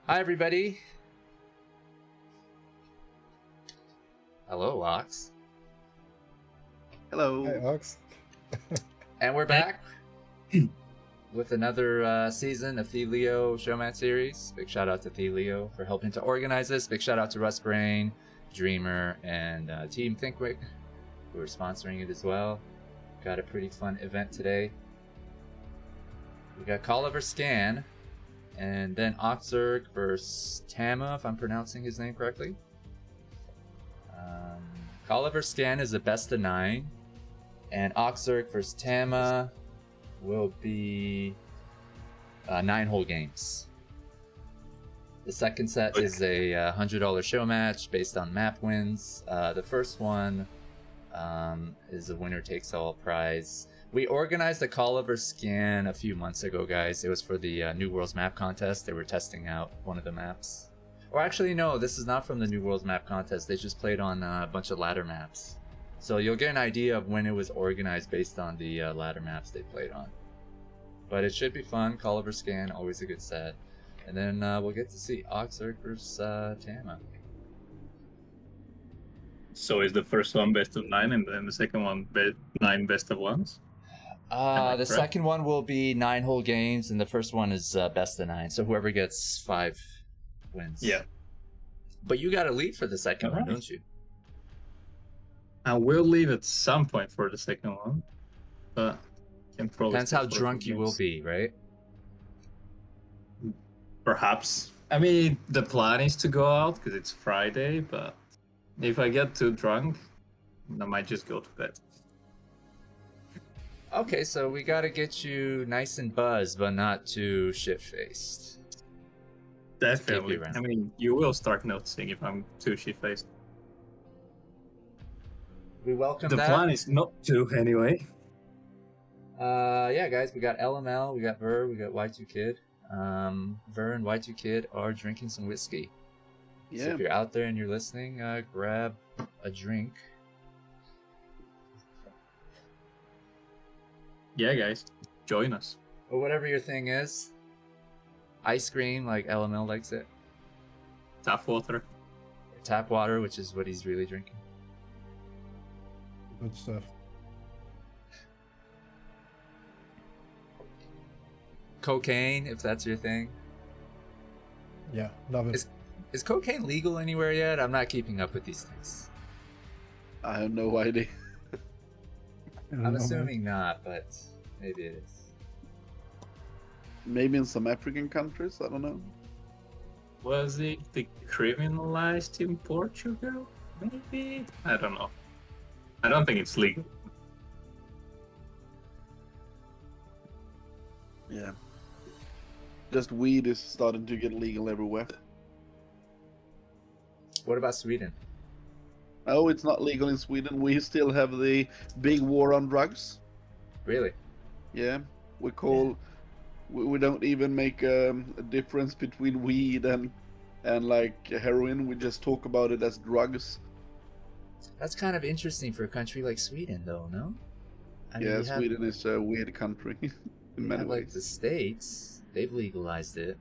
Hi, everybody. Hello, Ox. Hello. Hi, Ox. And we're back with another season of Thelio Showmatch series. Big shout out to Thelio for helping to organize this. Big shout out to Russ Brain, Dreamer, and Team Thinkwick, who are sponsoring it as well. Got a pretty fun event today. We got Khala vs. Scan, and then Octzerg vs. Tama, if I'm pronouncing his name correctly. Khala vs. Scan is a best of 9, and Octzerg vs. Tama will be 9-hole games. The second set is a $100 show match based on map wins. The first one is a winner takes all prize. We organized the Khala vs. Scan a few months ago, guys. It was for the New Worlds map contest. They were testing out one of the maps. Or actually, no, this is not from the New Worlds map contest. They just played on a bunch of ladder maps. So you'll get an idea of when it was organized based on the ladder maps they played on. But it should be fun. Khala vs. Scan, always a good set. And then we'll get to see Octzerg vs. Tama. So is the first one best of 9 and then the second one 9 best of 1s? The second one will be 9-hole games, and the first one is best of 9. So whoever gets 5 wins. Yeah. But you got to leave for the second one, don't you? I will leave at some point for the second one, but can probably. Depends how drunk you will be, right? Perhaps. I mean, the plan is to go out because it's Friday, but if I get too drunk, I might just go to bed. Okay, so we got to get you nice and buzzed, but not too shit-faced. Definitely. I mean, you will start noticing if I'm too shit-faced. We welcome the that. The plan is not to, anyway. Yeah, guys, we got LML, we got ViR, we got Y2kid. ViR and Y2kid are drinking some whiskey. Yeah. So if you're out there and you're listening, grab a drink. Yeah, guys, join us. Or whatever your thing is. Ice cream, like LML likes it. Tap water. Tap water, which is what he's really drinking. Good stuff. Cocaine, if that's your thing. Yeah, love it. Is cocaine legal anywhere yet? I'm not keeping up with these things. I have no idea. I'm assuming not, but maybe it is. Maybe in some African countries, I don't know. Was it decriminalized in Portugal? Maybe? I don't know. I don't think it's legal. Yeah. Just weed is starting to get legal everywhere. What about Sweden? Oh, it's not legal in Sweden. We still have the big war on drugs. Really? Yeah. We don't even make a difference between weed and like heroin. We just talk about it as drugs. That's kind of interesting for a country like Sweden, though, no? I mean, Sweden is a weird country in many ways. Like the States, they've legalized it.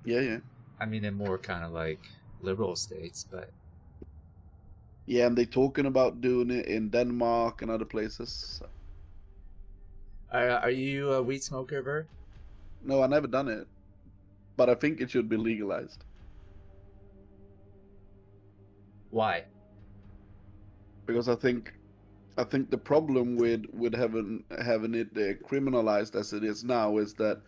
Yeah. I mean, in more kind of like liberal states, but... Yeah, and they're talking about doing it in Denmark and other places. Are you a weed smoker, ViR? No, I've never done it. But I think it should be legalized. Why? Because I think the problem with having it criminalized as it is now is that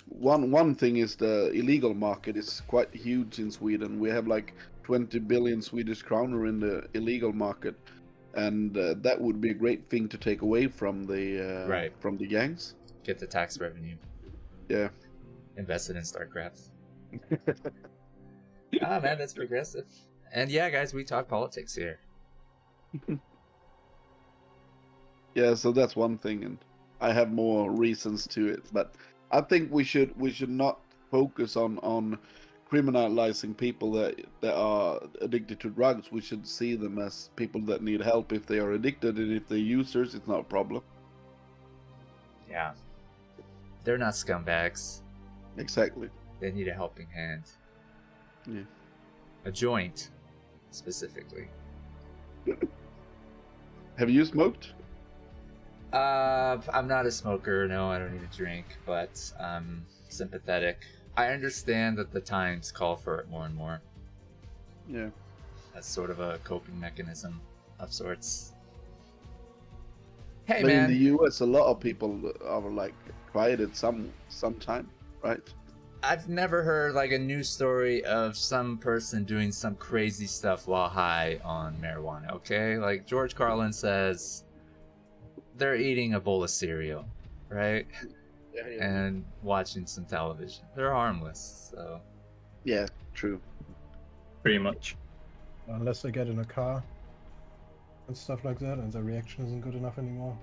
one thing is the illegal market is quite huge in Sweden. We have like 20 billion Swedish kronor in the illegal market, and that would be a great thing to take away from the from the gangs. Get the tax revenue. Yeah. Invest it in StarCraft. Ah, man, that's progressive. And yeah, guys, we talk politics here. Yeah, so that's one thing, and I have more reasons to it, but I think we should not focus on criminalizing people that are addicted to drugs. We should see them as people that need help if they are addicted, and if they're users, it's not a problem. Yeah. They're not scumbags. Exactly. They need a helping hand. Yeah. A joint, specifically. Have you smoked? I'm not a smoker. No, I don't need a drink, but I'm sympathetic. I understand that the times call for it more and more. Yeah. As sort of a coping mechanism of sorts. Hey, But man. in the US, a lot of people are like tried it sometime, right? I've never heard like a news story of some person doing some crazy stuff while high on marijuana, okay? Like George Carlin says they're eating a bowl of cereal, right? Yeah. And watching some television. They're harmless, so. Yeah, true. Pretty much. Unless they get in a car and stuff like that, and the reaction isn't good enough anymore.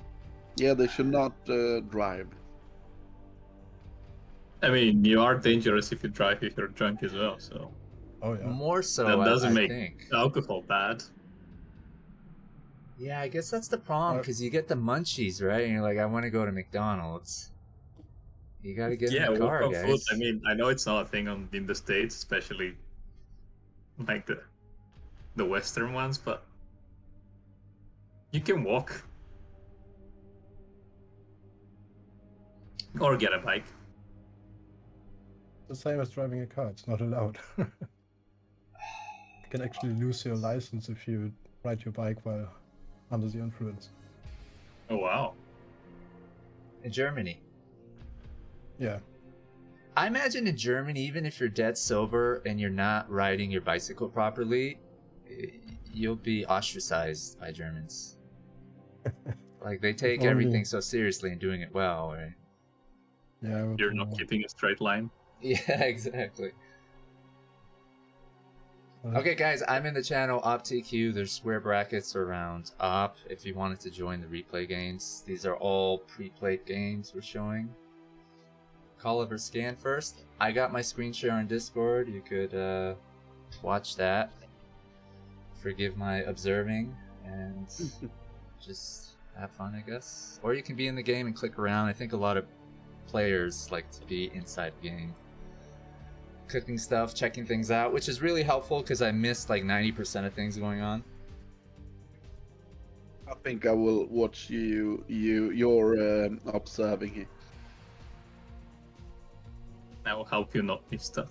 Yeah, they should not drive. I mean, you are dangerous if you drive if you're drunk as well, so Oh yeah. More so, that doesn't I make think. alcohol bad. Yeah, I guess that's the problem, because you get the munchies, right? And you're like, I want to go to McDonald's. You gotta get Yeah, in the walk car, on foot. guys. I mean, I know it's not a thing in the States, especially like the Western ones, but you can walk. Or get a bike. The same as driving a car. It's not allowed. You can actually lose your license if you ride your bike while under the influence. Oh, wow. In Germany. Yeah. I imagine in Germany, even if you're dead sober and you're not riding your bicycle properly, you'll be ostracized by Germans. Like, they take Only- everything so seriously and doing it well, right? Yeah. You're not keeping a straight line. Yeah, exactly. Okay, guys, I'm in the channel OpTQ. There's square brackets around Op if you wanted to join the replay games. These are all pre-played games we're showing. Khala vs. Scan first. I got my screen share on Discord. You could watch that. Forgive my observing and just have fun, I guess. Or you can be in the game and click around. I think a lot of players like to be inside the game. Cooking stuff, checking things out, which is really helpful because I missed like 90% of things going on. I think I will watch your observing here. I will help you not miss stuff.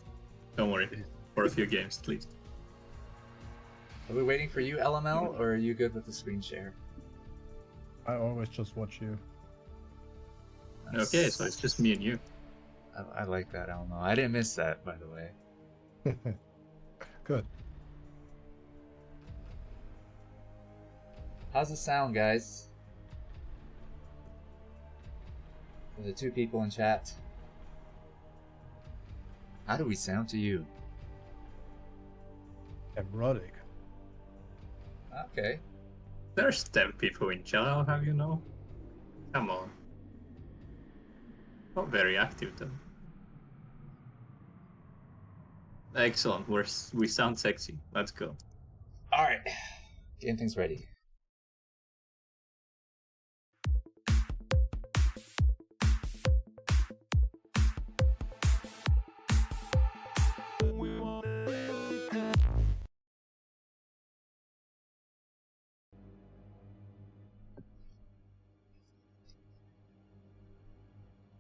Don't worry. For a few games at least. Are we waiting for you, LML, or are you good with the screen share? I always just watch you. Okay, so it's just me and you. I like that, LML. I didn't miss that, by the way. Good. How's the sound, guys? For the two people in chat. How do we sound to you? Erotic. Okay. There's 10 people in chat, I'll have you know. Come on. Not very active though. Excellent, we sound sexy. Let's go. Alright. Getting things ready.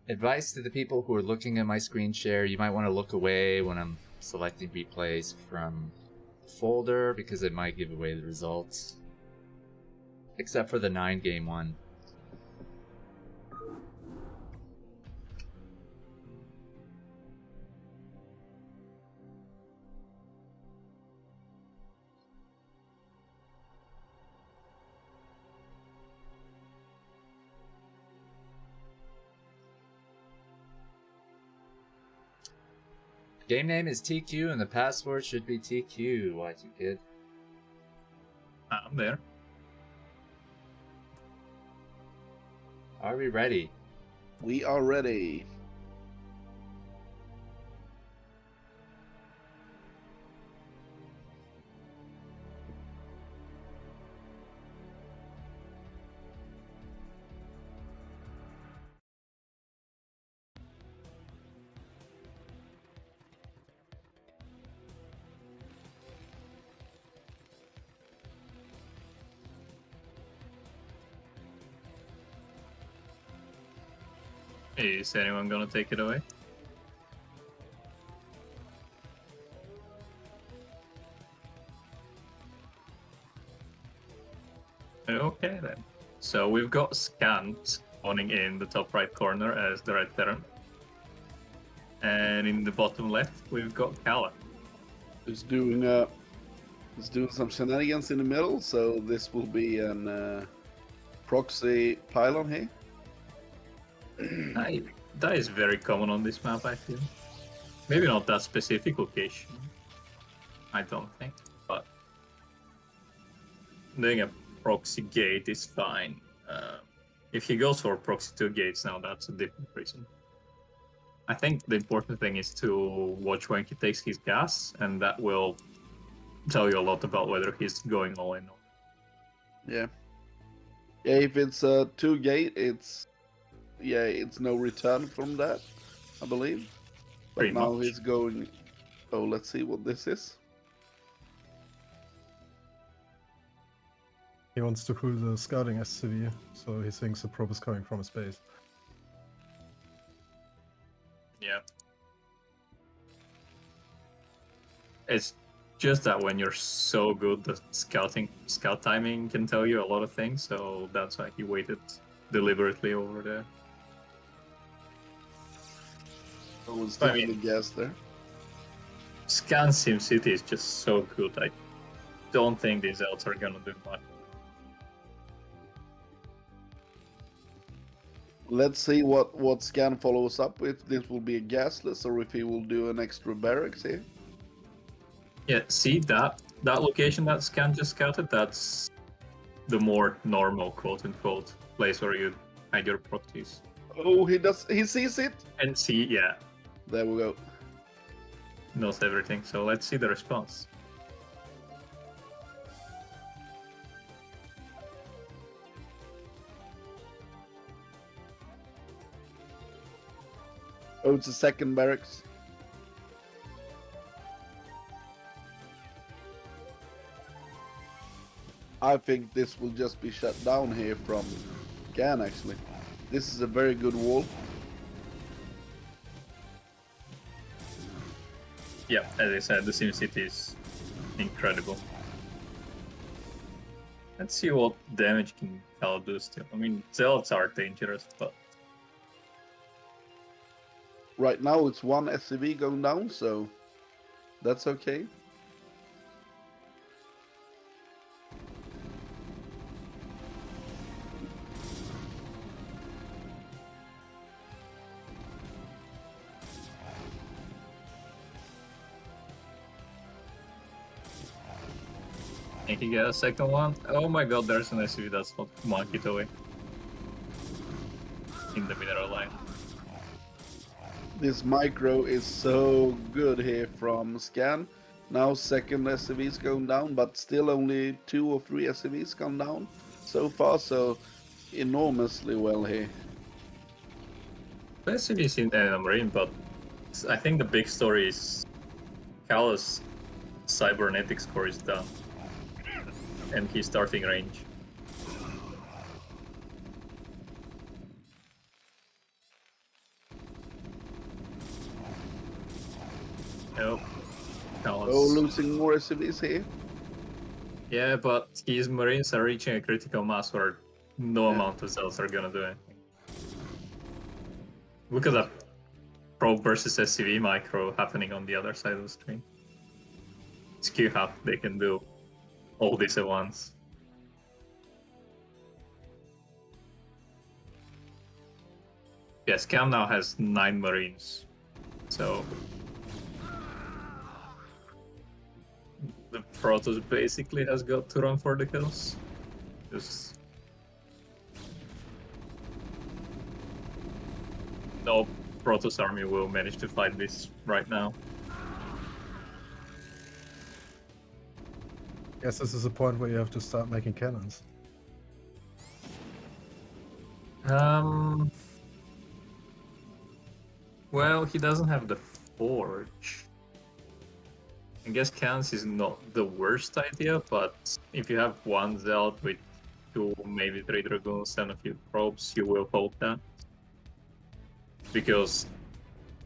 Advice to the people who are looking at my screen share, you might want to look away when I'm selecting replays from the folder because it might give away the results. Except for the 9-game one. Game name is TQ and the password should be TQ, Y2kid. I'm there. Are we ready? We are ready. Is anyone gonna take it away? Okay then. So we've got Scan spawning in the top right corner as the Red Terran. And in the bottom left, we've got Khala. Who's doing some shenanigans in the middle, so this will be an proxy pylon here. That is very common on this map, I feel. Maybe not that specific location. I don't think, but doing a proxy gate is fine. If he goes for proxy 2 gates now, that's a different reason. I think the important thing is to watch when he takes his gas, and that will tell you a lot about whether he's going all in. Yeah. Yeah, if it's a 2 gate, it's no return from that, I believe. But Pretty now much. he's going. Oh, let's see what this is. He wants to cool the scouting SCV, so he thinks the probe is coming from his base. Yeah. It's just that when you're so good, the scout timing can tell you a lot of things, so that's why he waited deliberately over there. Oh, we'll I stick mean- the gas there. Scan SimCity is just so good. I don't think these elves are gonna do much. Let's see what Scan follows up with. This will be a gasless, or if he will do an extra barracks here. Yeah, see that location that Scan just scouted? That's the more normal quote-unquote place where you hide your proxies. Oh, he sees it. And see, yeah, There we go. knows everything. So let's see the response. Oh, it's a second barracks. I think this will just be shut down here from Gan, actually. This is a very good wall. Yeah, as I said, the SimCity is incredible. Let's see what damage can Khala do still. I mean, Zealots are dangerous, but Right now it's one SCV going down, so that's okay. can he get a second one? Oh my god, there's an SUV that's not 1 hit away. In the mineral line. This micro is so good here from Scan. Now second SCV is going down, but still only 2 or 3 SCVs gone down so far, so enormously well here. The SUV is in the Marine, but I think the big story is Khala's cybernetic score is done. And he's starting range. Nope. Khala's... Oh, losing more SCVs here. Yeah, but his Marines are reaching a critical mass where no Yeah. amount of cells are gonna do anything. Look at that probe versus SCV micro happening on the other side of the screen. It's Q-Hub, they can do all this at once. Yes, Cam now has 9 Marines, so the Protoss basically has got to run for the kills. Just no Protoss army will manage to fight this right now. Guess this is a point where you have to start making cannons. Well, he doesn't have the forge. I guess cannons is not the worst idea, but if you have one Zealot with 2, maybe 3 Dragoons and a few probes, you will hold that. because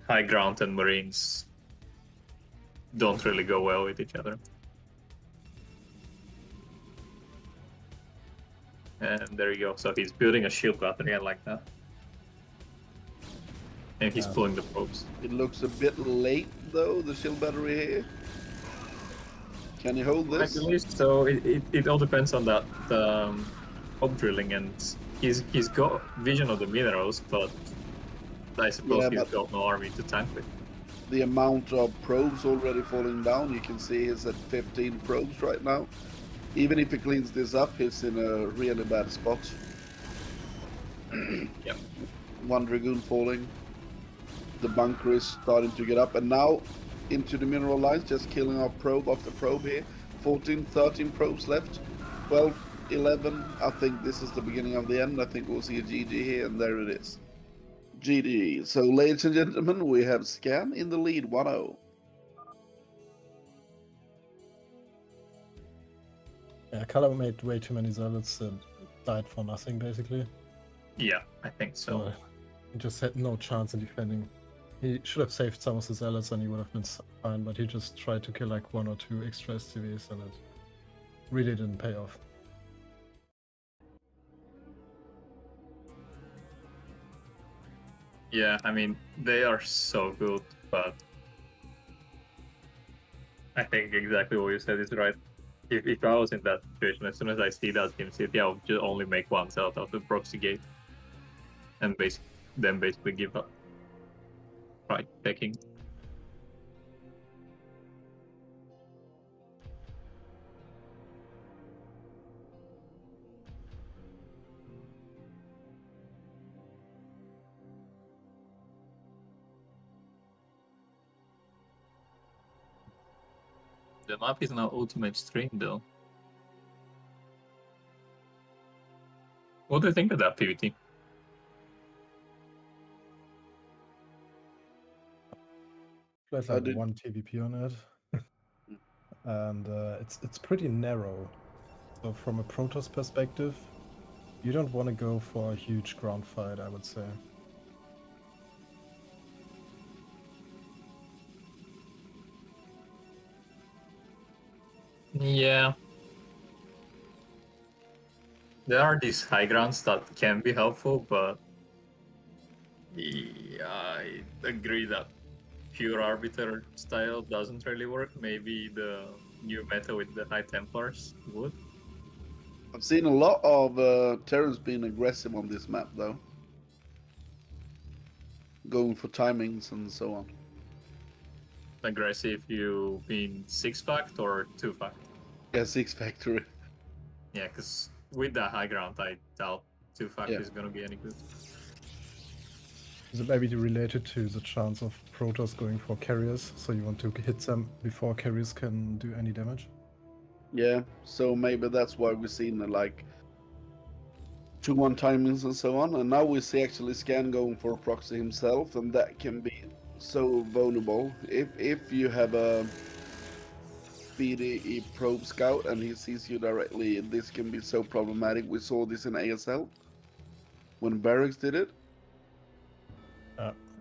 high ground and marines don't really go well with each other. And there you go. So he's building a shield battery, I like that. And he's pulling the probes. It looks a bit late though, the shield battery here. Can he hold I this? believe so. It all depends on that probe drilling, and he's got vision of the minerals, but I suppose Yeah, he's but got no army to tank with. the amount of probes already falling down, you can see he's at 15 probes right now. Even if he cleans this up, he's in a really bad spot. Yep. One Dragoon falling. The bunker is starting to get up, and now into the mineral lines, just killing off probe after probe here. 14, 13 probes left. 12, 11. I think this is the beginning of the end. I think we'll see a GG here, and there it is. GG. So, ladies and gentlemen, we have Scan in the lead, 1-0. Yeah, Khala made way too many zealots and died for nothing, basically. Yeah, I think so. He just had no chance in defending. He should have saved some of the zealots and he would have been fine, but he just tried to kill like 1 or 2 extra SCVs and it really didn't pay off. Yeah, I mean, they are so good, but I think exactly what you said is right. If I was in that situation, as soon as I see that Team City, I'll just only make one cell out of the proxy gate and basically give up. Right, picking. The map is now ultimate stream though. What do you think of that PvT? There's I like did- 1 TVP on it. And it's pretty narrow. So from a Protoss perspective, you don't want to go for a huge ground fight, I would say. Yeah. There are these high grounds that can be helpful, but yeah, I agree that pure arbiter style doesn't really work. Maybe the new meta with the high Templars would. I've seen a lot of Terrans being aggressive on this map, though. Going for timings and so on. Aggressive, you mean 6-fact or 2-fact? Yeah, 6 factory. Yeah, because with that high ground, I doubt 2-fact Yeah. is gonna be any good. Is it maybe related to the chance of Protoss going for carriers? So you want to hit them before carriers can do any damage? Yeah, so maybe that's why we've seen like 2-1 timings and so on. And now we see actually Scan going for a proxy himself, and that can be so vulnerable. If you have a speedy probe scout and he sees you directly, this can be so problematic. We saw this in ASL when Barracks did it.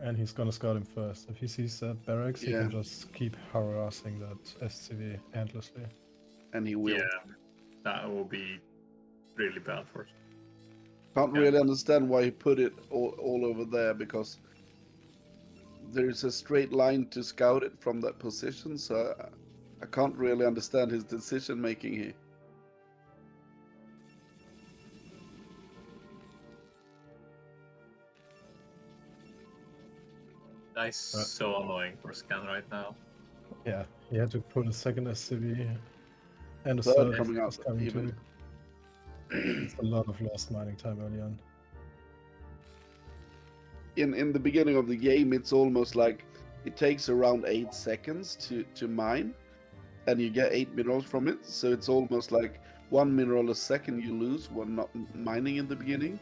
And he's gonna scout him first. If he sees that barracks, he Yeah. can just keep harassing that SCV endlessly. And he will. Yeah, that will be really bad for us. Can't Yeah. really understand why he put it all over there, because there's a straight line to scout it from that position, so I can't really understand his decision making here. That's so annoying for Scan right now. Yeah, he had to put a second SCV and a Third third coming is out, coming even. too. It's a lot of lost mining time early on. In the beginning of the game, it's almost like it takes around 8 seconds to mine, and you get 8 minerals from it. So it's almost like 1 mineral a second you lose when not mining in the beginning.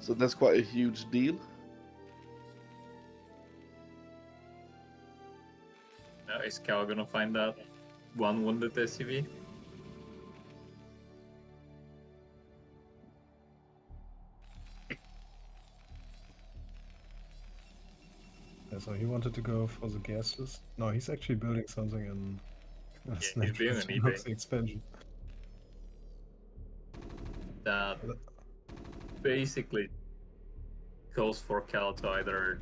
So that's quite a huge deal. Now is Cal gonna find that one wounded SCV? Yeah, so he wanted to go for the gases. No, he's actually building something in he's building an eBay. the expansion. That basically calls for Cal to either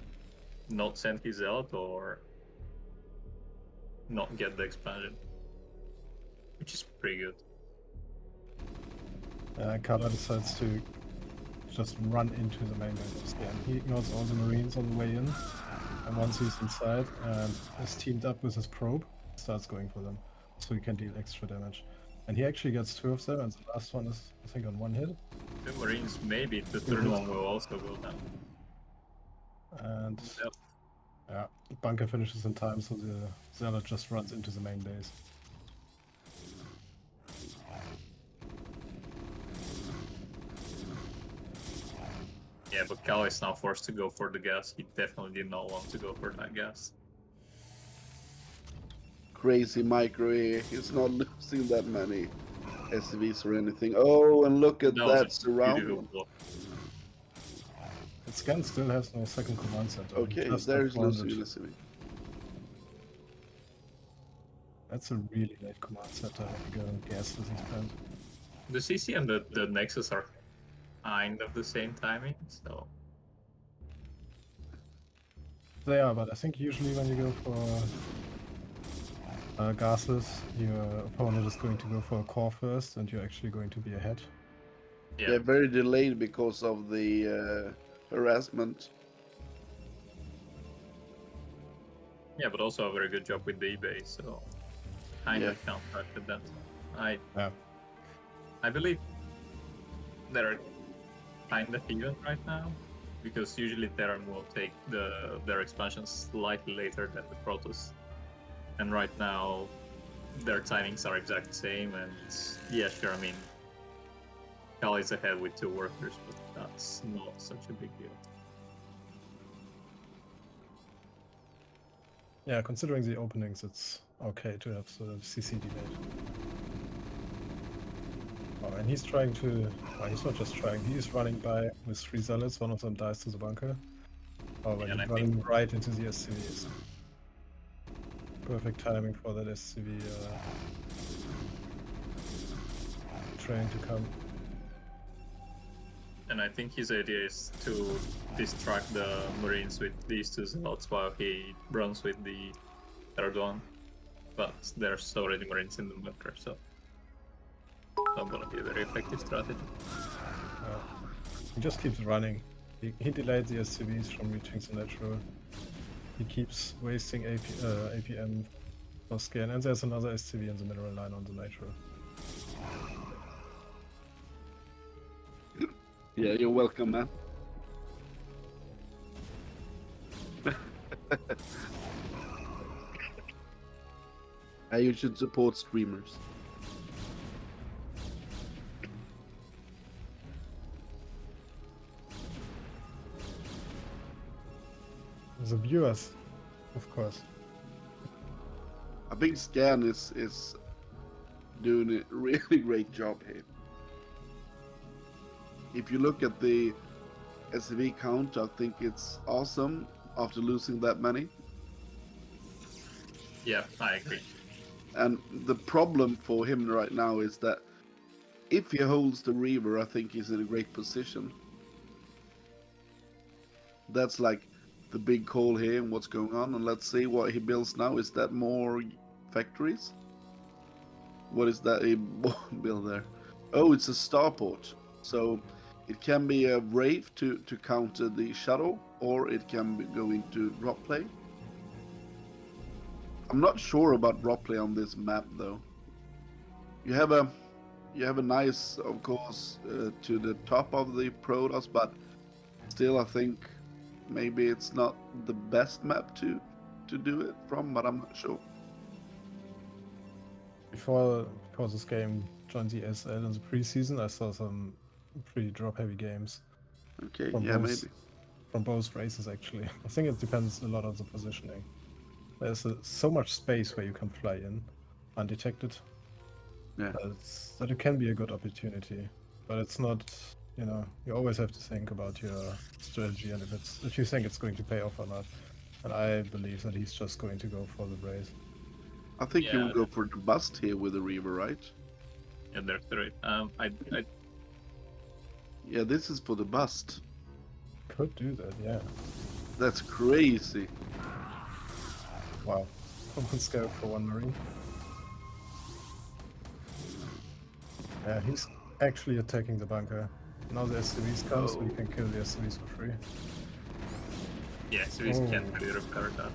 not send his out or not get the expansion, which is pretty good. Khala decides to just run into the main base again. He ignores all the Marines on the way in, and once he's inside and is teamed up with his probe, starts going for them, so he can deal extra damage. And he actually gets 2 of them, and the last one is, I think, on 1 hit. The Marines, maybe the third one will also go down. And Yep. yeah, bunker finishes in time, so the Zealot just runs into the main base. Yeah, but Cal is now forced to go for the gas. He definitely did not want to go for that gas. Crazy micro here. He's not losing that many SCVs or anything. Oh, and look at That was that a surround. beautiful block. The scan still has no second command center. Okay, just there has he's losing 400. an SCV. That's a really late command center when you go and gas this expand. The CC and the Nexus are kind of the same timing, so They are, but I think usually when you go for gases, your opponent is going to go for a core first, and you're actually going to be ahead. Yeah, very delayed because of the harassment. Yeah, but also a very good job with the eBay, so kind of counteracted that. I believe they're kind of even right now, because usually Terran will take their expansion slightly later than the Protoss. And right now, their timings are exactly the same, and yeah, sure, I mean, Khala is ahead with 2 workers, but that's not such a big deal. Yeah, considering the openings, it's okay to have the CC delayed. Oh, and he's trying to... Well, he's not just trying, he is running by with 3 zealots, one of them dies to the bunker. Oh, but And he's I running right into the SCVs. Perfect timing for that SCV train to come. And I think his idea is to distract the Marines with these 2 zealots while he runs with the third one. But there's already Marines in the bunker, so not gonna be a very effective strategy. He just keeps running. He delayed the SCVs from reaching the natural. He keeps wasting APM for scan, and there's another SCV in the mineral line on the nitro. Yeah, you're welcome, man. You should support streamers. The viewers, of course. I think Scan is doing a really great job here. If you look at the SCV count, I think it's awesome after losing that many. Yeah, I agree. And the problem for him right now is that if he holds the Reaver, I think he's in a great position. That's like the big call here and what's going on. And let's see what he builds now. Is that more factories? What is that he built there? Oh, it's a starport. So it can be a Wraith to counter the shuttle, or it can go into drop play. I'm not sure about drop play on this map though. You have a nice, of course, to the top of the Protoss, but still I think maybe it's not the best map to do it from, but I'm not sure. Before this game joined the SL in the preseason, I saw some pretty drop-heavy games. Okay, from yeah, both, maybe. From both races, actually. I think it depends a lot on the positioning. There's so much space where you can fly in, undetected. Yeah. That it can be a good opportunity, but it's not. You always have to think about your strategy and if you think it's going to pay off or not. And I believe that he's just going to go for the raise. I think he Yeah. will go for the bust here with the Reaver, right? Yeah, there's the rate. I Yeah, this is for the bust. Could do that, yeah. That's crazy. Wow. Someone scared for one Marine. Yeah, he's actually attacking the bunker. Now the SCVs come, so we can kill the SCVs for free. yeah, so we Oh. can't really repair that.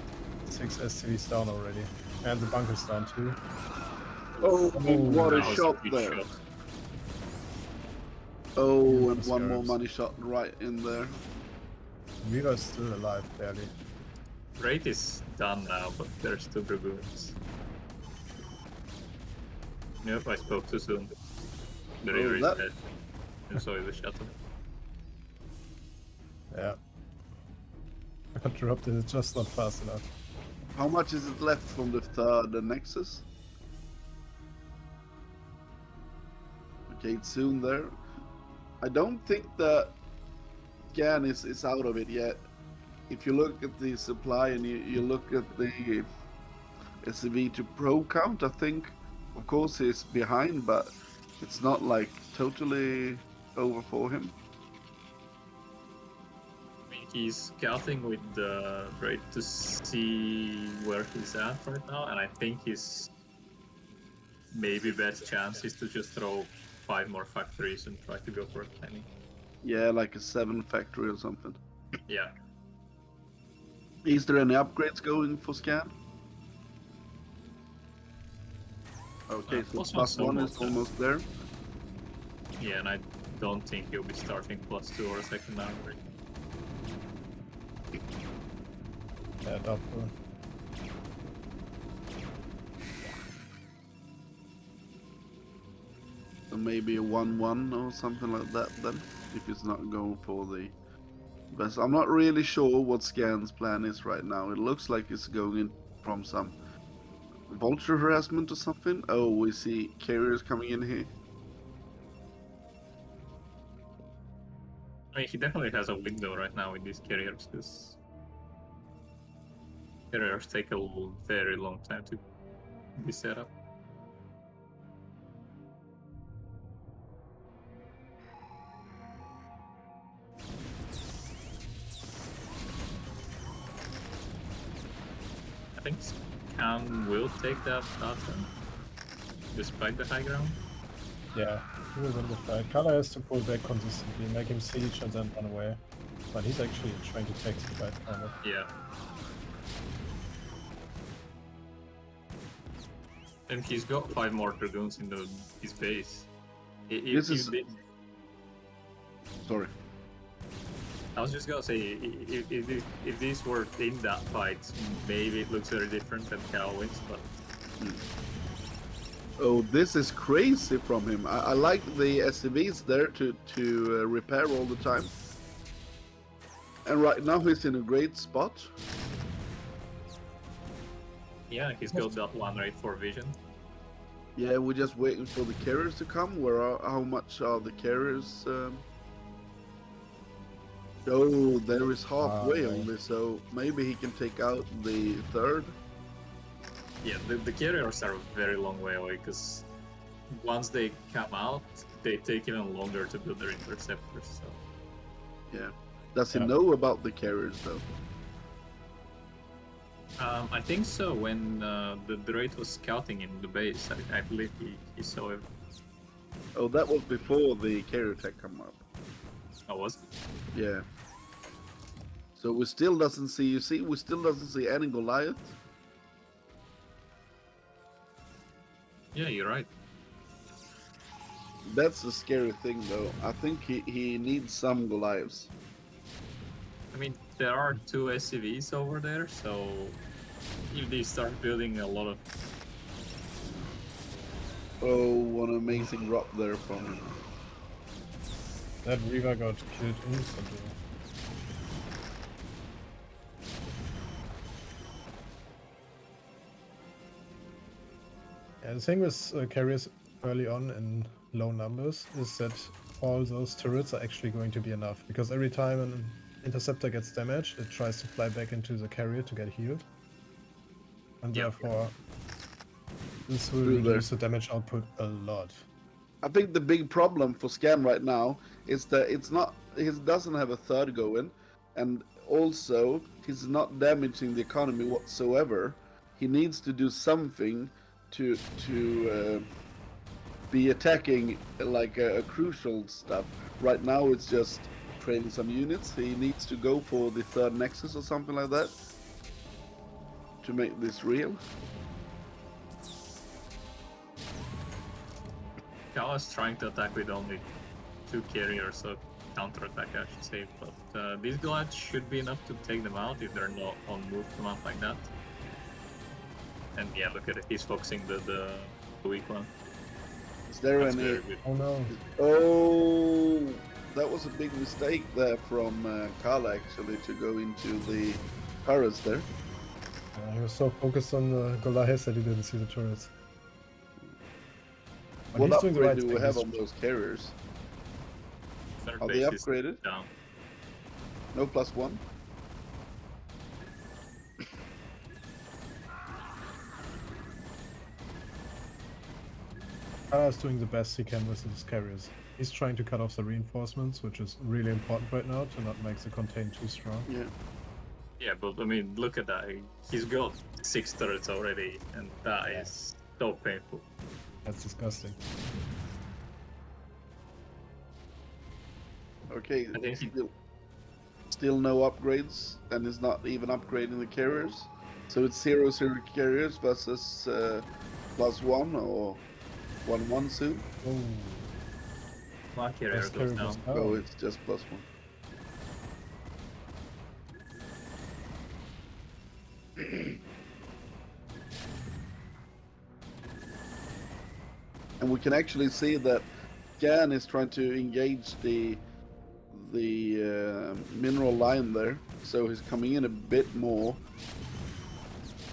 6 SCVs down already. And the bunker's down too. Oh, what a That was shot good there. shot. Oh, and Beautiful one more scarabs. money shot right in there. ViR's still alive, barely. Rate is done now, but there's 2 dragoons. Nope, I spoke too soon. The river is that- dead. And so is the shuttle. Yeah. I interrupted it just not fast enough. How much is it left from the third Nexus? Okay, it's soon there. I don't think that Gan is out of it yet. If you look at the supply and you look at the SCV to pro count, I think, of course, he's behind, but it's not like totally over for him. I mean, he's scouting with the raid to see where he's at right now, and I think his maybe best chance is to just throw 5 more factories and try to go for a timing. Yeah, like a 7 factory or something. Yeah. Is there any upgrades going for Scan? Okay, so plus +1 is almost almost there. Yeah, and I don't think he'll be starting +2 or a second armory. Yeah, double. So maybe a 1-1 or something like that then, if it's not going for the best. I'm not really sure what Scan's plan is right now. It looks like it's going in from some vulture harassment or something. Oh, we see carriers coming in here. I mean, he definitely has a window right now with these carriers, because carriers take a very long time to be set up. I think Cam will take that turn, despite the high ground. Yeah, he will win the fight. Khala has to pull back consistently, make him siege and then run away. But he's actually trying to take the fight kind of. Yeah. And he's got 5 more dragoons in his base. This is- Sorry. I was just gonna say, if these were in that fight, maybe it looks very different and Cal wins, but Oh, this is crazy from him. I like the SCVs there to repair all the time. And right now he's in a great spot. yeah, he's got that one right for vision. Yeah, we're just waiting for the carriers to come. How much are the carriers? Oh, there is halfway Wow. only, so maybe he can take out the third. Yeah, the carriers are a very long way away, because once they come out, they take even longer to build their interceptors, so... Yeah. Does he Yeah. know about the carriers though? I think so. When the raid was scouting in the base, I believe he saw it. Oh, that was before the carrier tech come up. Oh, was it? Yeah. So we still doesn't see. You see, we still doesn't see any Goliath. Yeah, you're right. That's the scary thing, though. I think he needs some Goliaths. I mean, there are 2 SCVs over there, so if they start building a lot of... Oh, what an amazing drop there from him. That Reaver got killed instantly. Yeah, the thing with carriers early on in low numbers is that all those turrets are actually going to be enough, because every time Interceptor gets damaged, it tries to fly back into the carrier to get healed. And Yeah. therefore, this will True there. reduce the damage output a lot. I think the big problem for Scan right now is that he doesn't have a third going, and also he's not damaging the economy whatsoever. He needs to do something to be attacking like a crucial stuff. Right now it's just trading some units. He needs to go for the third nexus or something like that to make this real. Khala's trying to attack with only 2 carriers, so counter-attack I should say, but these Goliaths should be enough to take them out if they're not on move command like that. And yeah, look at it, he's focusing the weak one. Is there That's any? very good. Oh no. Oh, that was a big mistake there from Khala actually to go into the turrets there. He was so focused on the Goliath that he didn't see the turrets. But What he's doing the upgrade right do we thing. have He's- on those carriers? Third Are they base is upgraded? down. No +1? Kala's doing the best he can with his carriers. He's trying to cut off the reinforcements, which is really important right now to not make the contain too strong. Yeah. Yeah, but I mean, look at that. He's got 6 turrets already, and that Yeah. is so painful. That's disgusting. Okay. I think he- Still no upgrades, and is not even upgrading the carriers. So it's 0-0 carriers versus +1 or 1-1 soon. Oh, My carrier best goes carrier down. goes down. Oh, it's just +1. And we can actually see that Gan is trying to engage the mineral line there, so he's coming in a bit more.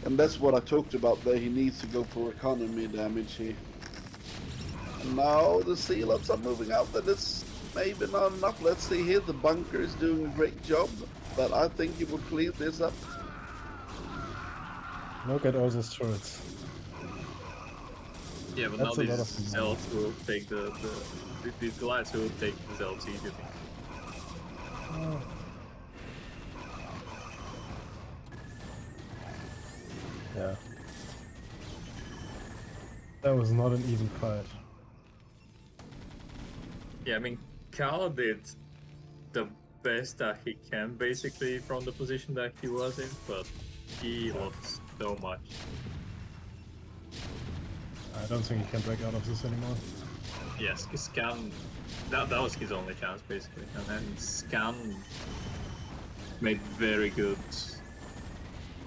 And that's what I talked about there. He needs to go for economy damage here. Now the Sealots are moving out, and it's maybe not enough. Let's see here. The bunker is doing a great job, but I think he will clean this up. Look at all those turrets. Yeah, but That's now a lot these of them. Zealots will take these Goliaths will take the Zealots easily. Oh. Yeah. That was not an easy fight. Yeah, I mean, Khala did the best that he can basically from the position that he was in, but he lost so much. I don't think he can break out of this anymore. Yes, Scan, that was his only chance basically, and then Scan made very good.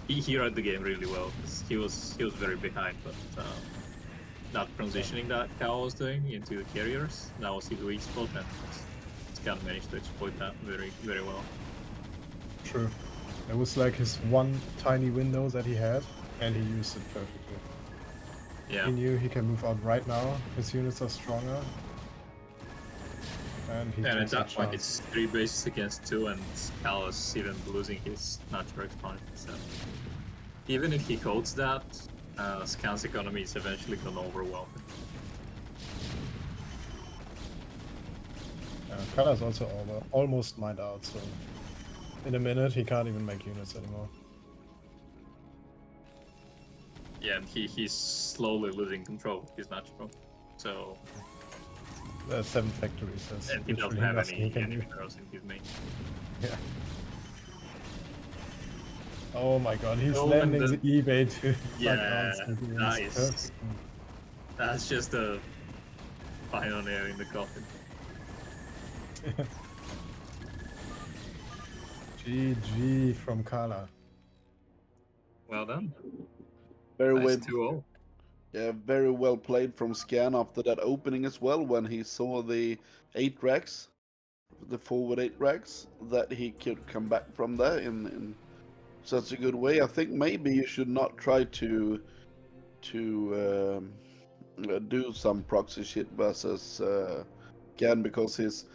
He read the game really well. 'Cause he was very behind, but that transitioning that Khala was doing into the carriers, that was his weak spot, and Scan managed to exploit that very well. True. It was like his one tiny window that he had, and he used it perfectly. Yeah. He knew he can move out right now. His units are stronger. And he And at takes a that point, chance. it's 3 bases against 2, and Kala's even losing his natural expansion. So even if he holds that, Scan's economy is eventually gonna overwhelm him. Kala's also almost mined out, so in a minute he can't even make units anymore. Yeah, and he's slowly losing control of his natural. So There's 7 factories. That's and he doesn't literally have nothing he any can do. minerals in his main. Yeah. Oh my god, he's Oh, landing and the eBay to Yeah, perfect. nice. That's just a final nail in the coffin. GG from Khala. Well done. Very Nice well, 2-0. yeah, very well played from Scan after that opening as well. When he saw the 8 racks, the forward 8 racks, that he could come back from there in such a good way. I think maybe you should not try to do some proxy shit versus Gan, because his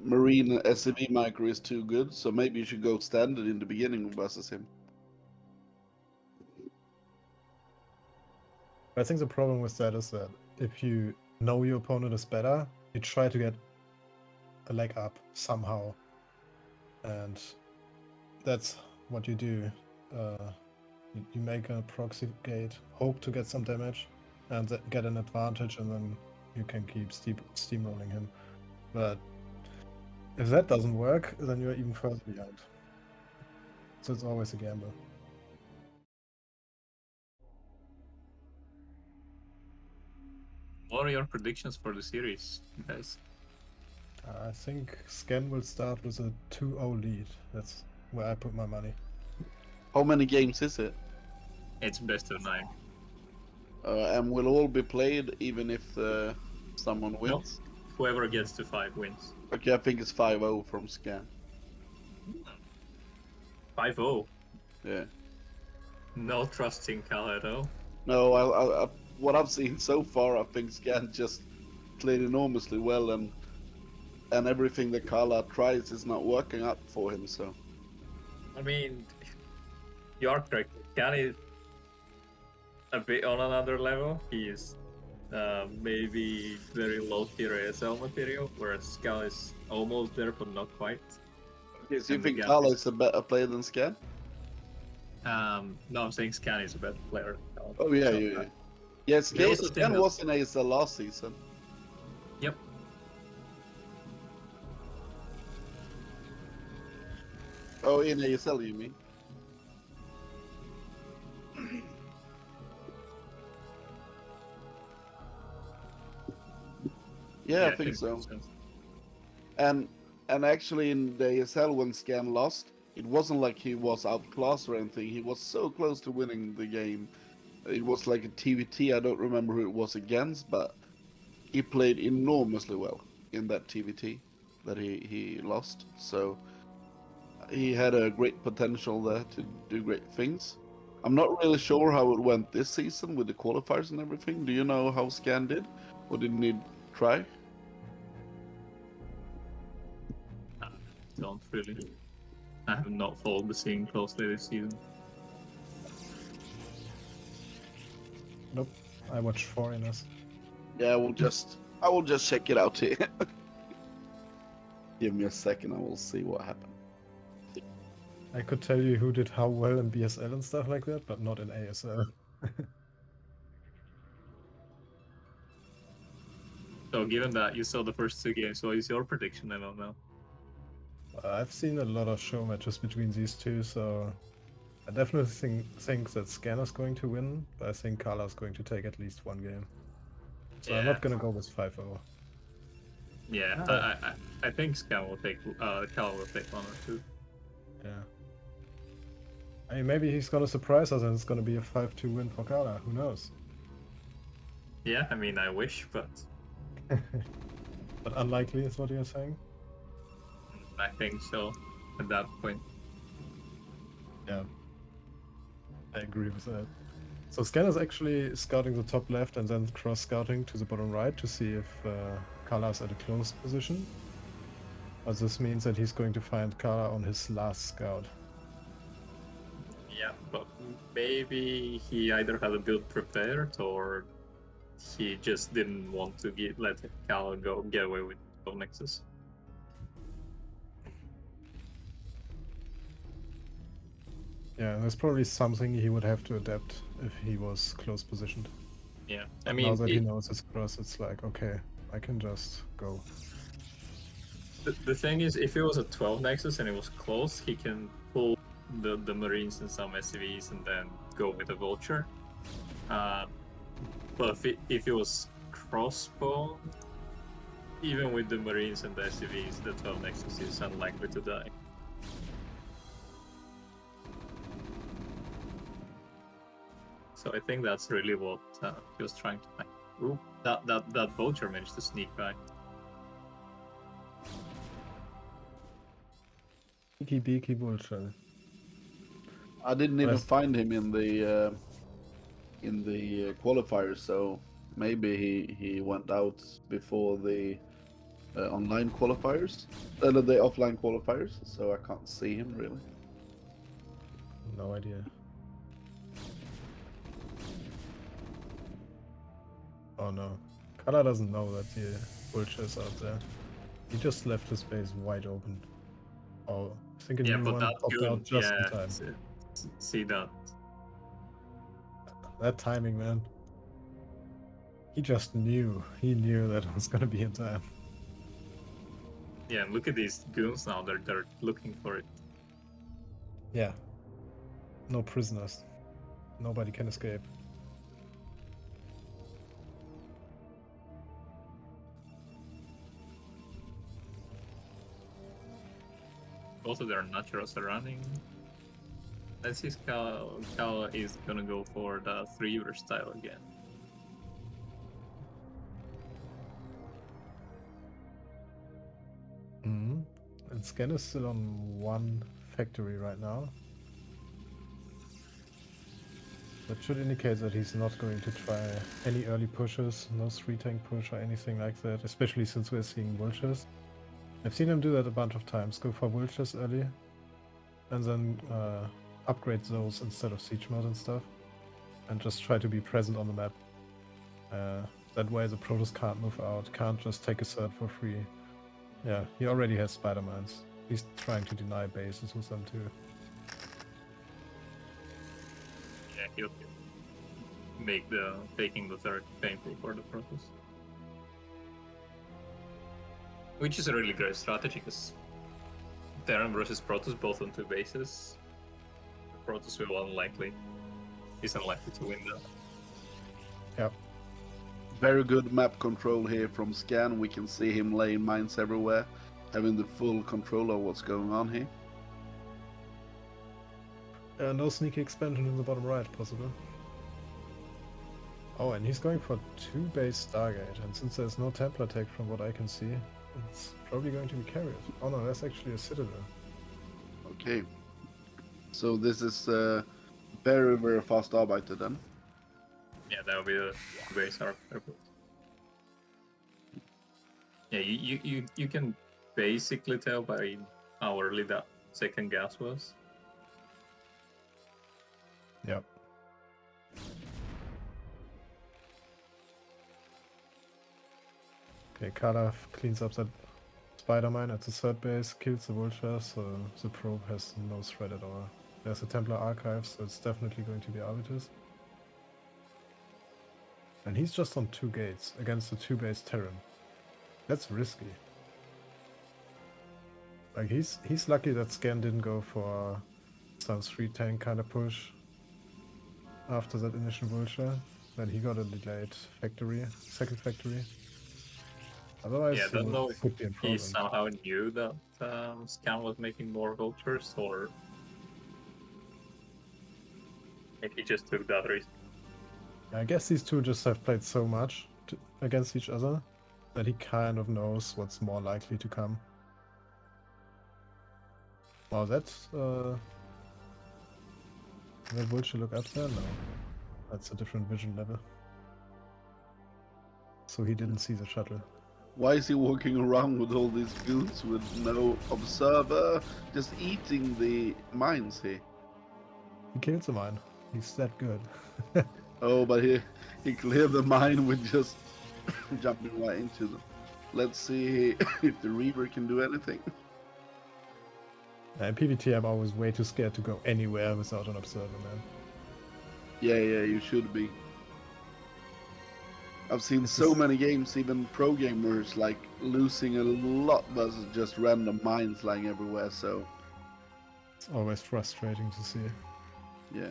Marine SCV micro is too good, so maybe you should go standard in the beginning versus him. I think the problem with that is that if you know your opponent is better, you try to get a leg up somehow. And that's what you do. You make a proxy gate, hope to get some damage, and get an advantage, and then you can keep steamrolling him. But if that doesn't work, then you're even further behind. So it's always a gamble. What are your predictions for the series, guys? I think Scan will start with a 2-0 lead. That's where I put my money. How many games is it? It's best of 9. And will all be played even if someone No. wins? Whoever gets to 5 wins. Okay, I think it's 5-0 from Scan. 5-0. Yeah. No trusting Khala at all. No, I, what I've seen so far, I think Scan just played enormously well, and everything that Khala tries is not working out for him. So I mean, you are correct. Khan is a bit on another level. He is maybe very low tier ASL material, whereas Skal is almost there but not quite. okay, so you And the think gap Khala is- is a better player than Scan? No, I'm saying Scan is a better player. Oh yeah, So, yeah. Yeah, They also Scan think was in ASL last season. Yep. Oh, in ASL, you mean? Yeah, I think so. And actually, in the ASL when Scan lost, it wasn't like he was outclassed or anything. He was so close to winning the game. It was like a TVT. I don't remember who it was against, but he played enormously well in that TVT that he lost. So he had a great potential there to do great things. I'm not really sure how it went this season with the qualifiers and everything. Do you know how Scan did? Or didn't he try? Don't really. I have not followed the scene closely this season. Nope, I watched foreigners. Yeah, I will just check it out here. Give me a second, I will see what happened. I could tell you who did how well in BSL and stuff like that, but not in ASL. So given that you saw the first 2 games, what is your prediction, LML? I've seen a lot of show matches between these two, so I definitely think that Scanner's going to win, but I think Kala's going to take at least one game. So I'm Yeah. not gonna go with 5-0. Yeah, Oh. I think Scan will take Khala will take 1 or 2. Yeah. I mean, maybe he's gonna surprise us and it's gonna be a 5-2 win for Kala. Who knows? Yeah, I mean I wish, but But unlikely is what you're saying? I think so at that point. Yeah. I agree with that. So Scanner's actually scouting the top left and then cross-scouting to the bottom right to see if Kala's at a closed position. But this means that he's going to find Kala on his last scout. Yeah, but maybe he either had a build prepared or he just didn't want to let Khala get away with Go Nexus. Yeah, there's probably something he would have to adapt if he was close positioned. Yeah, I But mean, now that he knows his cross, it's like, okay, I can just go. the thing is, if it was a 12 Nexus and it was close, he can pull the Marines and some SCVs and then go with a Vulture. But if it was crossbow, even with the Marines and the SCVs, the 12 Nexus is unlikely to die. So I think that's really what he was trying to find. Ooh, that Vulture managed to sneak by. Beaky Beaky Vulture. I didn't even Rest- find him in the qualifiers, so maybe he went out before the online qualifiers, the offline qualifiers, so I can't see him really. No idea. Oh no. Khala doesn't know that the vulture is out there. He just left his base wide open. Oh, I think a Yeah, new but one that popped goon, out just yeah, in time. see that. That timing, man. He just knew. He knew that it was gonna be in time. Yeah, and look at these goons now. They're looking for it. Yeah. No prisoners. Nobody can escape. Also, their naturals are running. Let's see, Khala is gonna go for the 3-year style again. Mm-hmm. And Scan is still on one factory right now. That should indicate that he's not going to try any early pushes, no 3-tank push or anything like that, especially since we're seeing vultures. I've seen him do that a bunch of times, go for vultures early, and then upgrade those instead of siege mode and stuff, and just try to be present on the map. That way the Protoss can't move out, can't just take a third for free. Yeah, he already has spider mines. He's trying to deny bases with them too. Yeah, he'll make the taking the third painful for the Protoss. Which is a really great strategy, because Terran versus Protoss both on 2 bases. The Protoss is unlikely to win that. Yep. Very good map control here from Scan. We can see him laying mines everywhere, having the full control of what's going on here. No sneaky expansion in the bottom right possible. Oh, and he's going for 2 base Stargate, and since there's no Templar tech from what I can see, it's probably going to be carried. Oh no, that's actually a Citadel. Okay. So this is very, very fast Arbeiter then. Yeah, that would be the base airport. Yeah, you can basically tell by how early that second gas was. Yep. Okay, Khala cleans up that spider mine at the 3rd base, kills the vulture, so the probe has no threat at all. There's a Templar archive, so it's definitely going to be Arbiters. And he's just on 2 gates against the 2 base Terran. That's risky. Like he's lucky that Scan didn't go for some 3-tank kind of push after that initial vulture. Then he got a delayed factory, 2nd factory. Otherwise, Yeah, I don't know if could be in he problem. somehow knew that Scan was making more vultures, or if he just took that risk. I guess these two just have played so much against each other that he kind of knows what's more likely to come. Wow, that's that vulture look up there? No. That's a different vision level. So he didn't see the shuttle. Why is he walking around with all these goons with no observer, just eating the mines here? He killed the mine. He's that good. Oh, but he cleared the mine with just jumping right into them. Let's see if the Reaver can do anything. In PvT, I'm always way too scared to go anywhere without an observer, man. Yeah, you should be. I've seen so many games, even pro gamers, like losing a lot versus just random mines lying everywhere, so... It's always frustrating to see. Yeah.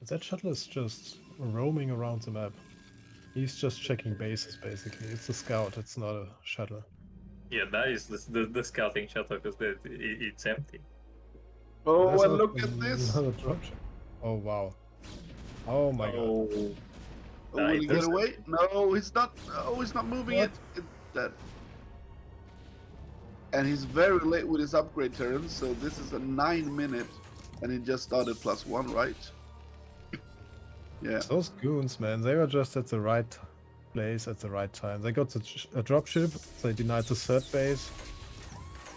That shuttle is just roaming around the map. He's just checking bases, basically. It's a scout, it's not a shuttle. Yeah, that is the scouting shuttle, because it's empty. Oh, There's and look at this! another dropship. Oh, wow. Oh my god. Oh, will he get away? No, he's not. Oh, he's not moving What? it. It's dead. And he's very late with his upgrade turn, so this is a 9-minute, and he just started +1, right? Yeah. Those goons, man, they were just at the right place at the right time. They got the a dropship, they denied the third base,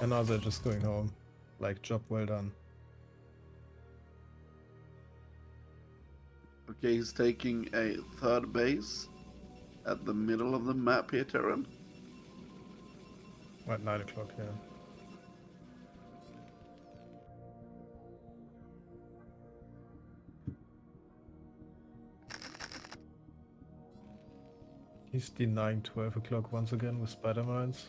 and now they're just going home. Like, job well done. Okay, he's taking a third base at the middle of the map here, Terran. At 9 o'clock, yeah. He's denying 12 o'clock once again with spider mines.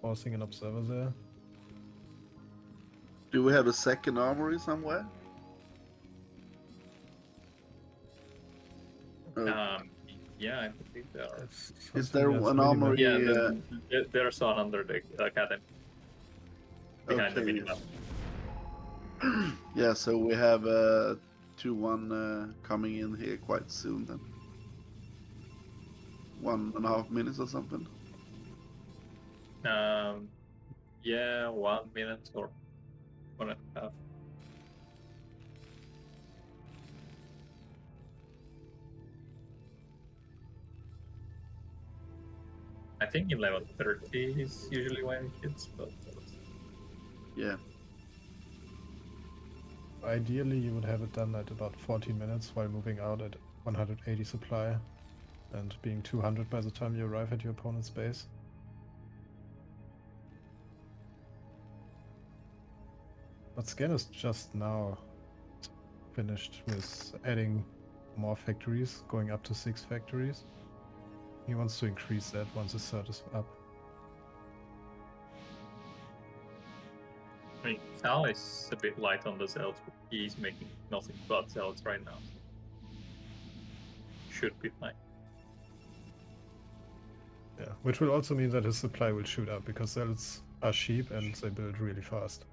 Forcing an observer there. Do we have a second armory somewhere? Oh, Yeah, I believe there are. It's is something there that's an really armory? Yeah, there's one under the academy. Behind the Okay. minimap. Yeah, so we have 2-1 coming in here quite soon then. 1.5 minutes or something. Yeah, 1 minute or 1.5. I think 11:30 is usually when it hits, but Yeah. Ideally, you would have it done at about 40 minutes while moving out at 180 supply and being 200 by the time you arrive at your opponent's base. But Scan is just now finished with adding more factories, going up to 6 factories. He wants to increase that once his third is up. I mean, Khala is a bit light on the cells, but he's making nothing but cells right now. Should be fine. Yeah, which will also mean that his supply will shoot up because cells are cheap and they build really fast.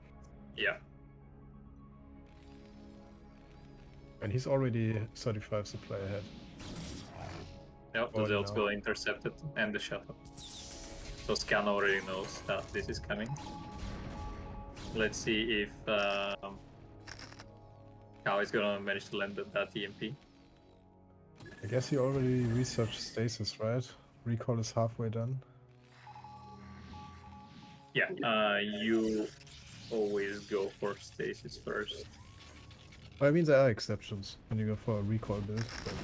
Yeah. And he's already 35 supply ahead. Yep, the 40 Zelds now. got intercepted and the shuttle. So Scan already knows that this is coming. Let's see if Khala is gonna manage to land that EMP. I guess he already researched stasis, right? Recall is halfway done. Yeah, you always go for stasis first. Well, I mean, there are exceptions when you go for a recall build, but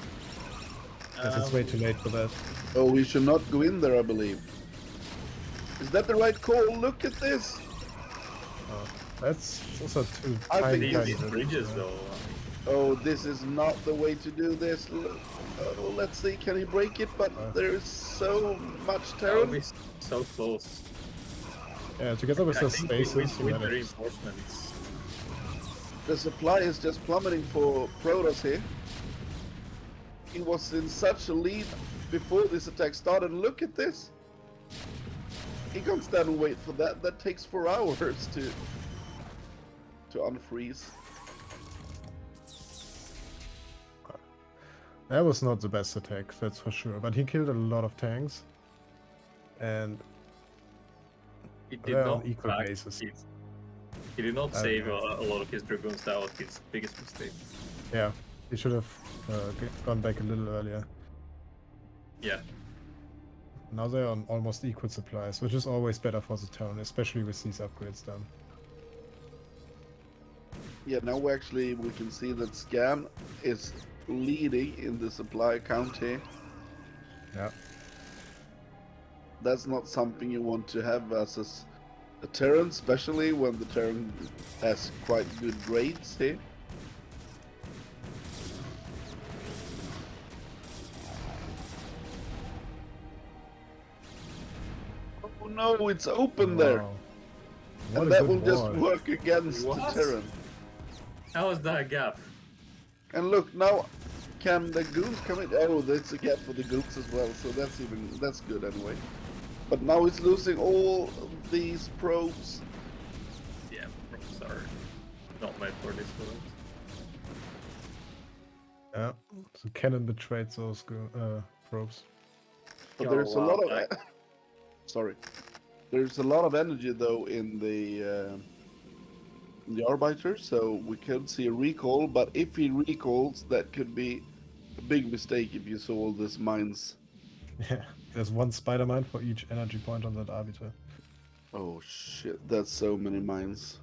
guess it's way too late for that. Oh, we should not go in there, I believe. Is that the right call? Look at this! That's also too I tiny, think These tiny bridges, bit, though. Oh, this is not the way to do this. Oh, let's see, can he break it? But there's so much That would Terran. be so close. Yeah, together with I the think stasis, with you the managed. reinforcements. The supply is just plummeting for Protoss here. He was in such a lead before this attack started. Look at this. He can't stand and wait for that. That takes 4 hours to unfreeze. That was not the best attack, that's for sure. But he killed a lot of tanks. And He they're did on not equal back bases. He did not I don't save know. a lot of his dragoons. That was his biggest mistake. Yeah, he should have gone back a little earlier. Yeah. Now they're on almost equal supplies, which is always better for the town, especially with these upgrades done. Yeah, now we can see that Scan is leading in the supply count here. Yeah. That's not something you want to have versus a Terran, especially when the Terran has quite good grades here. Oh no, it's open there! Wow. What And a that good will just wall. work against What? the Terran. How was that a gap? And look, now can the goons come in? Oh, there's a gap for the goons as well, so that's good anyway. But now it's losing all these probes. Yeah, probes are not meant for this world. Yeah. So cannon betrayed those probes. But Oh, there's a wow, lot of that- sorry. There's a lot of energy though in the the Arbiter, so we could see a recall. But if he recalls, that could be a big mistake if you saw all these mines. Yeah, there's one Spider-Man for each energy point on that Arbiter. Oh shit, that's so many mines.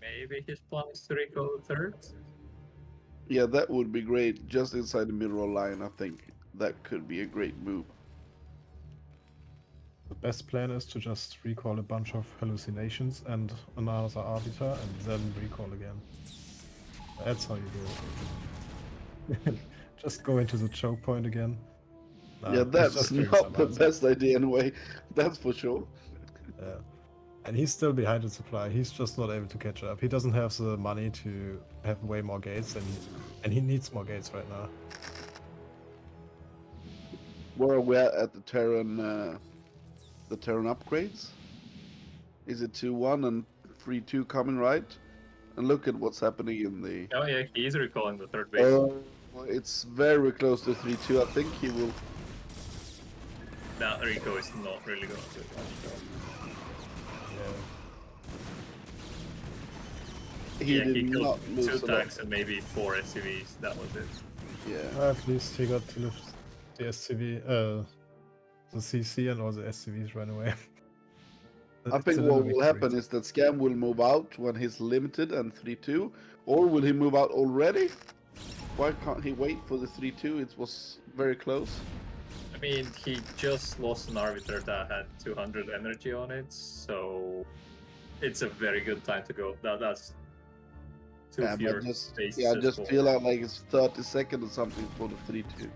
Maybe his plan is to recall the third. Yeah, that would be great. Just inside the middle line, I think that could be a great move. The best plan is to just recall a bunch of hallucinations and another Arbiter and then recall again. That's how you do it. Just go into the choke point again. Nah, Yeah, he's that's just doing not some the other best idea anyway. That's for sure. Yeah. And he's still behind the supply. He's just not able to catch up. He doesn't have the money to have way more gates, and he needs more gates right now. Where are we at the Terran upgrades? Is it 2-1 and 3-2 coming right? And look at what's happening in the. Oh yeah, he is recalling the third base. Oh, it's very close to 3-2. I think he will. That Rico is not really going to do much. Yeah. He Yeah, did he killed not lose 2 a lot. tanks and maybe 4 SCVs. That was it. Yeah. At least he got to lift the SCV, the CC, and all the SCVs ran away. I It's think a little what will victory. happen is that Scam will move out when he's limited and 3-2, or will he move out already? Why can't he wait for the 3-2? It was very close. I mean, he just lost an arbiter that had 200 energy on it, so it's a very good time to go. That's two Yeah, fewer but just bases I just for- feel like it's 30 seconds or something for the 3-2.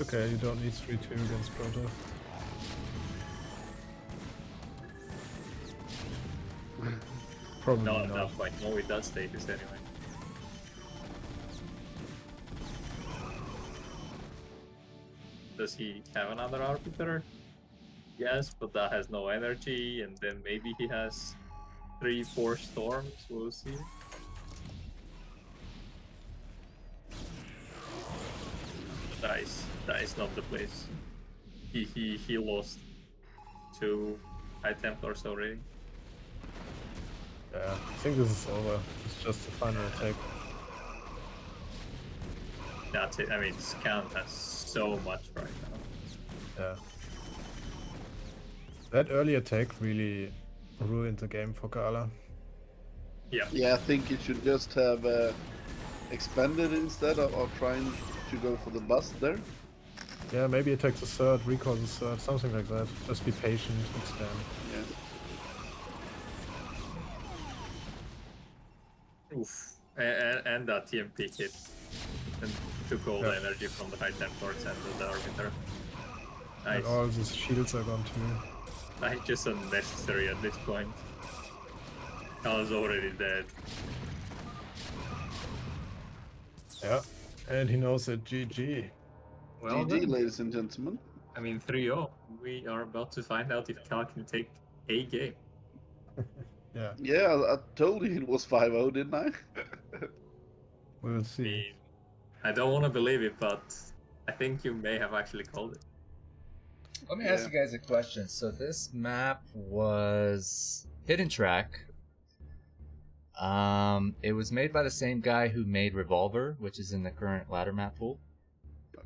Okay, you don't need 3-2 against Proto. Probably No, at not. that point, no, it does status anyway. Does he have another arbiter? Yes, but that has no energy, and then maybe he has 3-4 storms. We'll see. That is not the place. He lost 2 high templars already. Yeah, I think this is over. It's just the final attack. That's it. I mean, Scan has so much right now. Yeah. That early attack really ruined the game for Khala. Yeah. Yeah, I think he should just have expanded instead of trying to go for the bust there. Yeah, maybe attack the third, recall the third, something like that. Just be patient, expand. Yeah. Oof. And that TMP hit. And took all the energy from the high templars and the arbiter. Nice. And all these shields are gone too. Like, just unnecessary at this point. I was already dead. Yeah, and he knows it. GG. Well GG, then. ladies and gentlemen. I mean, 3-0. We are about to find out if Cal can take a game. Yeah, Yeah, I told you it was 5-0, didn't I? we'll see. I don't want to believe it, but I think you may have actually called it. Let me ask you guys a question. So this map was Hidden Track. It was made by the same guy who made Revolver, which is in the current ladder map pool.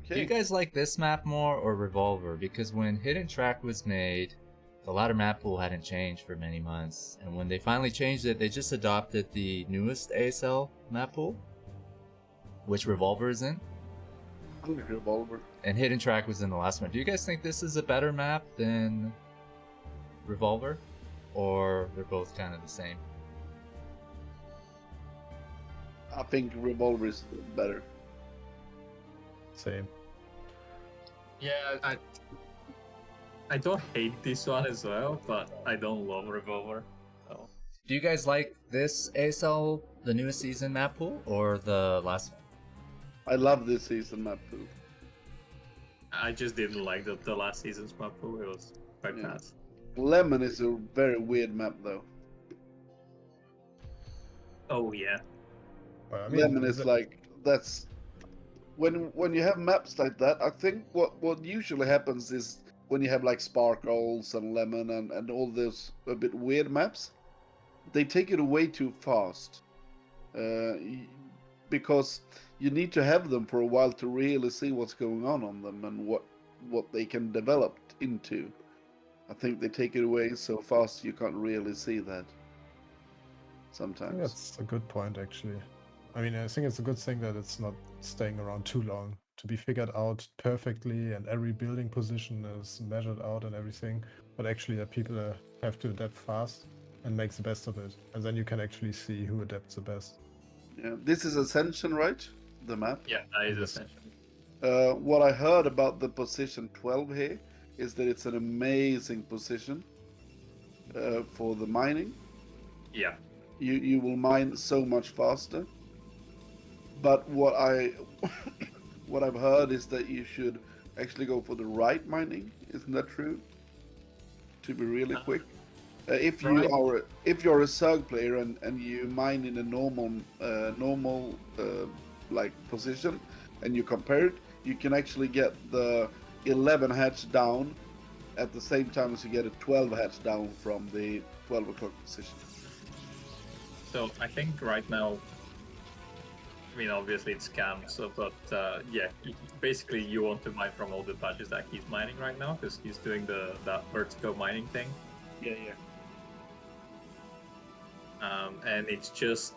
Okay. Do you guys like this map more or Revolver? Because when Hidden Track was made, the ladder map pool hadn't changed for many months. And when they finally changed it, they just adopted the newest ASL map pool, which Revolver is in. I like Revolver. And Hidden Track was in the last one. Do you guys think this is a better map than Revolver? Or they're both kind of the same? I think Revolver is better. Same. Yeah, I don't hate this one as well, but I don't love Revolver. So. Do you guys like this ASL, the newest season map pool, or the last one? I love this season map too. I just didn't like the last season's map pool. It was quite bad. Lemon is a very weird map though. Oh yeah. Well, I mean, Lemon is like, that's when you have maps like that. I think what usually happens is when you have like Sparkles and Lemon and all those a bit weird maps, they take it away too fast. Because you need to have them for a while to really see what's going on them and what they can develop into. I think they take it away so fast you can't really see that I sometimes. think that's a good point, actually. I mean, I think it's a good thing that it's not staying around too long to be figured out perfectly, and every building position is measured out and everything. But actually, that people have to adapt fast and make the best of it, and then you can actually see who adapts the best. Yeah, this is Ascension, right? The map. Yeah, that is Yes. essentially. What I heard about the position 12 here is that it's an amazing position for the mining. Yeah. You will mine so much faster. But what I've heard is that you should actually go for the right mining. Isn't that true? To be really quick. If Right. you're a Zerg player and you mine in a normal like position and you compare it, you can actually get the 11 hatch down at the same time as you get a 12 hatch down from the 12 o'clock position. So I think right now, I mean, obviously it's scam, so but yeah, basically you want to mine from all the patches that he's mining right now because he's doing that vertical mining thing. Yeah. And it's just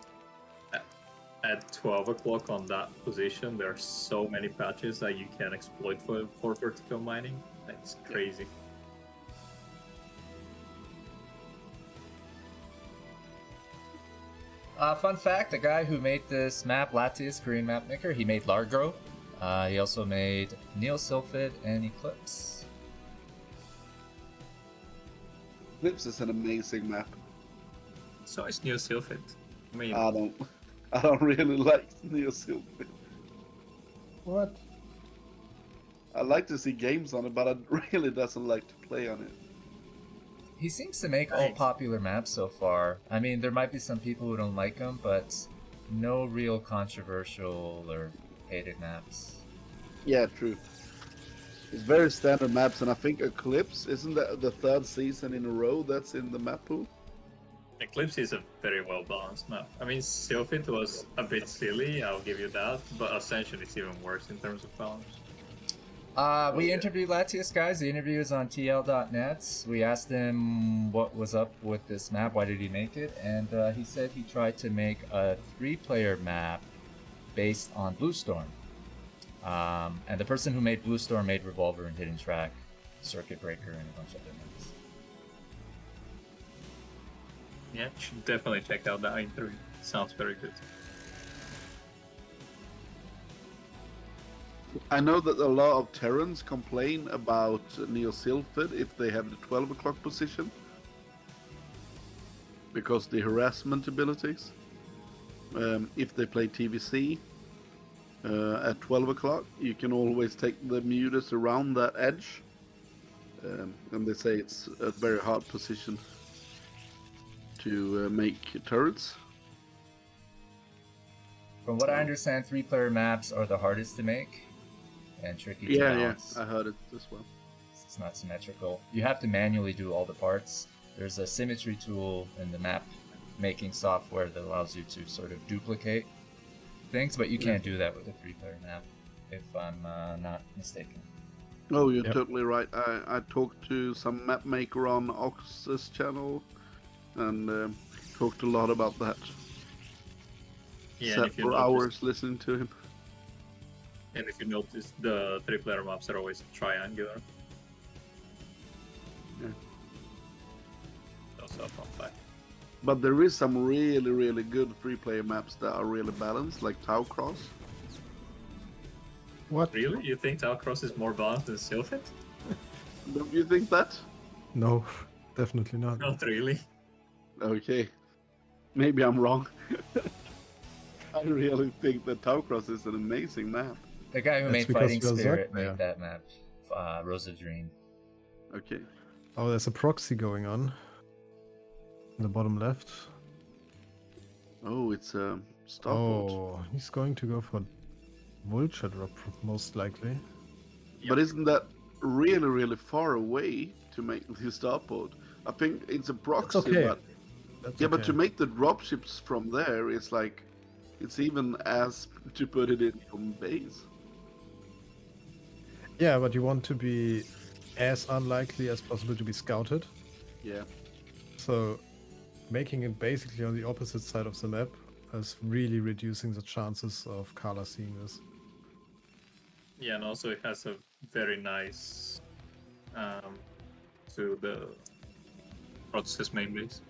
at 12 o'clock on that position, there are so many patches that you can exploit for vertical mining. It's crazy. Fun fact, the guy who made this map, Latius, Korean map maker, he made Largro. He also made Neosylphid and Eclipse. Eclipse is an amazing map. So is Neosylphid. I mean, I don't really like Neosylphid. What? I like to see games on it, but I really doesn't like to play on it. He seems to make all Nice. popular maps so far. I mean, there might be some people who don't like him, but no real controversial or hated maps. Yeah, true. It's very standard maps, and I think Eclipse isn't that the third season in a row that's in the map pool. Eclipse is a very well balanced map. I mean, Sylphid was a bit silly, I'll give you that, but Ascension is even worse in terms of balance. We interviewed Latius, guys. The interview is on TL.net. We asked him what was up with this map, why did he make it, and he said he tried to make a 3-player map based on Bluestorm. And the person who made Bluestorm made Revolver and Hidden Track, Circuit Breaker, and a bunch of other maps. Yeah, you should definitely check out that interview. Sounds very good. I know that a lot of Terrans complain about Neosylphid if they have the 12 o'clock position. Because the harassment abilities. If they play TVC at 12 o'clock, you can always take the mutas around that edge. And they say it's a very hard position to make turrets. From what I understand, 3-player maps are the hardest to make and tricky to balance. I heard it as well. It's not symmetrical. You have to manually do all the parts. There's a symmetry tool in the map making software that allows you to sort of duplicate things, but you can't do that with a 3-player map, if I'm not mistaken. Oh, you're totally right. I talked to some map maker on Octzerg's channel and talked a lot about that. Yeah, Sat for hours listening to him. And if you notice, the 3-player maps are always triangular. Yeah. That's a fun fact. But there is some really, really good 3-player maps that are really balanced, like Tau Cross. What? Really? You think Talcross is more balanced than Sylphid? Don't you think that? No, definitely not. Not really. Okay. Maybe I'm wrong. I really think that Tau Cross is an amazing map. The guy who That's made because Fighting you're a Spirit Zerg player. made that map, Rose of Dream. Okay. Oh, there's a proxy going on. In the bottom left. Oh, it's Starport. Oh, he's going to go for Vulture drop, most likely. But isn't that really, really far away to make the starport. I think it's a proxy, okay. but That's yeah, but okay. to make the dropships from there, it's like it's even as to put it in from base. Yeah, but you want to be as unlikely as possible to be scouted. Yeah. So making it basically on the opposite side of the map is really reducing the chances of Khala seeing this. Yeah, and also it has a very nice to the process main base.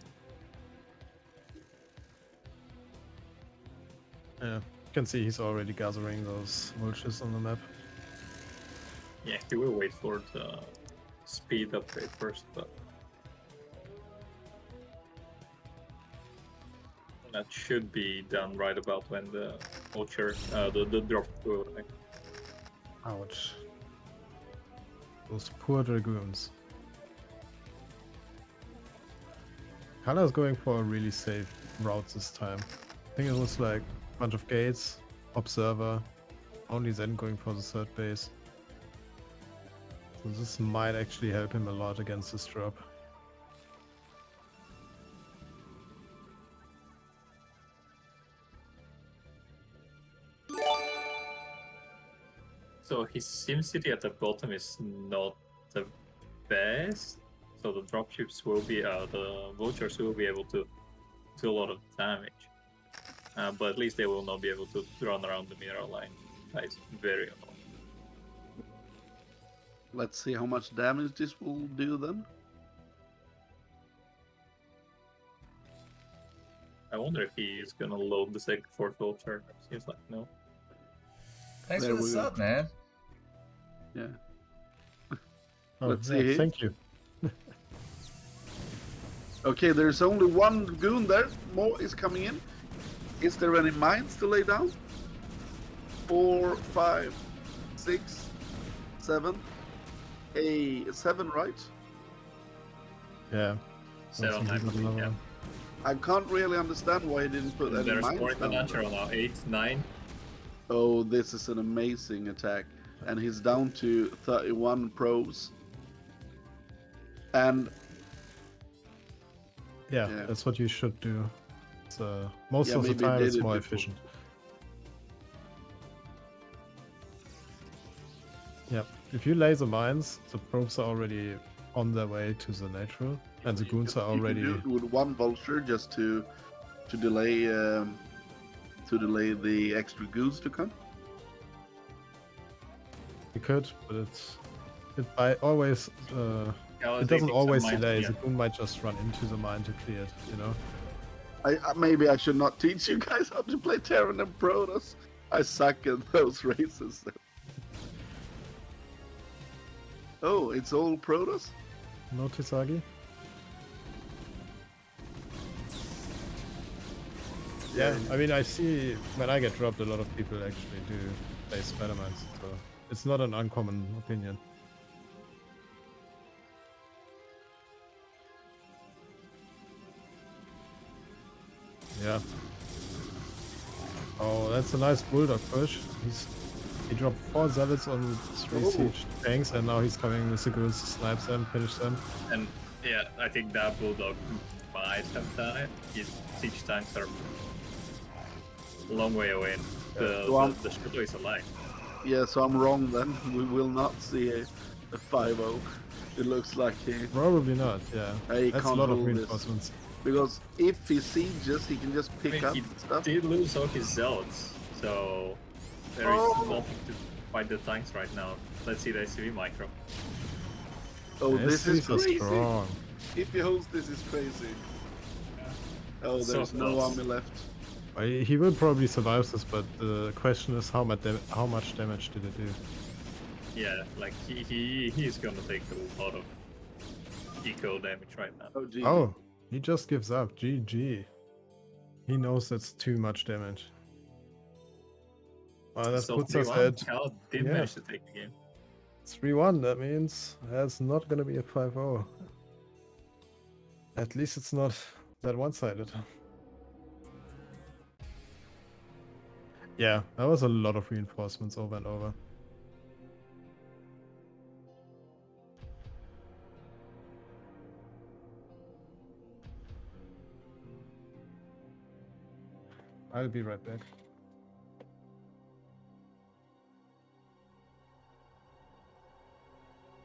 Yeah, you can see he's already gathering those vultures on the map. Yeah, he will wait for the speed upgrade first, but that should be done right about when the vulture, the drop will. Ouch. Those poor dragoons. Khala is going for a really safe route this time. I think it was like a bunch of gates, observer, only then going for the third base. So this might actually help him a lot against this drop. So his SimCity at the bottom is not the best. So the dropships will be, the vultures will be able to do a lot of damage. But at least they will not be able to run around the mineral line. That is very annoying. Let's see how much damage this will do then. I wonder if he is gonna load the second fourth vulture. Seems like no. Thanks There for the we go. sub, man. Yeah. Oh, Let's yeah, see. thank you. Okay, there's only one goon there. More is coming in. Is there any mines to lay down? 4, 5, 6, 7. 7, right? Yeah. Seven, Also, I he got believe, another yeah. one. I can't really understand why he didn't put any There's mines more down. natural now. 8, 9. Oh, this is an amazing attack. And he's down to 31 pros. And Yeah, Yeah. that's what you should do. So most Yeah, of the maybe time did it's it more before. efficient. Yeah, if you lay the mines, the probes are already on their way to the natural, and the goons are you can already. do it with one vulture just to delay the extra goons to come. You could, but it always it doesn't always delay. The goon might just run into the mine to clear it. You know. Maybe I should not teach you guys how to play Terran and Protoss. I suck at those races. Oh, it's all Protoss? No Tisagi? Yeah, I mean, I see when I get dropped, a lot of people actually do play Spider-Mans, so it's not an uncommon opinion. Yeah. Oh, that's a nice bulldog push. He dropped 4 zealots on 3 siege tanks, and now he's coming with the goons to snipe them, finish them. And yeah, I think that bulldog might have died. His siege tanks are a long way away. And the Shadow is alive. Yeah, so I'm wrong then. We will not see a 5-0. It looks like he Probably not, yeah. He That's a can't lot of hold this. reinforcements. Because if he sieges, he can just pick up he stuff. did lose all his zealots, so there is nothing to fight the tanks right now. Let's see the SCV micro. Oh, this is SCVs are crazy. strong. If he holds this, is crazy. Oh, So there's no close. army left. He will probably survive this, but the question is how much damage did it do? Yeah, like he's gonna take a lot of eco damage right now. Oh, gee. Oh, he just gives up. GG. He knows that's too much damage. Well, that So puts us 3-1, at Khala did yeah. manage to take the game. 3-1. That means that's not gonna be a 5-0. At least it's not that one-sided. Yeah, that was a lot of reinforcements over and over. I'll be right back.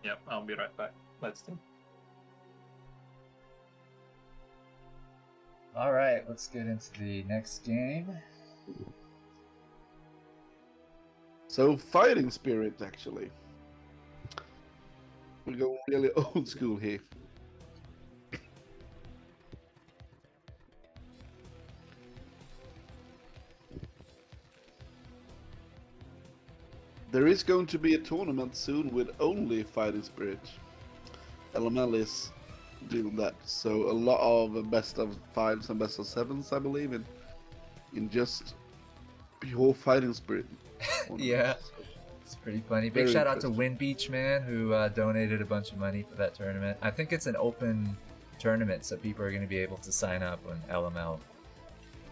Yep, I'll be right back. Let's do. All right, let's get into the next game. So fighting spirit, actually. We go really old school here. There is going to be a tournament soon with only fighting spirit. LML is doing that, so a lot of best of 5s and best of 7s, I believe, in just pure fighting spirit. Yeah. It's pretty funny. Big Very shout out to interesting. Win Beach, man, who donated a bunch of money for that tournament. I think it's an open tournament, so people are going to be able to sign up when LML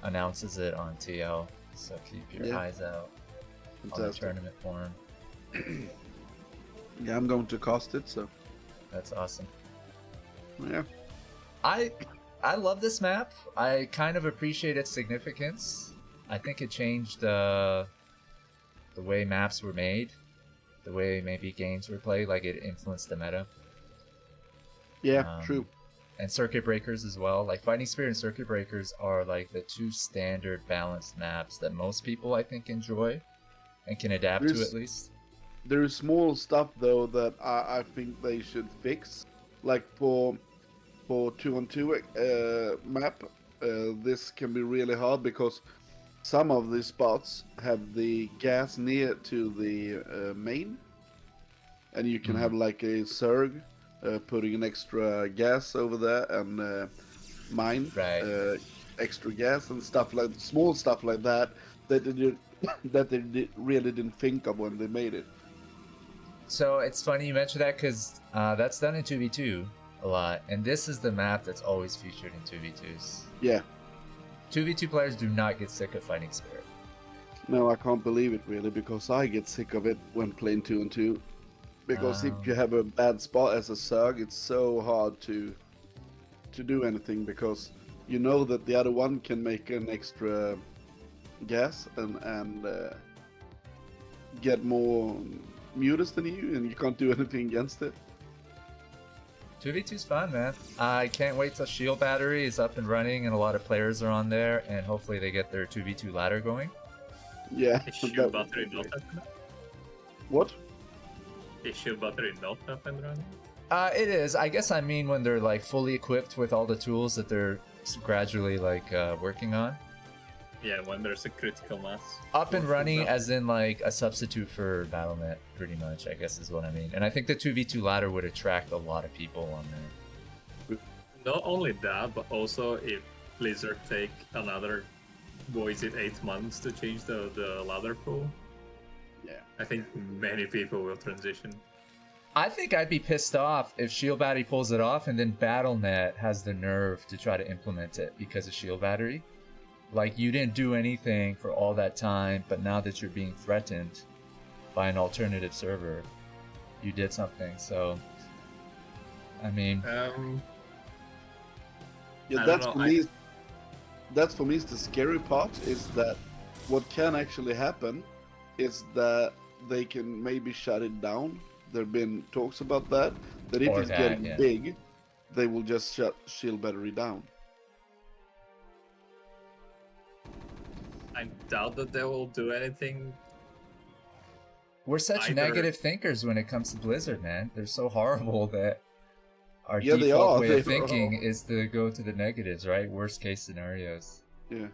announces it on TL. So keep your eyes out on the Fantastic. tournament forum. Yeah, I'm going to cost it, so That's awesome. yeah. I love this map. I kind of appreciate its significance. I think it changed the way maps were made, the way maybe games were played. Like it influenced the meta. Yeah, true. And circuit breakers as well. Like Fighting Spirit and Circuit Breakers are like the two standard balanced maps that most people I think enjoy and can adapt to at least. There's small stuff though that I think they should fix. Like for 2-on-2 map, this can be really hard because some of the spots have the gas near to the main, and you can have like a Zerg putting an extra gas over there and mine extra gas and stuff like small stuff like that they really didn't think of when they made it. So it's funny you mentioned that because that's done in 2v2 a lot, and this is the map that's always featured in 2v2s. Yeah. 2v2 players do not get sick of Fighting Spirit. No, I can't believe it really, because I get sick of it when playing 2-on-2. Because if you have a bad spot as a Zerg, it's so hard to do anything, because you know that the other one can make an extra gas and get more mutas than you, and you can't do anything against it. 2v2's fun, man. I can't wait till Shield Battery is up and running and a lot of players are on there, and hopefully they get their 2v2 ladder going. Yeah. Is Shield Battery not up? What? Is Shield Battery not up and running? It is. I guess I mean when they're like fully equipped with all the tools that they're gradually like working on. Yeah, when there's a critical mass. Up and running as in like a substitute for Battle.net, pretty much, I guess is what I mean. And I think the 2v2 ladder would attract a lot of people on there. Not only that, but also if Blizzard take another, what is it, 8 months to change the ladder pool? Yeah. I think many people will transition. I think I'd be pissed off if Shield Battery pulls it off and then Battle.net has the nerve to try to implement it because of Shield Battery. Like, you didn't do anything for all that time, but now that you're being threatened by an alternative server, you did something. So, I mean... yeah, that's for me. That's for me is the scary part, is that what can actually happen is that they can maybe shut it down. There have been talks about that if Or it's that, getting yeah. big, they will just shut Shield Battery down. I doubt that they will do anything. We're such Either- negative thinkers when it comes to Blizzard, man. They're so horrible that our Yeah, they default are. way They of thinking are. is to go to the negatives, right? Worst case scenarios. Yeah.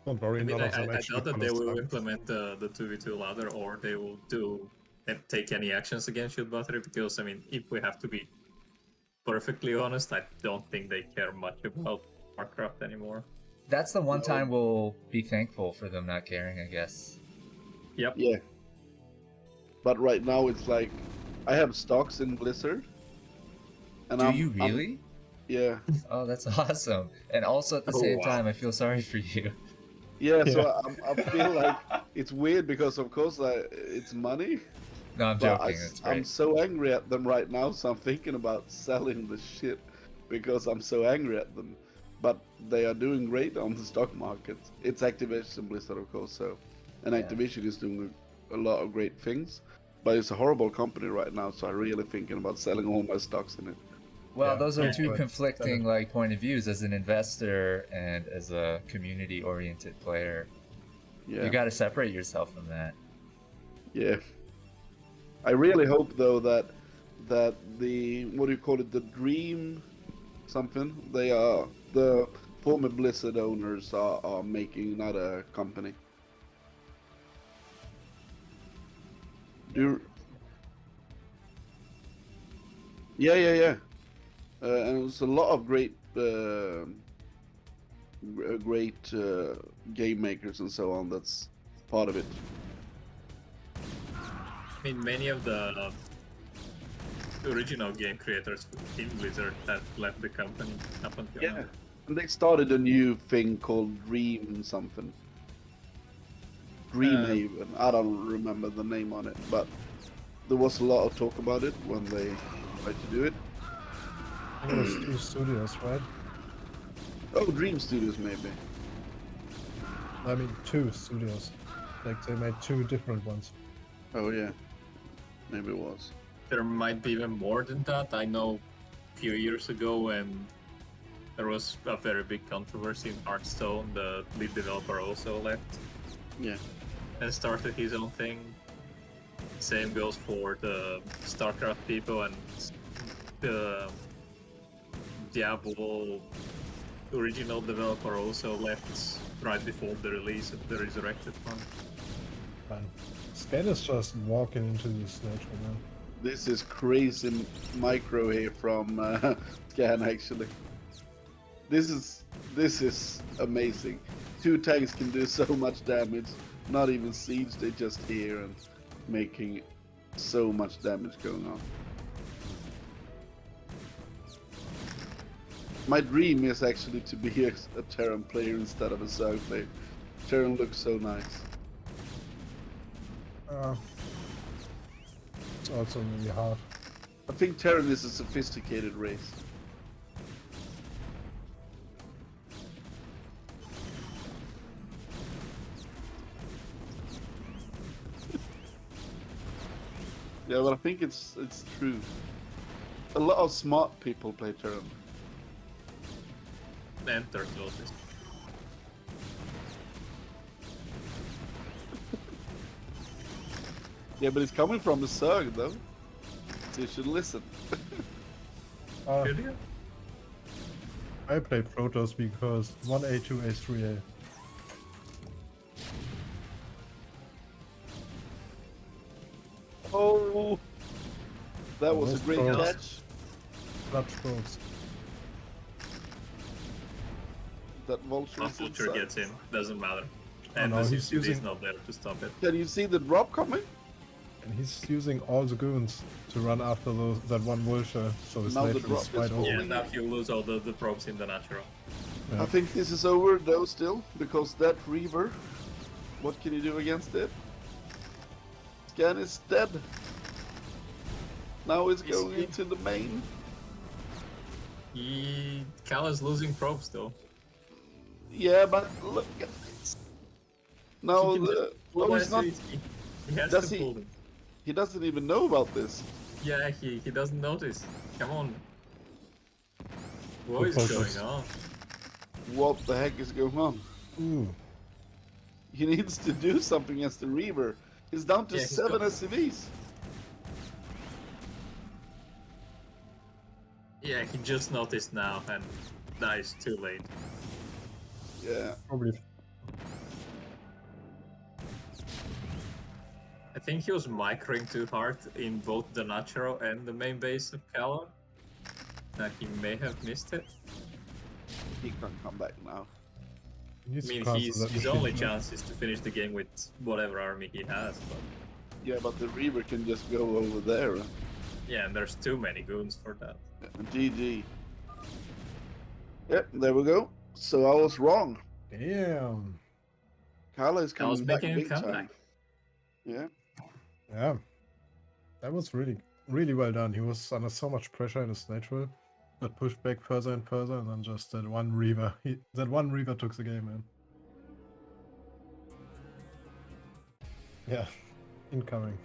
Don't worry, I mean, none I of them actually doubt that they follow will Slack. implement the 2v2 ladder, or they will do and take any actions against Shield Battery, because, I mean, if we have to be perfectly honest, I don't think they care much about Warcraft anymore. That's the one No. time we'll be thankful for them not caring, I guess. Yep. Yeah. But right now it's like I have stocks in Blizzard. And Do you really? Yeah. Oh, that's awesome. And also at the Oh, same wow. time, I feel sorry for you. Yeah, so Yeah. I feel like it's weird because of course it's money. No, I'm But joking. That's I'm great. so angry at them right now, so I'm thinking about selling the shit because I'm so angry at them. but they are doing great on the stock market. It's Activision Blizzard, of course, so, and Yeah. Activision is doing a lot of great things, but it's a horrible company right now, so I'm really thinking about selling all my stocks in it. Well, Yeah, those are yeah. two But- conflicting like point of views as an investor and as a community-oriented player. Yeah. You got to separate yourself from that. Yeah. I really hope though that the, what do you call it, the Dream something, they are the former Blizzard owners are making another company. Yeah. And it's a lot of great game makers and so on that's part of it. I mean, many of the original game creators in Blizzard have left the company up until Yeah. now. And they started a new thing called Dream something. Dreamhaven. I don't remember the name on it, but there was a lot of talk about it when they tried to do it. I think it was 2 studios, right? Oh, Dream Studios maybe. I mean, 2 studios. Like they made 2 different ones. Oh yeah, maybe it was. There might be even more than that. I know a few years ago when there was a very big controversy in Hearthstone, the lead developer also left Yeah. and started his own thing. Same goes for the StarCraft people and the Diablo original developer also left right before the release of the Resurrected one. Man, Scan is just walking into this nature, man. This is crazy micro here from Scan actually. This is amazing. 2 tanks can do so much damage. Not even siege, they just here and making so much damage going on. My dream is actually to be a Terran player instead of a Zerg player. Terran looks so nice. It's also really hard. I think Terran is a sophisticated race. Yeah, but I think it's true. A lot of smart people play Terran. And Turtles. Yeah, but it's coming from a Zerg though. So you should listen. Really? I play Protoss because 1A, 2A, 3A. Oh, that was a Those great pros. catch. Clutch pros. That vulture is Vulture inside. gets in, doesn't matter. Oh, And no, the he's CCD is using- not there to stop it. Can you see the drop coming? And he's using all the goons to run after that one vulture, so his Now the nature drop is is wide full. open. Yeah, now you lose all the probes in the natural. Yeah. I think this is over though still, because that Reaver, what can you do against it? Scan is dead. Now it's Is going he? into the main. Khala's losing probes though. Yeah, but look at this. Now He can the... Well, Oh, he's not... He has Does to he- pull them. He doesn't even know about this. Yeah, he doesn't notice. Come on. What Good is focus. going on? What the heck is going on? Ooh. He needs to do something against the Reaver. He's down to Yeah, he's 7 got- SCVs. Yeah, he just noticed now and dies too late. Yeah. Probably. I think he was microing too hard in both the natural and the main base of Khala. He may have missed it. He can't come back now. He I needs to mean, cancel that his machine only gun. chance is to finish the game with whatever army he has. But Yeah, but the Reaver can just go over there. yeah, and there's too many goons for that. GG. Yep, there we go. So I was wrong. Damn. Khala is Khala's coming back making a big comeback. time. Yeah. Yeah. That was really, really well done. He was under so much pressure in his natural. But pushed back further and further, and then just that one Reaver. That one Reaver took the game, man. Yeah, incoming.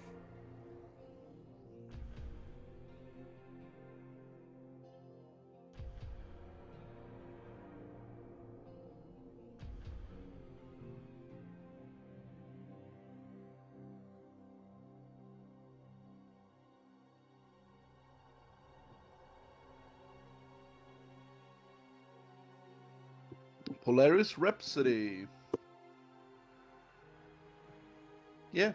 Polaris Rhapsody. Yeah,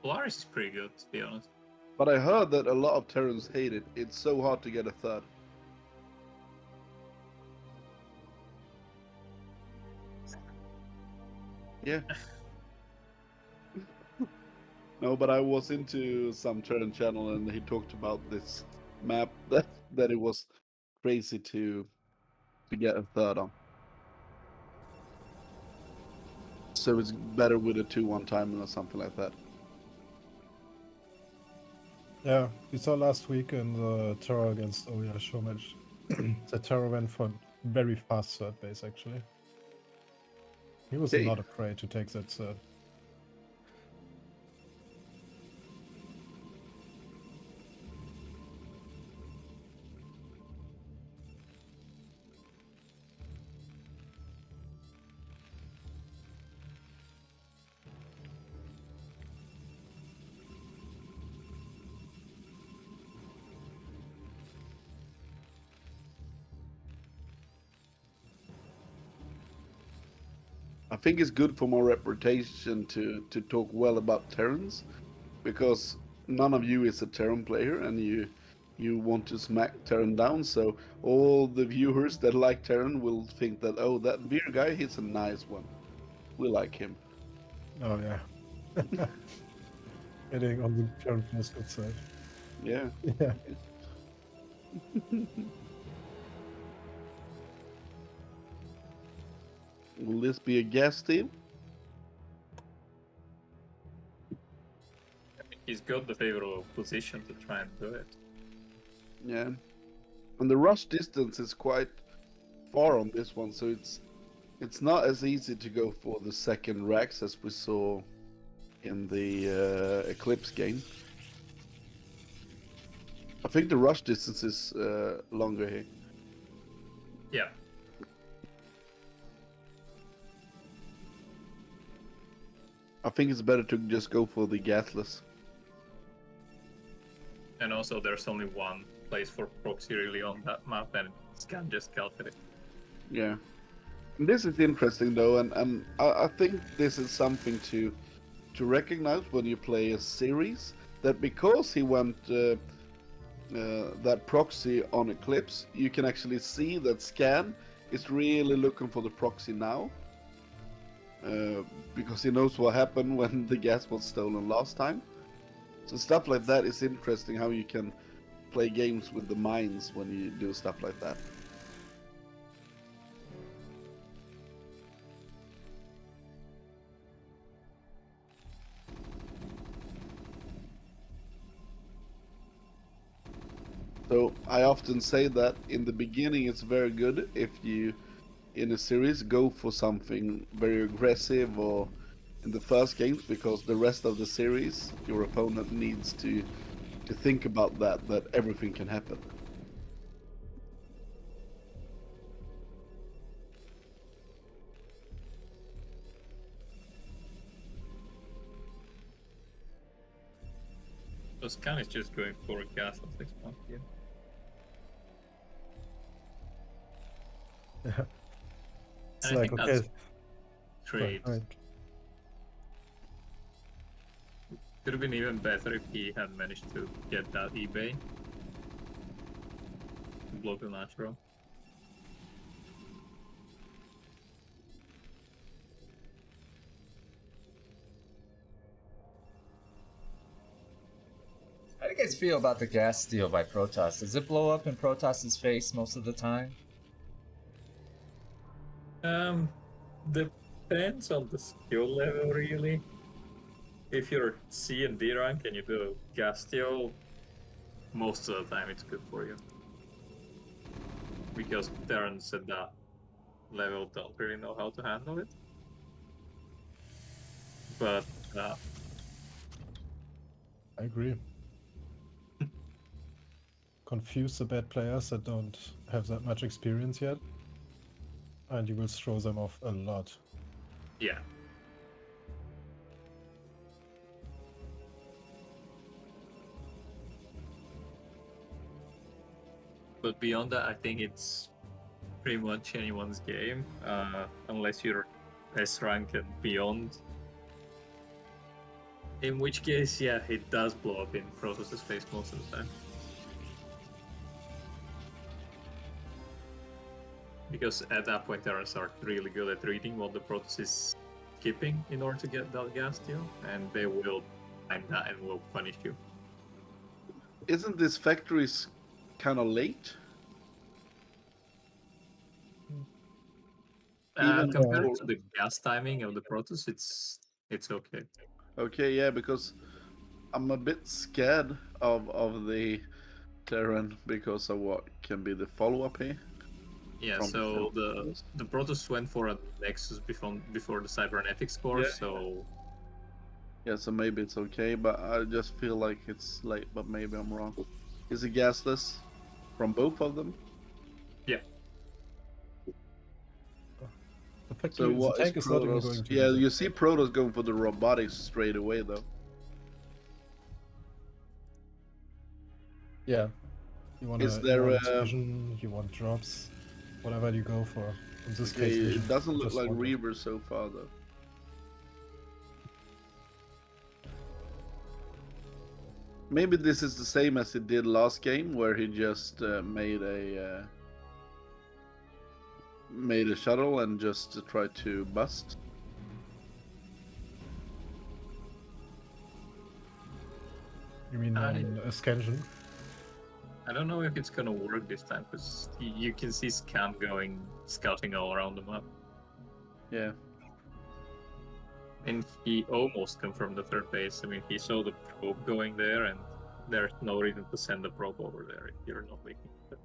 Polaris is pretty good, to be honest. but I heard that a lot of Terrans hate it. It's so hard to get a third. Yeah. No, but I was into some Terran channel and he talked about this map that it was crazy to get a third on. So it's better with a 2-1 timing or something like that. Yeah, we saw last week in the Terror against Showmatch. The Terror went for very fast third base, actually. He was Okay. not afraid to take that third. I think it's good for my reputation to talk well about Terrans, because none of you is a Terran player and you want to smack Terran down. So all the viewers that like Terran will think that, oh, that ViR guy, he's a nice one. We like him. Oh, yeah. Getting on the Terran player's good side. Yeah. Yeah. Will this be a gas steal? I mean, he's got the favorable position to try and do it. Yeah. And the rush distance is quite far on this one, so it's not as easy to go for the second racks as we saw in the Eclipse game. I think the rush distance is longer here. Yeah. I think it's better to just go for the gasless. And also, there's only one place for proxy really on that map, and Scan just calculated. Yeah. And this is interesting though, and I think this is something to recognize when you play a series, that because he went that proxy on Eclipse, you can actually see that Scan is really looking for the proxy now. Because he knows what happened when the gas was stolen last time. So stuff like that is interesting, how you can play games with the minds when you do stuff like that. So I often say that in the beginning it's very good if you, in a series, go for something very aggressive or in the first games, because the rest of the series your opponent needs to think about that everything can happen. So Scan is just going for a gas at this point here. Yeah. It's And I like, think okay. that's trade. Right. Could have been even better if he had managed to get that eBay. Block the natural. How do you guys feel about the gas steal by Protoss? Does it blow up in Protoss's face most of the time? Depends on the skill level, really. If you're C and D rank and you do gas steal, most of the time it's good for you. because Terrans at that level don't really know how to handle it. But I agree. Confuse the bad players that don't have that much experience yet, and you will throw them off a lot. yeah. But beyond that, I think it's pretty much anyone's game, unless you're S rank and beyond. In which case, yeah, it does blow up in Protoss's face most of the time. Because at that point, Terrans are really good at reading what the Protoss is skipping in order to get that gas steal, and they will find that and will punish you. Isn't this factories kind of late? Even Compared for- to the gas timing of the Protoss, it's okay. Okay, yeah, because I'm a bit scared of the Terran because of what can be the follow-up here. Yeah, from so Protoss. the Protoss went for a Nexus before the Cybernetics core, Yeah. so Yeah, so maybe it's okay, but I just feel like it's late, but maybe I'm wrong. Is it gasless from both of them? yeah. The factory, So the what is tank is not even Protoss? going to Yeah, use it. you see Protoss going for the robotics straight away, though. Yeah. You want Is there vision, you want drops, whatever you go for. In this okay, case, vision. it doesn't look Just like want it. Reaver so far, though. Maybe this is the same as he did last game, where he just made a shuttle and just tried to bust. You mean a scansion? I don't know if it's gonna work this time because you can see Scan scouting all around the map, Yeah. and he almost confirmed the third base. I mean, he saw the probe going there, and there's no reason to send the probe over there if you're not making it.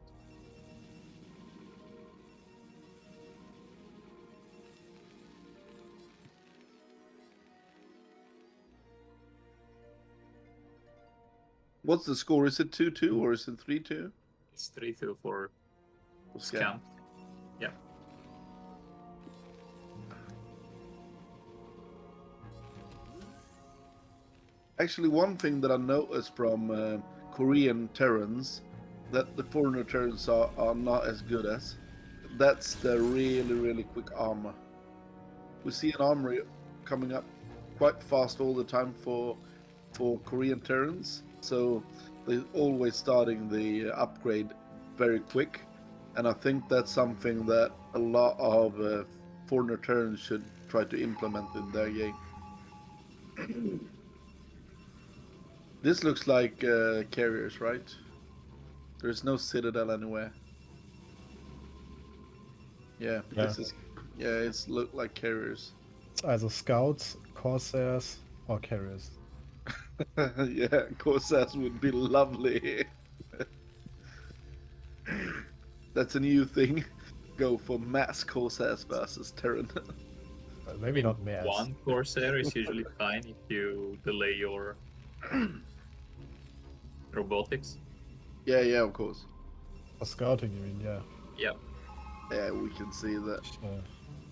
What's the score? Is it 2-2 or is it 3-2? It's 3-2 for Scan. Scan. Yeah. Actually, one thing that I noticed from Korean Terrans that the foreigner Terrans are not as good as. That's the really quick armor. We see an armory coming up quite fast all the time for Korean Terrans. So they're always starting the upgrade very quick. And I think that's something that a lot of foreigner Terrans should try to implement in their game. This looks like carriers, right? There's no citadel anywhere. Yeah, this is. Yeah, it's look like carriers. It's either scouts, corsairs, or carriers. Yeah, Corsairs would be lovely. That's a new thing. Go for mass Corsairs versus Terran. Maybe not mass. One Corsair is usually fine if you delay your robotics. Yeah, of course. For scouting, you mean, yeah. Yeah. Yeah, we can see that.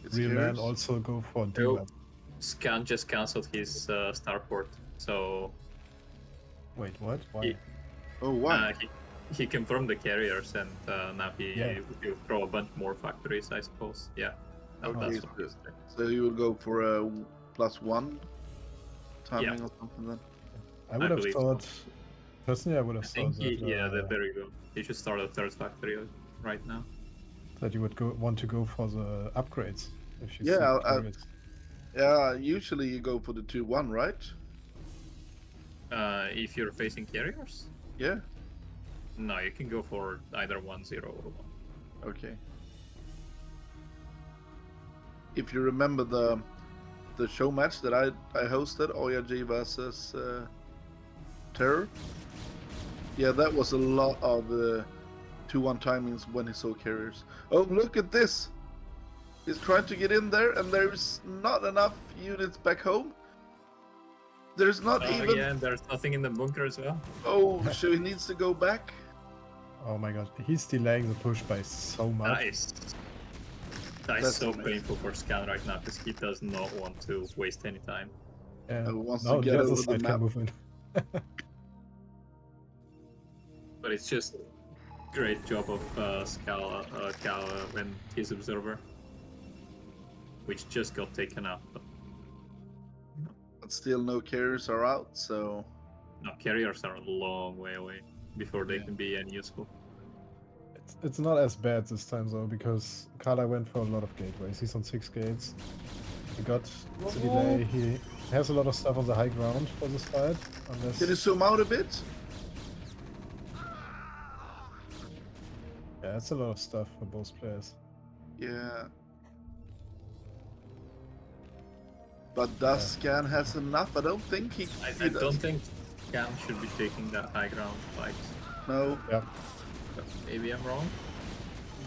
It's Real man carriers. also go for Oh, D-Web. Scan just cancelled his starport, so Wait, what? Why? Oh, wow. he confirmed the carriers, and now Yeah. he'll throw a bunch more factories, I suppose. Yeah. Okay, That's what he's doing. so you will go for a +1 timing or something then? I would have believe thought... Personally, I would I have think thought that, there you go. He should start a third factory right now. that you would want to go for the upgrades. If you Yeah, see carriers. Yeah, usually you go for the 2-1, right? If you're facing carriers, Yeah. no, you can go for either 1-0 or 1. Okay. If you remember the show match that I hosted, Oyag versus Terror. Yeah, that was a lot of 2-1 timings when he saw carriers. Oh, look at this! He's trying to get in there, and there's not enough units back home. There's not Oh even. yeah, and there's nothing in the bunker as well. Oh, so he needs to go back. Oh my god, he's delaying the push by so much. That is That's so amazing. painful for Scan right now because he does not want to waste any time. Yeah. Wants Now to get the other over the side map. can move in. But it's just great job of Khala and his observer, which just got taken out. But still, no carriers are out, so. No, carriers are a long way away before they Yeah. can be any useful. It's not as bad this time though, because Khala went for a lot of gateways. He's on 6 gates. He got the delay. He has a lot of stuff on the high ground for this fight. Unless... Can you zoom out a bit? Yeah, it's a lot of stuff for both players. Yeah. But does Scan has enough? I don't think he. I don't think Cam should be taking that high ground fight. No. Yeah. But maybe I'm wrong.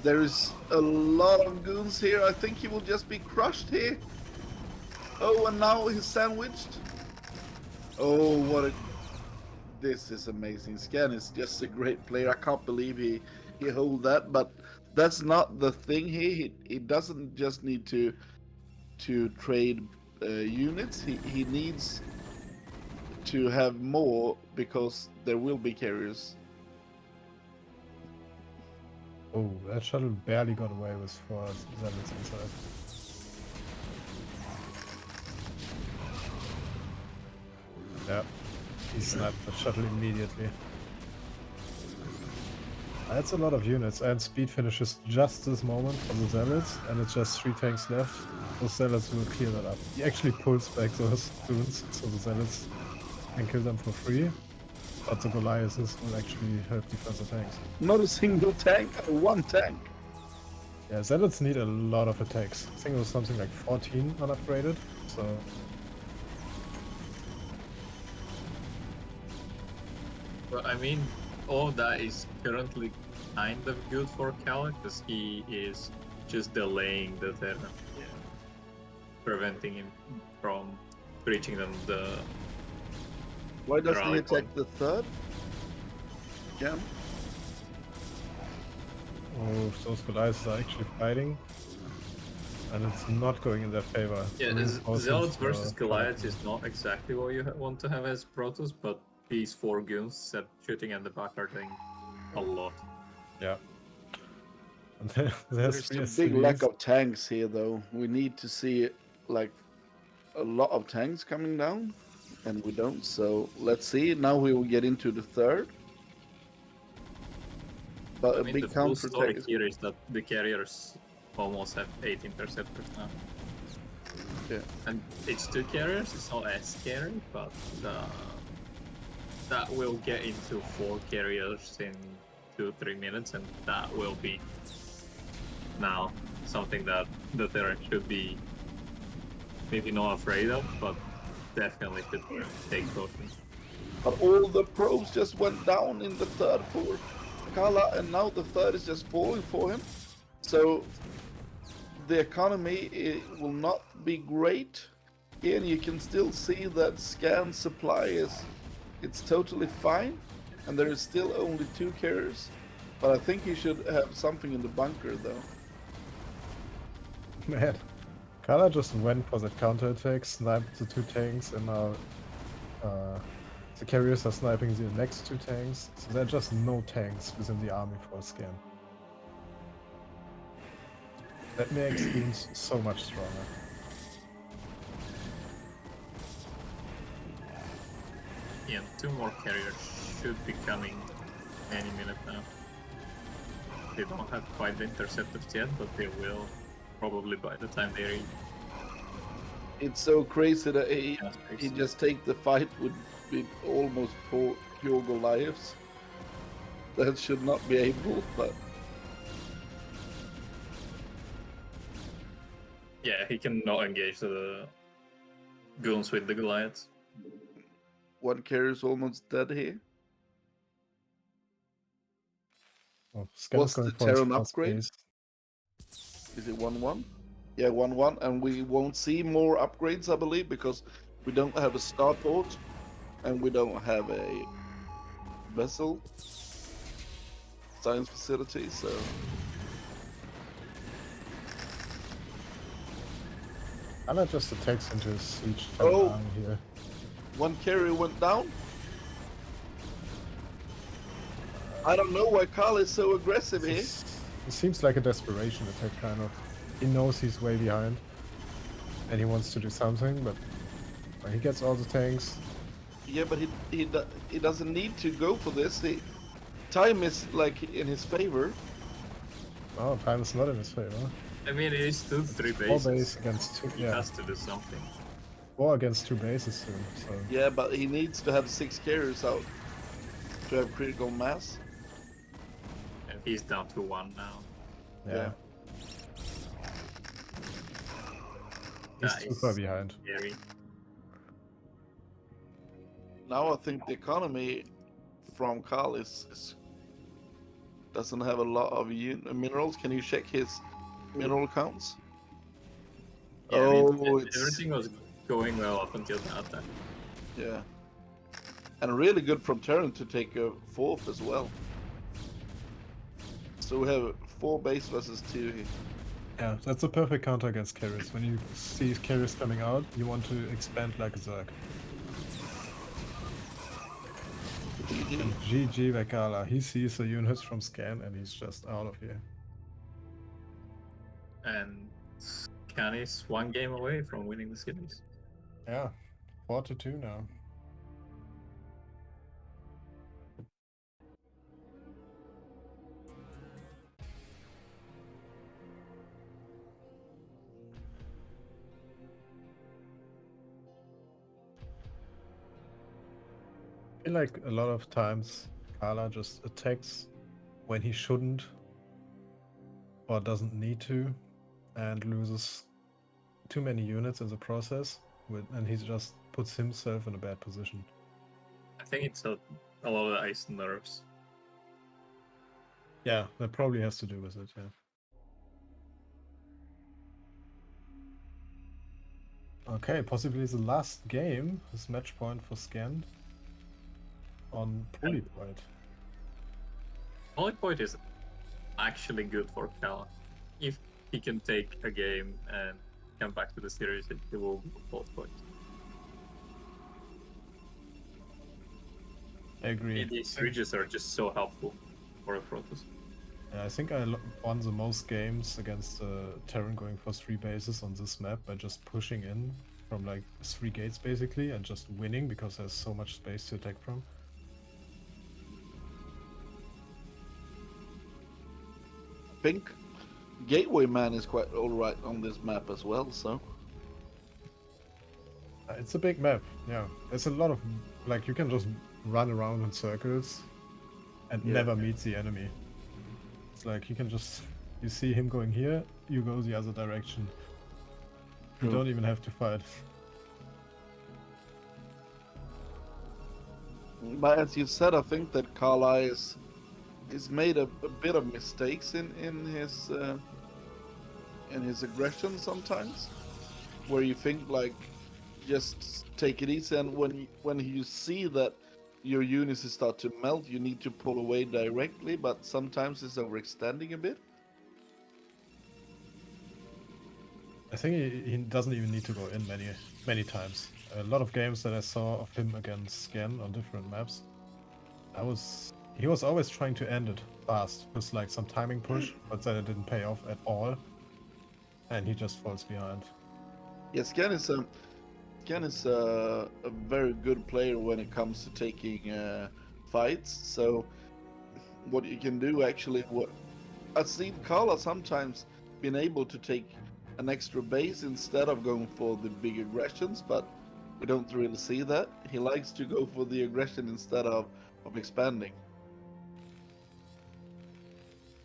There is a lot of goons here. I think he will just be crushed here. Oh, and now he's sandwiched. Oh, what a... This is amazing. Scan is just a great player. I can't believe he hold that, but that's not the thing here. He doesn't just need to trade units. He needs to have more because there will be carriers. Oh, that shuttle barely got away with 4 zealots inside. Yeah, he sniped the shuttle immediately. That's a lot of units, and speed finishes just this moment for the zealots, and it's just 3 tanks left. Those zealots will clear that up. He actually pulls back those goons, so the zealots can kill them for free. But the Goliaths will actually help defend the tanks. Not a single tank, one tank. Yeah, zealots need a lot of attacks. I think it was something like 14 unupgraded, so... But I mean, all that is currently kind of good for Khala because he is just delaying the turn, preventing him from reaching them the. Why doesn't he rally attack point. the third? Jam? Oh, those Goliaths are actually fighting. And it's not going in their favor. Yeah, Reinforcements Zealots were versus Goliaths fighting. is not exactly what you want to have as Protoss, but these 4 goons set shooting at the back are doing a lot. Yeah. And there's There's a big 3 lack SCVs. of tanks here, though. We need to see like a lot of tanks coming down, and we don't. So let's see. Now we will get into the third. But I a mean, big the full counter story attack. here is that the carriers almost have 8 interceptors now. Yeah. And it's 2 carriers, it's not as scary, but that will get into 4 carriers in 2-3 minutes, and that will be now something that the Terran should be maybe not afraid of, but definitely should take caution. But all the probes just went down in the third for Khala, and now the third is just falling for him. So the economy will not be great. Here, and you can still see that Scan supply it's totally fine, and there is still only 2 carriers. But I think he should have something in the bunker, though. Man. Khala just went for that counterattack, sniped the 2 tanks, and now the carriers are sniping the next 2 tanks. So there are just no tanks within the army for a scan. That makes goons so much stronger. Yeah, 2 more carriers should be coming any minute now. They don't have quite the interceptors yet, but they will probably by the time they reach. It's so crazy that he just take the fight with almost pure Goliaths. That should not be able, but Yeah, he cannot engage the goons with the Goliaths. 1 carrier is almost dead here. Oh, Scan is What's going the for his Terran first upgrade? base. Is it 1-1? Yeah, 1-1, and we won't see more upgrades, I believe, because we don't have a starport, and we don't have a vessel science facility, so... Khala just attacks into his siege Oh! army here. One carrier went down? I don't know why Khala is so aggressive here. It seems like a desperation attack, kind of. He knows he's way behind, and he wants to do something, but when he gets all the tanks, Yeah, but he doesn't need to go for this. Time is like in his favor. oh, time is not in his favor. I mean, it is still 3 Four bases. base against two. He Yeah, has to do something. 4 against 2 bases soon. So Yeah, but he needs to have 6 carriers out to have critical mass. And he's down to 1 now. yeah, he's That too far is behind. scary. Now I think the economy from Carl is doesn't have a lot of minerals. Can you check his mineral counts? Yeah, I mean, Oh, it's everything was going well up until that time. yeah, and really good from Terran to take a 4th as well. So we have 4 base versus 2 here. Yeah, that's a perfect counter against carriers. When you see carriers coming out, you want to expand like a Zerg. And GG Vakala, he sees the units from Scan and he's just out of here. And Can is 1 game away from winning the series. Yeah, 4-2 now. I feel like a lot of times Khala just attacks when he shouldn't or doesn't need to and loses too many units in the process and he just puts himself in a bad position. I think it's a lot of ice nerves. Yeah, that probably has to do with it, yeah. Okay, possibly the last game is match point for Scan on Polypoid. Polypoid is actually good for Khala. If he can take a game and come back to the series, it will be both points. I agree. These ridges are just so helpful for a Protoss. Yeah, I think I won the most games against Terran going for 3 bases on this map by just pushing in from like 3 gates basically and just winning because there's so much space to attack from. I think Gateway Man is quite alright on this map as well, so... It's a big map, yeah. There's a lot of, like, you can just run around in circles and Yeah. never meet the enemy. It's like, you can just, you see him going here, you go the other direction. You True. don't even have to fight. But as you said, I think that Khala is made a bit of mistakes in his aggression sometimes, where you think like just take it easy, and when you see that your units start to melt, you need to pull away directly. But sometimes it's overextending a bit. I think he doesn't even need to go in many times. A lot of games that I saw of him against Scan on different maps, he was always trying to end it fast with like some timing push, but then it didn't pay off at all, and he just falls behind. Yeah, Scan is a very good player when it comes to taking fights. So what you can do actually, what I've seen Khala sometimes been able to take an extra base instead of going for the big aggressions, but we don't really see that. He likes to go for the aggression instead of expanding.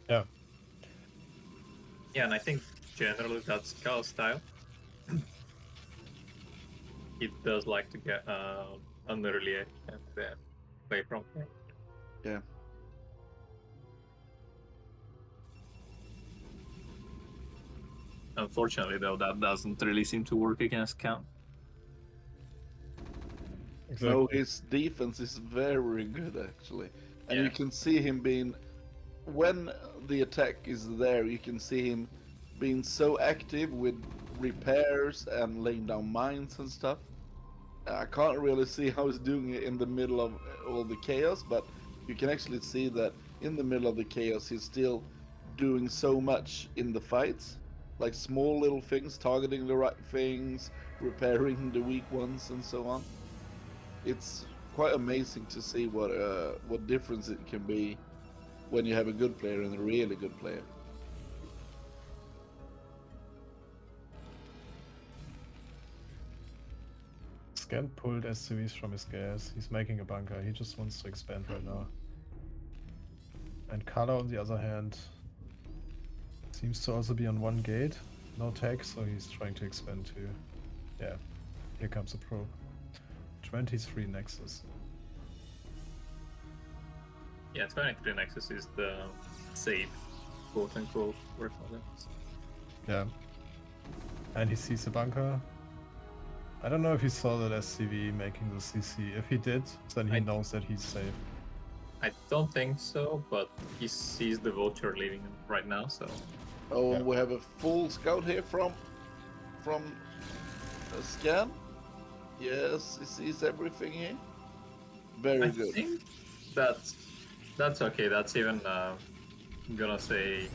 Yeah. Yeah, and I think generally that's Khala's style. He does like to get an early edge and play from there. Yeah. Unfortunately, though, that doesn't really seem to work against Count. Exactly. No, his defense is very good actually, and Yeah. you can see him being when the attack is there. You can see him being so active with repairs and laying down mines and stuff. I can't really see how he's doing it in the middle of all the chaos, but you can actually see that in the middle of the chaos, he's still doing so much in the fights, like small little things, targeting the right things, repairing the weak ones, and so on. It's quite amazing to see what difference it can be when you have a good player and a really good player. Scan pulled SCVs from his gas. He's making a bunker. He just wants to expand right now. And Khala, on the other hand, seems to also be on one gate. No tech, so he's trying to expand too. Yeah, here comes a probe. 23 Nexus. Yeah, 23 Nexus is the safe, quote unquote, version of it. Yeah. And he sees the bunker. I don't know if he saw that SCV making the CC. If he did, then he knows that he's safe. I don't think so, but he sees the vulture leaving right now, so Oh, Yeah. and we have a full scout here from a scan. Yes, he sees everything here. Very I good. think that's okay. That's even I'm gonna say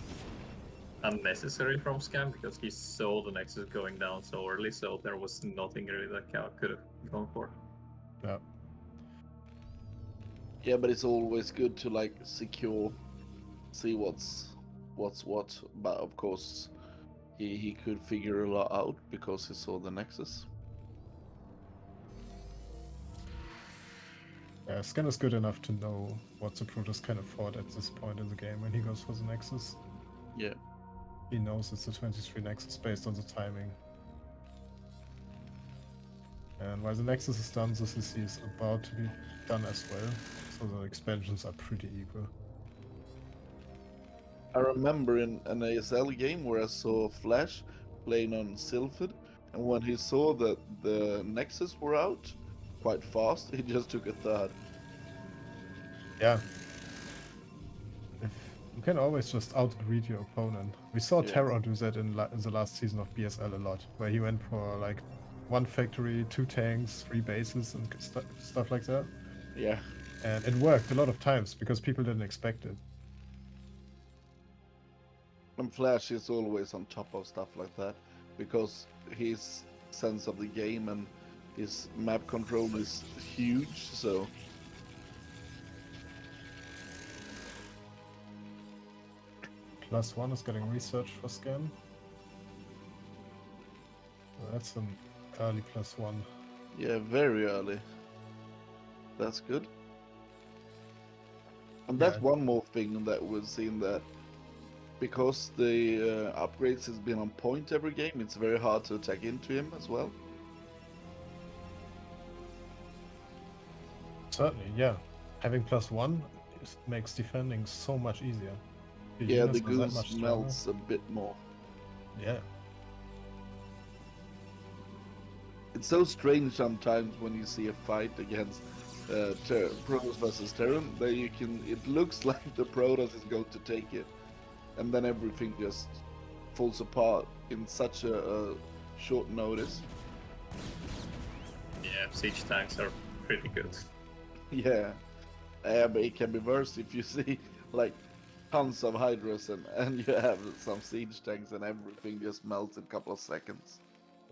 unnecessary from Scam because he saw the Nexus going down so early, so there was nothing really that Cal could have gone for. Yeah. Yeah, but it's always good to like secure, see what's what. But of course, he could figure a lot out because he saw the Nexus. Yeah, Scan is good enough to know what the Protoss can afford at this point in the game when he goes for the Nexus. Yeah. He knows it's a 23 Nexus based on the timing. And while the Nexus is done, the CC is about to be done as well, so the expansions are pretty equal. I remember in an ASL game where I saw Flash playing on Sylphid, and when he saw that the Nexus were out quite fast, he just took a third. Yeah. If you can always just outgreed your opponent. We saw Yeah. Terror do that in the last season of BSL a lot, where he went for like one factory, 2 tanks, 3 bases, and stuff like that. Yeah. And it worked a lot of times because people didn't expect it. And Flash is always on top of stuff like that because his sense of the game and his map control is huge. So +1 is getting research for Scan. So that's an early +1. yeah, very early. That's good. And Yeah. that's one more thing that we've seen, that because the upgrades has been on point every game, it's very hard to attack into him as well. Certainly, yeah. Having +1 makes defending so much easier. Your Yeah, the units are that goose much stronger. melts a bit more. Yeah. It's so strange sometimes when you see a fight against Protoss versus Terran that it looks like the Protoss is going to take it, and then everything just falls apart in such a short notice. Yeah, siege tanks are pretty good. Yeah, but it can be worse if you see like tons of Hydras and you have some siege tanks and everything just melts in a couple of seconds.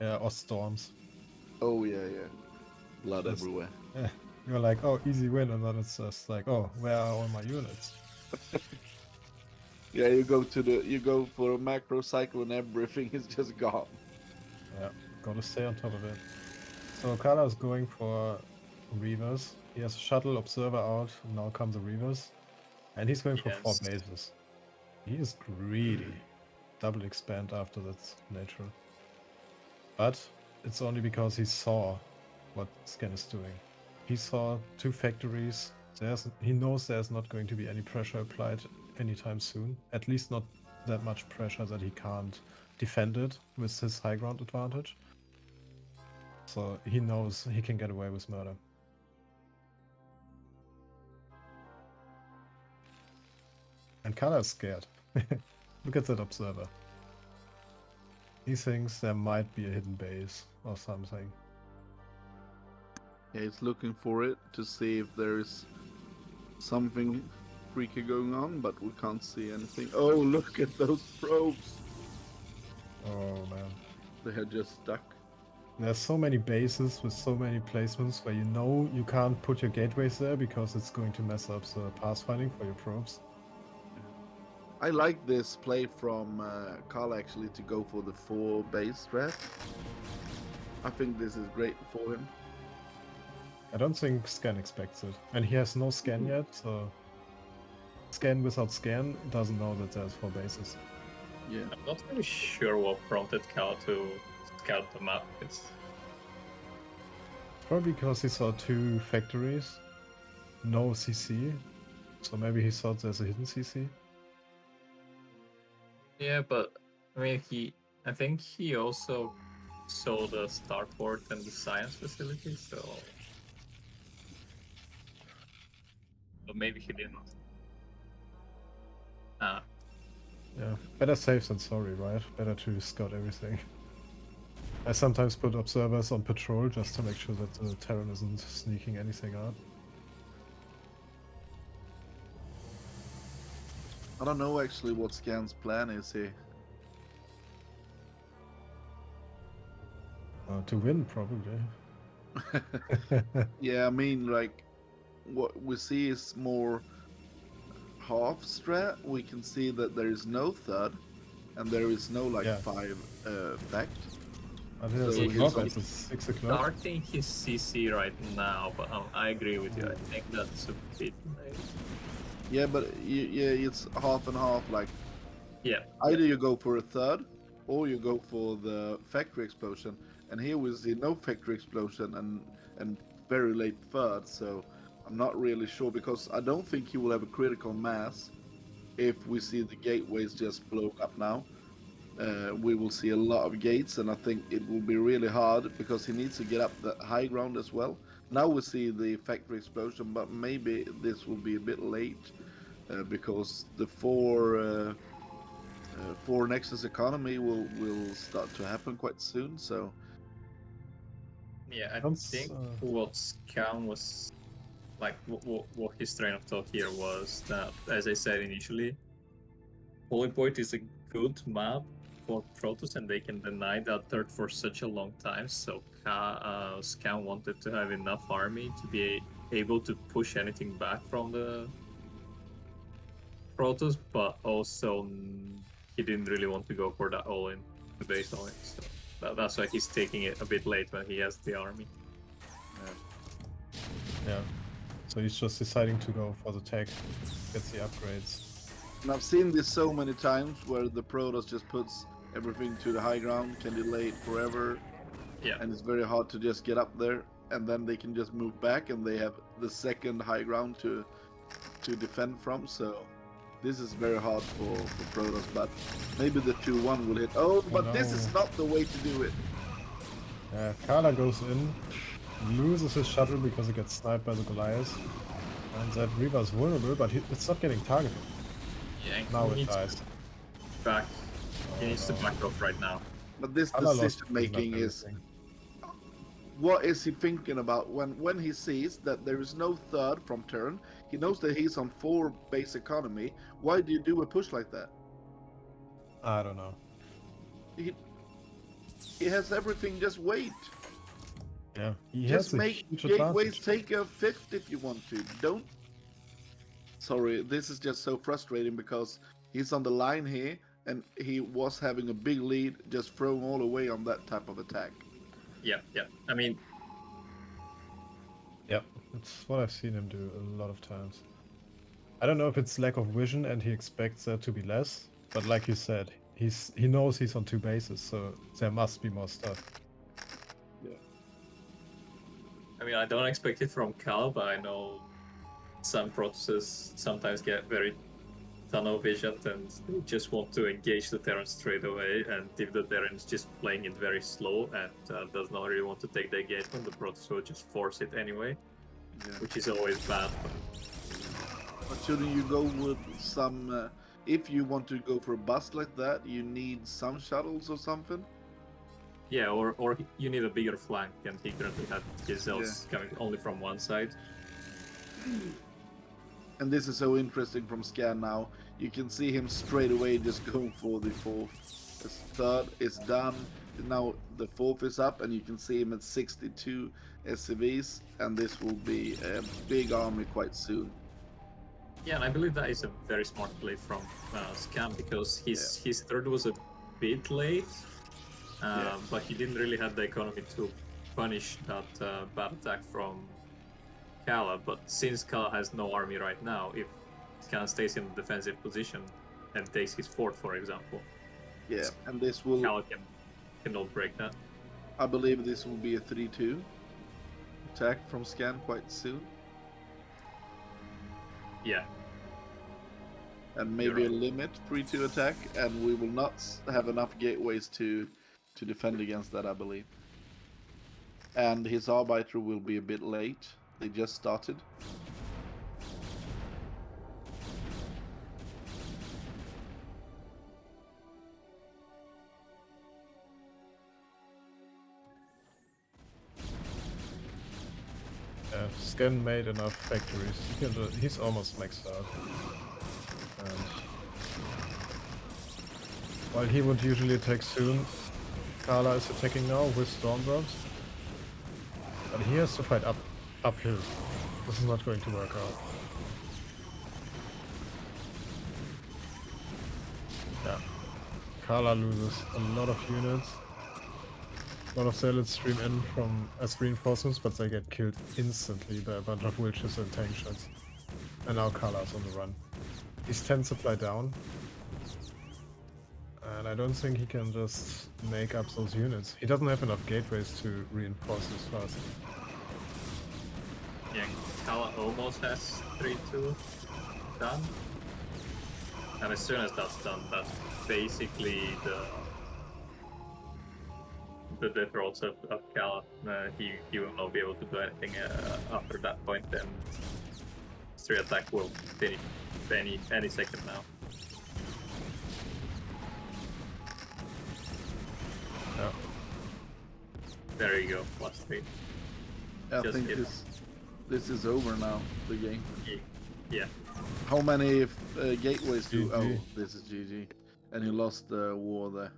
Yeah, or storms. Oh yeah, yeah, blood Just- everywhere. Yeah. You're like, oh, easy win, and then it's just like, oh, where are all my units? Yeah, you go for a macro cycle and everything is just gone. Yeah, gotta stay on top of it. So Khala is going for Reavers. He has a shuttle observer out, and now come the Reavers. And he's going for 4 Yes. bases. He is greedy. Double expand after that's natural. But it's only because he saw what Scan is doing. He saw 2 factories. He knows there's not going to be any pressure applied anytime soon. At least not that much pressure that he can't defend it with his high ground advantage. So he knows he can get away with murder. And Khala is scared. Look at that observer. He thinks there might be a hidden base or something. Yeah, he's looking for it to see if there's something freaky going on, but we can't see anything. Oh, look at those probes! Oh man. They are just stuck. There's so many bases with so many placements where you know you can't put your gateways there because it's going to mess up the pathfinding for your probes. I like this play from Khala actually to go for the 4 base strat. I think this is great for him. I don't think Scan expects it. And he has no scan yet, so Scan without scan doesn't know that there's 4 bases. Yeah. I'm not really sure what prompted Khala to scout the map. It's Probably because he saw 2 factories, no CC, so maybe he thought there's a hidden CC. yeah, but I mean, I think he also saw the starport and the science facility, so but maybe he didn't. Yeah, better safe than sorry, right? Better to scout everything. I sometimes put observers on patrol just to make sure that the Terran isn't sneaking anything out. I don't know actually what Scan's plan is here. To win, probably. Yeah, I mean, like, what we see is more half strat. We can see that there is no third, and there is no, like, Yeah. 5 fact. I think it's So o'clock, he's it's 6 o'clock. Starting his CC right now, but I agree with you. I think that's a bit late. Yeah, but yeah, it's half and half. Like, Yeah. either you go for a third, or you go for the factory explosion. And here we see no factory explosion and very late third. So I'm not really sure because I don't think he will have a critical mass if we see the gateways just blow up now. We will see a lot of gates, and I think it will be really hard because he needs to get up the high ground as well. Now we see the factory explosion, but maybe this will be a bit late because the 4 Nexus economy will start to happen quite soon. So Yeah, I Don't think what Scam was like, what his train of thought here was that, as I said initially, Holy Point is a good map for Protoss, and they can deny that third for such a long time. So Scam wanted to have enough army to be able to push anything back from the Protoss, but also he didn't really want to go for that all-in base on it. So that's why he's taking it a bit late when he has the army. Yeah. So he's just deciding to go for the tech, get the upgrades. and I've seen this so many times where the Protoss just puts everything to the high ground, can delay it forever, Yeah. and it's very hard to just get up there, and then they can just move back, and they have the second high ground to defend from. So this is very hard for Protoss, but maybe the 2-1 will hit. Oh, but this is no. not the way to do it. Yeah, Khala goes in, loses his shuttle because he gets sniped by the Goliath. And that Reaver is vulnerable, but it's not getting targeted. Yeah, Now he it needs dies. to back. He needs to back off right now. But this Khala lost decision making pretty much is, everything. what is he thinking about when he sees that there is no third from turn? He knows that he's on 4 base economy. Why do you do a push like that? I don't know. He has everything. Just wait. Yeah, he Just has a make huge gateways advantage. take a 5th if you want to. Don't. Sorry, this is just so frustrating because he's on the line here and he was having a big lead, just throwing all away on that type of attack. Yeah. I mean, Yep, it's what I've seen him do a lot of times. I don't know if it's lack of vision and he expects there to be less, but like you said, he knows he's on 2 bases, so there must be more stuff. I don't expect it from Cal, but I know some processes sometimes get very tunnel vision and they just want to engage the Terran straight away. And if the Terran is just playing it very slow and does not really want to take the engagement, the Protoss will just force it anyway, Yeah. which is always bad. But shouldn't you go with some? If you want to go for a bust like that, you need some shuttles or something. Yeah, or you need a bigger flank, and he currently had his cells coming only from one side. And this is so interesting from Scan now. You can see him straight away just going for the fourth. His third is done. Now the fourth is up, and you can see him at 62 SCVs, and this will be a big army quite soon. Yeah, and I believe that is a very smart play from Scam because his third was a bit late, but he didn't really have the economy to punish that bad attack from Khala. But since Khala has no army right now, if Khala stays in the defensive position and takes his fort, for example, Yeah, and this will. Khala cannot break that. I believe this will be a 3-2 attack from Scan quite soon. Yeah. And maybe a limit 3-2 attack, and we will not have enough gateways to defend against that, I believe. And his Arbiter will be a bit late. They just started. Yeah, Scan made enough factories. He's almost maxed out. And while he would usually attack soon, Khala is attacking now with Stormdrops. But he has to fight uphill. This is not going to work out. Yeah. Khala loses a lot of units. A lot of zealots stream in as reinforcements, but they get killed instantly by a bunch of witches and tank shots. And now Khala's on the run. He's 10 supply down. And I don't think he can just make up those units. He doesn't have enough gateways to reinforce this fast. Yeah, Khala almost has 3-2 done. And as soon as that's done, that's basically the death rolls of Khala. He will not be able to do anything after that point, and straight attack will finish any second now. Yeah. There you go, +3. I Just think hit. this is over now, the game. Yeah. How many gateways do... GG. Oh, this is GG. And he lost the war there.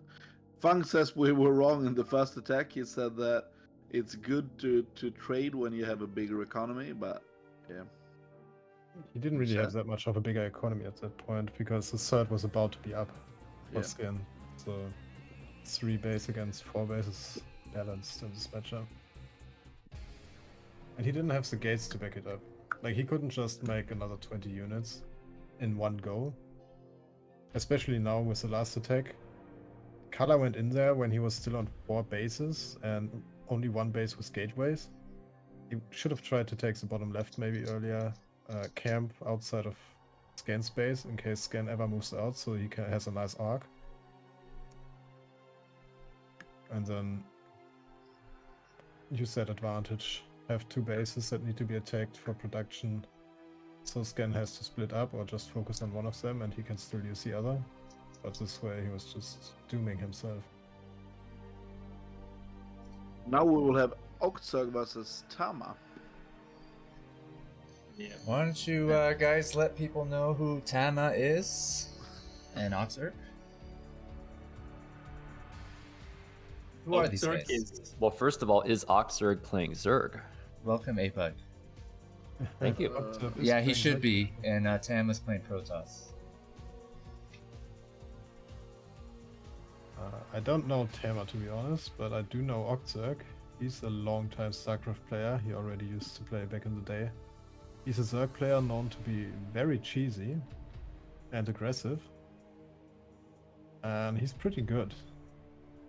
Fang says we were wrong in the first attack. He said that it's good to trade when you have a bigger economy, but yeah. He didn't really have that much of a bigger economy at that point because the third was about to be up for Skin. So 3 base against 4 base is balanced in this matchup. And he didn't have the gates to back it up. Like, he couldn't just make another 20 units in one go. Especially now with the last attack. Khala went in there when he was still on 4 bases and only 1 base with gateways. He should have tried to take the bottom left maybe earlier. Camp outside of Scan space in case Scan ever moves out, so he has a nice arc. And then use that advantage. Have 2 bases that need to be attacked for production. So Scan has to split up or just focus on one of them and he can still use the other. But this way he was just dooming himself. Now we will have Octzerg versus Tama. Yeah. Why don't you guys let people know who Tama is and Octzerg? Who are these Octzerg guys? Well, first of all, is Octzerg playing Zerg? Welcome, Apug. Thank you. Yeah, he should be, and Tama's playing Protoss. I don't know Tama to be honest, but I do know Octzerg. He's a long-time StarCraft player. He already used to play back in the day. He's a Zerg player known to be very cheesy and aggressive. And he's pretty good.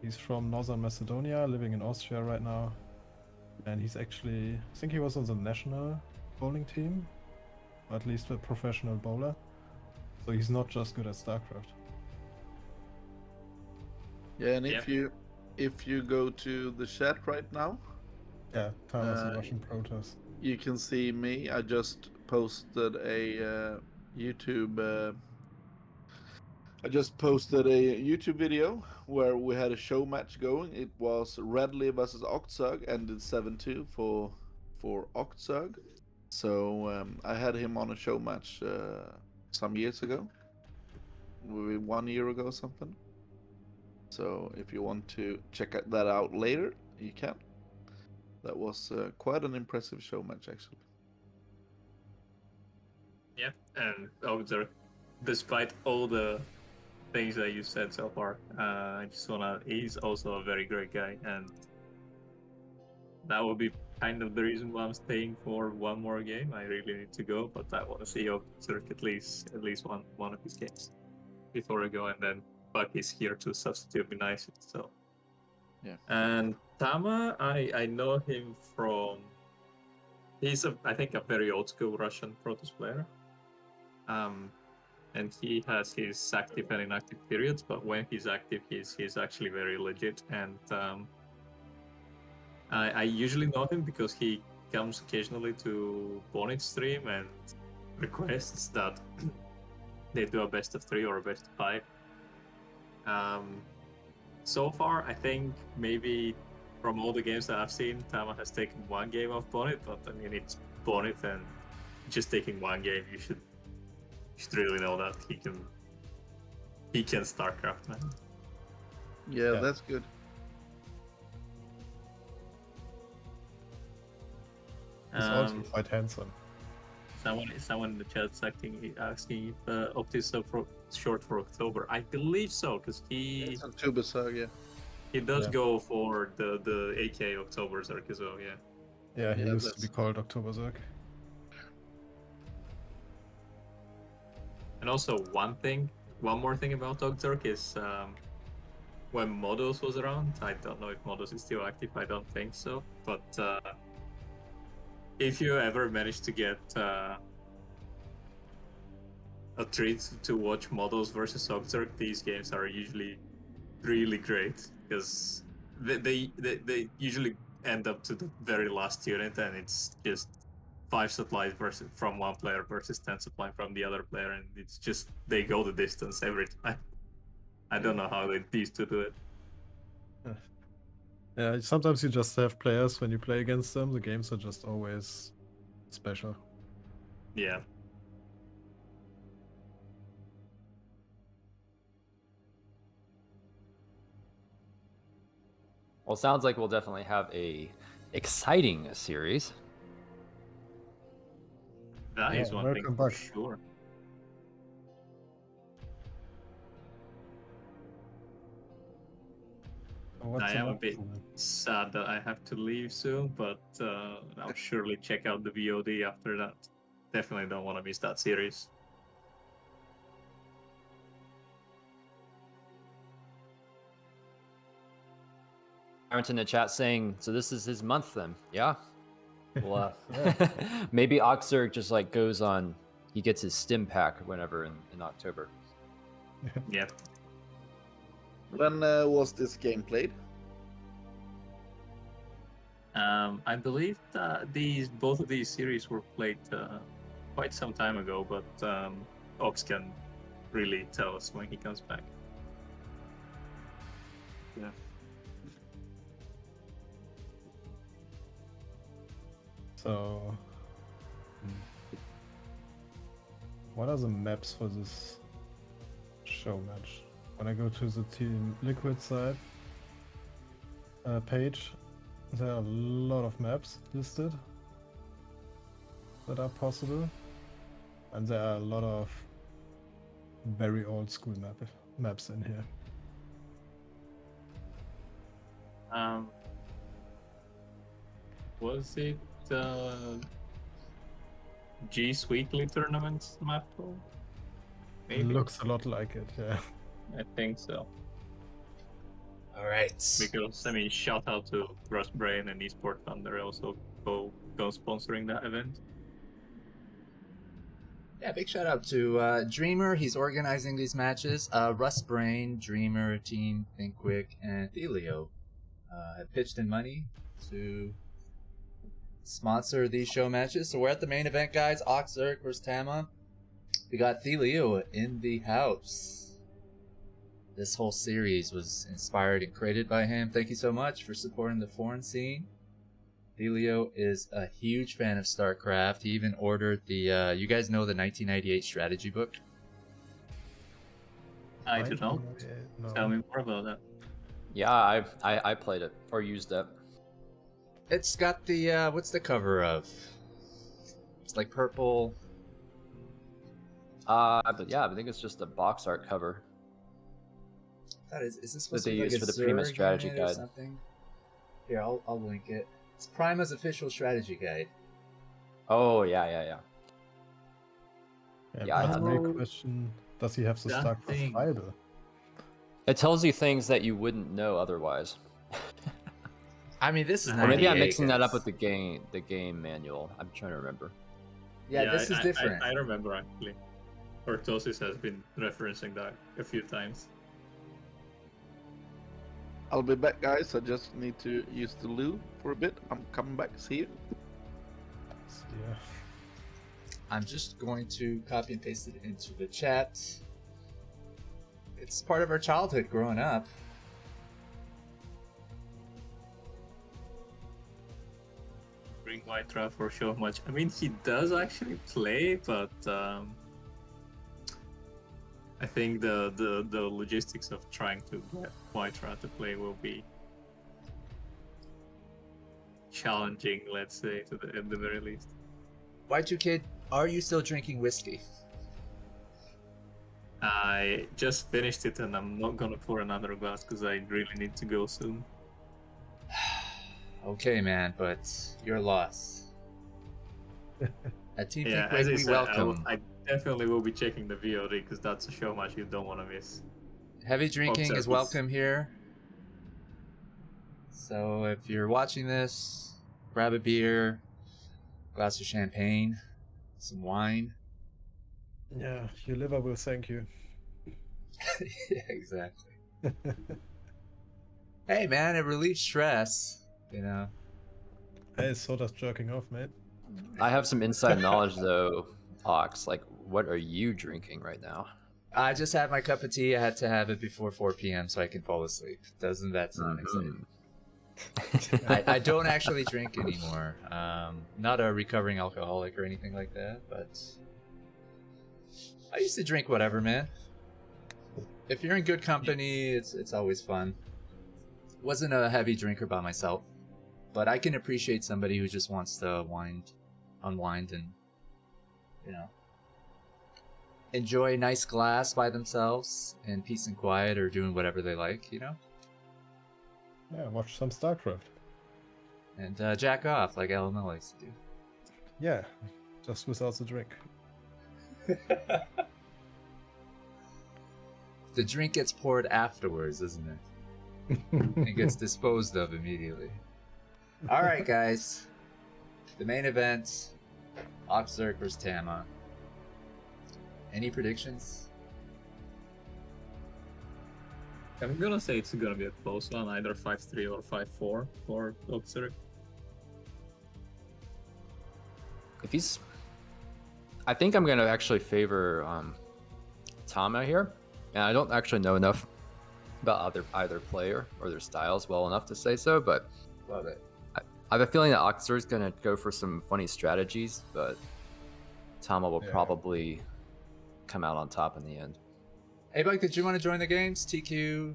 He's from Northern Macedonia, living in Austria right now. And he's actually, I think he was on the national bowling team, or at least a professional bowler. So he's not just good at StarCraft. Yeah, and Yeah. if you go to the chat right now, Yeah, Tama's a Uh, Russian protest. you can see me. I just posted a YouTube. I just posted a YouTube video where we had a show match going. It was Redley versus Octzerg, ended 7-2 for Octzerg. So I had him on a show match some years ago, maybe 1 year ago or something. So if you want to check that out later, you can. That was quite an impressive show match, actually. Yeah, and Octzerg, despite all the things that you said so far, I just wanna. He's also a very great guy, and that would be kind of the reason why I'm staying for one more game. I really need to go, but I want to see Octzerg at least one of his games before I go, and then Buck is here to substitute me nicely. So Yeah. and Tama, I know him from. He's I think a very old school Russian Protoss player. And he has his active and inactive periods, but when he's active, he's actually very legit. And I usually know him because he comes occasionally to Bonnet stream and requests that they do a best of 3 or a best of 5. So far, I think maybe from all the games that I've seen, Tama has taken one game off Bonnet, but I mean it's Bonnet, and just taking one game, you should really know that he can StarCraft, man. Yeah, Yeah. that's good. He's also quite handsome. Someone in the chat's asking if Oct is short for October. I believe so, because It's on Tubasag, yeah. he does Yeah. go for the AK October Zerk as well, yeah. Yeah, he Yeah, used to be that's- called Octoberzerk. And also one more thing about Octzerg is when Modus was around, I don't know if Modus is still active, I don't think so, but if you ever manage to get a treat to watch Modus versus Octzerg, these games are usually really great, because they usually end up to the very last unit, and it's just 5 supplies from one player versus 10 supply from the other player, and it's just they go the distance every time. I don't know how they used to do it. Yeah, sometimes you just have players when you play against them. The games are just always special. Yeah. Well, sounds like we'll definitely have a exciting series. That is Yeah, one thing welcome for back. sure. What's I am a up? bit sad that I have to leave soon, but I'll surely check out the VOD after that. Definitely don't want to miss that series. Aaron in the chat saying, so this is his month then. Yeah. Well, Yeah. maybe Octzerg just like goes on, he gets his stim pack whenever in October. Yeah. When was this game played? I believe that both of these series were played quite some time ago, but Ox can really tell us when he comes back. Yeah. So, what are the maps for this show match? When I go to the Team Liquid side page, there are a lot of maps listed that are possible, and there are a lot of very old school maps in here. Was it G's weekly tournament map? It looks a lot like it, yeah. I think so. All right. Because I mean, shout out to Russ Brain and Esport Thunder also go sponsoring that event. Yeah, big shout out to Dreamer. He's organizing these matches. Russ Brain, Dreamer, Team Think Quick, and Thelio have pitched in money to sponsor these show matches. So we're at the main event, guys. Octzerg versus Tama. We got Thelio in the house. This whole series was inspired and created by him. Thank you so much for supporting the foreign scene. Thelio is a huge fan of StarCraft. He even ordered the, you guys know the 1998 strategy book? I don't know. No. Tell me more about that. Yeah, I played it or used it. It's got the, what's the cover of? It's like purple. But yeah, I think it's just a box art cover. Is this supposed That to they be like use a for the Prima Zerg strategy unit or guide. something? Here, I'll link it. It's Prima's official strategy guide. Oh yeah. Yeah, I That's have a no- big question. Does he have the That StarCraft thing. Bible? It tells you things that you wouldn't know otherwise. I mean, this is Or maybe I'm 98, mixing that up guys. with the game manual. I'm trying to remember. Yeah, this is different. I remember actually. Orthosis has been referencing that a few times. I'll be back, guys. I just need to use the loo for a bit. I'm coming back. See you. Yeah. I'm just going to copy and paste it into the chat. It's part of our childhood growing up. Bring Y2kid for Showmatch. I mean, he does actually play, but I think the logistics of trying to get Y2kid to play will be challenging, let's say, at the very least. Y2kid, are you still drinking whiskey? I just finished it and I'm not gonna pour another glass because I really need to go soon. Okay, man, but your loss. At Team Yeah, Think as I we said, welcome. I definitely will be checking the VOD because that's a show match you don't want to miss. Heavy drinking Octzerg is welcome here. So if you're watching this, grab a beer, glass of champagne, some wine. Yeah, your liver will thank you. Yeah, exactly. Hey, man, it relieves stress, you know. Hey, so does jerking off, mate. I have some inside knowledge though, Ox. Like, what are you drinking right now? I just had my cup of tea. I had to have it before 4 p.m. so I can fall asleep. Doesn't that sound exciting? I don't actually drink anymore. Not a recovering alcoholic or anything like that, but I used to drink whatever, man. If you're in good company, it's always fun. Wasn't a heavy drinker by myself, but I can appreciate somebody who just wants to unwind and, you know, enjoy a nice glass by themselves in peace and quiet or doing whatever they like, you know? Yeah, watch some StarCraft. And jack off like LML likes to do. Yeah, just without the drink. The drink gets poured afterwards, isn't it? It gets disposed of immediately. Alright, guys. The main event, Octzerg versus Tama. Any predictions? I'm gonna say it's gonna be a close one, either 5-3 or 5-4 for Octzerg. If he's, I think I'm gonna actually favor Tama here, and I don't actually know enough about either player or their styles well enough to say so, but Love it. I have a feeling that Octzerg's gonna go for some funny strategies, but Tama will Yeah. probably come out on top in the end. Hey, Buck, did you want to join the games? TQ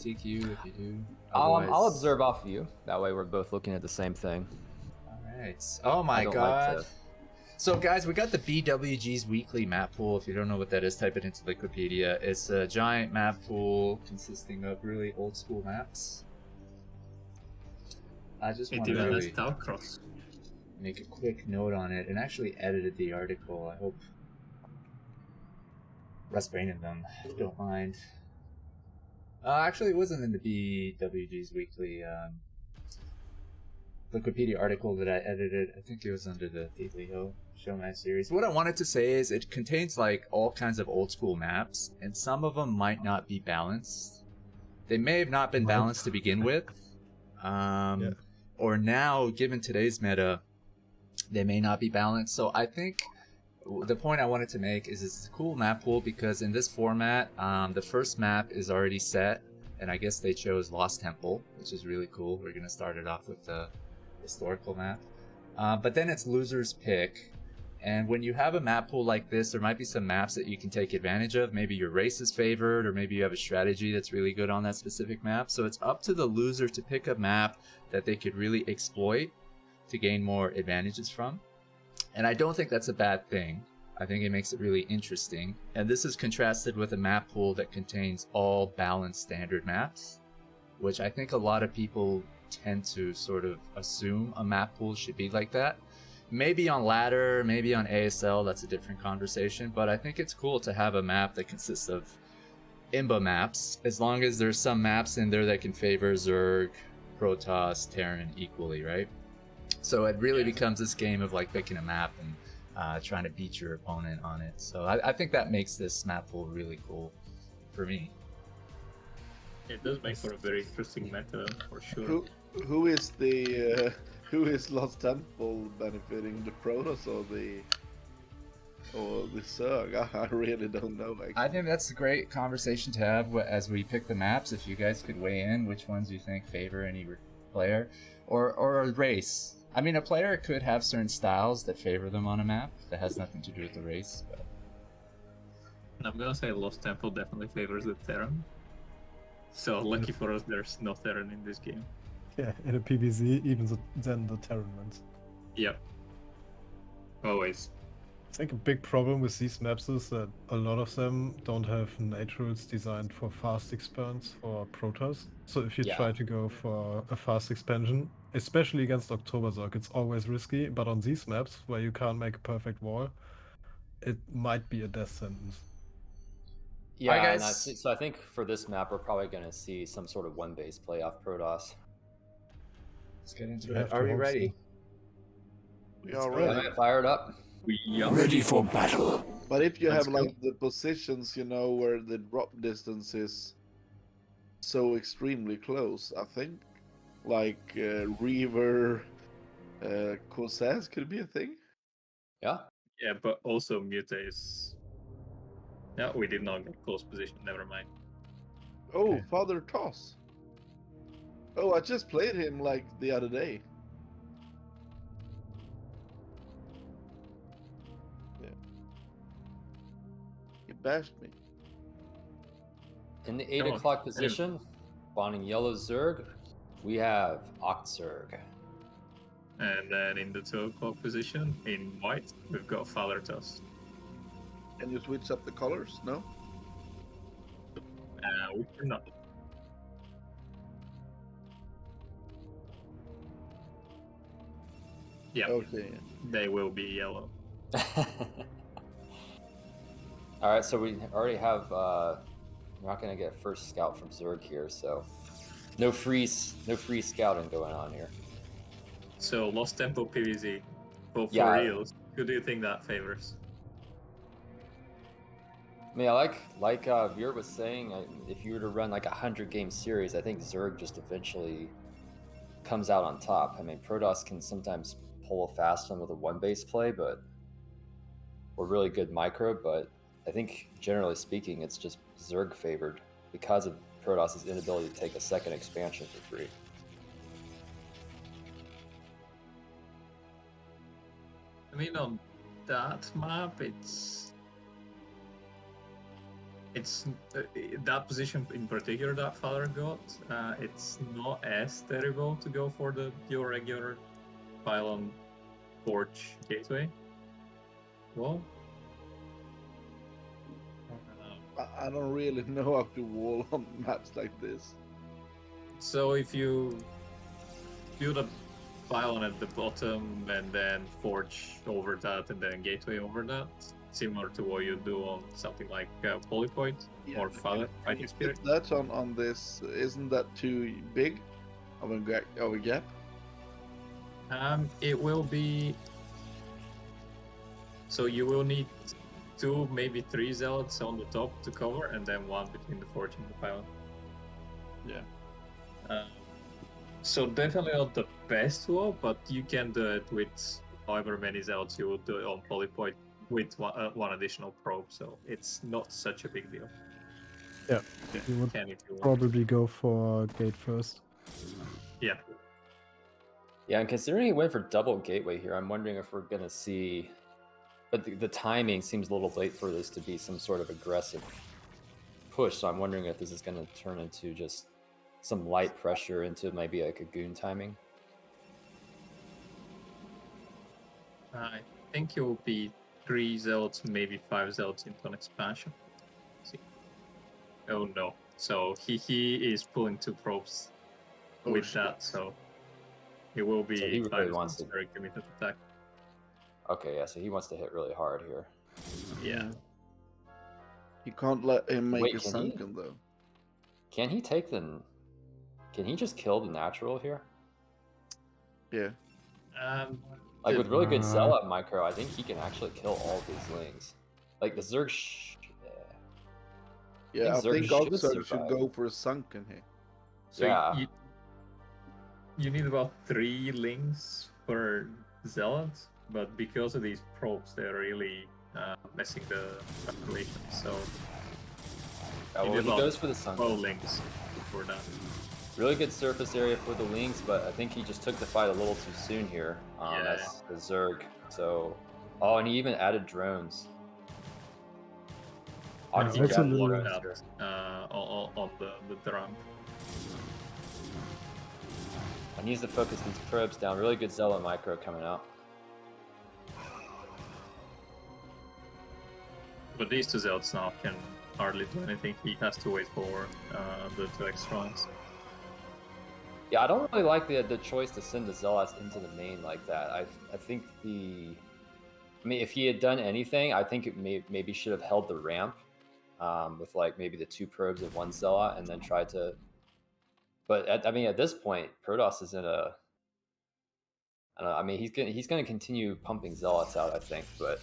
if you do. I'll Otherwise- observe off of you. That way we're both looking at the same thing. Alright. Oh my I don't god. like to- So guys, we got the BWG's weekly map pool. If you don't know what that is, type it into Wikipedia. It's a giant map pool consisting of really old school maps. I just It want to even has really Talcross. make a quick note on it and actually edited the article. I hope Russ Brain and them don't mind. Actually, it wasn't in the BWG's weekly. Wikipedia article that I edited. I think it was under the Thiefliho Showmatch series. What I wanted to say is it contains like all kinds of old school maps, and some of them might not be balanced. They may have not been balanced to begin with, or now, given today's meta, they may not be balanced. So I think the point I wanted to make is it's a cool map pool because in this format, the first map is already set, and I guess they chose Lost Temple, which is really cool. We're gonna start it off with the historical map, but then it's loser's pick. And when you have a map pool like this, there might be some maps that you can take advantage of. Maybe your race is favored, or maybe you have a strategy that's really good on that specific map. So it's up to the loser to pick a map that they could really exploit to gain more advantages from. And I don't think that's a bad thing. I think it makes it really interesting. And this is contrasted with a map pool that contains all balanced standard maps, which I think a lot of people tend to sort of assume a map pool should be like that. Maybe on ladder, maybe on ASL, that's a different conversation, but I think it's cool to have a map that consists of Imba maps, as long as there's some maps in there that can favor Zerg, Protoss, Terran equally, right? So it really becomes this game of like picking a map and trying to beat your opponent on it. So I think that makes this map pool really cool for me. It does make for a very interesting meta, for sure. Who is the who is Lost Temple benefiting, the Protoss or the Zerg? I really don't know. I think that's a great conversation to have as we pick the maps. If you guys could weigh in which ones you think favor any player or a race. I mean, a player could have certain styles that favor them on a map that has nothing to do with the race. But I'm gonna say Lost Temple definitely favors the Terran. So lucky for us, there's no Terran in this game. Yeah, in a PvZ, even then the Terran wins. Yep. Always. I think a big problem with these maps is that a lot of them don't have naturals designed for fast expands for Protoss. So if you try to go for a fast expansion, especially against Octzerg, it's always risky. But on these maps, where you can't make a perfect wall, it might be a death sentence. Yeah, Hi, and guys. so I think for this map, we're probably going to see some sort of one base play off Protoss. let's get into You it. have to Are we hope so. ready? We are Yeah, ready. fired up. We are Ready for battle. But if you Let's have go. like the positions, you know, where the drop distance is so extremely close, I think like Reaver, Corsairs could be a thing. Yeah. Yeah, but also Mute is. Yeah, we did not get close position. Never mind. Oh, Okay. Father Toss. Oh, I just played him like the other day. Yeah. He bashed me. In the 8 Come on. o'clock position, spawning yellow Zerg, we have Octzerg. And then in the 2 o'clock position, in white, we've got Father Toss. Can you switch up the colors? No? We cannot. Yeah, Okay. they will be yellow. All right, so we already have. We're not going to get first scout from Zerg here, so no free scouting going on here. So Lost Temple PvZ, both Yeah. for reals. Who do you think that favors? I mean, I like ViR was saying, if you were to run like 100-game series, I think Zerg just eventually comes out on top. I mean, Protoss can sometimes pull a fast one with a one base play, but or really good micro. But I think generally speaking, it's just Zerg favored because of Protoss's inability to take a second expansion for free. I mean, on that map, it's that position in particular that Father got. It's not as terrible to go for your regular pylon porch gateway. Well, I don't really know how to wall on maps like this. so if you build a pylon at the bottom and then forge over that and then gateway over that, similar to what you do on something like Polypoint or Father Fighting Spirit. If that's on this, isn't that too big of a gap? It will be. So you will need 2, maybe 3 zealots on the top to cover, and then 1 between the forge and the pylon. Yeah. So definitely not the best wall, but you can do it with however many zealots you would do it on polypoint with one additional probe. So it's not such a big deal. Yeah. Yeah, You would can if you want. probably go for gate first. Yeah. Yeah, and considering he went for double gateway here, I'm wondering if we're gonna see. But the timing seems a little late for this to be some sort of aggressive push. So I'm wondering if this is gonna turn into just some light pressure into maybe like a goon timing. I think it will be 3 zealots, maybe 5 zealots into an expansion. Let's see. Oh no. So he is pulling 2 probes Oh, with shit. that, so it will be So he really 5 wants zealots to- very committed attack. Okay, yeah, so he wants to hit really hard here. Yeah. You can't let him make Wait, a can he? sunken though. Can he take the? Can he just kill the natural here? Yeah. Like with really good Uh, zealot micro, I think he can actually kill all of these lings. Like the Zerg. Yeah, I Zerg think should Octzerg should survive. go for a sunken here. So Yeah. you need about 3 links per zealot, but because of these probes, they're really messing the calculation. So Yeah, you well, need he about goes for the sun. 12 links before that. Really good surface area for the lings, but I think he just took the fight a little too soon here. Yeah. As the Zerg. So, oh, and he even added drones. And Yeah, he that's a can little- block that on the ramp. And needs to focus these probes down. Really good zealot micro coming out. But these 2 zealots now can hardly do anything. He has to wait for the 2 extra ones. Yeah, I don't really like the choice to send the zealots into the main like that. I think I mean, if he had done anything, I think it maybe should have held the ramp with like maybe the 2 probes and 1 zealot, and then tried to. But I mean, at this point, Protoss is in a. I don't know. I mean, he's gonna continue pumping zealots out, I think, but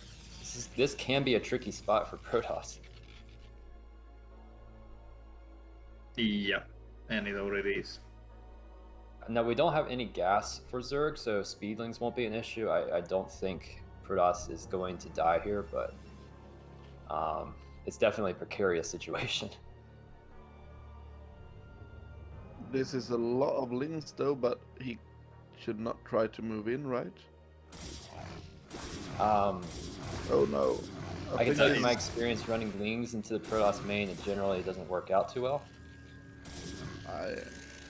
this can be a tricky spot for Protoss. Yeah, and it already is. Now we don't have any gas for Zerg, so speedlings won't be an issue. I don't think Protoss is going to die here, but it's definitely a precarious situation. This is a lot of links though, but he should not try to move in, right? Um, Oh no. I can think tell you this from my is- experience running lings into the Protoss main, it generally doesn't work out too well.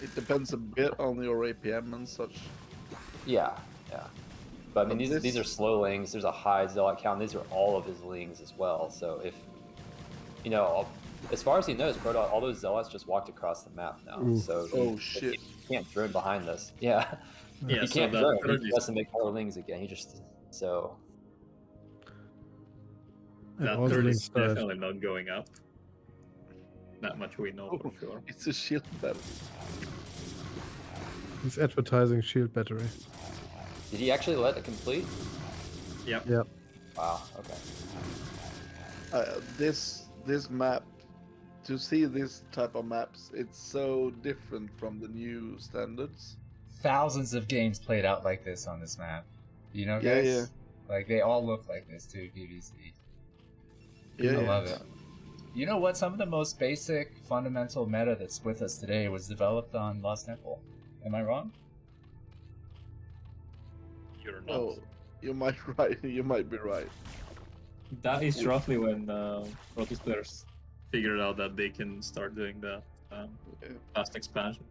It depends a bit on your APM and such. Yeah. But I mean, But these are this- slow lings. There's a high zealot count. These are all of his lings as well. So if as far as he knows, Protoss, all those zealots just walked across the map now. Ooh. So Shit. he can't drone behind this. Yeah. Yeah, He so can't that drone. third He is has to make more lings again. And that all the third links is died. definitely not going up. That much we know for sure. It's a shield battle. He's advertising shield battery. Did he actually let it complete? Yep. Yep. Wow. Okay. This map, to see this type of maps, it's so different from the new standards. Thousands of games played out like this on this map. You know, Yeah, guys? yeah. Like, they all look like this too, PvC. Yeah, I yeah. love it. You know what? Some of the most basic, fundamental meta that's with us today was developed on Lost Temple. Am I wrong? You're not. Oh, you might right. You might be right. That is roughly when Protoss players figured out that they can start doing the fast expansion.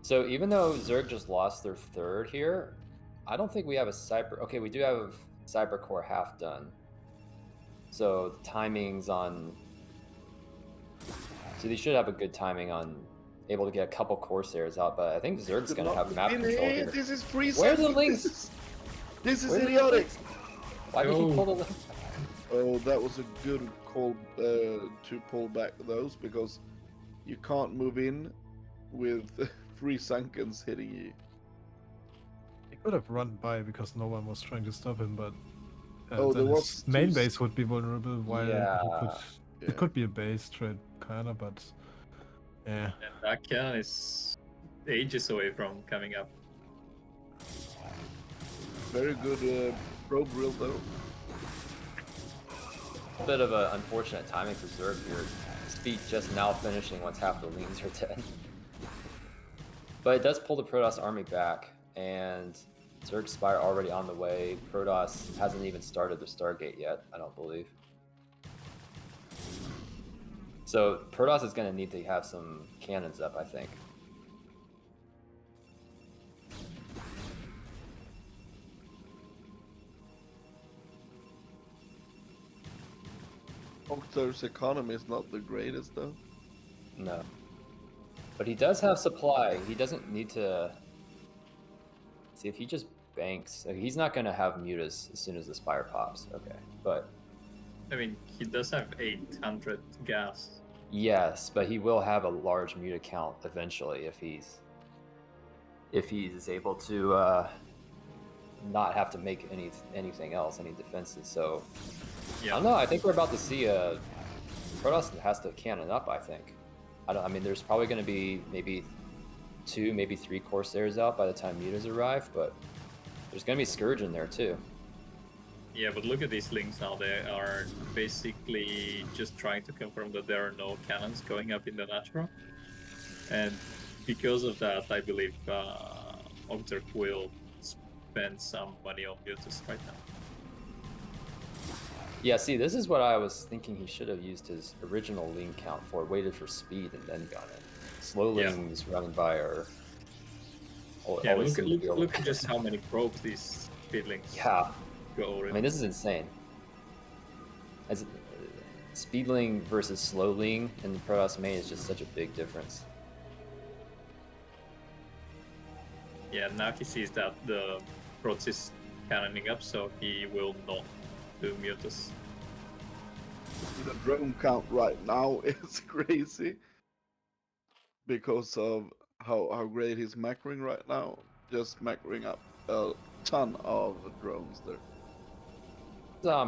So even though Zerg just lost their third here, I don't think we have a Cyber. Okay, we do have Cyber Core half done. So the timings on. So they should have a good timing on able to get a couple Corsairs out, but I think Zerg's gonna have map control here. This is free. Where's the links? This is Where's the idiotic. links? Why did he pull the link? Oh, that was a good call to pull back those, because you can't move in with free Sunkens hitting you. could have run by because no one was trying to stop him, but Oh, there then was his main two base would be vulnerable while Yeah. it could be a base trade kinda, but yeah. And that cannon is ages away from coming up. Very good probe drill though. A bit of an unfortunate timing for Zerg here. Speed just now finishing once half the lanes are dead. But it does pull the Protoss army back, and Zerg Spire already on the way. Protoss hasn't even started the Stargate yet, I don't believe. So Protoss is going to need to have some cannons up, I think. Octzerg's economy is not the greatest though. No. But he does have supply. He doesn't need to... See, if he just banks... He's not going to have mutas as soon as the Spire pops. Okay, but... I mean, he does have 800 gas. Yes, but he will have a large muta count eventually if he's able to not have to make anything else, any defenses. So I Yeah. don't know. I think we're about to see Protoss has to cannon up. I think. I mean, there's probably going to be maybe 2, maybe 3 Corsairs out by the time mutas arrive, but there's going to be Scourge in there too. Yeah, but look at these links now. They are basically just trying to confirm that there are no cannons going up in the natural. And because of that, I believe Octzerg will spend some money on mutas right now. Yeah, see, this is what I was thinking he should have used his original lean count for, waited for speed and then gone in. Slow Yeah. leans running by are Yeah, always seem to be look at just how many probes these speedlings Yeah, go I over. mean, this is insane. As speedling versus slowling in the Protoss main is just such a big difference. Yeah, now he sees that the Protoss is cannoning up, so he will not do mutas. The drone count right now is crazy because of how great he's macroing right now. Just macroing up a ton of drones there.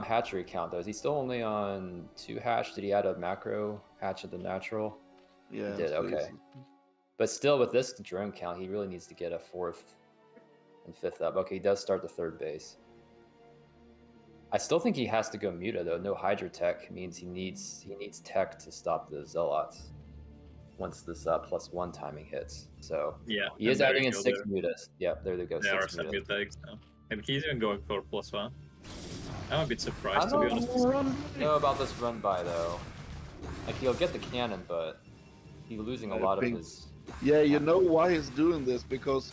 Hatchery count though, is he still only on 2 hatch? Did he add a macro hatch of the natural? Yeah, did, so okay. he's- But still, with this drone count, he really needs to get a 4th and 5th up. Okay, he does start the 3rd base. I still think he has to go muta though. No Hydra tech means he needs tech to stop the Zealots once this +1 timing hits. So Yeah, he and is there adding you in go 6 there. mutas. Yep, there they go. There are 6 some mutas. mutaics now. And he's even going for +1. I'm a bit I surprised, to be honest. don't know about this run by though. Like he'll get the cannon, but he's losing a I lot of think- his. Yeah, you know why he's doing this? Because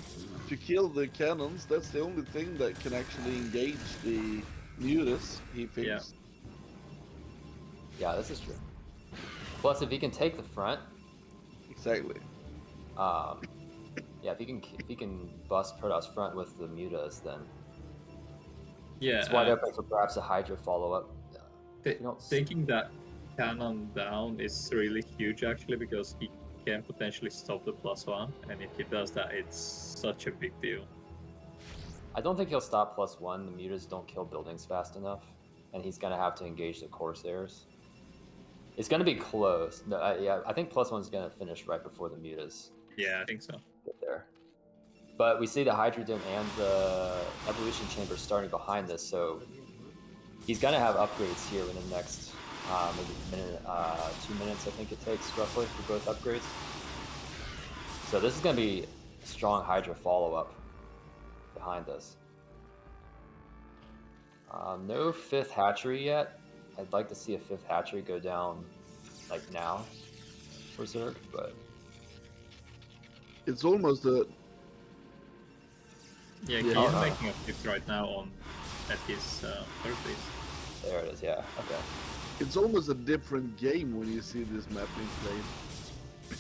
to kill the cannons, that's the only thing that can actually engage the mutas, he thinks. Yeah, this is true. Plus, if he can take the front, Exactly. yeah, if he can bust Protoss front with the mutas, then Yeah, it's wide open for perhaps a Hydra follow up. taking that cannon down is really huge actually, because he can potentially stop the +1, and if he does that, it's such a big deal. I don't think he'll stop +1. The mutas don't kill buildings fast enough, and he's gonna have to engage the Corsairs. It's gonna be close. No, yeah, I think +1's gonna finish right before the mutas Yeah, I think so. get there. But we see the Hydra Dome and the Evolution Chamber starting behind this, so he's gonna have upgrades here in the next maybe minute, 2 minutes. I think it takes roughly for both upgrades. So this is gonna be a strong Hydra follow up behind this. No 5th hatchery yet. I'd like to see a 5th hatchery go down like now for Zerg, but It's almost a Yeah, Yeah. he's making a 5th right now at his 3rd base. there it is. Yeah. Okay. it's almost a different game when you see this map being played.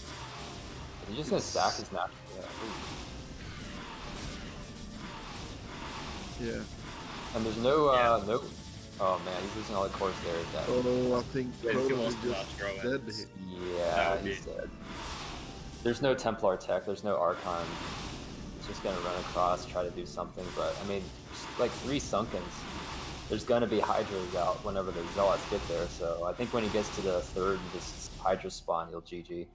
He's just gonna sack his natural. Yeah. Yeah. And there's no no. Oh man, he's losing all the Corsairs. Oh, I think Yeah, if he Protoss wants is to just throw it. dead here. Yeah, That would he's be- dead. There's no Templar tech. There's no Archon just gonna run across, try to do something. But I mean, like 3 Sunkens, there's gonna be Hydras out whenever the Zealots get there. So I think when he gets to the 3rd this Hydra spawn, he'll GG.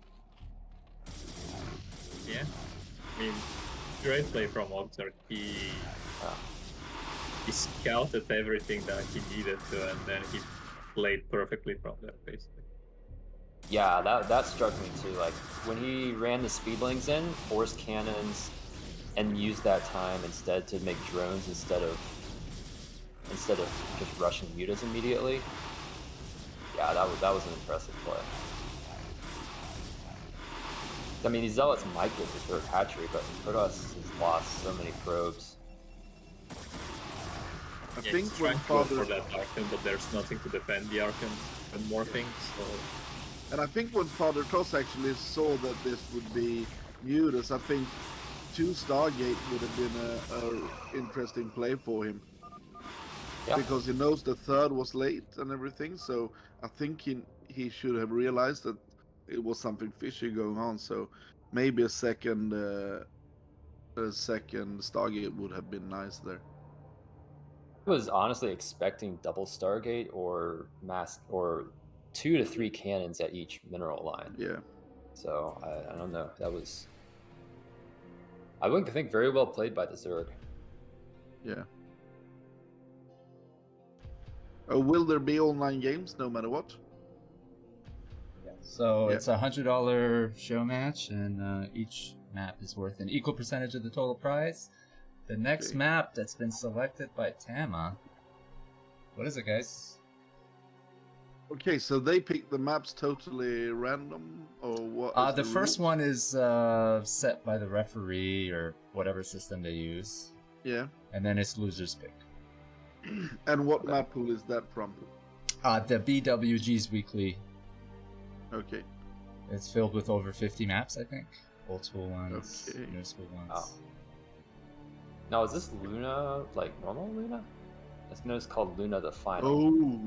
Yeah. I mean, great play from Octzerg. He scouted everything that he needed to, and then he played perfectly from there, basically. Yeah, that struck me too. Like when he ran the speedlings in, forced cannons, and used that time instead to make drones instead of just rushing mutas immediately. Yeah, that was an impressive play. I mean, these Zealots might get the 3rd hatchery, but Protoss has lost so many probes. I Yeah, think he's trying when to go Father for that Archon, but there's nothing to defend the Archon and more things. So and I think when Father Toss actually saw that this would be Mutas, I think 2 Stargate would have been a interesting play for him. Yeah. Because he knows the 3rd was late and everything, so I think he should have realized that it was something fishy going on. So maybe a second Stargate would have been nice there. I was honestly expecting double Stargate or 2 to 3 cannons at each mineral line. Yeah. So I don't know. That was, I would think, very well played by the Zerg. Yeah. Will there be online games no matter what? Yeah. So Yeah. it's a $100 show match, and each map is worth an equal percentage of the total prize. The next Okay. map that's been selected by Tama. What is it, guys? Okay, so they pick the maps totally random, or what? Is The first rules? one is set by the referee or whatever system they use, Yeah. and then it's loser's pick. And what map pool is that from? The BWG's weekly. Okay. It's filled with over 50 maps, I think. Old school ones, Okay. new school ones. Oh. Now, is this Luna, like normal Luna? I know it's called Luna the Final. Oh,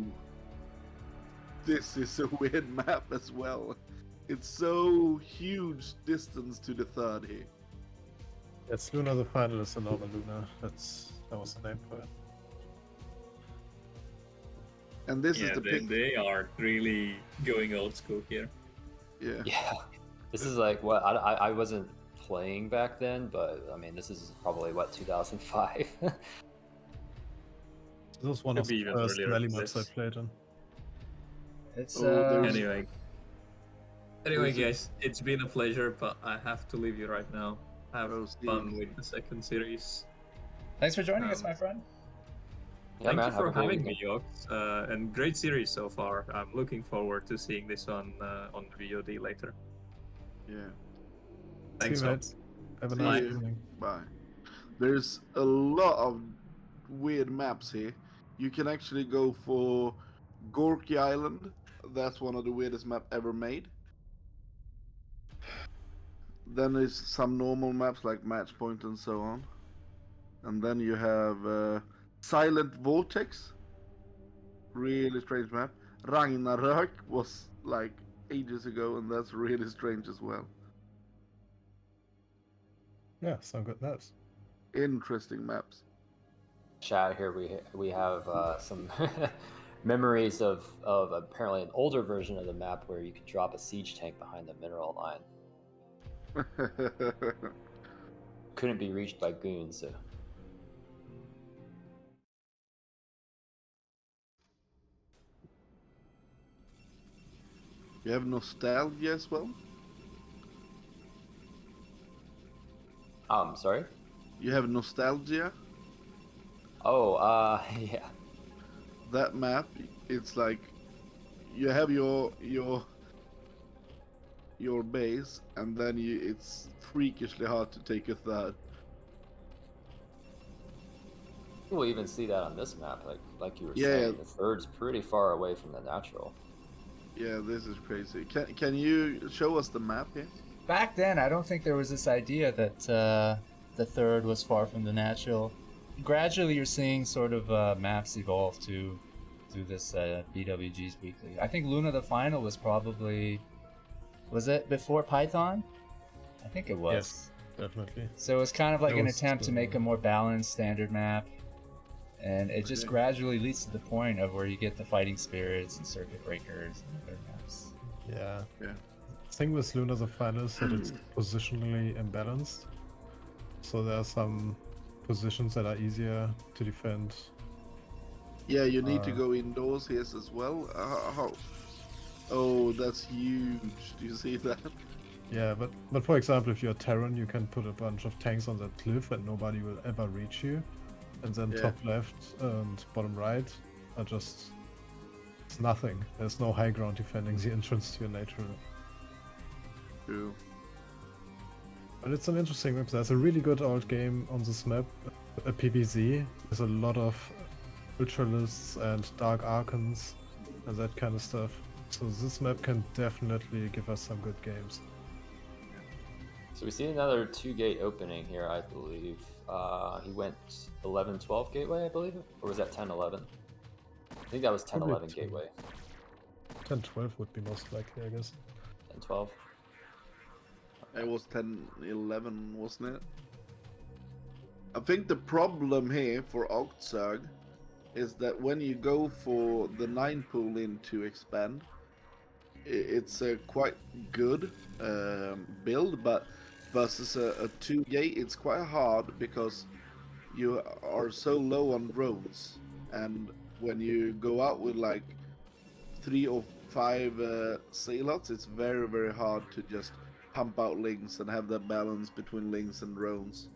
this is a weird map as well. It's so huge distance to the 3rd here. It's Luna the Final is the normal Luna. That was the name for it. And this yeah, is the they, pick. they are really going old school here. Yeah. Yeah, this is like what I wasn't playing back then, but I mean, this is probably what 2005. This was one Could of be the even first earlier rally than maps I this. played in. It's Anyway, There's a- guys, it's been a pleasure, but I have to leave you right now. Have Oh, see fun you. with the 2nd series. Thanks for joining us, Um, my friend. Yeah, Thank man, you have for a great having me, weekend. Yox. And great series so far. I'm looking forward to seeing this on VOD later. Yeah. Thanks, See you, mate. Yox. Have a See nice you. evening. Bye. There's a lot of weird maps here. You can actually go for Gorky Island. That's one of the weirdest map ever made. Then there's some normal maps like Match Point and so on. And then you have Silent Vortex. Really strange map. Ragnarök was like ages ago, and that's really strange as well. Yeah, some good maps. Interesting maps. Chat here, we have some memories of apparently an older version of the map where you could drop a siege tank behind the mineral line. Couldn't be reached by goons. So. You have nostalgia as well? Sorry. You have nostalgia? Oh, yeah. That map, it's like you have your base, and then it's freakishly hard to take a 3rd. We'll even see that on this map, like you were Yeah. saying. The 3rd's pretty far away from the natural. Yeah, this is crazy. Can you show us the map here? Back then, I don't think there was this idea that the 3rd was far from the natural. Gradually, you're seeing sort of maps evolve to this BWG's weekly. I think Luna the Final was probably... Was it before Python? I think it was. Yes. definitely. So it's kind of like That an was, attempt to make a more balanced standard map. And it just Okay. gradually leads to the point of where you get the fighting spirits and circuit breakers and other maps. Yeah. Yeah. The thing with Lunar the Final is that it's positionally imbalanced. So there are some positions that are easier to defend. Yeah, you need to go indoors here as well. How? Oh, that's huge. Do you see that? Yeah, but for example, if you're a Terran, you can put a bunch of tanks on that cliff and nobody will ever reach you. And then Yeah. top left and bottom right are just... It's nothing. There's no high ground defending the entrance to your natural. True. But it's an interesting map. There's a really good old game on this map, a PBZ. There's a lot of Ultralists and Dark Archons and that kind of stuff. So this map can definitely give us some good games. So we see another 2-gate opening here, I believe. He went 11-12 gateway, I believe, or was that 10-11? I think that was 10-11 Probably gateway. 10-12 would be most likely, I guess. 10-12. It was 10-11, wasn't it? I think the problem here for Octzerg is that when you go for the 9 pool in to expand, it's a quite good build, but versus a 2-gate, it's quite hard because you are so low on drones, and when you go out with like 3 or 5 Zealots, it's very, very hard to just pump out links and have that balance between links and drones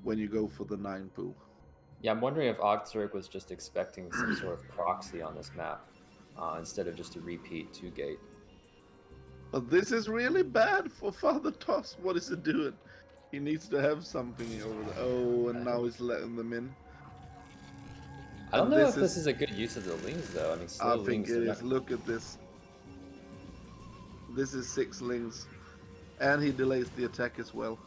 when you go for the 9 pool. Yeah, I'm wondering if Octzerg was just expecting some sort of proxy on this map instead of just a repeat 2-gate. But this is really bad for Father Toss. What is he doing? He needs to have something over there. Oh, and now he's letting them in. I don't And know if this is a good use of the lings, though. I mean, slow I think lings. it is. Look at this. This is 6 lings. And he delays the attack as well.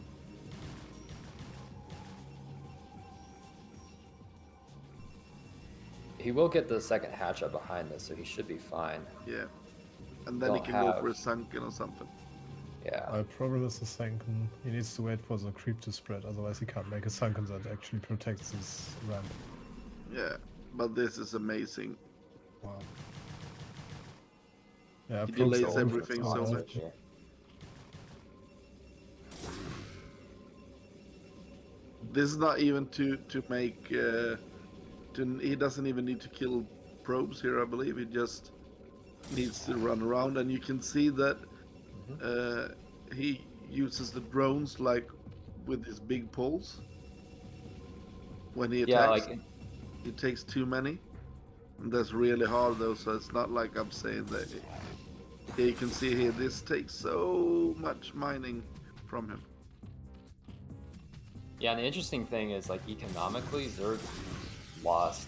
He will get the second hatch up behind this, so he should be fine. Yeah. And then he Don't can go have- for a sunken or something. Yeah. My problem is the Sunken. He needs to wait for the creep to spread, otherwise he can't make a Sunken that actually protects his ramp. Yeah. But this is amazing. Wow. Yeah, He probes delays are everything awful. so Octzerg much. here. This is not even to make. He doesn't even need to kill probes here, I believe. He just needs to run around, and you can see that he uses the drones like with his big poles. When he attacks, Yeah, like he takes too many. And that's really hard though, so it's not like I'm saying that. Here you can see here, this takes so much mining from him. yeah, and the interesting thing is, like, economically, Zerg lost.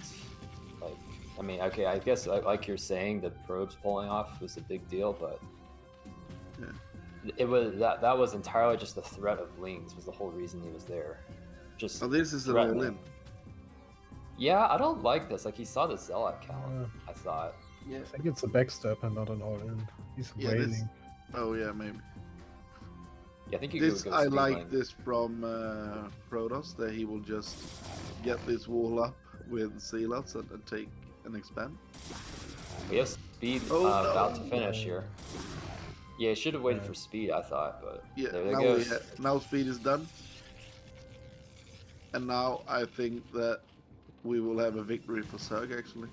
Like, I mean, okay, I guess like you're saying, the probes pulling off was a big deal, but it was that was entirely just the threat of lings was the whole reason he was there. Just Oh, this is an threatening. all-in. Yeah, I don't like this. Like, he saw the Zealot count. Yeah. I thought. Yeah. I think it's a backstep and not an all-in. He's Yeah, this- wailing. Oh yeah, maybe. Yeah, I think you This could go I speed like lane. this from Protoss, that he will just get this wall up with Zealots and take and expand. We have speed Oh, no. about to finish here. Yeah, should have waited Yeah. for speed, I thought, but Yeah, there it now goes. now speed is done. And now I think that we will have a victory for Zerg actually.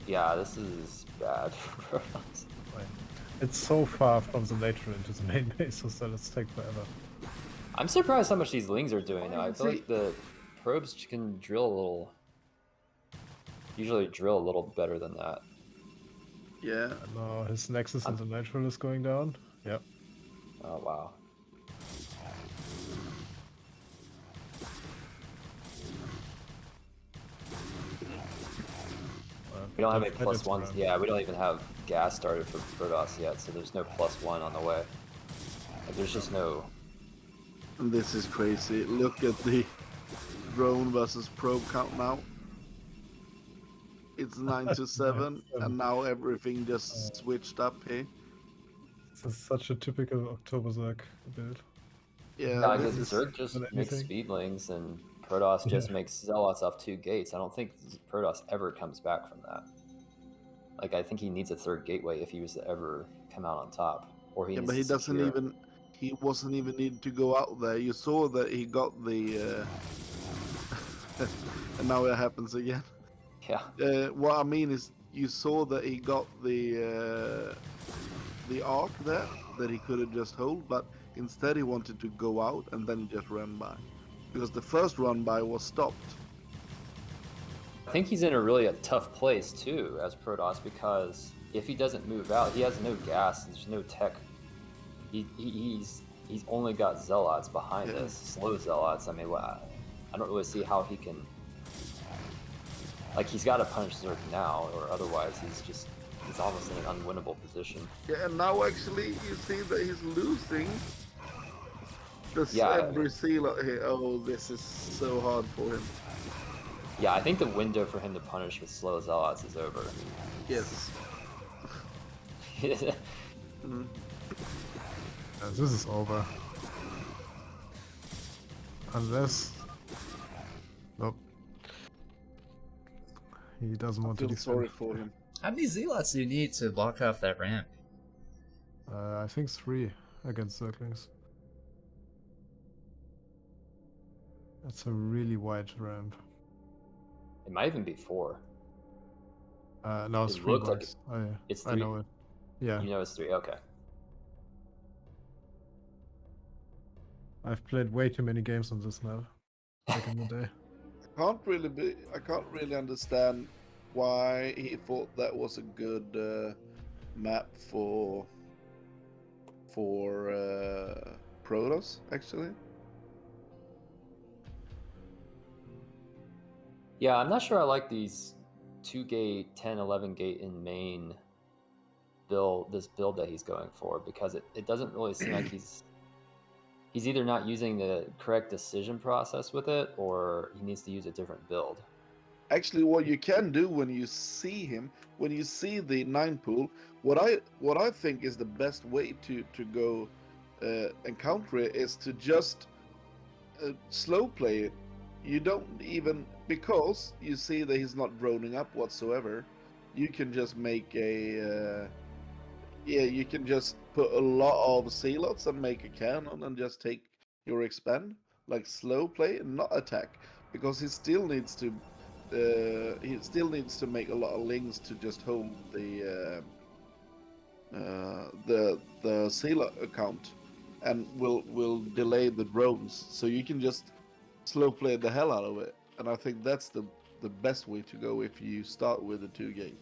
Yeah, this is bad for us. Right. It's so far from the lateral into the main base, so let's take forever. I'm surprised how much these lings are doing though. I feel See- like the probes can drill a little. Usually drill a little better than that. Yeah. No, his Nexus into lateral is going down. Yep. Oh wow. We don't have any That plus is ones. bad. Yeah, we don't even have gas started for Protoss yet, so there's no +1 on the way. Like, there's just no. This is crazy. Look at the drone versus probe count now. It's 9-7, and now everything just switched up here. This is such a typical October Zerg build. Yeah, Yeah, this because is Zerg just than makes anything. speedlings and Protoss just Yeah. makes Zealots off 2 gates. I don't think Protoss ever comes back from that. Like, I think he needs a third gateway if he was to ever come out on top. Or he yeah, needs but to he doesn't secure. even. He wasn't even needed to go out there. You saw that he got the. And now it happens again. Yeah. What I mean is, you saw that he got the arc there that he could have just hold, but instead he wanted to go out and then he just ran by, because the first run by was stopped. I think he's in a tough place too as Protoss, because if he doesn't move out, he has no gas. There's no tech. He's only got Zealots behind Yeah. us, slow Zealots. I mean, I don't really see how he can. Like, he's got to punish Zerg now, or otherwise he's almost in an unwinnable position. Yeah, and now actually you see that he's losing. This Yeah. every seal out here. Oh, this is so hard for him. Yeah, I think the window for him to punish with slow Zealots is over. Yes. Mm. Yeah, this is over. Unless... Nope. He doesn't I want to feel defend. sorry for him. How many Zealots do you need to block off that ramp? I think 3 against Zerglings. That's a really wide ramp. It might even be 4. No, it's It 3 looked like boys. it's I 3. know it. Yeah, You know it's 3. Okay. I've played way too many games on this map back in the day. I can't really understand why he thought that was a good map for Protoss, actually. Yeah, I'm not sure I like these 2 gate, 10, 11 gate in main this build that he's going for, because it doesn't really seem like he's either not using the correct decision process with it, or he needs to use a different build. Actually, what you can do when you see him, when you see the 9 pool, what I think is the best way to go and counter it is to just slow play it. You don't even, because you see that he's not droning up whatsoever, you can just make a you can just put a lot of zealots and make a cannon and just take your expand, like slow play and not attack, because he still needs to make a lot of links to just hold the zealot account, and will delay the drones, so you can just slow play the hell out of it. And I think that's the best way to go if you start with a 2 gate.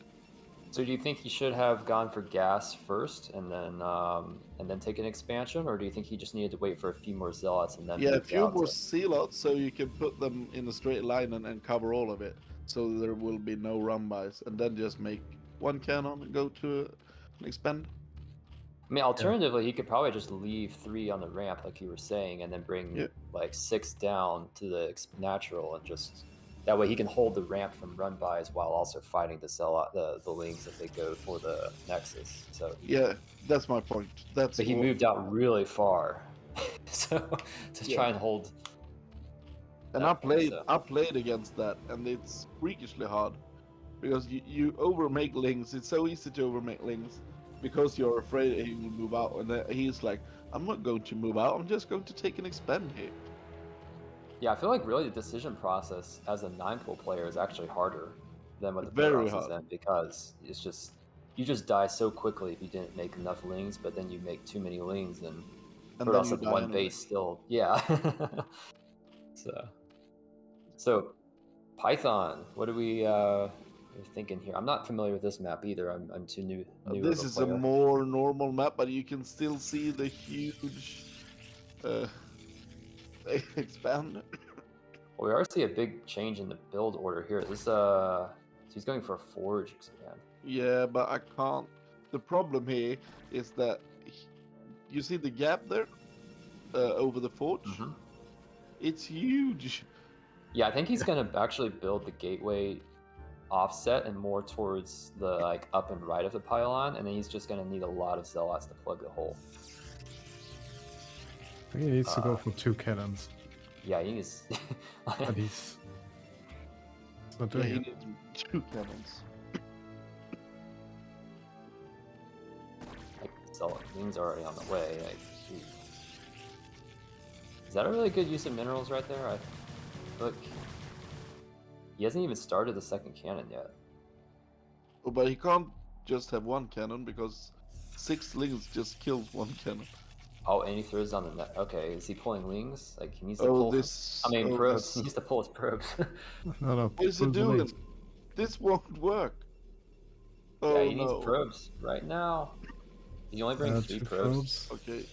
So do you think he should have gone for gas first and then take an expansion, or do you think he just needed to wait for a few more zealots and then Yeah, a moved few out more to... zealots so you can put them in a straight line and cover all of it, so there will be no run-bys, and then just make 1 cannon and go to an expand. I mean, alternatively, he could probably just leave 3 on the ramp, like you were saying, and then bring Yeah. like 6 down to the natural, and just that way he can hold the ramp from run-bys while also fighting the lings if they go for the nexus. So Yeah, that's my point. That's but he what, moved out really far, so to Yeah. try and hold. and that point, so. I played against that, and it's freakishly hard, because you overmake links. It's so easy to overmake links because you're afraid he will move out, and then he's like, I'm not going to move out, I'm just going to take an expand here. Yeah, I feel like really the decision process as a 9-pool player is actually harder than what the Very Protoss is hard. in, because it's just you just die so quickly if you didn't make enough lings, but then you make too many lings and And then Protoss you has die 1 anyway. base still. Yeah. So Python, what are we thinking here? I'm not familiar with this map either. I'm too new This of a is a player. more normal map, but you can still see the huge expand. Well, we already see a big change in the build order here. This so he's going for a forge expand. Yeah, but I can't. The problem here is that you see the gap there over the forge. Mhm. It's huge. Yeah, I think he's gonna actually build the gateway offset and more towards the like up and right of the pylon, and then he's just gonna need a lot of zealots to plug the hole. I think he needs to go for 2 cannons, Yeah, he needs. but he's not Yeah, doing he it. needs 2 cannons. Like, so wings are already on the way. Like, geez. Is that a really good use of minerals right there? I feel like he hasn't even started the second cannon yet. Oh, but he can't just have 1 cannon because 6 lings just kills 1 cannon. Oh, and he throws on the net. Okay, is he pulling wings? Like he needs to Oh, pull. this. I mean, Oh, probes. this. He needs to pull his probes. No, no. What is he pull the doing? links. This won't work. Yeah, Oh he needs no. probes right now. He only brings 3 2 probes. probes. Okay.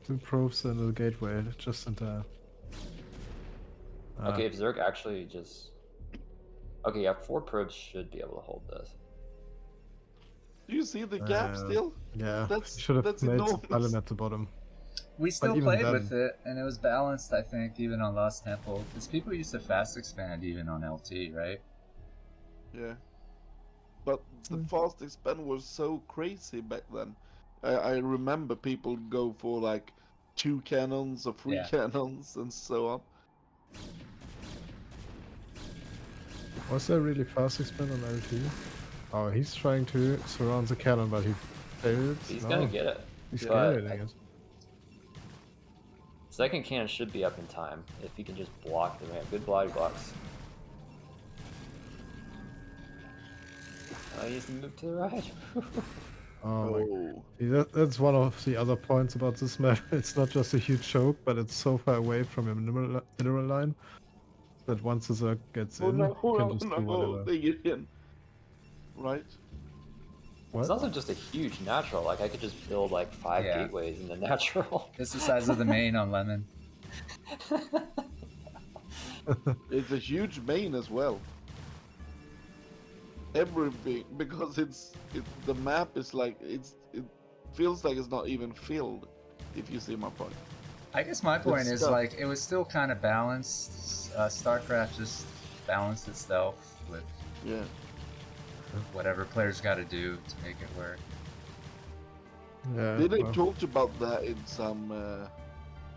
2 probes and a gateway, just in time. Okay, if Zerg actually just. Okay, yeah, 4 probes should be able to hold this. Do you see the gap still? Yeah, That's you should have that's made enormous. the island at the bottom. We still even played then- with it, and it was balanced, I think, even on Lost Temple. Because people used to fast expand even on LT, right? Yeah. But the fast expand was so crazy back then. I remember people go for like 2 cannons or 3 Yeah. cannons and so on. Was there really fast expand on LT? Oh, he's trying to surround the cannon, but he failed. He's No, gonna get it. He's Yeah. But generating it. second cannon should be up in time if he can just block the ramp. Good body blocks. He needs to move to the right. Oh my. Oh. See, that's one of the other points about this map. It's not just a huge choke, but it's so far away from your mineral line that once the Zerg gets Oh in, no, you can just do whatever. they get in. Right? What? It's also just a huge natural. Like I could just build like 5 Yeah. gateways in the natural. It's the size of the main on Lemon. It's a huge main as well. Everything, because the map is like it feels like it's not even filled, if you see my point. I guess my point is, stuff. like, it was still kind of balanced. StarCraft just balanced itself with Yeah. whatever players got to do to make it work. Yeah. They well, talked about that in some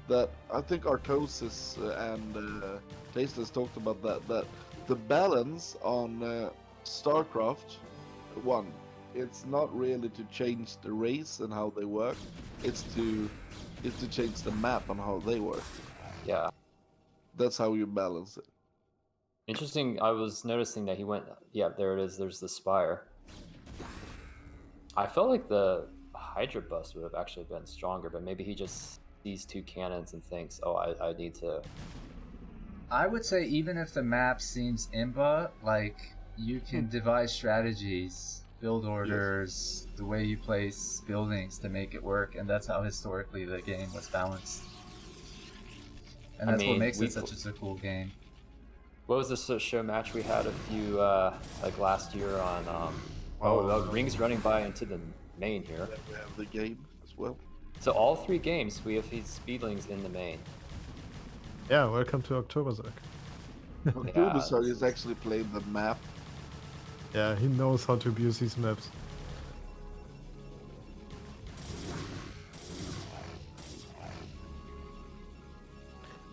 that I think Artosis and Tasteless talked about that the balance on StarCraft 1, it's not really to change the race and how they work, it's to change the map and how they work. Yeah. That's how you balance it. Interesting. I was noticing that he went. Yeah, there it is. There's the spire. I felt like the Hydra bust would have actually been stronger, but maybe he just sees 2 cannons and thinks, "Oh, I need to." I would say even if the map seems imba, like, you can devise strategies, build orders, the way you place buildings to make it work, and that's how historically the game was balanced. And I that's what mean, makes we it such a cool game. What was this show match we had a few like last year on? Rings running by into the main here. Then we have the game as well. So all 3 games we have these speedlings in the main. yeah, welcome to October, October this is actually playing the map. Yeah, he knows how to abuse these maps.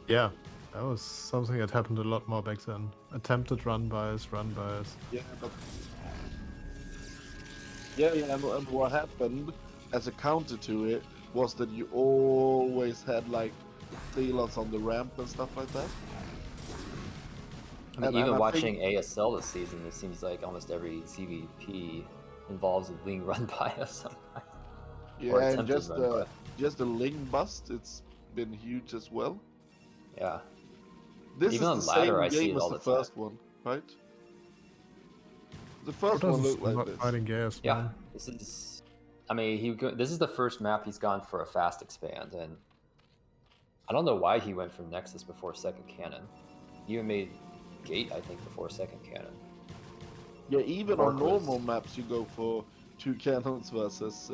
Yeah, that was something that happened a lot more back then. Attempted run-bys. Yeah, but and what happened as a counter to it was that you always had like stealers on the ramp and stuff like that. I mean, And even I watching ASL this season, it seems like almost every CVP involves a wing run by of some kind. Or Yeah, and attempted run by. just the ling bust, it's been huge as well. Yeah. This Even is on the ladder, same I see game it as all the the time. first one, right? The What first one does looked like this. fighting gas, Yeah. man? This is. I mean, this is the first map he's gone for a fast expand, and I don't know why he went for Nexus before second cannon. He even made Gate, I think, before second cannon. Yeah, even Fork on was- normal maps, you go for 2 cannons versus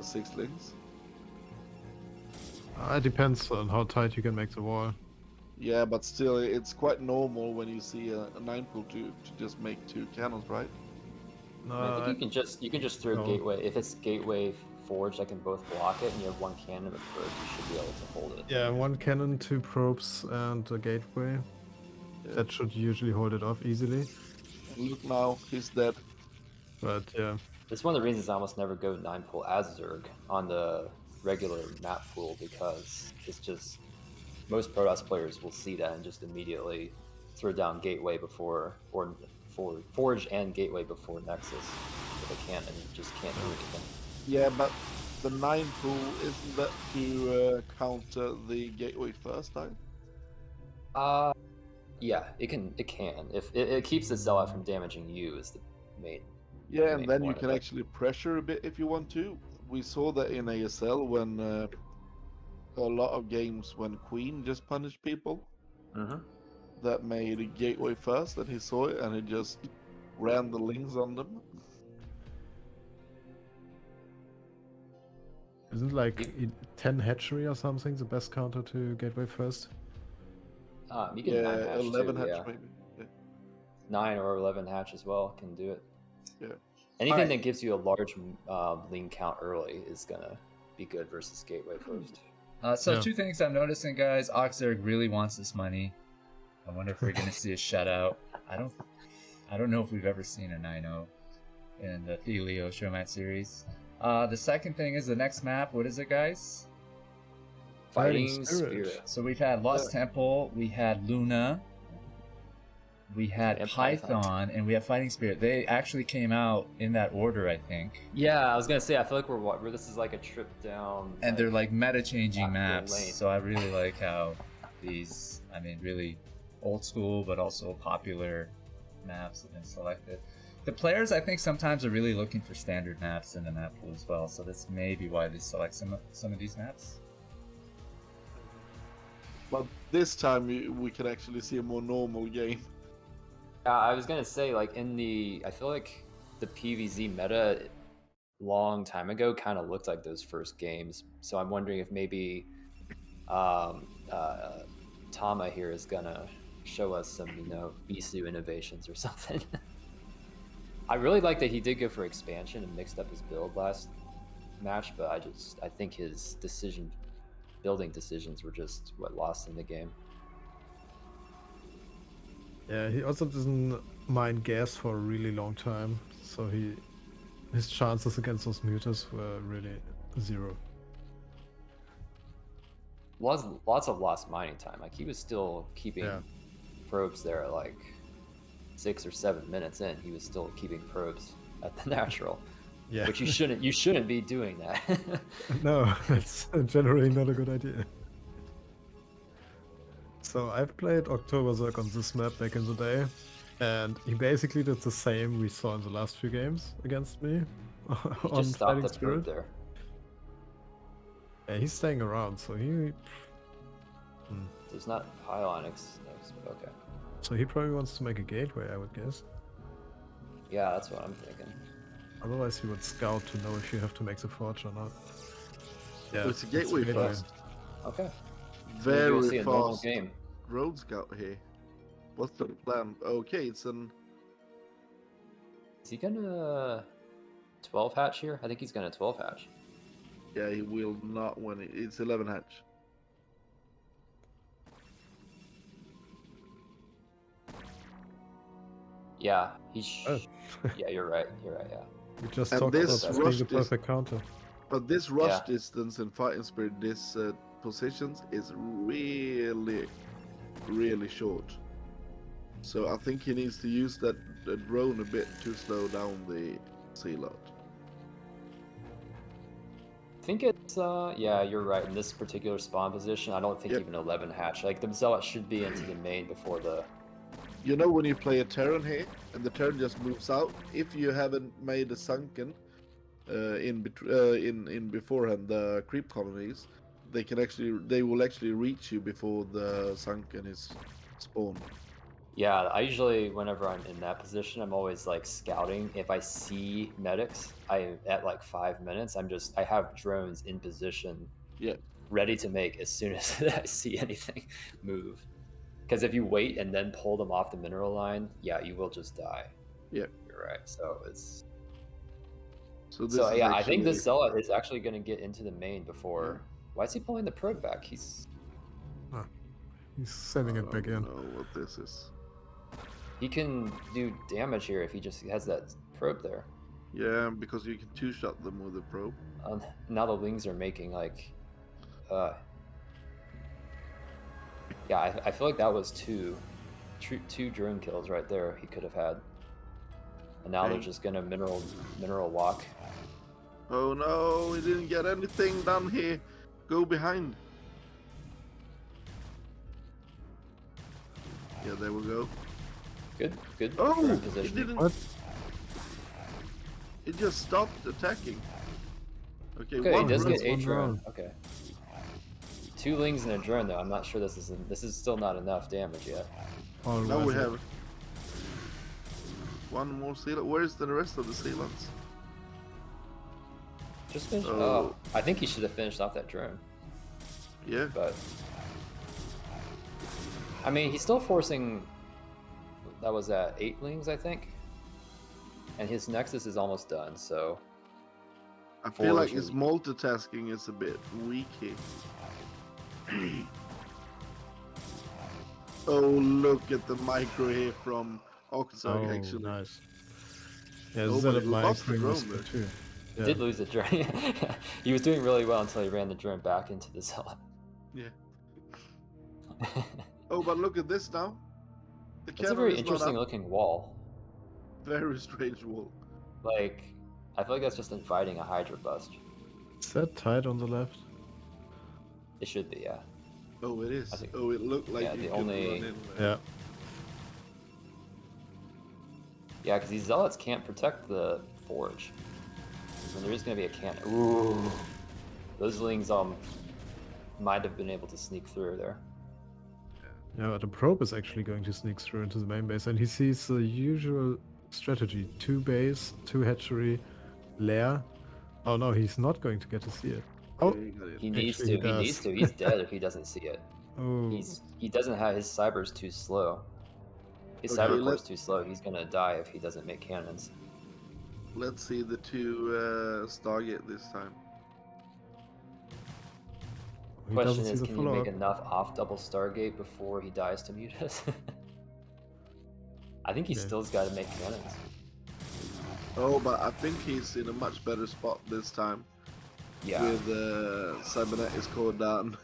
6 lings. It depends on how tight you can make the wall. Yeah, but still, it's quite normal when you see a 9 pool to just make 2 cannons, right? No, I think you can just throw no. gateway if it's gateway forge that can both block it, and you have one cannon with probes, you should be able to hold it. Yeah, one cannon, 2 probes, and a gateway. Yeah. That should usually hold it off easily. And look now, he's dead. But yeah, That's one of the reasons I almost never go 9 pool as Zerg on the regular map pool, because it's just most Protoss players will see that and just immediately throw down gateway before or forge and gateway before Nexus with a cannon. You just can't do anything. Yeah, but the 9 pool, isn't that to counter the gateway first time? Yeah, it can. If it keeps the Zealot from damaging you, is the main. Yeah, main and then you point of can it. actually pressure a bit if you want to. We saw that in ASL when a lot of games when Queen just punished people Mhm. that made a gateway first, and he saw it and he just ran the lings on them. isn't like 10 hatchery or something the best counter to gateway first? You can Yeah, 9 hatch 11 too, hatch yeah. maybe. Yeah. 9 or 11 hatch as well can do it. Yeah. Anything Alright. that gives you a large lean count early is gonna be good versus gateway first. So Yeah. 2 things I'm noticing, guys. Octzerg really wants this money. I wonder if we're gonna see a shutout. I don't know if we've ever seen a 9-0 in the Thelio Showmatch series. The second thing is the next map. What is it, guys? Fighting Spirit. So we've had Lost Temple, we had Luna, we had And Python, Python. and we have Fighting Spirit. They actually came out in that order, I think. Yeah, I was gonna say, I feel like we're this is like a trip down. And they're like meta-changing map maps. lane. So I really like how these, I mean, really old school, but also popular maps have been selected. The players, I think, sometimes are really looking for standard maps in the map pool as well. So that's maybe why they select some of these maps. But this time we can actually see a more normal game. I was gonna say, like I feel like the PvZ meta long time ago kind of looked like those first games. So I'm wondering if maybe Tama here is gonna show us some, Bisu innovations or something. I really like that he did go for expansion and mixed up his build last match, but I think his building decisions were just what lost in the game. Yeah, he also doesn't mind gas for a really long time, so his chances against those mutas were really 0. Lots of lost mining time. Like he was still keeping Yeah. probes there at like 6 or 7 minutes in. He was still keeping probes at the natural, Yeah. which you shouldn't be doing that. No, it's generally not a good idea. So I've played Octzerg on this map back in the day, and he basically did the same we saw in the last few games against me He on just stopped Fighting the probe Spirit. there. Yeah, he's staying around, so he There's not pylon okay. so he probably wants to make a gateway, I would guess. Yeah, that's what I'm thinking. Otherwise, he would scout to know if you have to make the forge or not. Yeah, It's a gateway first. Okay. Maybe we'll see Very a normal fast game. road scout here. What's the plan? Okay, it's an Is he gonna 12 hatch here? I think he's gonna 12 hatch. yeah. He will not win it. It's 11 hatch. Yeah, Oh. yeah, you're right. Yeah. We just And talked about this that being rush the is- perfect counter. But this rush Yeah. distance in Fighting Spirit, this positions is really, really short. So I think he needs to use the drone a bit to slow down the sea lot. I think it's yeah, you're right. In this particular spawn position, I don't think Yep. even 11 hatch. Like the Zealot should be into the main before the. You know when you play a Terran here and the Terran just moves out, if you haven't made a sunken in beforehand the creep colonies, they will actually reach you before the sunken is spawned. Yeah, I usually whenever I'm in that position, I'm always like scouting. If I see medics, at like 5 minutes, I have drones in position, Yeah. ready to make as soon as I see anything move. Because if you wait and then pull them off the mineral line, yeah, you will just die. Yeah. You're right. So So this So is yeah, I think actually- this Zealot is actually going to get into the main before. Why is he pulling the probe back? He's He's sending I it back don't in. know what this is. he can do damage here if he just has that probe there. Yeah, because you can two-shot them with a probe. Now the Lings are making like, yeah, I feel like that was two drone kills right there he could have had, and now they're Okay. just gonna mineral walk. Oh no, we didn't get anything done here. Go behind. Yeah, there we go. Good Oh, drone it positioning. didn't. What? It just stopped attacking. Okay, Okay, one he does drone. get a one drone. drone. Okay. 2 Lings and a drone though. I'm not sure this is still not enough damage yet. Or Now we was it- have one more sealant. Where's the rest of the sealants? Just finish. Oh. Oh, I think he should have finished off that drone. Yeah. But I mean, he's still forcing. That was at 8 Lings, I think. And his Nexus is almost done, so I feel like Forge his is- multitasking is a bit weak here. Oh, look at the micro here from Octzerg, Oh, actually. nice. Yeah, Oh, but Zealot he lost the microing was drone good too. Yeah. did lose the drone. He was doing really well until he ran the drone back into the Zealot. Yeah. Oh, but look at this now. The It's a cannon very is not interesting up. looking wall. Very strange wall. Like, I feel like that's just inviting a Hydra bust. Is that tight on the left? It should be, yeah. Oh, it is. I think- Oh, it looked like yeah, you the could only- run in there. Yeah. Yeah, because these Zealots can't protect the Forge. And there is going to be a cannon. Ooh. Those Lings might have been able to sneak through there. Yeah, but the probe is actually going to sneak through into the main base, and he sees the usual strategy: 2 base, 2 hatchery, lair. Oh no, he's not going to get to see it. Oh, Yeah, you got it. He needs Actually, to. he He needs does. to. He's dead if he doesn't see it. oh, He doesn't have his cyber's too slow. His Okay, cyber core's let- too slow. He's gonna die if he doesn't make cannons. Let's see the 2 Stargate this time. he Question doesn't see is, the can you make follow-up. enough off double Stargate before he dies to Mutus? I think he Okay. still's got to make cannons. Oh, but I think he's in a much better spot this time. Yeah. With cybernetics core down.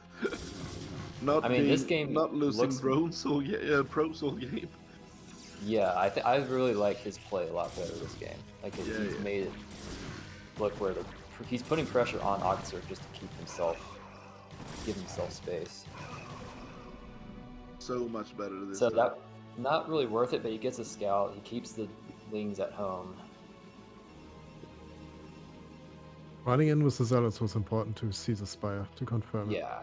Not I mean, this game not losing looks- drones all probes all game. Yeah, I really like his play a lot better this game. Like Yeah, he's yeah. made it look where he's putting pressure on Octzerg just to give himself space. So much better this So time. that not really worth it, but he gets a scout. He keeps the Lings at home. Running in with the Zealots was important to see the Spire, to confirm it. Yeah.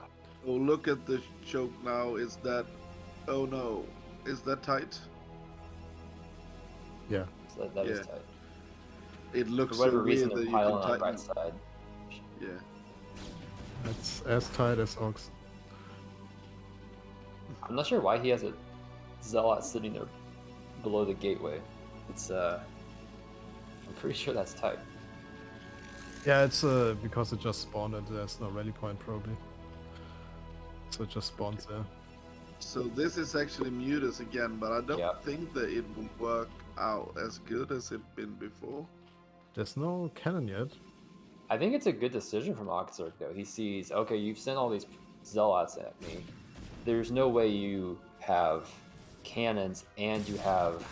Oh, look at the choke now. Is that... Oh no. Is that tight? Yeah. So that is Yeah. tight. It For looks whatever so reason, weird that they're you can piling on the tighten... right side. Yeah. It's as tight as Ox. I'm not sure why he has a Zealot sitting there below the gateway. It's I'm pretty sure that's tight. Yeah, it's because it just spawned and there's no rally point probably. So it just spawns there. So this is actually Mutus again, but I don't Yeah. think that it will work out as good as it's been before. There's no cannon yet. I think it's a good decision from Octzerg though. He sees, okay, you've sent all these Zealots at me. There's no way you have cannons and you have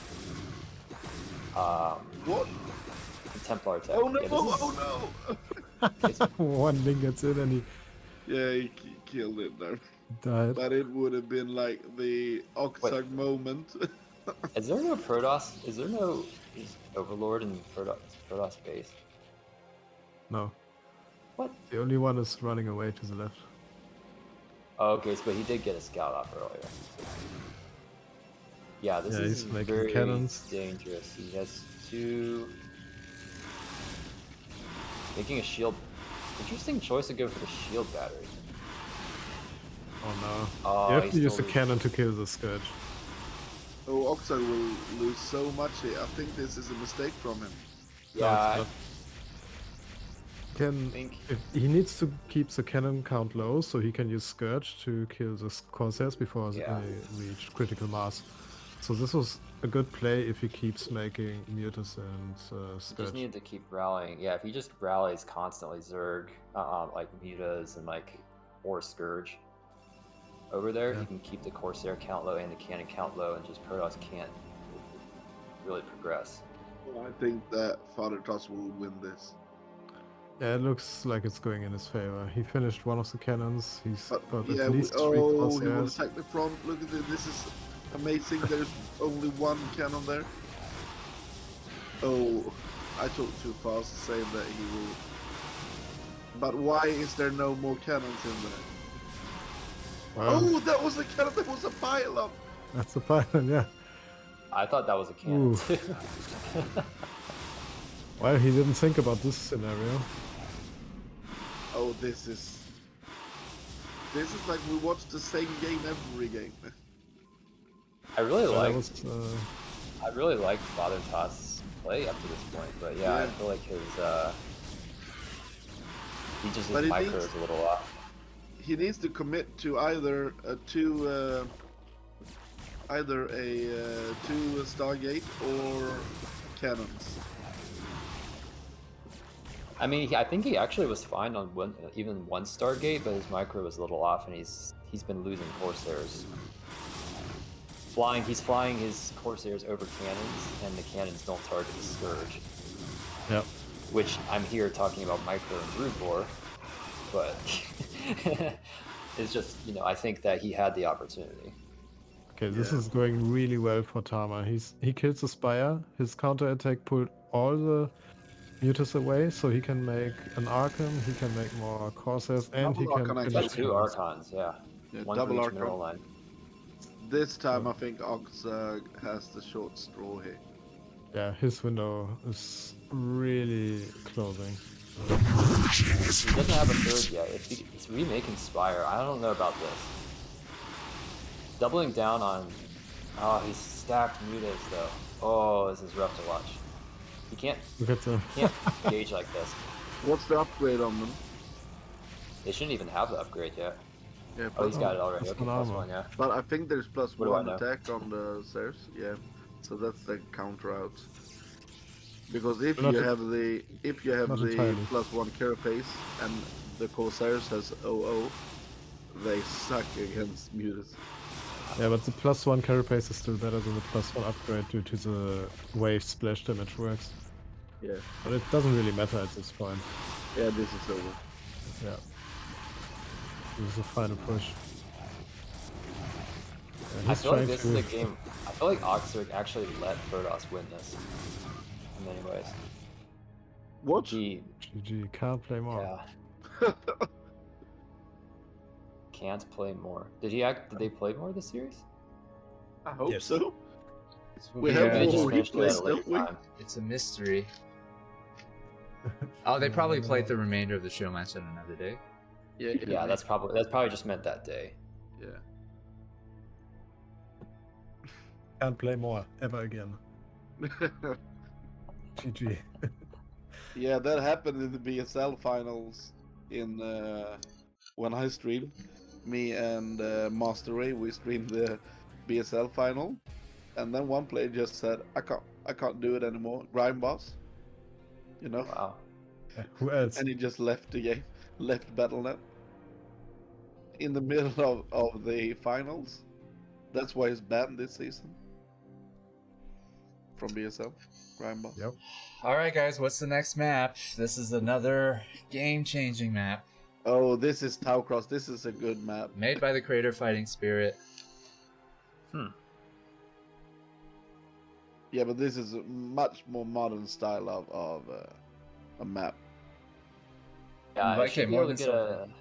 What? Templar tech. Oh no! Yeah, this is- Oh no! One link gets in and he Yeah, he killed it there. died. But it would have been like the Octzerg moment. Is there no Protoss? Is there no Overlord in Protoss base? No. What? The only one is running away to the left. Oh, okay, but he did get a scout off earlier. Yeah, this Yeah, is he's making very cannons. dangerous. He has 2. Making a shield. Interesting choice to go for the shield battery. Oh no. Oh, you have he's to use the still cannon to kill the Scourge. Oh, Octzerg will lose so much here. I think this is a mistake from him. Yeah, No, it's can think he needs to keep the cannon count low so he can use Scourge to kill the Corsairs before Yeah. they reach critical mass. So this was a good play if he keeps making Mutus and he just Scourge. needed to keep rallying. Yeah, if he just rallies constantly, Zerg, like Mutas and like or Scourge over there, Yeah. he can keep the Corsair count low and the cannon count low, and just Protoss can't really progress. I think that Father Trust will win this. Yeah, it looks like it's going in his favor. He finished one of the cannons. He's But got yeah, at least three he will Corsairs. attack the front. Look at this. This is amazing. There's only one cannon there. Oh, I talked too fast saying that he will. But why is there no more cannons in there? Well, Oh, that was a cannon. That was a pile-up. that's the final, yeah. I thought that was a cannon Ooh. too. Well, he didn't think about this scenario. Oh, this is like we watch the same game every game. I really That like was, I really like Father Toss's play up to this point, but yeah, I Yeah. feel like his his But it micro needs- is a little off. He needs to commit to either a two Stargate or cannons. I mean, I think he actually was fine on even one Stargate, but his micro was a little off, and he's been losing Corsairs. He's flying his Corsairs over cannons, and the cannons don't target the Scourge. Yep. Which I'm here talking about micro and brood war, but it's just, I think that he had the opportunity. Okay, this Yeah. is going really well for Tama. He kills the Spire. His counterattack pulled all the Mutas away, so he can make an Archon, he can make more Corsairs, and he Double can Archon He's finish got two cannons. Archons, yeah. Yeah, One double for each Archon. mineral line. This time I think Octzerg has the short straw here. Yeah, his window is really closing. He doesn't have a third yet. If he's remaking Spire, I don't know about this. Doubling down on... Oh, he's stacked Mutas, though. Oh, this is rough to watch. He can't Look at the... gauge like this. What's the upgrade on them? They shouldn't even have the upgrade yet. Yeah, Oh, he's but, got it already. Plus Okay, one plus armor. one, yeah. but I think there's plus What do I one know? attack on the stairs. Yeah, so that's the counter out. Because if Not you e- have the not entirely. plus one carapace and the Corsairs has OO, they suck against Mutas. Yeah, but the plus one carapace is still better than the plus one upgrade due to the wave splash damage works. Yeah, But it doesn't really matter at this point. yeah, this is over. Yeah. This is the final push. Yeah, I he's feel like trying this to... is a game... I feel like Octzerg actually let Protoss win this. In many ways. What? He... GG, can't play more. Yeah. Can't play more. Did they play more this series? I hope Yes. so. will We be, have They just more finished it at a replays, later don't we? time. It's a mystery. Oh, they probably played the remainder of the show match on another day. Yeah, that's probably just meant that day. yeah. Can't play more, ever again. GG. Yeah, that happened in the BSL finals in when I streamed. Me and Master Ray, we streamed the BSL final, and then one player just said, I can't do it anymore. Grind boss, you know, Wow. Who else? and he just left the game, left BattleNet in the middle of the finals. That's why he's banned this season from BSL. Grind boss. Yep. All right, guys, what's the next map? This is another game-changing map Oh, this is Taucross. This is a good map. made by the creator Fighting Spirit. Yeah, but this is a much more modern style of a map. Yeah, I Okay, should be more able to than get something.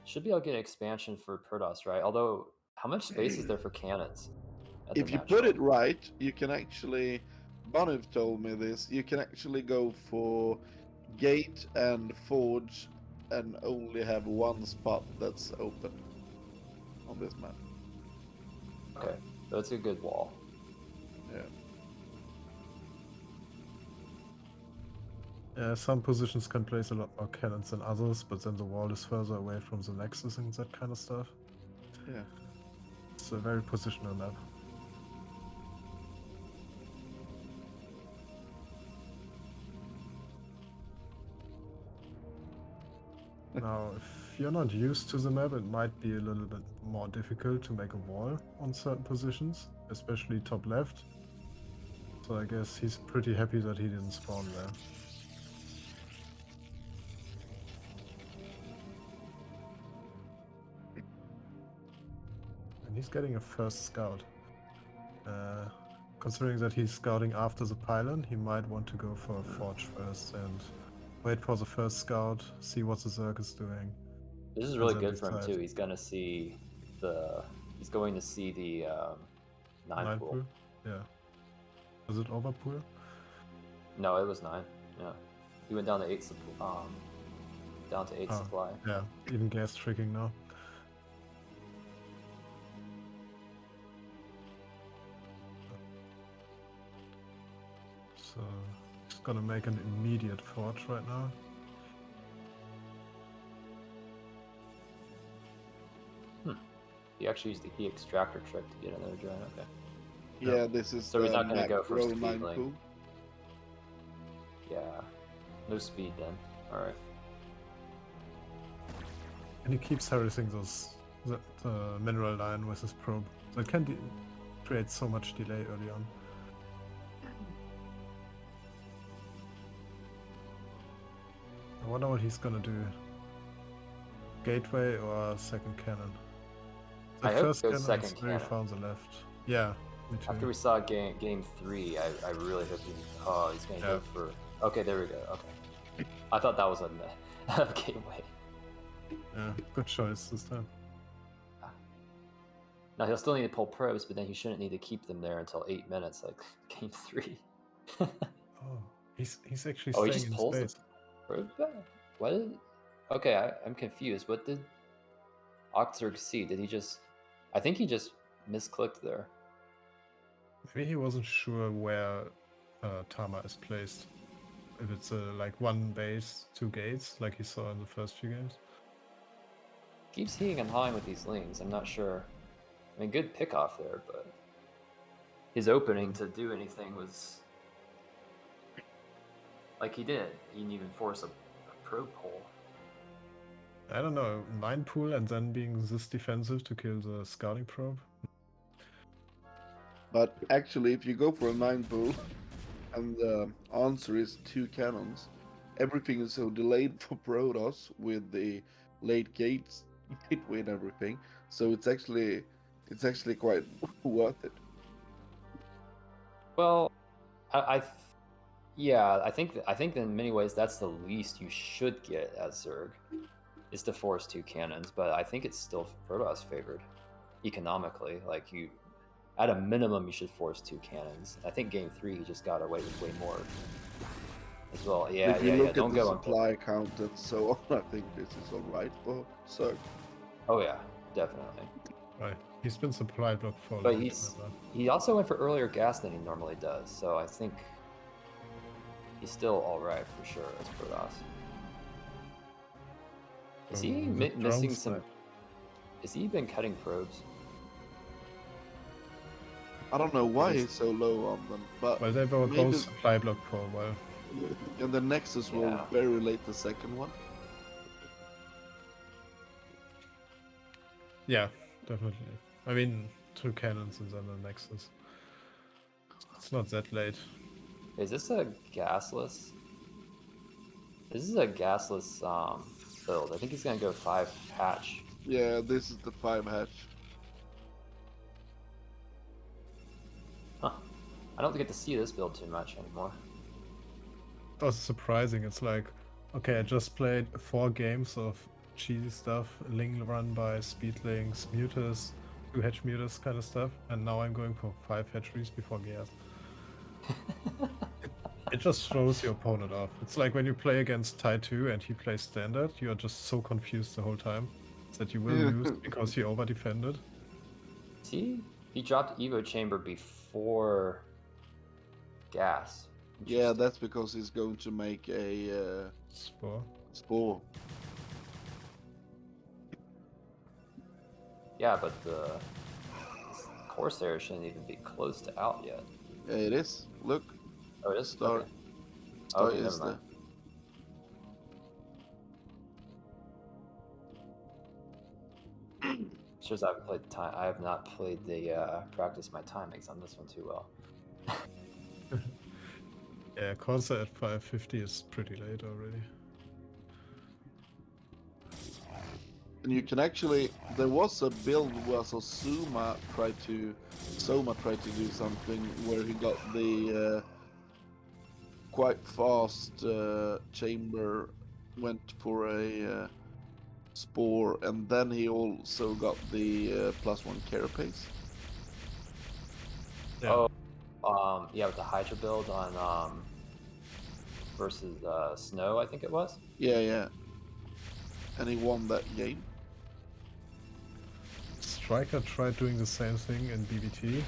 should be able to get an expansion for Protoss, right? Although, how much space is there for cannons? At If the you match put level? it right, you can actually. Boniv told me this. You can actually go for gate and forge, and only have one spot that's open on this map. Okay, so it's a good wall. Yeah. Yeah, some positions can place a lot more cannons than others, but then the wall is further away from the nexus and that kind of stuff. Yeah. It's a very positional map. Now, if you're not used to the map, it might be a little bit more difficult to make a wall on certain positions, especially top left. So I guess he's pretty happy that he didn't spawn there. And he's getting a first scout. Considering that he's scouting after the pylon, he might want to go for a forge first and wait for the first scout, see what the Zerg is doing. This is and really then good for him decide. too. He's going to see the 9 pool. Yeah. Was it over pool? No, it was 9. Yeah, he went down to 8 down to 8 Ah, supply. Yeah, even gas tricking now. So he's gonna make an immediate forge right now. He actually used the key extractor trick to get another drone. Okay. Yeah, this is So he's not gonna go for macro speed 9 link. pool. Yeah. No speed then. All right. And he keeps harassing the mineral line with his probe. So it can create so much delay early on. I wonder what he's gonna do. Gateway or second cannon? The I hope first he goes cannon is second very cannon. far on the left. Yeah, me too. After we saw game 3, I really hope he's gonna go for. Okay, there we go. Okay. I thought that was a gateway. Yeah, good choice this time. Now he'll still need to pull probes, but then he shouldn't need to keep them there until 8 minutes, like game 3. Oh, he's actually Oh, he staying just in pulls space. the probe back? What? Okay, I'm confused. What did Octzerg see? Did he just? I think he just misclicked there. Maybe he wasn't sure where Tama is placed. If it's like one base, 2 gates, like he saw in the first few games. Keeps heeing and hawing with these lings. I'm not sure. I mean, good pick off there, but his opening to do anything was like he did. He didn't even force a probe pull. I don't know, 9 pool and then being this defensive to kill the scouting probe. But actually, if you go for a 9 pool and the answer is 2 cannons, everything is so delayed for Protoss with the late gates, gateway and everything. So it's actually quite worth it. Well, I think in many ways that's the least you should get as Zerg, is to force 2 cannons. But I think it's still Protoss favored economically. Like you, at a minimum, you should force 2 cannons. I think game 3 he just got away with way more as well. Yeah, If you yeah, look yeah. at Don't the go on. supply count and so on, I think this is alright for Zerg. Oh yeah, definitely. Right, he's been supply blocked for a But long time. he also went for earlier gas than he normally does. So I think he's still all right for sure as Protoss. Is he The missing drones some? might- Has he been cutting probes? I don't know why It is- he's so low on them, but Well, they were maybe- both supply blocked for a while. and the Nexus will Yeah. very late the second one. Yeah, definitely. I mean, 2 cannons and then the Nexus. It's not that late. Is this a gasless? This is a gasless build. I think he's gonna go 5 hatch. Yeah, this is the 5 hatch. Huh. I don't get to see this build too much anymore. That was surprising. It's like, okay, I just played 4 games of cheesy stuff, Ling run by Speedlings, Mutas, 2 hatch Mutas kind of stuff, and now I'm going for 5 hatcheries before gas. It just throws your opponent off. It's like when you play against Tai 2 and he plays standard, you're just so confused the whole time that you will lose because he over defended. See, he dropped Evo Chamber before gas. Yeah, that's because he's going to make a spore. Yeah, but the Corsair shouldn't even be close to out yet. Yeah, it is. Look, Oh, it is? Star. Okay. Star Okay, is never mind. It's just I have not played the practice my timings on this one too well. Yeah, Corsair at 550 is pretty late already. And you can actually, there was a build where Soma tried to do something where he got the quite fast chamber, went for a spore, and then he also got the +1 carapace. Yeah. Oh, yeah, with the Hydra build on versus Snow, I think it was. Yeah. And he won that game. Striker tried doing the same thing in BBT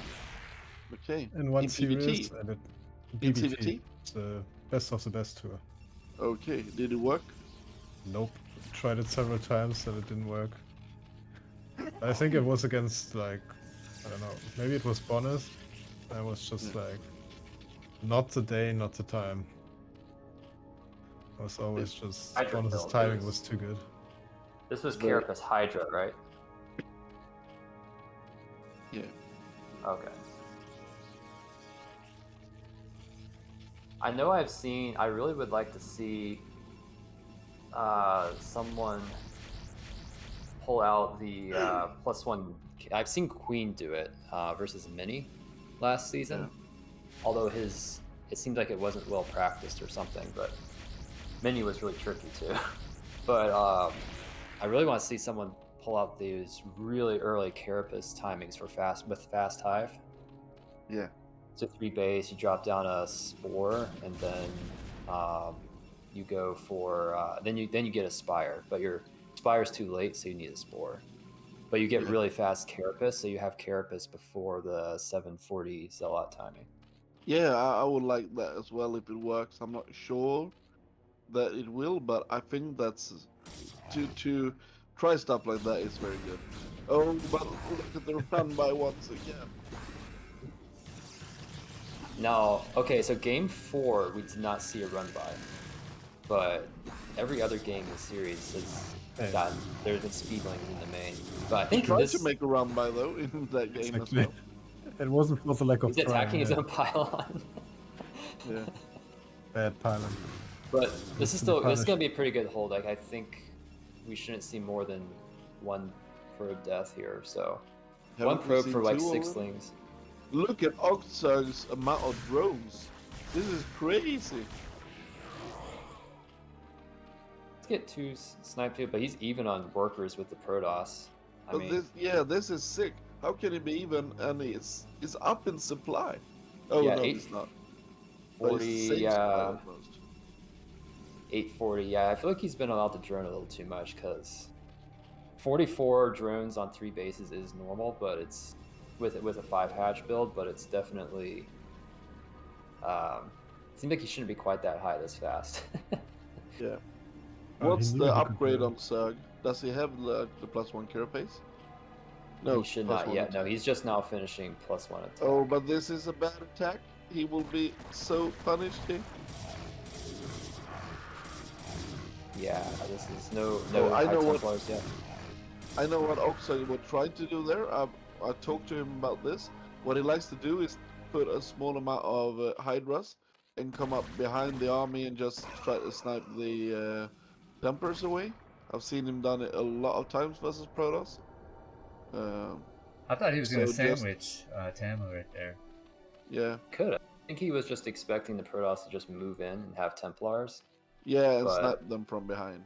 Okay. in one In series, PvT? and it In BBT, CVT? it's the best of the best tour. Okay. Did it work? Nope. Tried it several times and it didn't work. I think it was against, like, I don't know, maybe it was Bonus. I was just like, not the day, not the time. It was always just Hydra Bonus's build, timing was too good. This was Very- Carapace Hydra, right? Yeah. Okay. I know I really would like to see someone pull out the +1. I've seen Queen do it versus Mini last season. Yeah. Although it seemed like it wasn't well practiced or something, but Mini was really tricky too. But I really want to see someone pull out these really early Carapace timings for fast hive. Yeah. So 3 base, you drop down a spore, and then you go for then you get a spire, but your spire's too late, so you need a spore. But you get Yeah. really fast Carapace, so you have Carapace before the 740 Zealot timing. Yeah, I would like that as well if it works. I'm not sure that it will, but I think that's to try stuff like that is very good. Oh, but look at the run by once again. Now, okay, so game 4 we did not see a run by, but every other game in the series has gotten there's been speedlings in the main. But I He think tried this to make a run by though in that game as Exactly. well. It wasn't for the lack of he's attacking trying. his Yeah. own pylon. Yeah. Bad pylon. But this is still punished. gonna be a pretty good hold. Like I think we shouldn't see more than one probe death here. So one Haven't we probe seen for like two already? sixlings. Look at Octzerg's amount of drones. This is crazy. Let's get 2 sniped here, but he's even on workers with the Protoss. I But mean, this is sick. How can it be even? And it's up in supply. Oh yeah, no, it's not. But it's 40, the same yeah, supply almost. 840. Yeah, I feel like he's been allowed to drone a little too much because 44 drones on 3 bases is normal, but it's with a 5 hatch build, but it's definitely seems like he shouldn't be quite that high this fast. Yeah. Oh, What's he the knew he could upgrade do it. on Zerg? Does he have the +1 carapace? No, He should plus not one yet. No, attack. he's just now finishing +1 attack. Oh, but this is a bad attack. He will be so punished here. Yeah, this is no Oh, I high know what- Templars yet. I know what Octzerg was trying to do there. I talked to him about this. What he likes to do is put a small amount of Hydras and come up behind the army and just try to snipe the Templars away. I've seen him done it a lot of times versus Protoss. I thought he was going So to just- sandwich Tama right there. Yeah, Could have. I think he was just expecting the Protoss to just move in and have Templars. yeah, and But- snipe them from behind.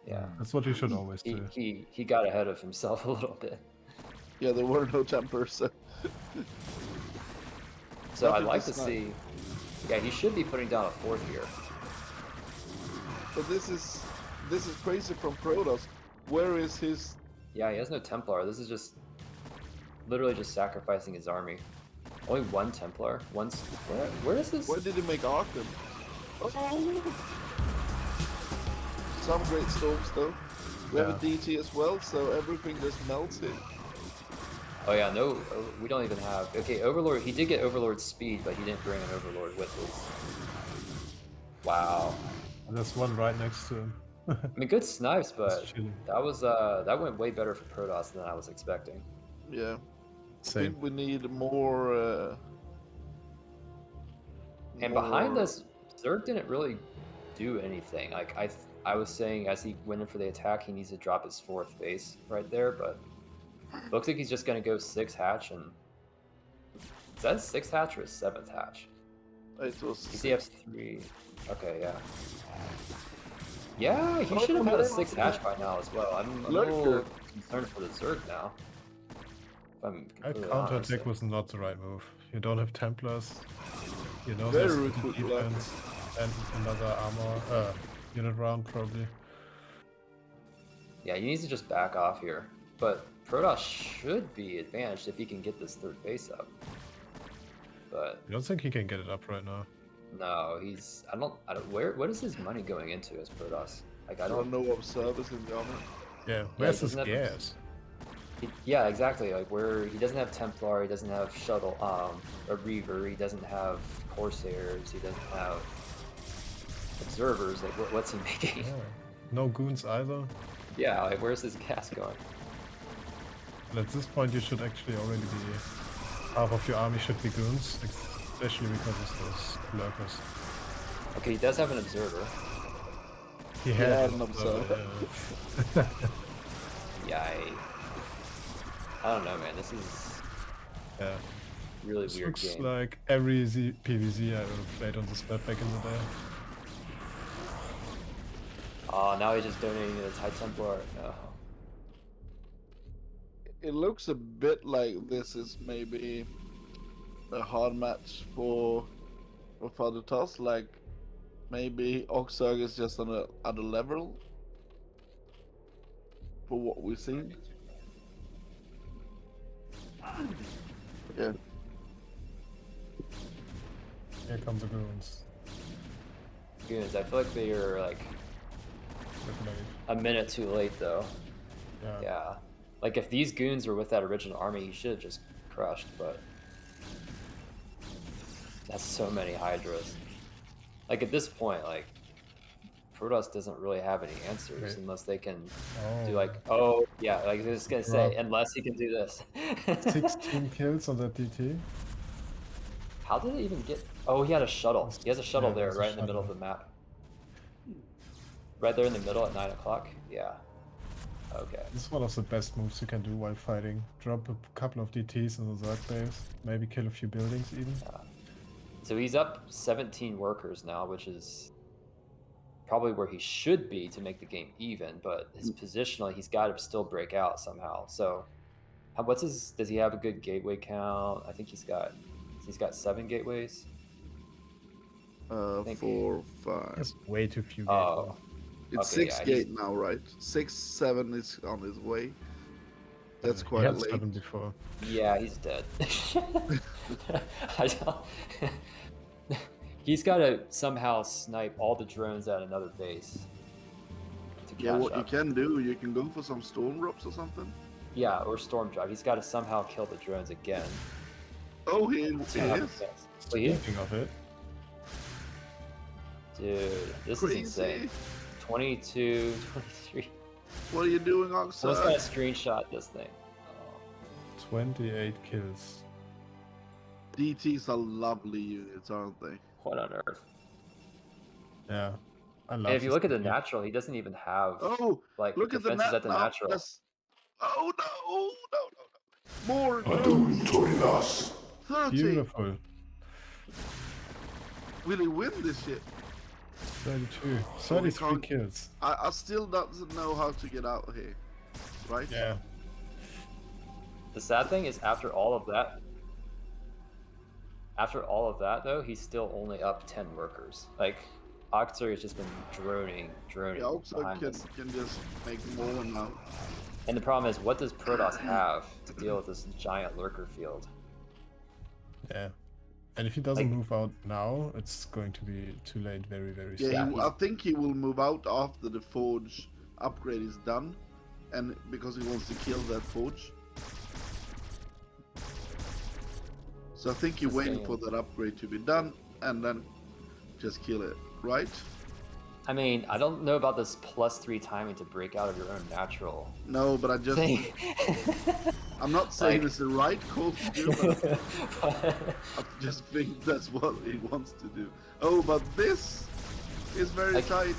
Yeah. That's what you should always He, do. he got ahead of himself a little bit. Yeah, there were no Templars. So. So I'd Nothing like to to snipe. see. Yeah, he should be putting down a 4th here. But this is crazy from Protoss. Where is his? Yeah, he has no Templar. This is just literally just sacrificing his army. Only one Templar. Where is this? Why did he make Arkham? Oh. Some great storms though. We have a DT as well, so everything just melts here. Oh yeah, no, we don't even have. Okay, Overlord. He did get Overlord speed, but he didn't bring an Overlord with us. Wow. And there's one right next to him. I mean, good snipes, but chilling. that went way better for Protoss than I was expecting. Yeah. I Same. think we need more. And behind us, Zerg didn't really do anything. Like I was saying, as he went in for the attack, he needs to drop his 4th base right there, but looks like he's just gonna go 6 hatch and. Is that his 6th hatch or his 7th hatch? It was Does he have 3? Okay, yeah. Yeah, he should have had a 6th hatch by now as well. I'm a little concerned for the Zerg now. If I'm That completely counterattack honest. was not the right move. You don't have Templars. You know Very there's quick defense and another armor unit round probably. Yeah, he needs to just back off here. But Protoss should be advantaged if he can get this 3rd base up. But I don't think he can get it up right now. no, he's. I don't. What is his money going into as Protoss? Like, I I don't don't. know observers in the army. Yeah, where's his doesn't have- gas? Yeah, exactly. Like, where he doesn't have Templar, he doesn't have Shuttle, a Reaver, he doesn't have Corsairs, he doesn't have Observers. Like, what's he making? Yeah. No goons either. Yeah, like, where's his gas going? And at this point you should actually already be... Half of your army should be goons, especially because of those lurkers. Okay, he does have an Observer. He had had an observer. Yeah, I don't know, man. This is Yeah. really This weird looks game. like every PvZ I ever played on this map back in the day. Oh, now he's just donating to the Thai Templar. No. It looks a bit like this is maybe a hard match for Father Toss. Like maybe Octzerg is just on a other level for what we've seen. Yeah. Here come the goons. Goons, I feel like they are like Definitely. a minute too late though. Yeah. Yeah. Like if these goons were with that original army, he should have just crushed, but that's so many Hydras. Like at this point, like Protoss doesn't really have any answers Right. unless they can Oh. do like, oh yeah, like I was gonna say, Rob. unless he can do this. 16 kills on that DT. How did it even get? Oh, he had a shuttle. He has a shuttle Yeah, there, there's a right in the middle of shuttle. the map. Right there in the middle at 9 o'clock. Yeah. Okay. This is one of the best moves you can do while fighting. Drop a couple of DTs in the Zerg base, maybe kill a few buildings even. So he's up 17 workers now, which is probably where he should be to make the game even. But his positionally, he's got to still break out somehow. So, what's his? Does he have a good gateway count? I think he's got 7 gateways. think- 4, 5. That's way too few Oh, gateways. It's okay, 6 yeah, gate now, right? 6, 7 is on his way. That's He quite had late. 7 before. yeah, he's dead. I don't... He's got to somehow snipe all the drones at another base to catch Yeah, what up. you can do, you can go for some storm drops or something. Yeah, or storm drive. He's got to somehow kill the drones again. Oh, he to have a is. chance. Well, yeah, Speaking of it, dude, this Crazy. is insane. 22, 23. What are you doing, I was gonna Octzerg? screenshot this thing. Oh. 28 kills. DTs are lovely units, aren't they? What on earth? Yeah. I love And if you this look at the DT. natural, he doesn't even have Oh, like look at the defenses net at the now. natural. Yes. Oh no, no, no. More Adum drones. Toridas. 30. Beautiful. Will he win this shit? 32. Oh, we 33 can't- kills. I still doesn't know how to get out here. Right? Yeah. The sad thing is, after all of that, though, he's still only up 10 workers. Like, Octzerg has just been droning Yeah, also behind us. can just make more now. And the problem is, what does Protoss have to deal with this giant lurker field? Yeah. And if he doesn't move out now, it's going to be too late very, very soon. Yeah, Yeah, I think he will move out after the forge upgrade is done, and because he wants to kill that forge. So I think you're waiting for that upgrade to be done, and then just kill it, right? I mean, I don't know about this +3 timing to break out of your own natural No, but I just thing. I'm not saying Like- it's the right call to do, but I just think that's what he wants to do. Oh, but this is very Like- tight.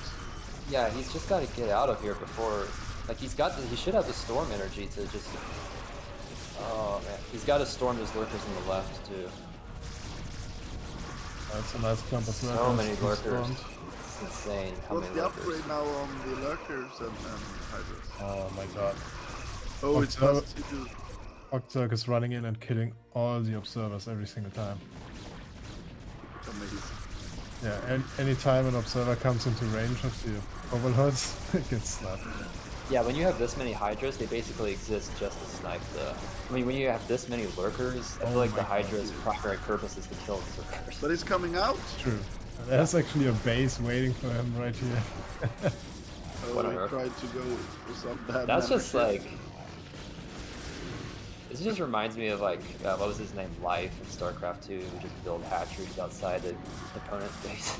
Yeah, he's just got to get out of here before. Like he should have the storm energy to just. Oh man, he's got to storm his lurkers on the left too. That's a nice clump of So lurkers many to lurkers. storm. It's insane how What's many the lurkers. upgrade now on the lurkers and hydras? Oh my god. Oh, it's Octzerg- +2. Octzerg is running in and killing all the observers every single time. Amazing. Yeah, and anytime an observer comes into range of the overlords, it gets slapped. Yeah, when you have this many hydras, they basically exist just to snipe the. I mean, when you have this many lurkers, I feel like the hydra's primary purpose is to kill the lurkers. But it's coming out. True. There's actually a base waiting for him right here. Oh, What on he earth? tried to go for some bad. That's just membership. like. This just reminds me of like what was his name, Life in StarCraft 2, who just build hatcheries outside the opponent's base.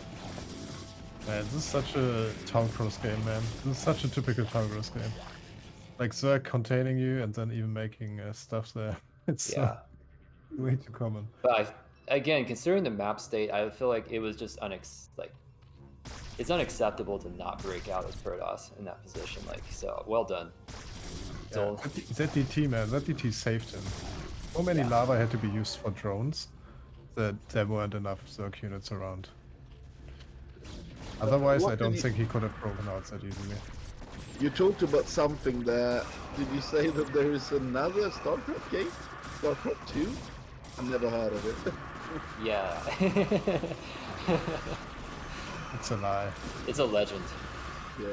Man, this is such a Town Cross game, man. This is such a typical Town Cross game. Like Zerg containing you and then even making stuff there. It's Yeah. way too common. But again, considering the map state, I feel like it was just it's unacceptable to not break out as Protoss in that position. Like, so well done. Yeah. ZDT, man, ZDT saved him. So many lava had to be used for drones that there weren't enough Zerg units around. Otherwise, what I don't did think he could have broken out that easily. You talked about something there. Did you say that there is another StarCraft game? StarCraft 2? I never heard of it. Yeah. It's a lie. It's a legend. Yeah.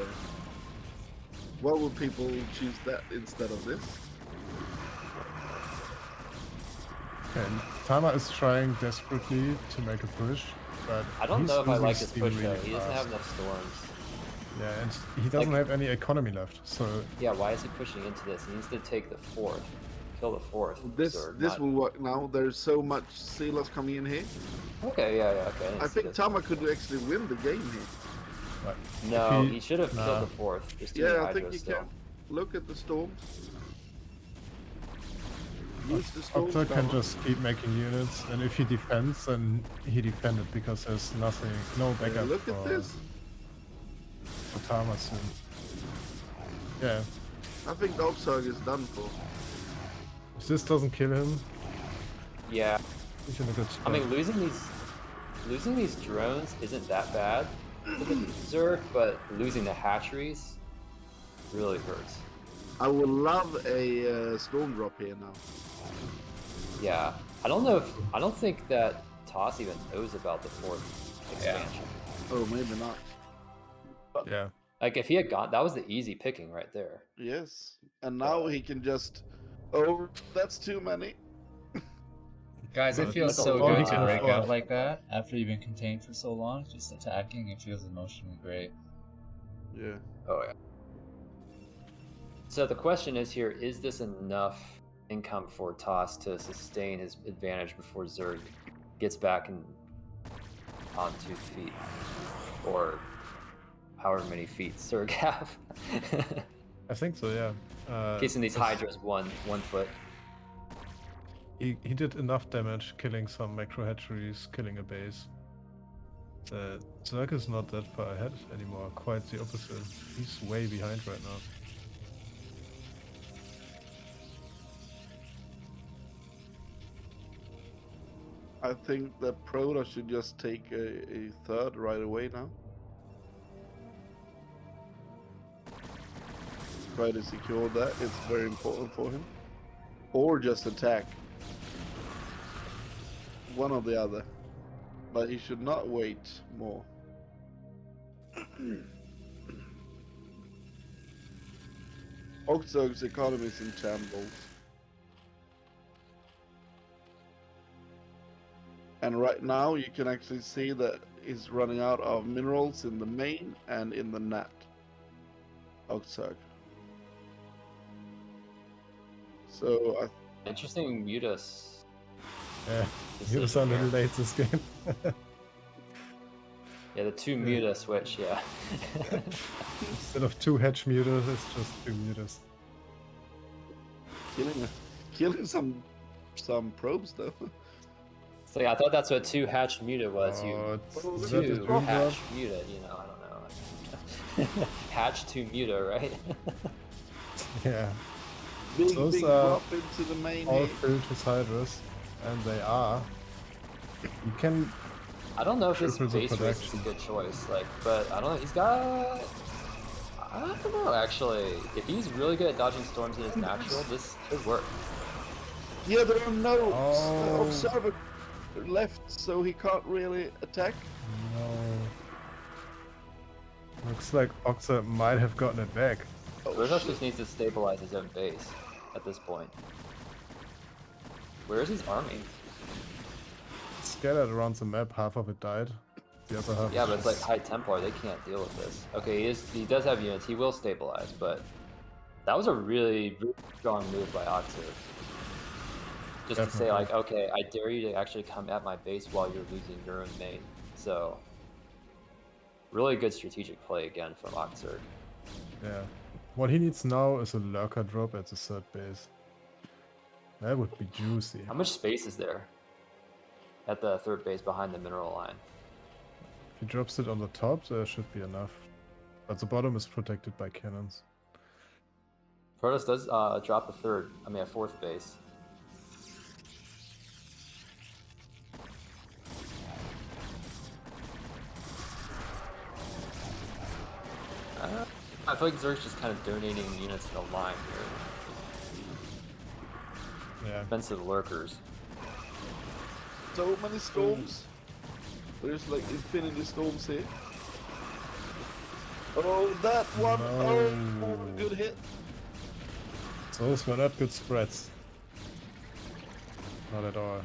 Why would people choose that instead of this? And Tama is trying desperately to make a push, but I don't he's know if I losing like his steam push really though. He doesn't fast. have enough storms. Yeah, and he doesn't have any economy left, so Yeah, why is he pushing into this? He needs to take the fourth. Kill the fourth. This Zerg, this not- will work now. There's so much Sealers coming in here. Okay, yeah, okay. didn't I see think this. Tama could actually win the game here. but No, if he should have nah. killed the fourth. There's too Yeah, many I think hydras you still. can. Look at the storms. Use the storms. Octzerg can Tama. just keep making units, and if he defends, then he defended because there's nothing, no Yeah, backup look at this. for Tama soon. Yeah, I think the Octzerg is done for. if this doesn't kill him, Yeah, he's in a good spot. I mean losing these drones isn't that bad for the Zerg, but losing the hatcheries really hurts. I would love a storm drop here now. Yeah, I don't think that Toss even knows about the fourth expansion. Oh, maybe not. Yeah, Like if he had gone, that was the easy picking right there. Yes, and now he can just. Oh, that's too many. Guys, it But feels that's a so lot. good to break Before. out like that after you've been contained for so long. Just attacking, it feels emotionally great. Yeah. Oh yeah. So the question is here: is this enough income for Toss to sustain his advantage before Zerg gets back on 2 feet, or however many feet Zerg have? I think so, yeah. Casing these because Hydras 1 foot. He did enough damage killing some macro hatcheries, killing a base. Zerg is not that far ahead anymore, quite the opposite. He's way behind right now. I think that Proto should just take a third right away now. Try to secure that. It's very important for him. Or just attack. One or the other. But he should not wait more. Octzerg's economy is in shambles. And right now you can actually see that he's running out of minerals in the main and in the net. Octzerg. So Interesting mutus. Yeah, he was decision a little here. late this game. Yeah, the two muta switch, yeah. Instead of 2 hedge mutas, it's just 2 mutas. killing some probes though. So yeah, I thought that's what 2 hatch muta was. Oh, Oh, is look that at the 2 dream drop? hatch muta, you know, I don't know. Hatch 2 muta, right? Yeah. Big Those big are drop into the main all here. filled with Hydras, and they are. You can. I don't know if this Triple the base race is a production. good choice, like, but I don't know, he's got... I don't know, actually. If he's really good at dodging storms in his natural, this could work. Yeah, there are no Oh. observer left, so he can't really attack. No. Looks like Octzerg might have gotten it back. Oh, Rosas shit. just needs to stabilize his own base at this point. Where is his army? Scattered around the map, half of it died. The other half. Yeah, is but it's like just- High Templar, they can't deal with this. Okay, he does have units, he will stabilize, but that was a really, really strong move by Octzerg. Just to say Definitely. like, okay, I dare you to actually come at my base while you're losing your own main. So, really good strategic play again from Octzerg. Yeah. What he needs now is a lurker drop at the 3rd base. That would be juicy. How much space is there at the 3rd base behind the mineral line? If he drops it on the top, there should be enough. But the bottom is protected by cannons. Protoss does drop a 4th base. I feel like Zerg's just kind of donating units to the line here. Yeah. Defensive lurkers. So many storms. There's like infinity storms here. Oh, that one! No. Oh, good hit. Those were not good spreads. Not at all.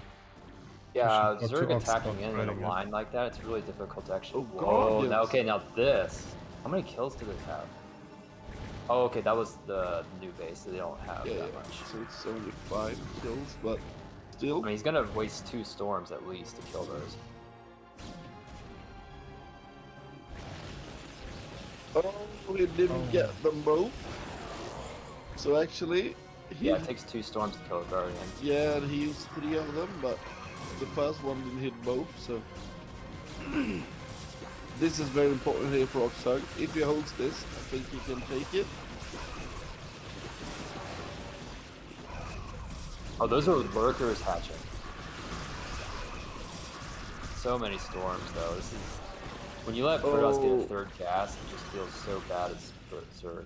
Yeah, Push it up Zerg to attacking Oxford, in right a again. line like that, it's really difficult to actually. Oh, Whoa! Now, Guardians. okay, now this. How many kills do this have? Oh, okay, that was the new base, so they don't have Yeah, that yeah. much. So it's only 5 kills, but still. I mean, he's gonna waste 2 storms at least to kill those. Oh, he didn't get them both. So actually, Yeah, it takes 2 storms to kill a Guardian. yeah, and he used 3 of them, but the first one didn't hit both. So this is very important here for Octzerg. If he holds this, I think he can take it. Oh, those are lurkers hatching. So many storms, though. This is when you let Protoss get a 3rd gas, it just feels so bad as Zerg.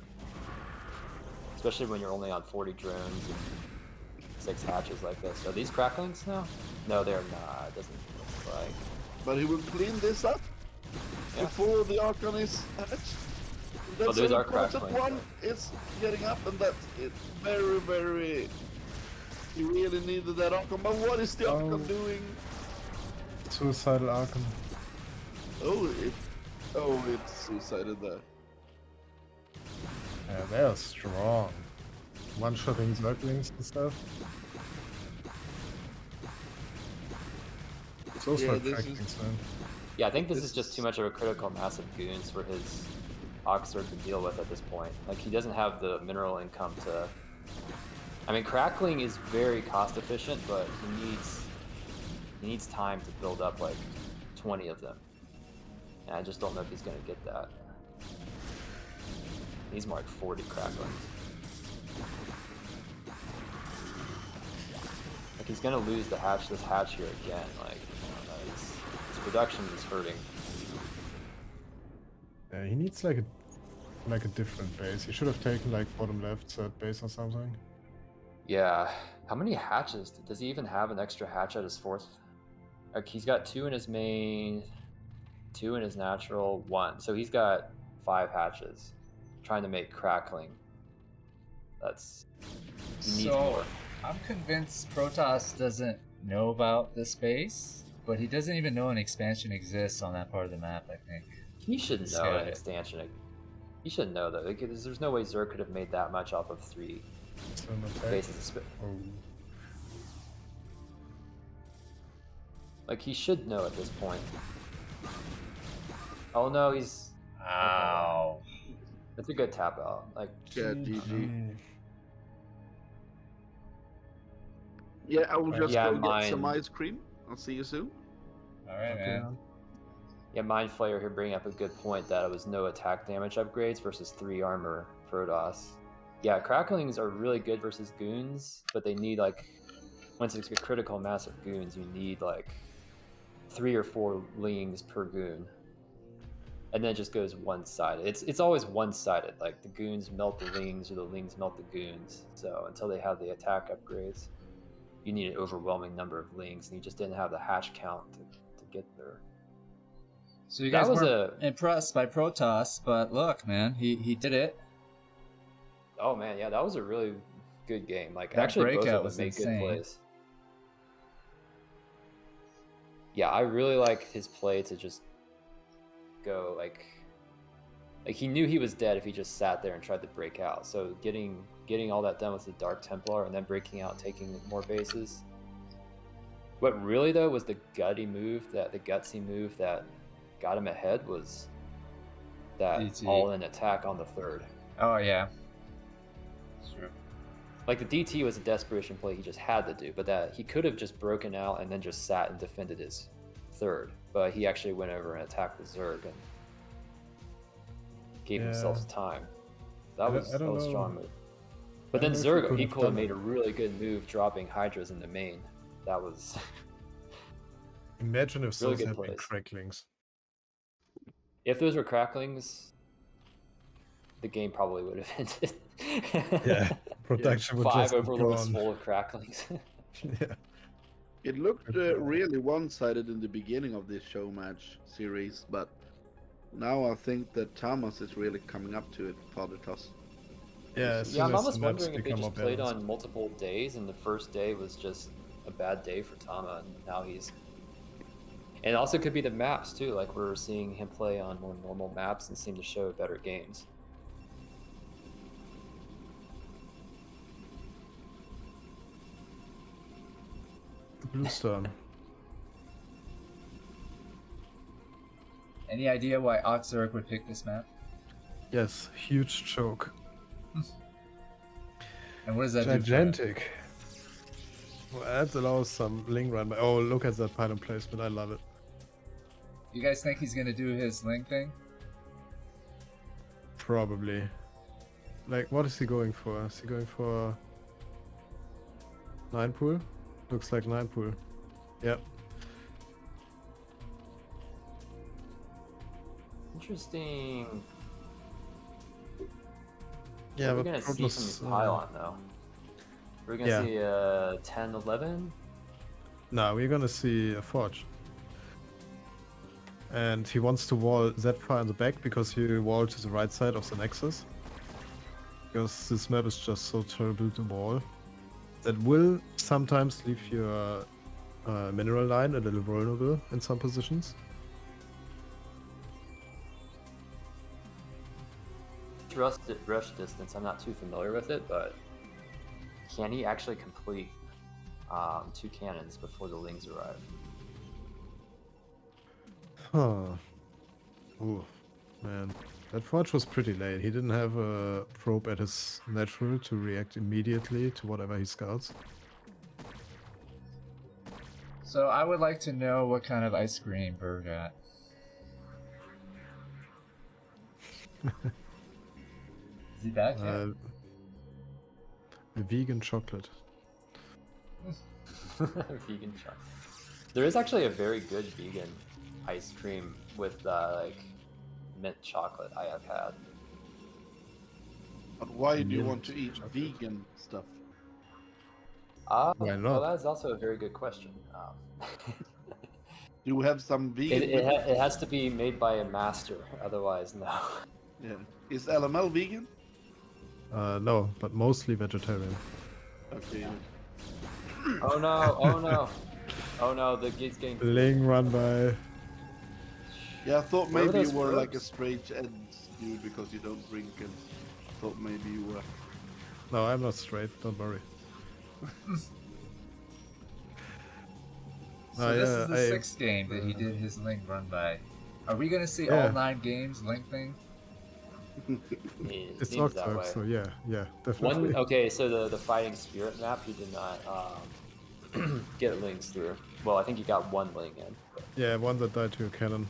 Especially when you're only on 40 drones and 6 hatches like this. Are these cracklings now? No, they're not. It doesn't look like. But he will clean this up Yeah. before the Archon is hatched. That's those an are important crackling. one. It's getting up, and that's it. Very, very. He really needed that Archon. But what is the Archon Oh. doing? Suicidal Archon. It's suicided there. Yeah, they are strong. One-shotting Zerglings and stuff. Those Yeah, were this is- cracklings, man. Yeah, I think this This is just is- too much of a critical mass of goons for his Octzerg to deal with at this point. Like, he doesn't have the mineral income to... I mean, crackling is very cost efficient, but he needs time to build up like 20 of them. And I just don't know if he's going to get that. He's more like 40 cracklings. Like, he's going to lose this hatch here again. Like, I don't know, his production is hurting. Yeah, he needs like a different base. He should have taken like bottom left, 3rd base or something. Yeah. How many hatches? Does he even have an extra hatch at his 4th? Like, he's got 2 in his main, 2 in his natural, 1. So he's got 5 hatches. Trying to make crackling. He needs more. I'm convinced Protoss doesn't know about this base. But he doesn't even know an expansion exists on that part of the map, I think. He should This know an guy. expansion. He should know though, because there's no way Zerg could have made that much off of 3 So an attack. bases. Oh. Like he should know at this point. Oh no, he's. Ow. It's a good tap out. Like Yeah, GG. Mm. Yeah, I will just Yeah, go get some mine- ice cream. I'll see you soon. Alright, Okay, man. yeah, Mind Flayer here bringing up a good point that it was no attack damage upgrades versus 3 armor Protoss. Yeah, Cracklings are really good versus goons, but they need like once it's a critical mass of goons, you need like 3 or 4 lings per goon. And then it just goes one-sided. It's always one-sided. Like the goons melt the lings or the lings melt the goons. So until they have the attack upgrades, you need an overwhelming number of lings, and you just didn't have the hash count to get there. So you That guys was weren't impressed by Protoss, but look, man, he did it. Oh man, yeah, that was a really good game. Like That actually, both breakout of them was made insane. good plays. Yeah, I really like his play to just go like he knew he was dead if he just sat there and tried to break out. So getting all that done with the Dark Templar and then breaking out, taking more bases. What really though was the gutsy move that got him ahead was that DT. all-in attack on the 3rd. Oh yeah. Sure. Like the DT was a desperation play he just had to do, but that he could have just broken out and then just sat and defended his 3rd. But he actually went over and attacked the Zerg and gave himself time. That was I don't a know. strong move. But then I don't know if he Zerg could have equally done made it. a really good move dropping Hydras in the main. That was Imagine if Really those good had been plays. cracklings. if those were cracklings, the game probably would have ended. Yeah, production would 5 just be overlords gone. full of cracklings. Yeah. It looked really one-sided in the beginning of this show match series, but now I think that Thomas is really coming up to it, Father Toss. Yeah, as Yeah, I'm soon as almost the maps wondering if they become just more played balanced. on multiple days, and the first day was just a bad day for Tama, and now he's. And it also could be the maps too. Like we're seeing him play on more normal maps and seem to show better games. Blue Storm. Any idea why Octzerg would pick this map? Yes, huge choke. And what does that do? For him? Gigantic. Well, that allows some ling run. But oh, look at that pylon placement. I love it. You guys think he's gonna do his link thing? Probably. Like, what is he going for? Is he going for 9 pool? Looks like 9 pool. Yep. Interesting. Yeah, What are we but gonna see from Protoss, the pylon though? We're gonna yeah. see a 10-11. No, we're gonna see a forge. And he wants to wall that far in the back because he walled to the right side of the nexus. Because this map is just so terrible to wall. That will sometimes leave your mineral line a little vulnerable in some positions. Rush distance. I'm not too familiar with it, but can he actually complete 2 cannons before the lings arrive? Huh. Ooh, man. That forge was pretty late. He didn't have a probe at his natural to react immediately to whatever he scouts. So I would like to know what kind of ice cream Burr got. Is he back yet? A vegan chocolate. Vegan chocolate. There is actually a very good vegan ice cream with like mint chocolate I have had. But why do you Mint want to eat chocolate. vegan stuff? Why Well, not? that's also a very good question. Do you have some vegan? It has to be made by a master, otherwise no. Yeah. Is LML vegan? No, but mostly vegetarian. Okay. Oh no! Oh no! Oh no, the gate's getting. Ling run by. Yeah, I thought Where were maybe you those were like a probes? straight edge dude because you don't drink, and I thought maybe you were. No, I'm not straight. Don't worry. So No, this yeah, is the sixth game that he did his Link run by. Are we gonna see all Yeah. 9 games Link thing? It It's seems that Octzerg, way. so yeah, definitely. One okay, so the fighting spirit map he did not get links through. Well, I think he got one link in. But Yeah, one that died to a cannon.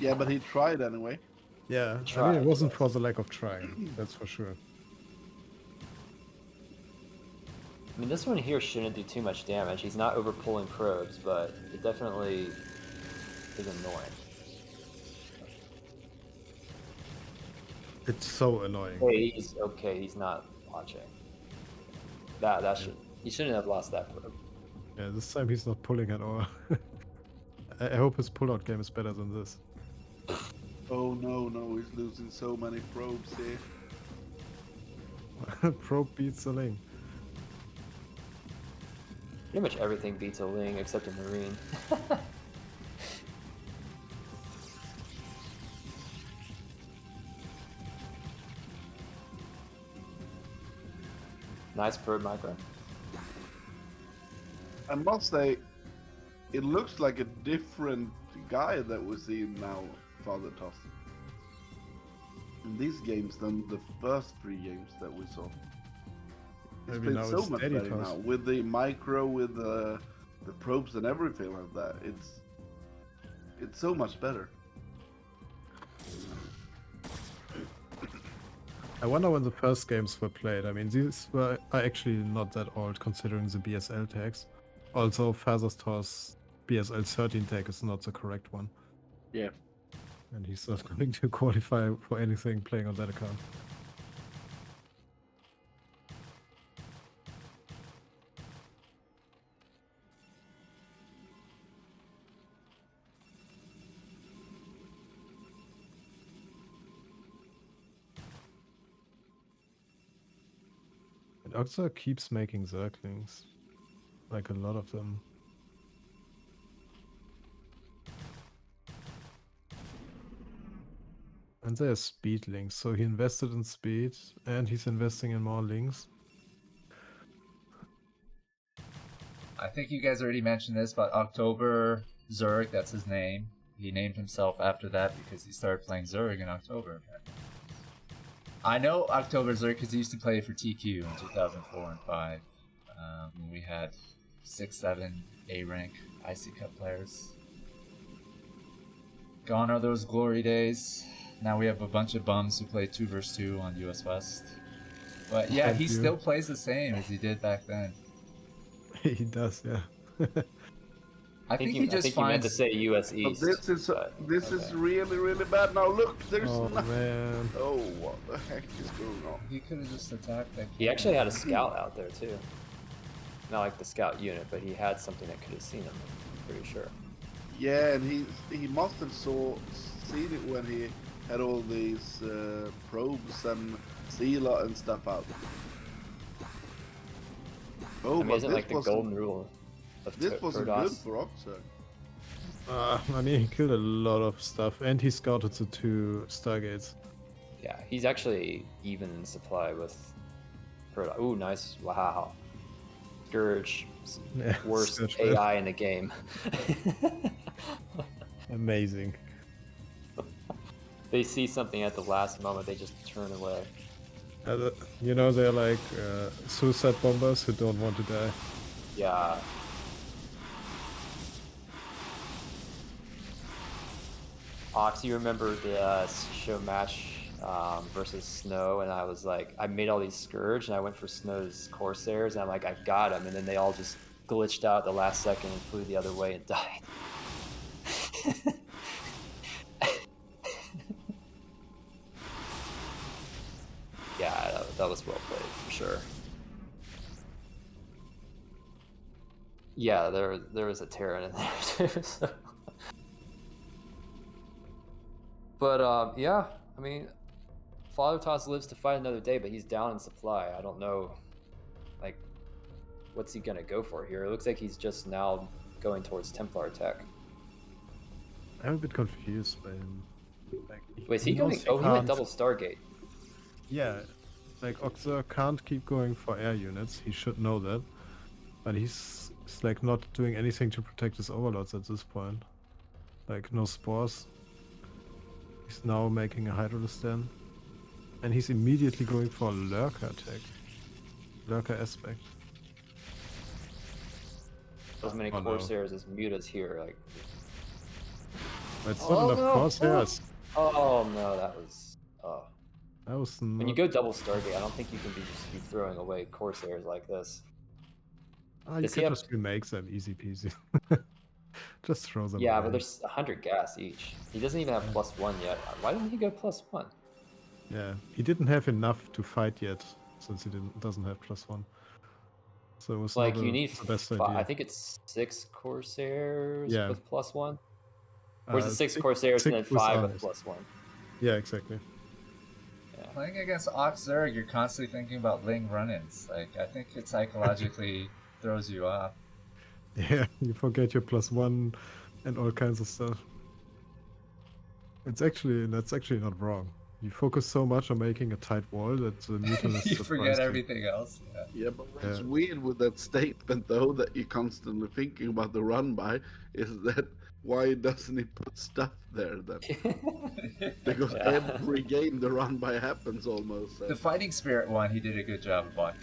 Yeah, but he tried anyway. Yeah, he I mean, it tried, wasn't yes. for the lack of trying, that's for sure. I mean, this one here shouldn't do too much damage. He's not over pulling probes, but it definitely is annoying. It's so annoying. Okay. He's not watching. That should he shouldn't have lost that probe. Yeah, this time he's not pulling at all. I hope his pullout game is better than this. Oh no, he's losing so many probes here. Probe beats the Ling. Pretty much everything beats a Ling except a Marine. Nice probe micro. I must say, it looks like a different guy that we see now, Father Toss. In these games than the first 3 games that we saw. It's Maybe played now so it's much Steady better Toss. now with the micro, with the probes and everything like that. It's so much better. I wonder when the first games were played. I mean, these are actually not that old considering the BSL tags. Also, Father's Toss BSL 13 tag is not the correct one. Yeah. And he's not going to qualify for anything playing on that account. And Octzerg keeps making Zerglings. Like a lot of them. And there's speed links, so he invested in speed and he's investing in more links. I think you guys already mentioned this, but October Zerg, that's his name. He named himself after that because he started playing Zerg in October. I know October Zerg because he used to play for TQ in 2004 and 5. When we had 6, 7 A rank IC Cup players. Gone are those glory days. Now we have a bunch of bums who play 2 vs 2 on US West. But yeah, Thank he you. still plays the same as he did back then. He does, yeah. I think he just I think you meant to finds. say US But East. this is okay. really bad. Now look, there's Oh nothing. man. Oh, what the heck is going on? He could have just attacked that. He actually had a scout out there too. Not like the scout unit, but he had something that could have seen him. I'm pretty sure. Yeah, and he must have seen it when he had all these probes and sealer and stuff out. Oh, I mean, but isn't this like the wasn't- golden rule of This wasn't good Turdos? for Octzerg. I mean, he killed a lot of stuff and he scouted the 2 Stargates. Yeah, he's actually even in supply with Turdos. Ooh, nice! Wow, Scourge, Yeah, worst Scourge AI in the game. Amazing. They see something at the last moment, they just turn away. You know, they're like suicide bombers who don't want to die. Yeah. Ox, you remember the Showmatch versus Snow, and I was like, I made all these Scourge, and I went for Snow's Corsairs, and I'm like, I got him, and then they all just glitched out at the last second and flew the other way and died. Yeah, that was well played for sure. Yeah, there was a Terran in there too. So. But yeah, I mean, Father Toss lives to fight another day, but he's down in supply. I don't know, like, what's he gonna go for here? It looks like he's just now going towards Templar attack. I'm a bit confused by him. Like, Wait, is he going? knows Oh, he went can't- double Stargate. Yeah, like Octzerg can't keep going for air units. He should know that, but he's like not doing anything to protect his overlords at this point. Like no spores. He's now making a Hydralisk den, and he's immediately going for a lurker attack. Lurker aspect. As many Oh, no. Corsairs as Mutas here. Like, But it's Oh, not enough no. Corsairs. oh no, that was. Oh. That was When you not... go double Stargate, I don't think you can just be throwing away Corsairs like this. You Does he can have- just remake them easy peasy. Just throw them Yeah, away. but there's 100 gas each. He doesn't even have Yeah. +1 yet. Why didn't he go +1? Yeah, he didn't have enough to fight yet, since he doesn't have +1. So it was Like not you need, the best I idea. think it's 6 Corsairs Yeah. with +1. Or is it 6 six- Corsairs and then six with 5 arms. with +1? Yeah, exactly. Playing against Octzerg, you're constantly thinking about Ling run-ins. Like, I think it psychologically throws you off. Yeah, you forget your +1 and all kinds of stuff. That's actually not wrong. You focus so much on making a tight wall that the mutant You forget everything else. Yeah. Yeah, but what's Yeah. weird with that statement, though, that you're constantly thinking about the run by, is that why doesn't he put stuff there then? Because Yeah. every game the run by happens almost. The Fighting Spirit one, he did a good job of blocking.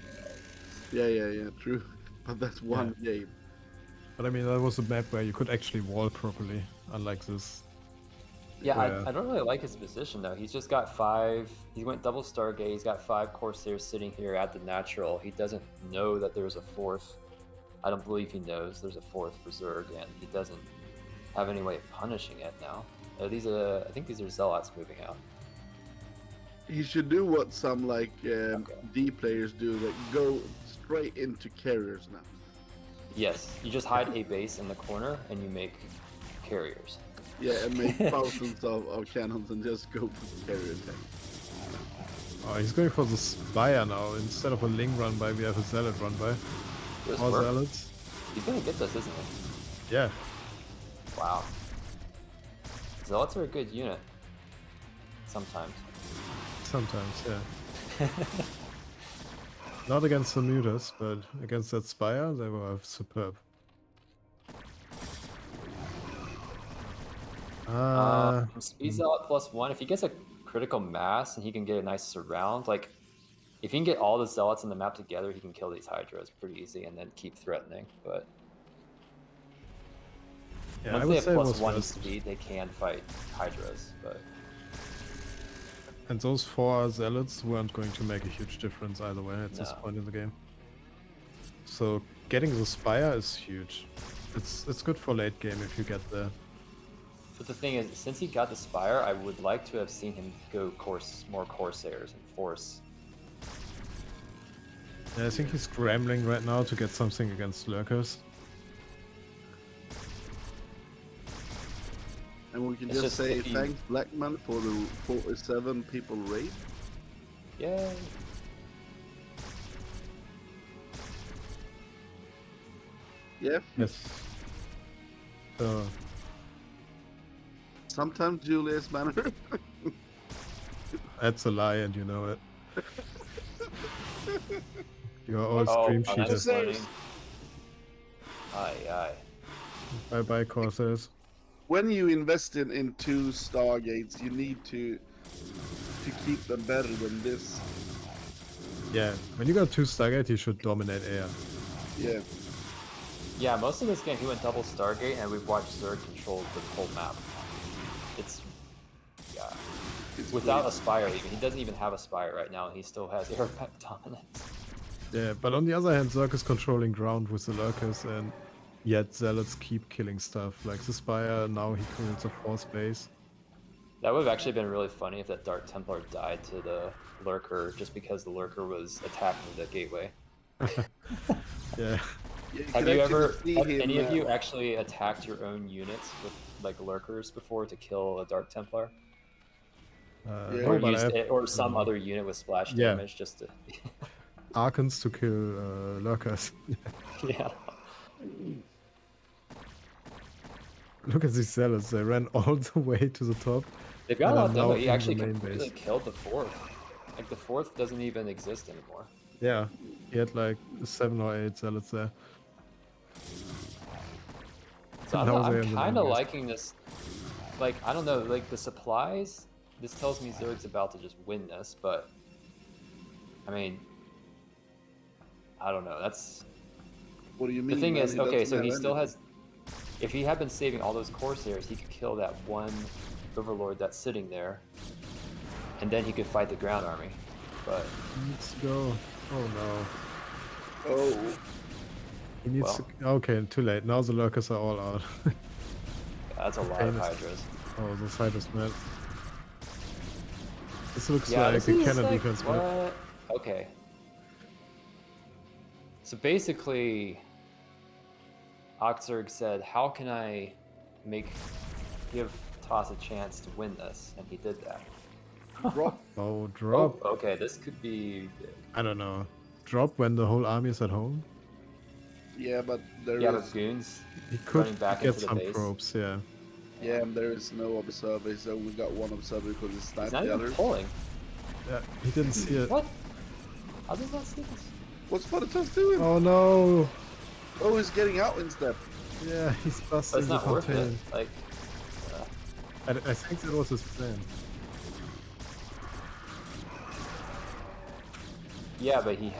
Yeah, true. But that's one game. But I mean, that was a map where you could actually wall properly, unlike this. Yeah, Where- I don't really like his position though. He's just got 5. He went double Stargate. He's got 5 Corsairs sitting here at the natural. He doesn't know that there's a 4th. I don't believe he knows there's a 4th for Zerg, and he doesn't have any way of punishing it now. I think these are Zealots moving out. He should do what some like D players do, like go straight into carriers now. Yes, you just hide a base in the corner and you make carriers. Yeah, and make thousands of cannons and just go for the carrier tank. Oh, he's going for the Spire now. Instead of a Ling run by, we have a Zealot run by. This More work? Zealots. He's gonna get this, isn't he? Yeah. Wow. Zealots are a good unit. Sometimes. Sometimes, yeah. Not against the Mutas, but against that Spire, they were superb. Speed Zealot +1. If he gets a critical mass and he can get a nice surround, like if he can get all the Zealots in the map together, he can kill these Hydras pretty easy and then keep threatening. But yeah, once I they would have say it was +1 worth it. speed, they can fight Hydras. But And those 4 Zealots weren't going to make a huge difference either way at this No. point in the game. So getting the Spire is huge. It's good for late game if you get there. But the thing is, since he got the Spire, I would like to have seen him go more Corsairs and force. Yeah, I think he's scrambling right now to get something against Lurkers. And we can It's just just say if you- thanks Blackman for the 47 people raid. Yay! Yeah, Yes. So sometimes Julius manner. that's a lie and you know it. You are all Oh, stream that's cheaters. funny. Aye. Bye bye Corsairs. When you invest in 2 Stargates, you need to keep them better than this. Yeah, when you got 2 Stargate, you should dominate air. Yeah. Yeah, most of this game he went double Stargate, and we've watched Zerg control the whole map. It's It's without great. a Spire even. He doesn't even have a Spire right now, and he still has air dominance. Yeah, but on the other hand, Zerg is controlling ground with the Lurkers, and yet Zealots keep killing stuff. Like the Spire, now he kills a 4th base. That would have actually been really funny if that Dark Templar died to the Lurker just because the Lurker was attacking the gateway. Yeah. Yeah, Have can you actually ever, see have him, any of you actually attacked your own units with like Lurkers before to kill a Dark Templar? Yeah. No, Or, but I used have it, or some other unit with splash Yeah. damage just to... Arkans to kill Lurkers. yeah. Look at these zealots. They ran all the way to the top. They've got And a lot I'm done, now but he in actually the main completely base. killed the fourth. Like the fourth doesn't even exist anymore. Yeah, he had like 7 or 8 zealots there. So And now they're I'm in the kind main of base. liking this. Like, I don't know, like the supplies, this tells me Zerg's about to just win this, but I mean, I don't know. That's What do you mean? the thing man? is, He okay, doesn't so have he still anything. has, if he had been saving all those Corsairs, he could kill that one Overlord that's sitting there, and then he could fight the ground army. But He needs to go. Oh no. Oh, He needs Well. to. Okay, too late. Now the lurkers are all out. that's a lot of Famous. Hydras. Oh, the Hydras, man. This looks Yeah, like this a is cannon like, defense map. what? Okay. So basically, Octzerg said, how can I give Toss a chance to win this? And he did that. drop. Oh, drop. Oh, okay, this could be big. I don't know. Drop when the whole army is at home. Yeah, but there Yeah, is. but goons He could running back get into the some base. probes, yeah. Yeah, and there is no observer. He's only got one observer because he He's sniped not the even others. pulling. Yeah, he didn't see it. What? How did not see this? What's Fathertoss doing? Oh no! Oh, he's getting out instead. Yeah, he's But busting it's the not worth it. fountain. Like, I think that was his plan. yeah, but he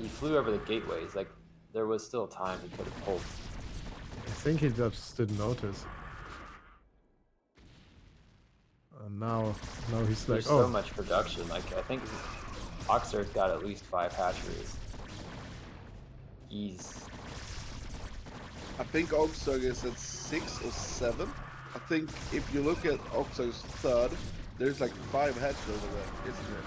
flew over the gateways. Like, there was still time he could have pulled. I think he just didn't notice. And now he's like, There's oh, so much production. Like, I think Octzerg's got at least 5 hatcheries. He's I think Octzerg is at 6 or 7. I think if you look at Octzerg's third, there's like 5 hatches over there, isn't it?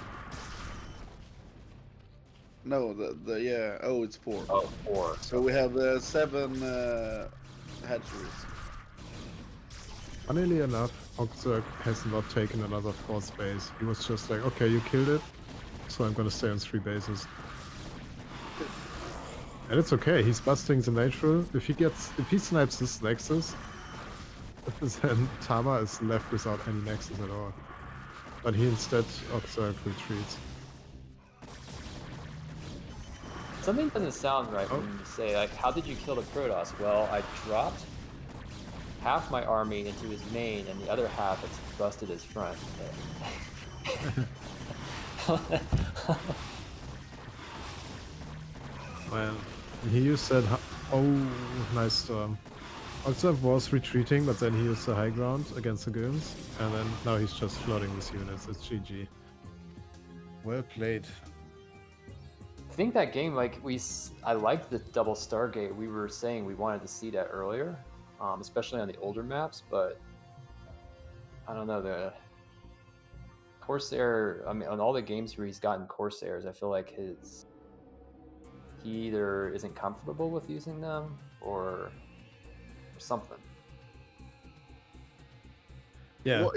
No, yeah. Oh, it's 4. 4. So we have 7 hatcheries. funnily enough, Octzerg has not taken another 4th base. He was just like, okay, you killed it, so I'm gonna stay on 3 bases. And it's okay, he's busting the natural. If he snipes this Nexus, then Tama is left without any Nexus at all. But he instead, Octzerg retreats. Something doesn't sound right when you say, like, how did you kill the Protoss? Well, I dropped half my army into his main, and the other half it's busted his front. Man, he used that. Oh, nice storm. Octzerg was retreating, but then he used the high ground against the goons, and then now he's just flooding these units. It's GG. Well played. I think that game, like, I liked the double Stargate. We were saying we wanted to see that earlier, especially on the older maps, but I don't know, the Corsair, I mean, on all the games where he's gotten Corsairs, I feel like he either isn't comfortable with using them or something. Yeah.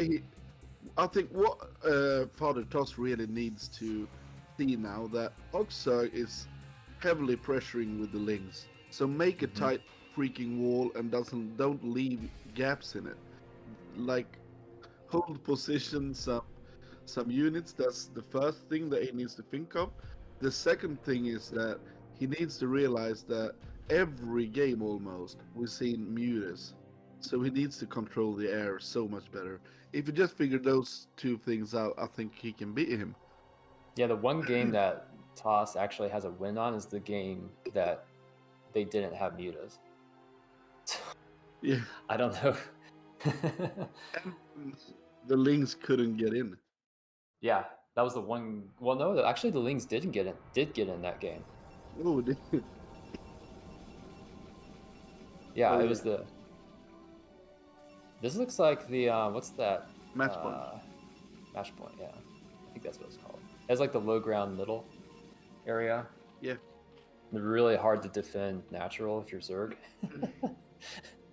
I think what Fathertoss really needs to see now that Octzerg is heavily pressuring with the Lings. So make a tight freaking wall and don't leave gaps in it. Like hold position some units. That's the first thing that he needs to think of. The second thing is that he needs to realize that every game almost we've seen mutas. So he needs to control the air so much better. If you just figure those 2 things out, I think he can beat him. Yeah, the one game that Toss actually has a win on is the game that they didn't have mutas. Yeah. I don't know. And the Lings couldn't get in. Yeah, that was the one. Well, no, actually the Lings did get in that game. Oh, Yeah, Oh, it yeah. was the. This looks like the what's that? Match point. Match point. Yeah, I think that's what it's called. It has like the low ground middle area. Yeah. They're really hard to defend natural if you're Zerg.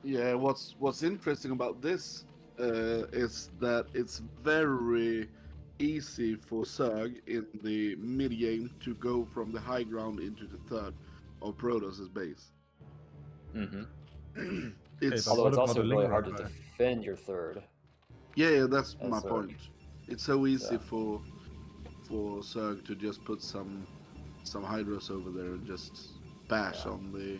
Yeah, what's interesting about this is that it's very easy for Zerg in the mid game to go from the high ground into the third of Protoss's base. Mm-hmm. It's but Although what it's about also a really hard to lingering buy? defend your third. yeah, that's As my Zerg. point. It's so easy Yeah. for Zerg to just put some Hydras over there and just bash Yeah. on the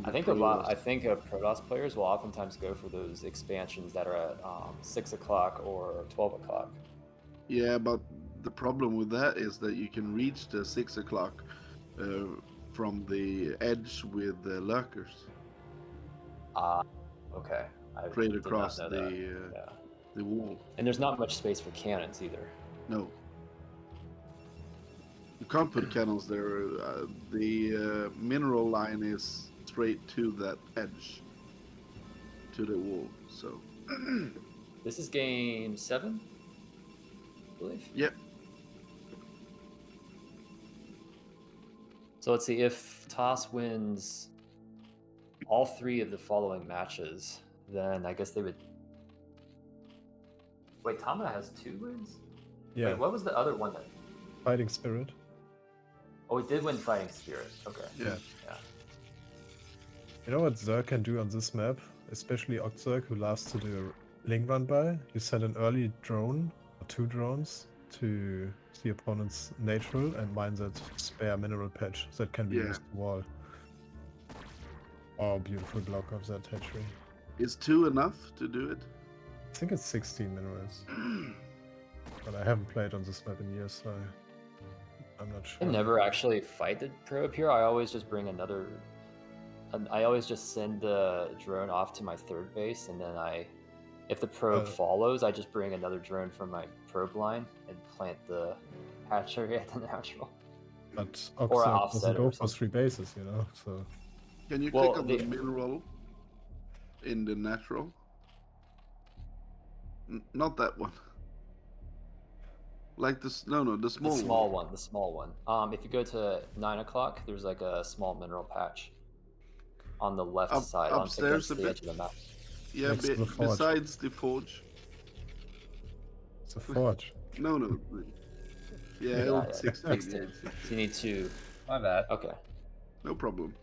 I think I think Protoss players will oftentimes go for those expansions that are at 6 o'clock or 12 o'clock. Yeah, but the problem with that is that you can reach the 6 o'clock from the edge with the lurkers Okay. I straight did not across know that. Yeah. the wall. And there's not much space for cannons either. No, you can't put cannons there. The mineral line is straight to that edge, to the wall. So, This is game 7, I believe. yep. So let's see, if TOS wins all 3 of the following matches, then I guess they would... Wait, Tama has 2 wins? Yeah, Wait, what was the other one that... Fighting Spirit. Oh, he did win Fighting Spirit. Okay. Yeah. Yeah. You know what Zerg can do on this map, especially Octzerg, who loves to do a link run by? You send an early drone, or 2 drones, to the opponent's natural and mine that spare mineral patch that can be Yeah. used to wall. Oh, beautiful block of that hatchery. Is 2 enough to do it? I think it's 16 minerals, but I haven't played on this map in years, so I'm not I sure. never actually fight the probe here. I always just bring another... I always just send the drone off to my 3rd base, and then if the probe follows, I just bring another drone from my probe line and plant the hatchery at the natural. But Or Octzerg offset doesn't it go or for 3 bases, you know, so... Can you Well, click on the mineral in the natural? Not that one. Like this? No, the small The small one. If you go to 9 o'clock, there's like a small mineral patch on the left side, upstairs against a the bit. edge of the map. Yeah, Next to the forge. besides the forge. It's a forge. No. Yeah, Yeah, old yeah, 16. next to Yeah, it. So you need to... My bad. Okay. no problem.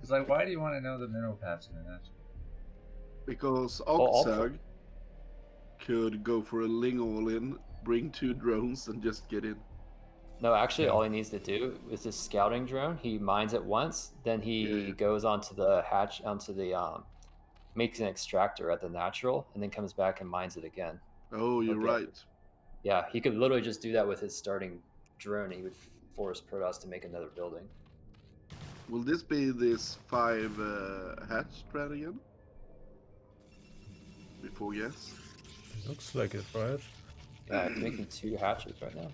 It's like, why do you want to know the mineral patch in the natural? Because I'll Octzerg could go for a ling all in, bring 2 drones, and just get in. No, actually, Yeah. all he needs to do is this scouting drone. He mines it once, then he Yeah. goes onto the makes an extractor at the natural, and then comes back and mines it again. Oh, you're Okay. right. Yeah, he could literally just do that with his starting drone. He would force Protoss to make another building. Will this be this 5 hatch strat again? Before yes? Looks like it, right? Yeah, he's making 2 hatches right now.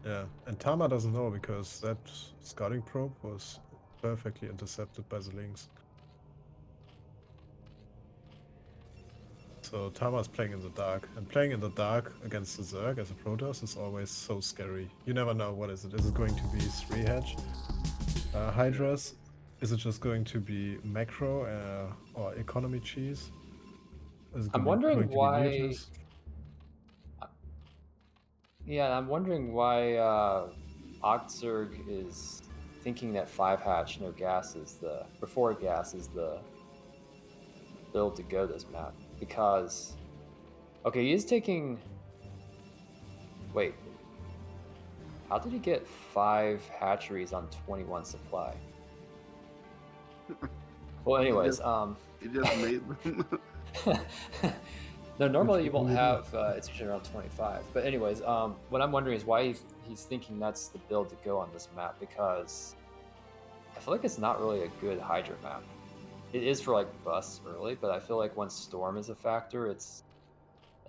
Yeah, and Tama doesn't know because that scouting probe was perfectly intercepted by the links. So Tama's playing in the dark, and playing in the dark against the Zerg as a Protoss is always so scary. You never know what is it. Is it going to be 3 hatch Hydras? Is it just going to be macro or economy cheese? Is it I'm going wondering to be why... mutas? Yeah, I'm wondering why Octzerg is thinking that 5 hatch, no gas is the... Before gas is the build to go this map. Because... Okay, he is taking... Wait. How did he get 5 hatcheries on 21 supply? Well, anyways, He just made them. no, normally you won't have, it's usually around 25. But anyways, what I'm wondering is why he's thinking that's the build to go on this map, because I feel like it's not really a good Hydra map. It is for like busts early, but I feel like once Storm is a factor, it's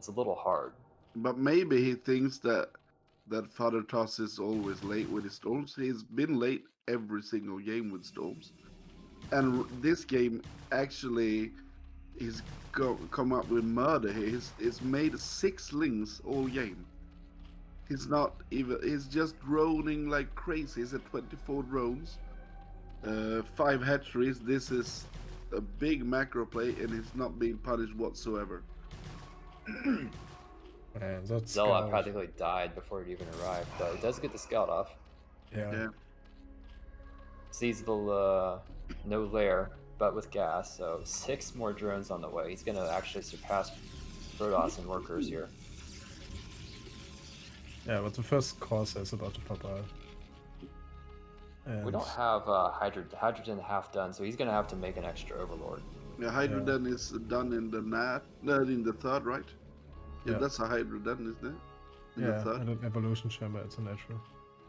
a little hard. But maybe he thinks that Father Toss is always late with his storms. He's been late every single game with storms. And this game actually he's come up with murder here. He's made 6 lings all game. He's not even. He's just droning like crazy. He's at 24 drones, 5 hatcheries. This is a big macro play, and he's not being punished whatsoever. Man, that's Zella scout. practically died before it even arrived, but it does get the scout off. Yeah. Yeah. Sees the no lair. but with gas. So 6 more drones on the way. He's gonna actually surpass Protoss and workers here. Yeah, but the first Corsair is about to pop out. And We don't have hydrogen half done, so he's gonna have to make an extra Overlord. Yeah, Hydroden is done in the in the third, right? Yeah, Yeah. that's a Hydroden, isn't it? In the yeah, third. and an evolution chamber, it's a natural.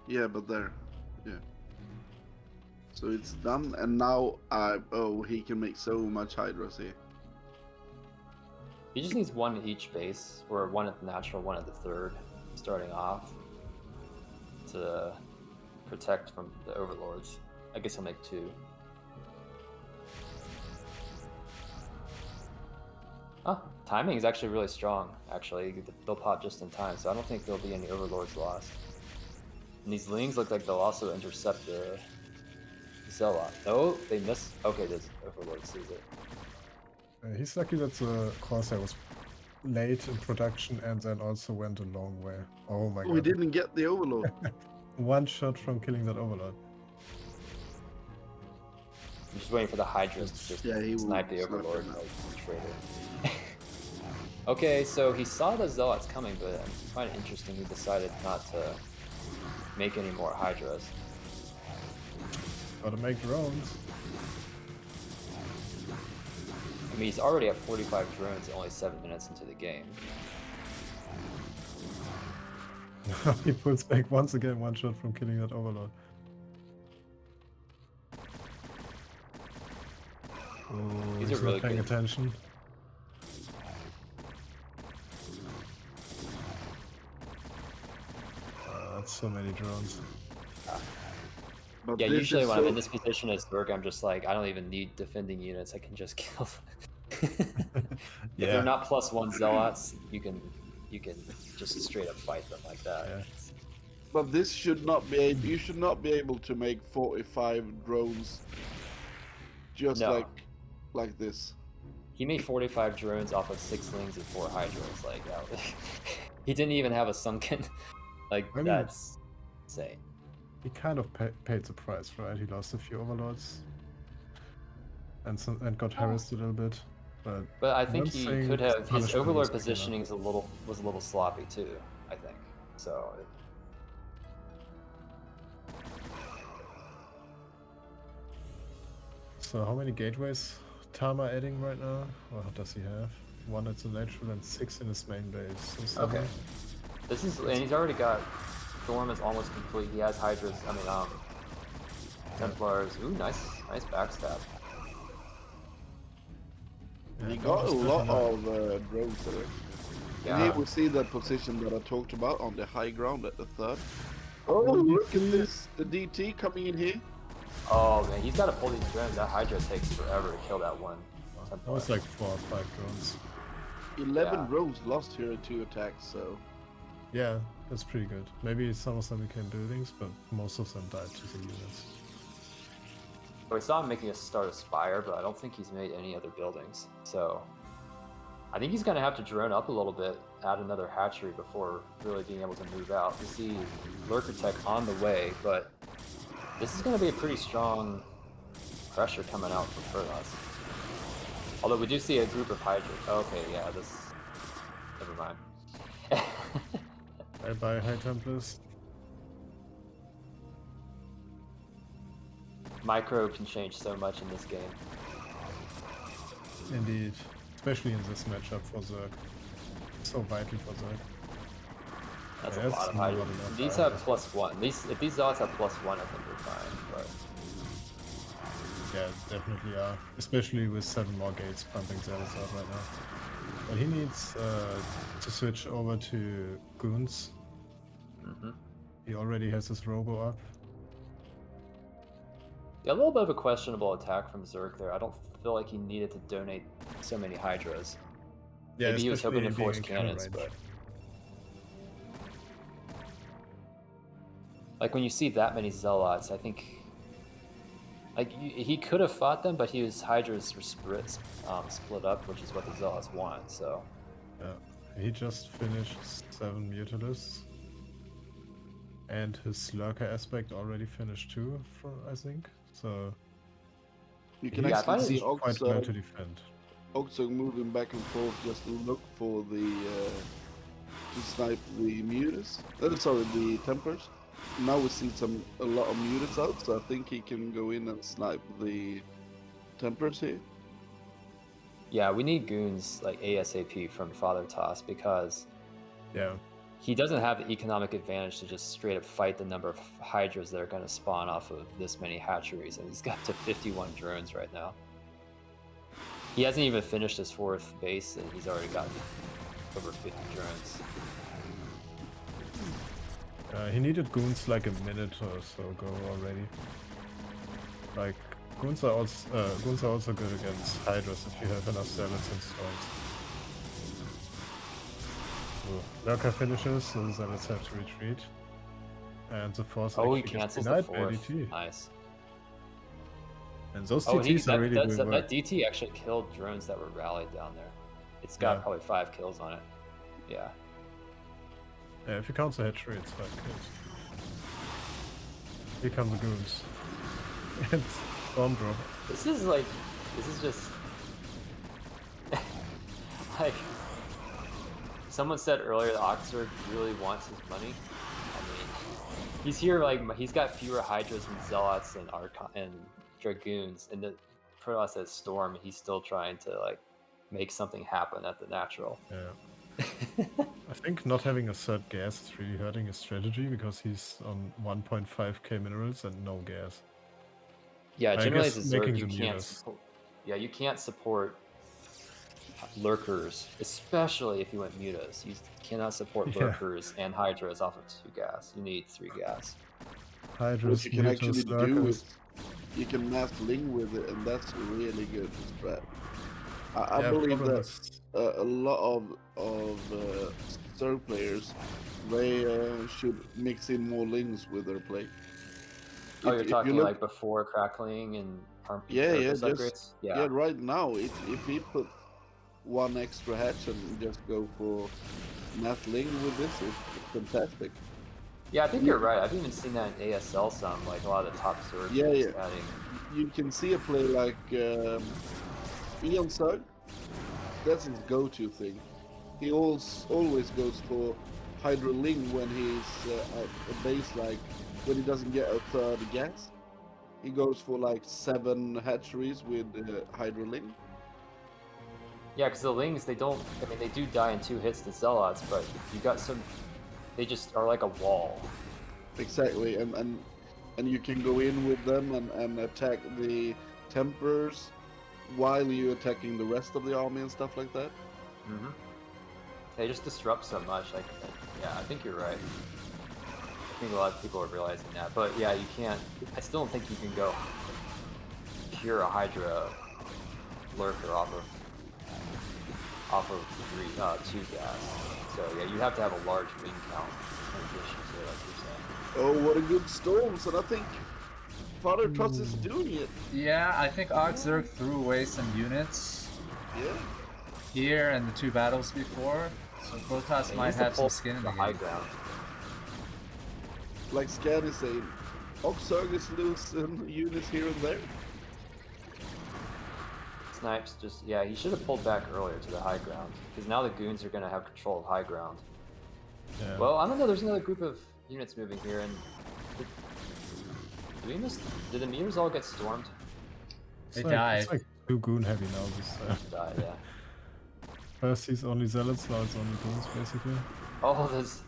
Yeah, but there. Yeah. So it's done, and now he can make so much Hydras here. He just needs 1 at each base, or 1 at the natural, 1 at the third, starting off to protect from the Overlords. I guess he'll make 2. Oh, timing is actually really strong, actually. They'll pop just in time, so I don't think there'll be any Overlords lost. And these Lings look like they'll also intercept the Zealot. No, they miss. Okay, this Overlord sees it. He's lucky that the Corsair was late in production and then also went a long way. Oh my god. We didn't get the Overlord. 1 shot from killing that Overlord. I'm just waiting for the Hydras to just Yeah, he will snipe the snipe Overlord him out. like traitor. Okay, so he saw the Zealots coming, but I find it interesting he decided not to make any more Hydras. Gotta make drones. I mean, he's already at 45 drones, only 7 minutes into the game. He pulls back once again 1 shot from killing that Overlord. Oh, These he's are really not paying good. attention. That's so many drones. But Yeah, this usually is when I'm so- in this position as Zerg, I'm just like, I don't even need defending units, I can just kill them. If they're not +1 Zealots, you can just straight up fight them like that. Yeah. But this should not be able. You should not be able to make 45 drones. Just No. like this. He made 45 drones off of 6 Lings and 4 Hydras. Like, that was... he didn't even have a sunken. Like, I mean- that's insane. He kind of paid the price, right? He lost a few Overlords. And got harassed a little bit. But I think don't he think could have. His punishment Overlord was big enough. positioning was a little sloppy too. I think so. So how many gateways Tama adding right now? Or what does he have? 1 at the natural and 6 in his main base. So Okay. 7. This is, and he's already got. Storm is almost complete. He has Hydras. I mean, Templars. Ooh, nice backstab. Yeah, He that got a was lot definitely- of drones there. And Yeah. here we see that position that I talked about on the high ground at the third. Oh, Oh, look at DT. this! The DT coming in here. Oh man, he's got to pull these drones. That Hydra takes forever to kill that one. That was like 4 or 5 drones. 11 Yeah. drones lost here in 2 attacks. So Yeah, that's pretty good. Maybe some of them became buildings, but most of them died to the units. We saw him making a start a spire, but I don't think he's made any other buildings. So I think he's gonna have to drone up a little bit, add another hatchery before really being able to move out. We see Lurker Tech on the way, but this is gonna be a pretty strong pressure coming out from Protoss. Although we do see a group of Hydra. Okay, yeah, this. Never mind. Bye-bye, High Templars. Micro can change so much in this game. Indeed. Especially in this matchup for Zerg. So vital for Zerg. That's Yeah, a lot of not Hydra. enough These Hydra. have +1. If these Zealots have +1, I think we're fine. But Yeah, definitely are. Especially with 7 more gates pumping Zealots out right now. But he needs to switch over to Goons. He already has his Robo up. yeah, a little bit of a questionable attack from Zerg there. I don't feel like he needed to donate so many Hydras. Yeah, Maybe he was hoping to especially being force in cannon cannons, range. but like when you see that many Zealots, I think like he could have fought them, but his Hydras were split up, which is what the Zealots want. So Yeah, he just finished 7 Mutalisks. And his Lurker aspect already finished too, I think. So You can Yeah, actually see He's quite well to Octzerg, defend. Octzerg moving back and forth just to look for the to snipe the mutas. Sorry, the tempers. Now we see a lot of mutas out, so I think he can go in and snipe the tempers here. Yeah, we need goons like ASAP from Father Toss because Yeah. he doesn't have the economic advantage to just straight up fight the number of hydras that are going to spawn off of this many hatcheries, and he's got to 51 drones right now. He hasn't even finished his 4th base, and he's already got over 50 drones. He needed goons like a minute or so ago already. Like, goons are also good against hydras if you have enough zealots and storms. So, Lurker finishes, so the zealots have to retreat. And the force Oh, he actually gets cancels the denied by 4th. DT. Nice. And those Oh, TTs are really good that work. DT actually killed drones that were rallied down there. It's got Yeah. probably 5 kills on it. Yeah. Yeah, if you count the hatchery, it's 5 kills. Here come the goons. And Storm Drop. This is just like someone said earlier that Octzerg really wants his money. I mean, he's here like he's got fewer hydras and zealots and and dragoons, and the Protoss has storm, and he's still trying to like make something happen at the natural. Yeah. I think not having a third gas is really hurting his strategy because he's on 1.5k minerals and no gas. Yeah, I generally guess as a Zerg, making you them can't mutas. support. Yeah, you can't support lurkers, especially if you went mutas. You cannot support Yeah. lurkers and hydras off of 2 gas. You need 3 gas. Hydras, What you can actually mutas, do lurkers. is you can mass ling with it, and that's a really good strat. I Yeah, believe problem that is- a lot of Zerg players they should mix in more lings with their play. Oh, you're If you talking look, like before crackling and yeah, purpose just upgrades? yeah, right now if he put one extra hatch and just go for mass ling with this, it's fantastic. Yeah, I think you're right. I've even seen that in ASL some, like a lot of the top Zerg Yeah, teams yeah. adding. You can see a play like Eon Sug. That's his go-to thing. He always goes for Hydra Ling when he's at a base, like when he doesn't get a third gas. He goes for like 7 hatcheries with Hydra Ling. Yeah, because the Lings, they don't, I mean, they do die in 2 hits to Zealots, but you got some, they just are like a wall. Exactly, and you can go in with them and attack the Tempers while you're attacking the rest of the army and stuff like that. Mm-hmm. They just disrupt so much. Like, yeah, I think you're right. I think a lot of people are realizing that. But yeah, you can't, I still don't think you can go pure Hydra lurker off of 2 gas. So yeah, you have to have a large wing count in addition to it, like you're saying. Oh, what a good storm! So I think Father Trust is doing it. Yeah, I think Octzerg threw away some units Yeah. here and the 2 battles before, so Protoss He might needs to have some pull skin in the the high game. ground. Like Scan is saying, Octzerg is losing units here and there. Snipes just, yeah, he should have pulled back earlier to the high ground, because now the goons are going to have control of high ground. Yeah. Well, I don't know, there's another group of units moving here, and did the meters all get stormed? They It's died. like 2 goon heavy now this time. Died, yeah. First he's only zealots, now it's only goons basically. Oh, there's...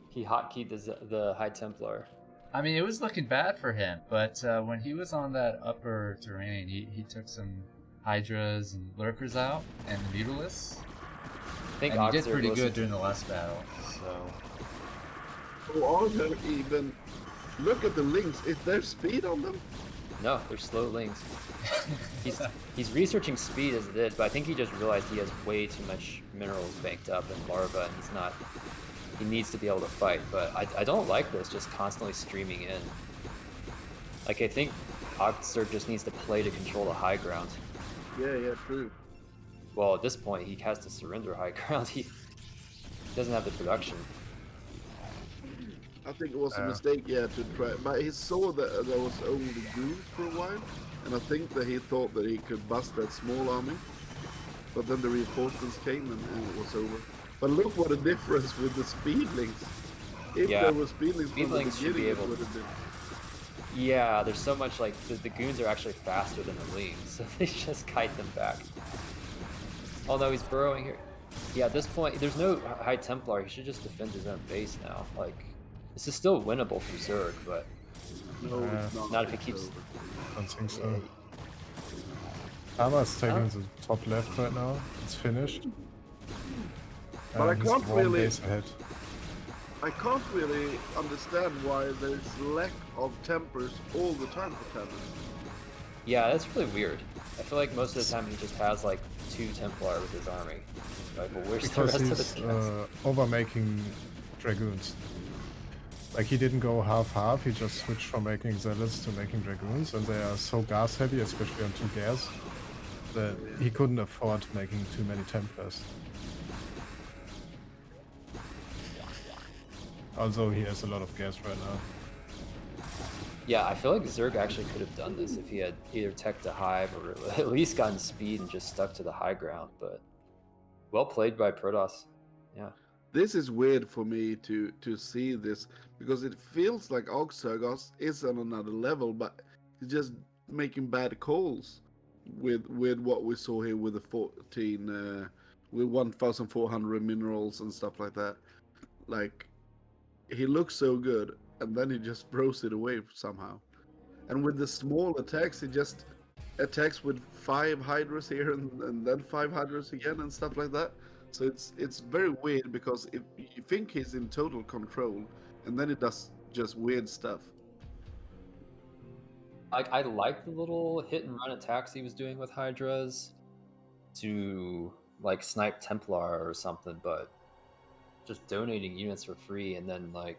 he hotkeyed the High Templar. I mean, it was looking bad for him, but when he was on that upper terrain, he took some Hydras and Lurkers out, and the Mutalisks. I think And he did Octzerg pretty listened good during the last battle, so... Oh, are there even... Look at the links. Is there speed on them? No, they're slow lings. He's researching speed as it is, but I think he just realized he has way too much minerals banked up in larva, and he's not... He needs to be able to fight, but I don't like this, just constantly streaming in. Like, I think Octzerg just needs to play to control the high ground. Yeah, true. Well, at this point, he has to surrender high ground. He doesn't have the production. I think it was a Yeah. mistake, yeah, to try. But he saw that there was only goons for a while, and I think that he thought that he could bust that small army. But then the reinforcements came and it was over. But look what a difference with the speedlings. If Yeah. there were speedlings from the Speedlings should be beginning, it able would have been. Yeah, there's so much like the goons are actually faster than the lings, so they just kite them back. Although he's burrowing here. Yeah, at this point, there's no High Templar. He should just defend his own base now. Like, this is still winnable for Zerg, but No, it's not. not if he It's keeps. over. I don't think so. Yeah, Tama's taking the top left right now. It's finished. But I He's can't one really- base ahead. I can't really understand why there's lack of tempers all the time for Tama. yeah, that's really weird. I feel like most of the time he just has like 2 Templar with his army. Like, well, where's the Because rest of his he's cast? over-making Dragoons. Like, he didn't go half-half, he just switched from making Zealots to making Dragoons, and they are so gas-heavy, especially on 2 gas, that he couldn't afford making too many Templars. Although he has a lot of gas right now. Yeah, I feel like Zerg actually could have done this if he had either teched a hive or at least gotten speed and just stuck to the high ground, but well played by Protoss. Yeah. This is weird for me to see this because it feels like Octzerg is on another level, but he's just making bad calls with what we saw here with the 14 with 1,400 minerals and stuff like that. Like he looks so good, and then he just throws it away somehow. And with the small attacks, he just attacks with 5 hydras here and then 5 hydras again and stuff like that. So it's very weird because if you think he's in total control, and then he does just weird stuff. I like the little hit and run attacks he was doing with Hydras to like snipe Templar or something, but just donating units for free and then like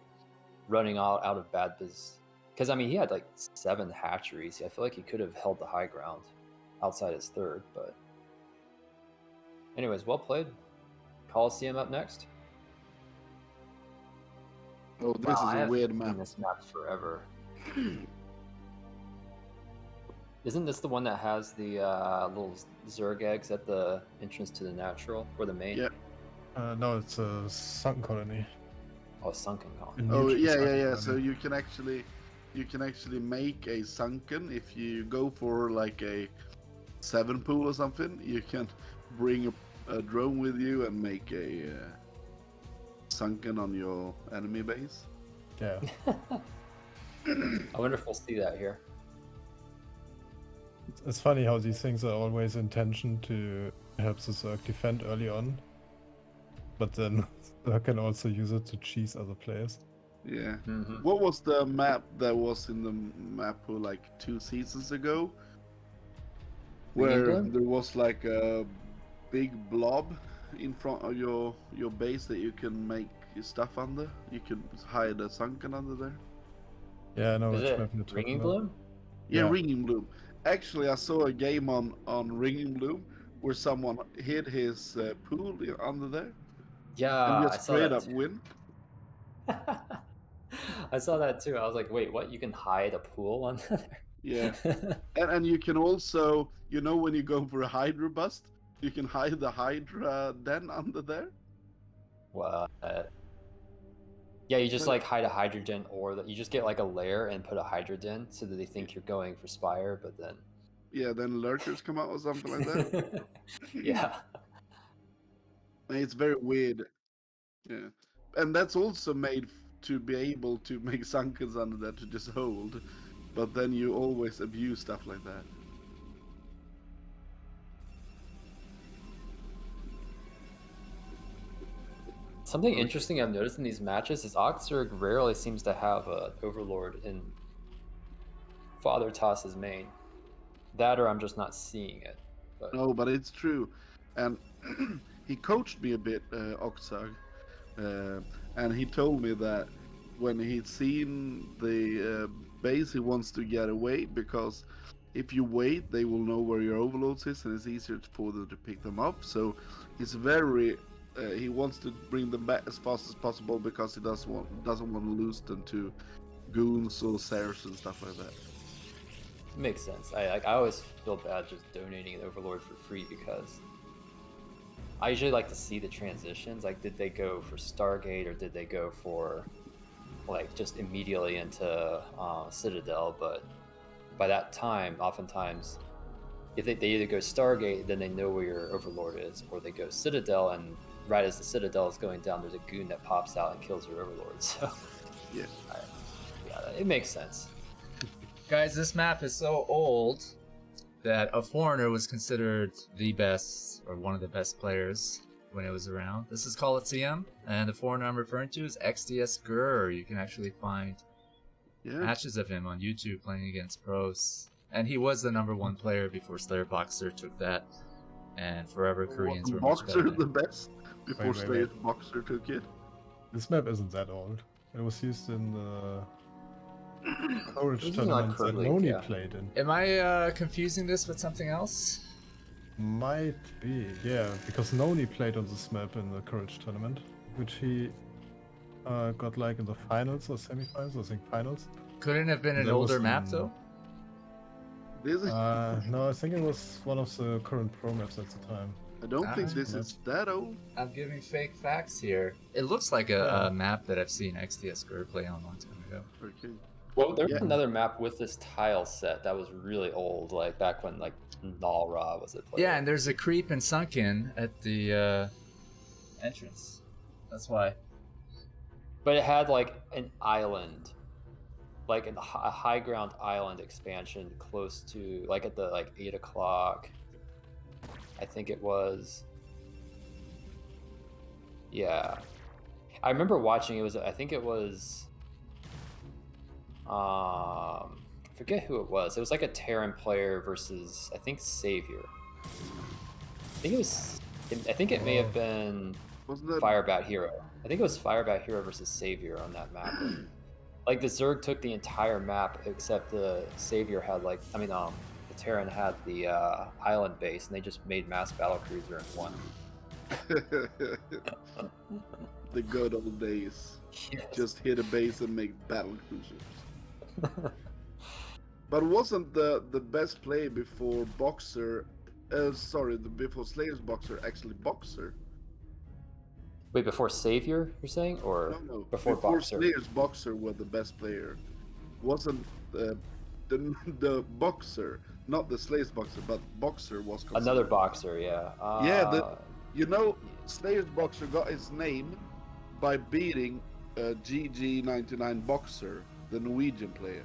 running out of bad biz. Because I mean, he had like 7 hatcheries. I feel like he could have held the high ground outside his third, but anyways, well played. Coliseum up next. Oh, this Wow, is I a haven't weird seen map. this map forever. Isn't this the one that has the little Zerg eggs at the entrance to the natural or the main? Yeah. No, it's a sunken colony. Oh, sunken colony. A Oh neutral yeah, sunken yeah. colony. So you can actually make a sunken if you go for like a 7 pool or something. You can bring a drone with you and make a sunken on your enemy base. Yeah. I wonder if we'll see that here. It's funny how these things are always intention to help the Zerg defend early on. But then Zerg can also use it to cheese other players. Yeah. Mm-hmm. What was the map that was in the map pool like 2 seasons ago? Ringing Where Gloom? there was like a big blob in front of your base that you can make your stuff under. You can hide a sunken under there. Yeah, I know Is which it map you're talking Ringing about. Bloom? Yeah, Yeah. Ringing Bloom. Actually, I saw a game on Ringing Bloom where someone hid his pool under there Yeah, and I just saw straight that up win. too. I saw that too. I was like, wait, what? You can hide a pool under there? Yeah. And you can also, when you go for a Hydra bust, you can hide the Hydra den under there. What? Yeah, you just But- like hide a hydrogen, or you just get like a layer and put a hydrogen so that they think you're going for Spire, but then. Yeah, then lurkers come out or something like that. Yeah. And it's very weird. Yeah. And that's also made to be able to make sunkens under there to just hold. But then you always abuse stuff like that. Something interesting I've noticed in these matches is Octzerg rarely seems to have an Overlord in Father Toss's main. That or I'm just not seeing it. But No, but it's true. And he coached me a bit, Octzerg. And he told me that when he'd seen the base, he wants to get away because if you wait, they will know where your overloads is, and it's easier for them to pick them up. So he's very he wants to bring them back as fast as possible because he doesn't want to lose them to goons or Saracens and stuff like that. Makes sense. I always feel bad just donating an Overlord for free because I usually like to see the transitions. Like, did they go for Stargate or did they go for like just immediately into Citadel? But by that time, oftentimes, if they either go Stargate, then they know where your Overlord is, or they go Citadel, and right as the Citadel is going down, there's a goon that pops out and kills your Overlord. So Yeah. yeah, it makes sense. Guys, this map is so old that a foreigner was considered the best or one of the best players when it was around. This is Coliseum, and the foreigner I'm referring to is XDS. You can actually find matches of him on YouTube playing against pros. And he was the #1 player before Slayer Boxer took that. And forever Koreans were much better. Boxer the best before Wait. Slayer Boxer took it. This map isn't that old. It was used in the Courage This is tournament not that Pro League, Noni yeah. played in. Am I confusing this with something else? Might be, yeah, because Noni played on this map in the Courage tournament, which he got like in the finals or semifinals, I think finals. Couldn't have been an There was older map, some- though? This is, No, I think it was one of the current pro maps at the time. I don't think Ah, this is that old. I'm giving fake facts here. It looks like a map that I've seen XDS play on a long time ago. Okay. Well, there's Yeah. another map with this tile set that was really old, like back when like Nalra was a player. Yeah, and there's a creep and sunken at the entrance. That's why. But it had like an island, like a high ground island expansion close to, like at the like 8 o'clock. I think it was. Yeah, I remember watching. It was. I think it was. I forget who it was. It was like a Terran player versus, I think, Savior. I think it was. I think it may have been Wasn't that Firebat Hero. I think it was Firebat Hero versus Savior on that map. Like the Zerg took the entire map except the Savior had like, the Terran had the island base, and they just made mass battlecruiser and won. the good old days? Yes. Just hit a base and make battle cruisers. But wasn't the best play before Boxer? Before Slayer's Boxer actually Boxer? Wait, before Savior, you're saying, or No. before Boxer? Slayer's Boxer was the best player. Wasn't the Boxer, not the Slayer's Boxer, but Boxer was considered. Another Boxer, yeah. Slayer's Boxer got his name by beating GG99 Boxer, the Norwegian player.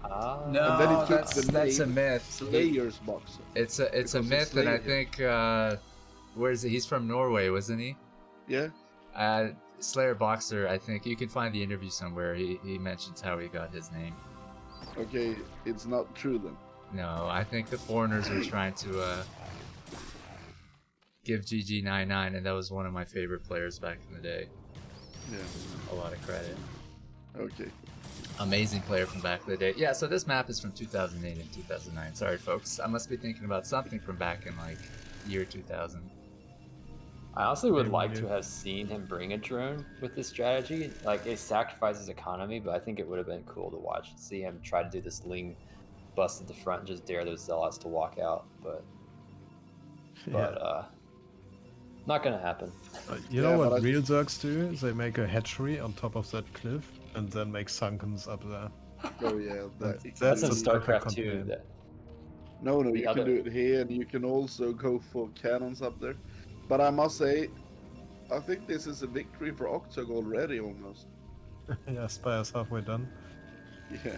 Ah. No, And then he took the that's a name myth. Slayer's Boxer. It's a Because myth, of and I Slayer. think where is it? He's from Norway, wasn't he? Yeah. Slayer Boxer. I think you can find the interview somewhere. He mentions how he got his name. Okay, it's not true then. No, I think the foreigners were trying to give GG99, and that was one of my favorite players back in the day. Yeah. A lot of credit. Okay. Amazing player from back in the day. Yeah, so this map is from 2008 and 2009. Sorry, folks. I must be thinking about something from back in, like, year 2000. I honestly would like to have seen him bring a drone with this strategy. Like, it sacrifices economy, but I think it would have been cool to watch. See him try to do this Ling bust at the front and just dare those Zealots to walk out. But not gonna happen. You know what real Zergs do? They make a hatchery on top of that cliff and then make sunkens up there. Oh yeah, That's in a StarCraft perfect 2. content. No, The you other- can do it here, and you can also go for cannons up there. But I must say, I think this is a victory for Octzerg already, almost. Yeah, Spire's halfway done. Yeah.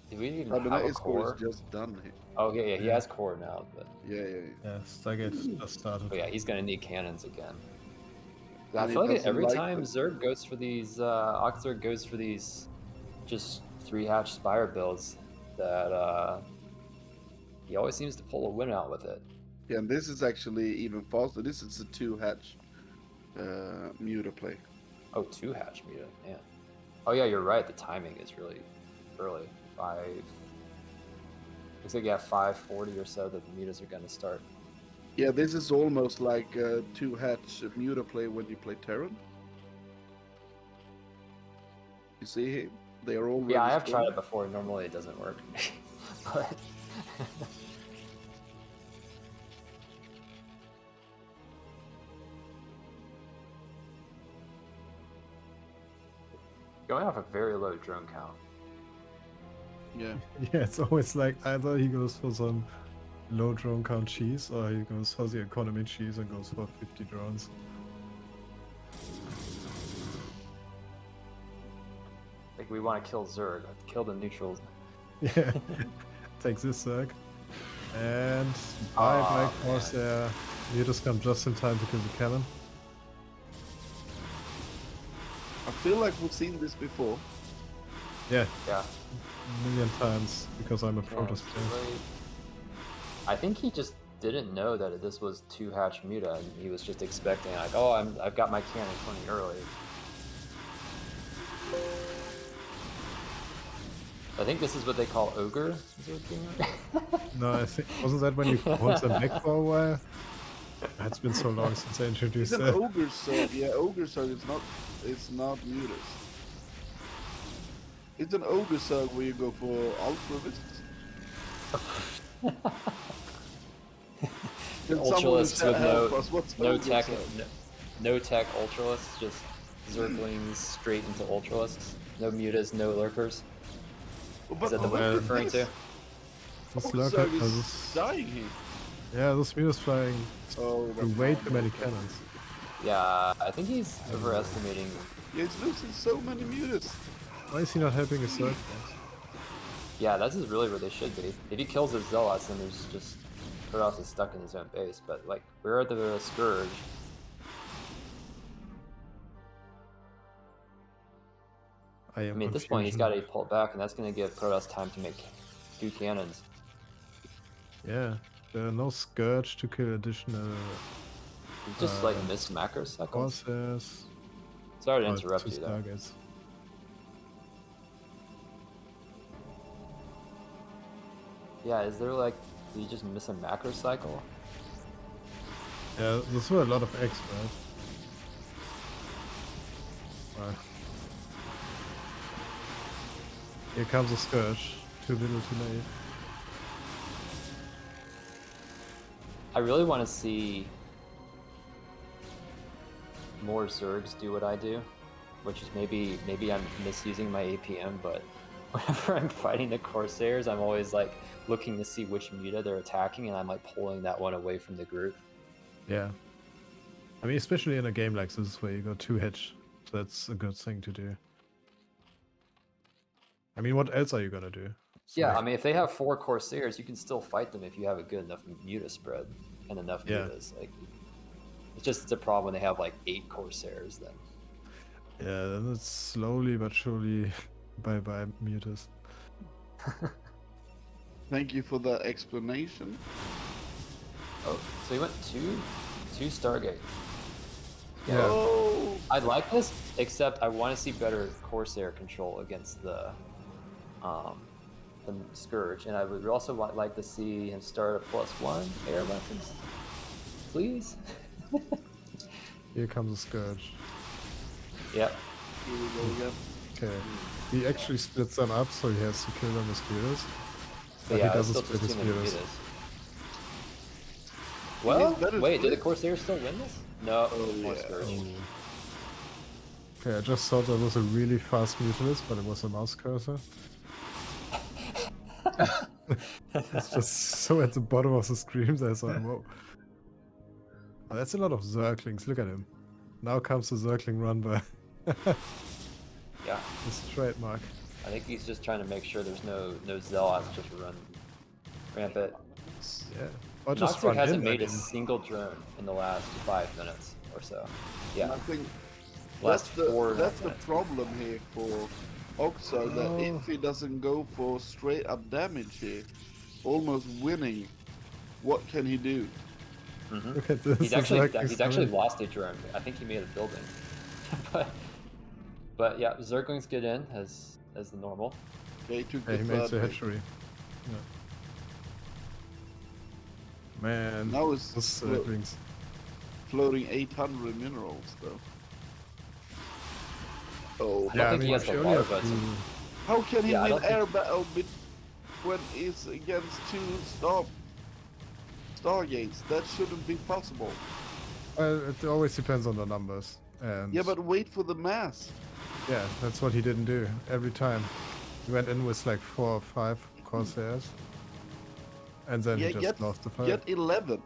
Do we even I mean, have a his core core? is just done here. Oh yeah, he has core now, but Yeah. Yeah, Stargate just started. yeah, he's gonna need cannons again. I And he feel like doesn't every like time them. Zerg goes for these, Octzerg goes for these just 3-hatch Spire builds that he always seems to pull a win out with it. Yeah, and this is actually even faster. This is a 2-hatch muta play. Oh, 2-hatch muta, man. Oh yeah, you're right. The timing is really early. Looks like you have 5:40 or so that the mutas are gonna start. Yeah, this is almost like a 2-hatch muta play when you play Terran. You see here? They are all Yeah, I ready have tried strong. it before. Normally it doesn't work. But going off a very low drone count. Yeah. Yeah, it's always like either he goes for some low drone count cheese, or he goes for the economy cheese and goes for 50 drones. Like we want to kill Zerg, kill the neutrals. Yeah. Take this Zerg. And bye bye Aw, Corsair. You just come just in time to kill the cannon. I feel like we've seen this before. Yeah, Yeah. a million times because I'm a Yeah, Protoss it's player. really- I think he just didn't know that this was 2-hatch muta, and he was just expecting like, oh, I've got my cannon 20 early. I think this is what they call ogre. No, I think wasn't that when you hold them back for a while? It's been so long since I It's introduced an that. ogre sword. Yeah, ogre sword is not. It's not mutas. It's an ogre sword where you go for ultravists. Can someone Ultralisks with help no us? What's no ogre tech, sword? no tech ultralisks, just zerglings straight into ultralisks. No mutas, no lurkers. Oh, Is but that the one well, you're referring to? This lurker, Octzerg is this, dying here. yeah, this Mute is flying Oh, through that's way fine. too many Okay. cannons. Yeah, I think he's overestimating. Yeah, it's losing so many mutas. Why is he not helping his Zerg? Yeah, that's just really where they should be. If he kills his zealots, then there's just Protoss is stuck in his own base. But like, where are the Scourge? I mean, at this point, he's got to pull back, and that's going to give Protoss time to make 2 cannons. Yeah, there are no Scourge to kill additional He just like miss macro cycles. Corsairs. Sorry to Oh, interrupt two you though. targets. Yeah, is there like, did you just miss a macro cycle? Yeah, those were a lot of X, right? Here comes a Scourge. Too little, too late. I really want to see more Zergs do what I do, which is maybe I'm misusing my APM, but whenever I'm fighting the Corsairs, I'm always like looking to see which muta they're attacking, and I'm like pulling that one away from the group. Yeah. I mean, especially in a game like this where you got 2-hatch, that's a good thing to do. I mean, what else are you gonna do? Yeah, I mean, if they have 4 Corsairs, you can still fight them if you have a good enough muta spread and enough Yeah. mutas. Like, it's a problem when they have like 8 Corsairs then. Yeah, then it's slowly but surely bye-bye mutas. Thank you for that explanation. Oh, so he went two Stargate. Yeah. Oh, I like this, except I want to see better Corsair control against the Scourge, and I would also like to see him start a +1 air weapons, please. Here comes a Scourge. Yep. here we go again. Okay. He actually splits them up, so he has to kill them with mutas. But he yeah, it's doesn't still split just his too many mutas. mutas. Well, better wait, did the split. Corsair still win this? No, Oh, more yeah. Scourge. Okay, I just thought that was a really fast mutalist, but it was a mouse cursor. It's just so at the bottom of the screen that I thought, whoa. Oh, that's a lot of Zerglings, look at him. Now comes the Zergling run by. Yeah, His trademark. I think he's just trying to make sure there's no Zealots just run rampant. Yeah. Or just Octzerg run hasn't in, I made a mean. single drone in the last 5 minutes or so. Yeah, I think last that's 4 the minutes. problem here for Octzerg, that Oh. if he doesn't go for straight up damage here, almost winning, what can he do? Mhm. Look at this. He's the actually Zerglings he's actually coming. lost a drone. I think he made a building. but yeah, Zerglings get in as the normal. They took Yeah, the he made third the base. hatchery. Yeah. Man, Now it's those rings. floating 800 minerals though. Oh, I don't think he has if the you only have larva to- two- how can he Yeah, I win don't think- air battle when it's against two stargates? That shouldn't be possible. it always depends on the numbers. And Yeah, but wait for the mass. yeah, that's what he didn't do every time. He went in with like 4 or 5 Corsairs. And then Yeah, he just lost the fight. get 11.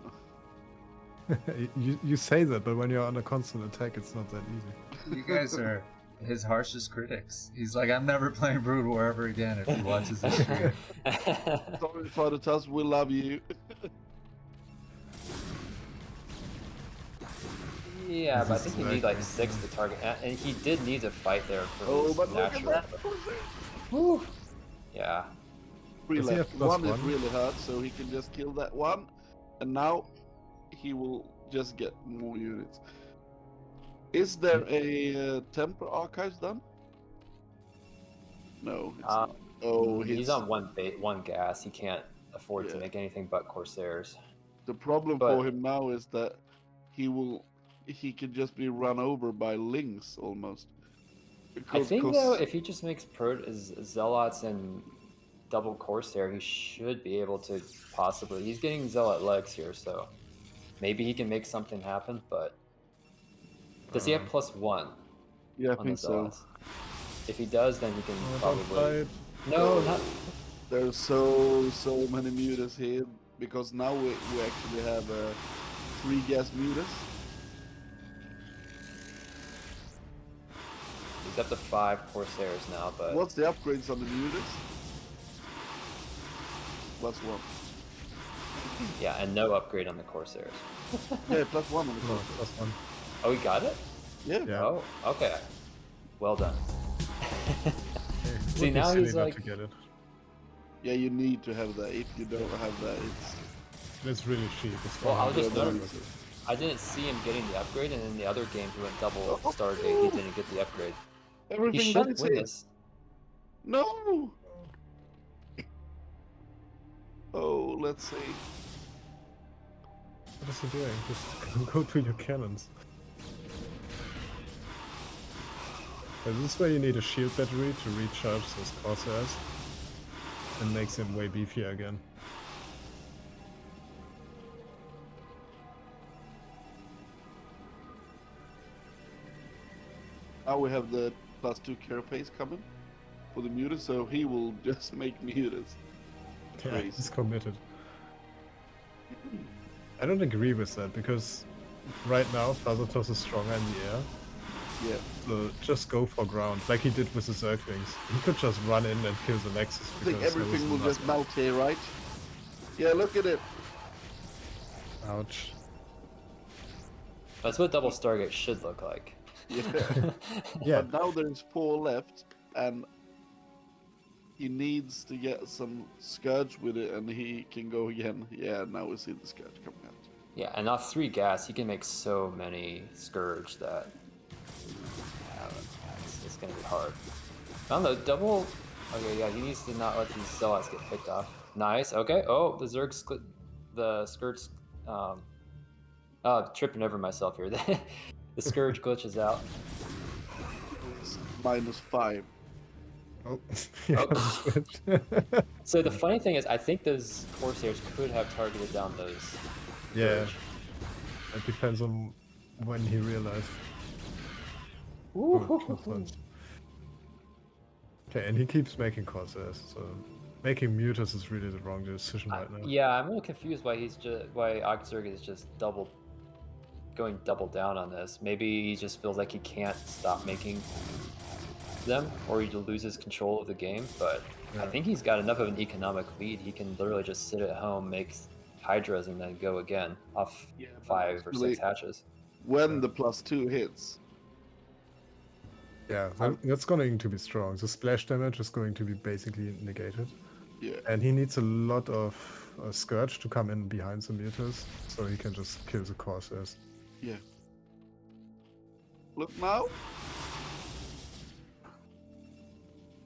you say that, but when you're on a constant attack, it's not that easy. You guys are his harshest critics. He's like, I'm never playing Brood War ever again if he watches this stream. Sorry, Father Tusk, we love you. Yeah, but I This think is you need like like- 6 to target, and he did need to fight there for Oh, his but look natural. at that. Woo. Yeah, Three Does he left. have plus One is one? really hurt, so he can just kill that one. And now he will just get more units. Is there a temper archives done? No, it's not. Oh, he's on one gas. He can't afford to Yeah. make anything but Corsairs. The problem But- for him now is that he can just be run over by Lynx almost. I think though, if he just makes Zealots and double Corsair, he should be able to possibly. He's getting Zealot legs here, so maybe he can make something happen. But does he have +1 yeah, I on the think so. Zealots? If he does, then he can Oh, don't probably. fight. No, not. There's so many mutas here because now we actually have 3 gas mutas. He's up to 5 Corsairs now, but What's the upgrades on the mutas? +1. yeah, and no upgrade on the Corsairs. Yeah, +1 on the No, first. plus 1. Oh, he got it. Yeah. Yeah. Oh, okay. Well done. It See, would be now silly he's not like- to get it. Yeah, you need to have that. If you don't have that, It's really cheap. It's Well, I'll just 400. note- I didn't see him getting the upgrade, and in the other game he went double Oh. Stargate. He didn't get the upgrade. He everything should dies win here. this. No. Oh, let's see. What is he doing? Just go to your cannons. This is where you need a shield battery to recharge those Corsairs. And makes him way beefier again. Now we have the +2 carapace coming for the mutas, so he will just make mutas. Yeah, Crazy. he's committed. I don't agree with that, because right now Fathertos is stronger in the air. Yeah. So just go for ground, like he did with the Zerglings. He could just run in and kill the Nexus. I think because there everything was will just nothing. melt here, right? Yeah, look at it. Ouch. That's what double Stargate should look like. Yeah. Yeah, But now there's 4 left, and he needs to get some Scourge with it, and he can go again. Yeah, now we see the Scourge coming out. Yeah, and off 3 gas, he can make so many Scourge that it's going to be hard. I don't know, double. Okay, yeah, he needs to not let these Zealots get picked off. Nice. Okay. Oh, the Zerg split. The Scourge. Tripping over myself here. The Scourge glitches out. It's -5. Oh, yeah, switch. So the funny thing is, I think those Corsairs could have targeted down those. Yeah, Scourge. it depends on when he realized. Ooh. Okay, and he keeps making Corsairs, so making Mutas is really the wrong decision right now. Yeah, I'm a little confused why why Octzerg is just going double down on this. Maybe he just feels like he can't stop making them, or he loses control of the game. But I Yeah. think he's got enough of an economic lead. He can literally just sit at home, make Hydras, and then go again off Yeah, but 5 or 6 actually- hatches. When the +2 hits. Yeah, that's going to be strong. The splash damage is going to be basically negated. Yeah. And he needs a lot of Scourge to come in behind the Mutas, so he can just kill the Corsairs. Yeah. Look now.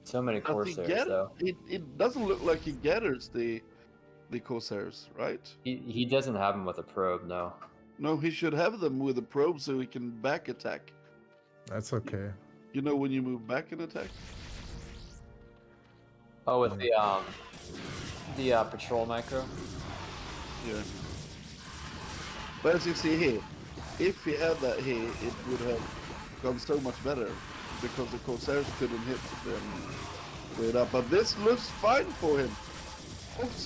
So many Does he Corsairs, get though. it? It doesn't look like he gathers the the Corsairs, right? He doesn't have him with a probe, no. No, he should have them with a probe so he can back attack. That's okay. You know when you move back and attack? Oh, with the patrol micro. Yeah. But as you see here, if he had that here, it would have gone so much better because the Corsairs couldn't hit them straight up. But this looks fine for him.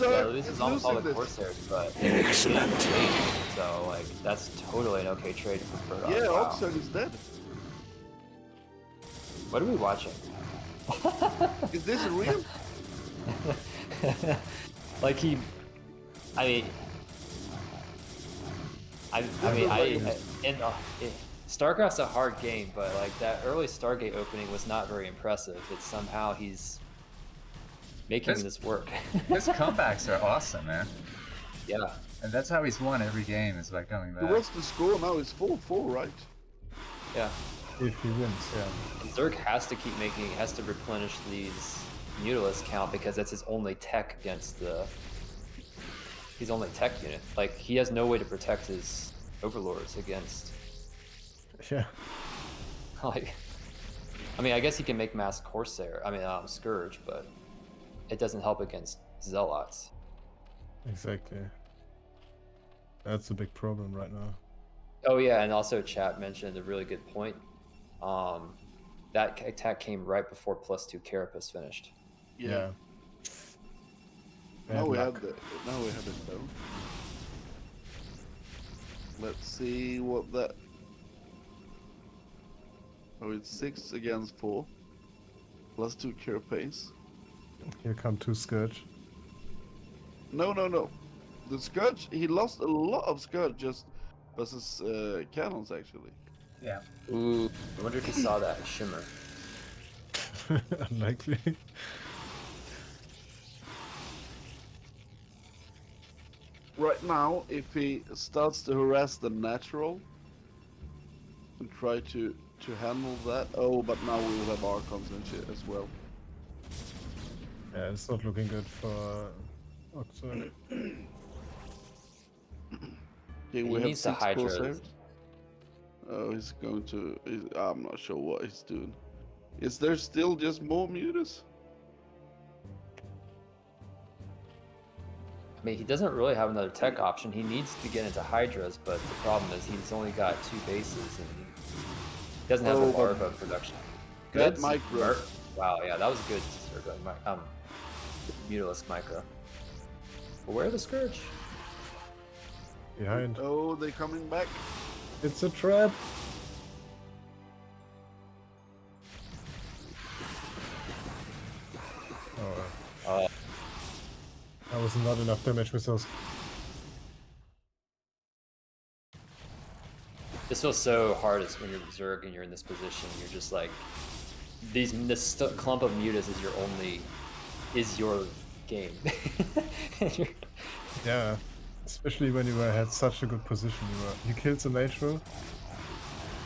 Yeah, this is almost all the Corsairs, but so like that's totally an okay trade for Protoss. Yeah, Wow. Octzerg is dead. What are we watching? Is this real? Like he, I mean, StarCraft's a hard game, but like that early Stargate opening was not very impressive. It's somehow he's making this work. His comebacks are awesome, man. Yeah. And that's how he's won every game, is by coming back. What's the score now? It's 4-4, right? Yeah. If he wins, yeah. Zerg has to keep making, has to replenish these Mutalisks count because that's his only tech against his only tech unit. Like, he has no way to protect his overlords against, Yeah. like, I mean, I guess he can make mass Corsair, Scourge, but it doesn't help against Zealots. Exactly. That's a big problem right now. Oh yeah, and also chat mentioned a really good point. That attack came right before +2 Carapace finished. Yeah. Bad Now we luck. have it though. Let's see what that. Oh, it's 6 against 4. +2 cure pace. Here come 2 Scourge. No. The Scourge, he lost a lot of Scourge just versus cannons actually. Yeah. Ooh, I wonder if he saw that shimmer. Unlikely. Right now, if he starts to harass the natural and try to handle that. Oh, but now we will have Archons and shit as well. Yeah, it's not looking good for Octzerg. Okay, we He have needs to 6 Hydra. Corsairs. Oh, he's going to. I'm not sure what he's doing. Is there still just more mutas? I mean, he doesn't really have another tech option. He needs to get into Hydras, but the problem is he's only got 2 bases and he doesn't have the larva production. That Good micro. Wow, yeah, that was good. Mutalisk micro. But where are the Scourge? Behind. Oh, they're coming back. It's a trap! Oh, that was not enough damage with those. This feels so hard as when you're Zerg and you're in this position. You're just like, this clump of mutas is your game. Yeah, especially when you had such a good position. You killed the Nitro,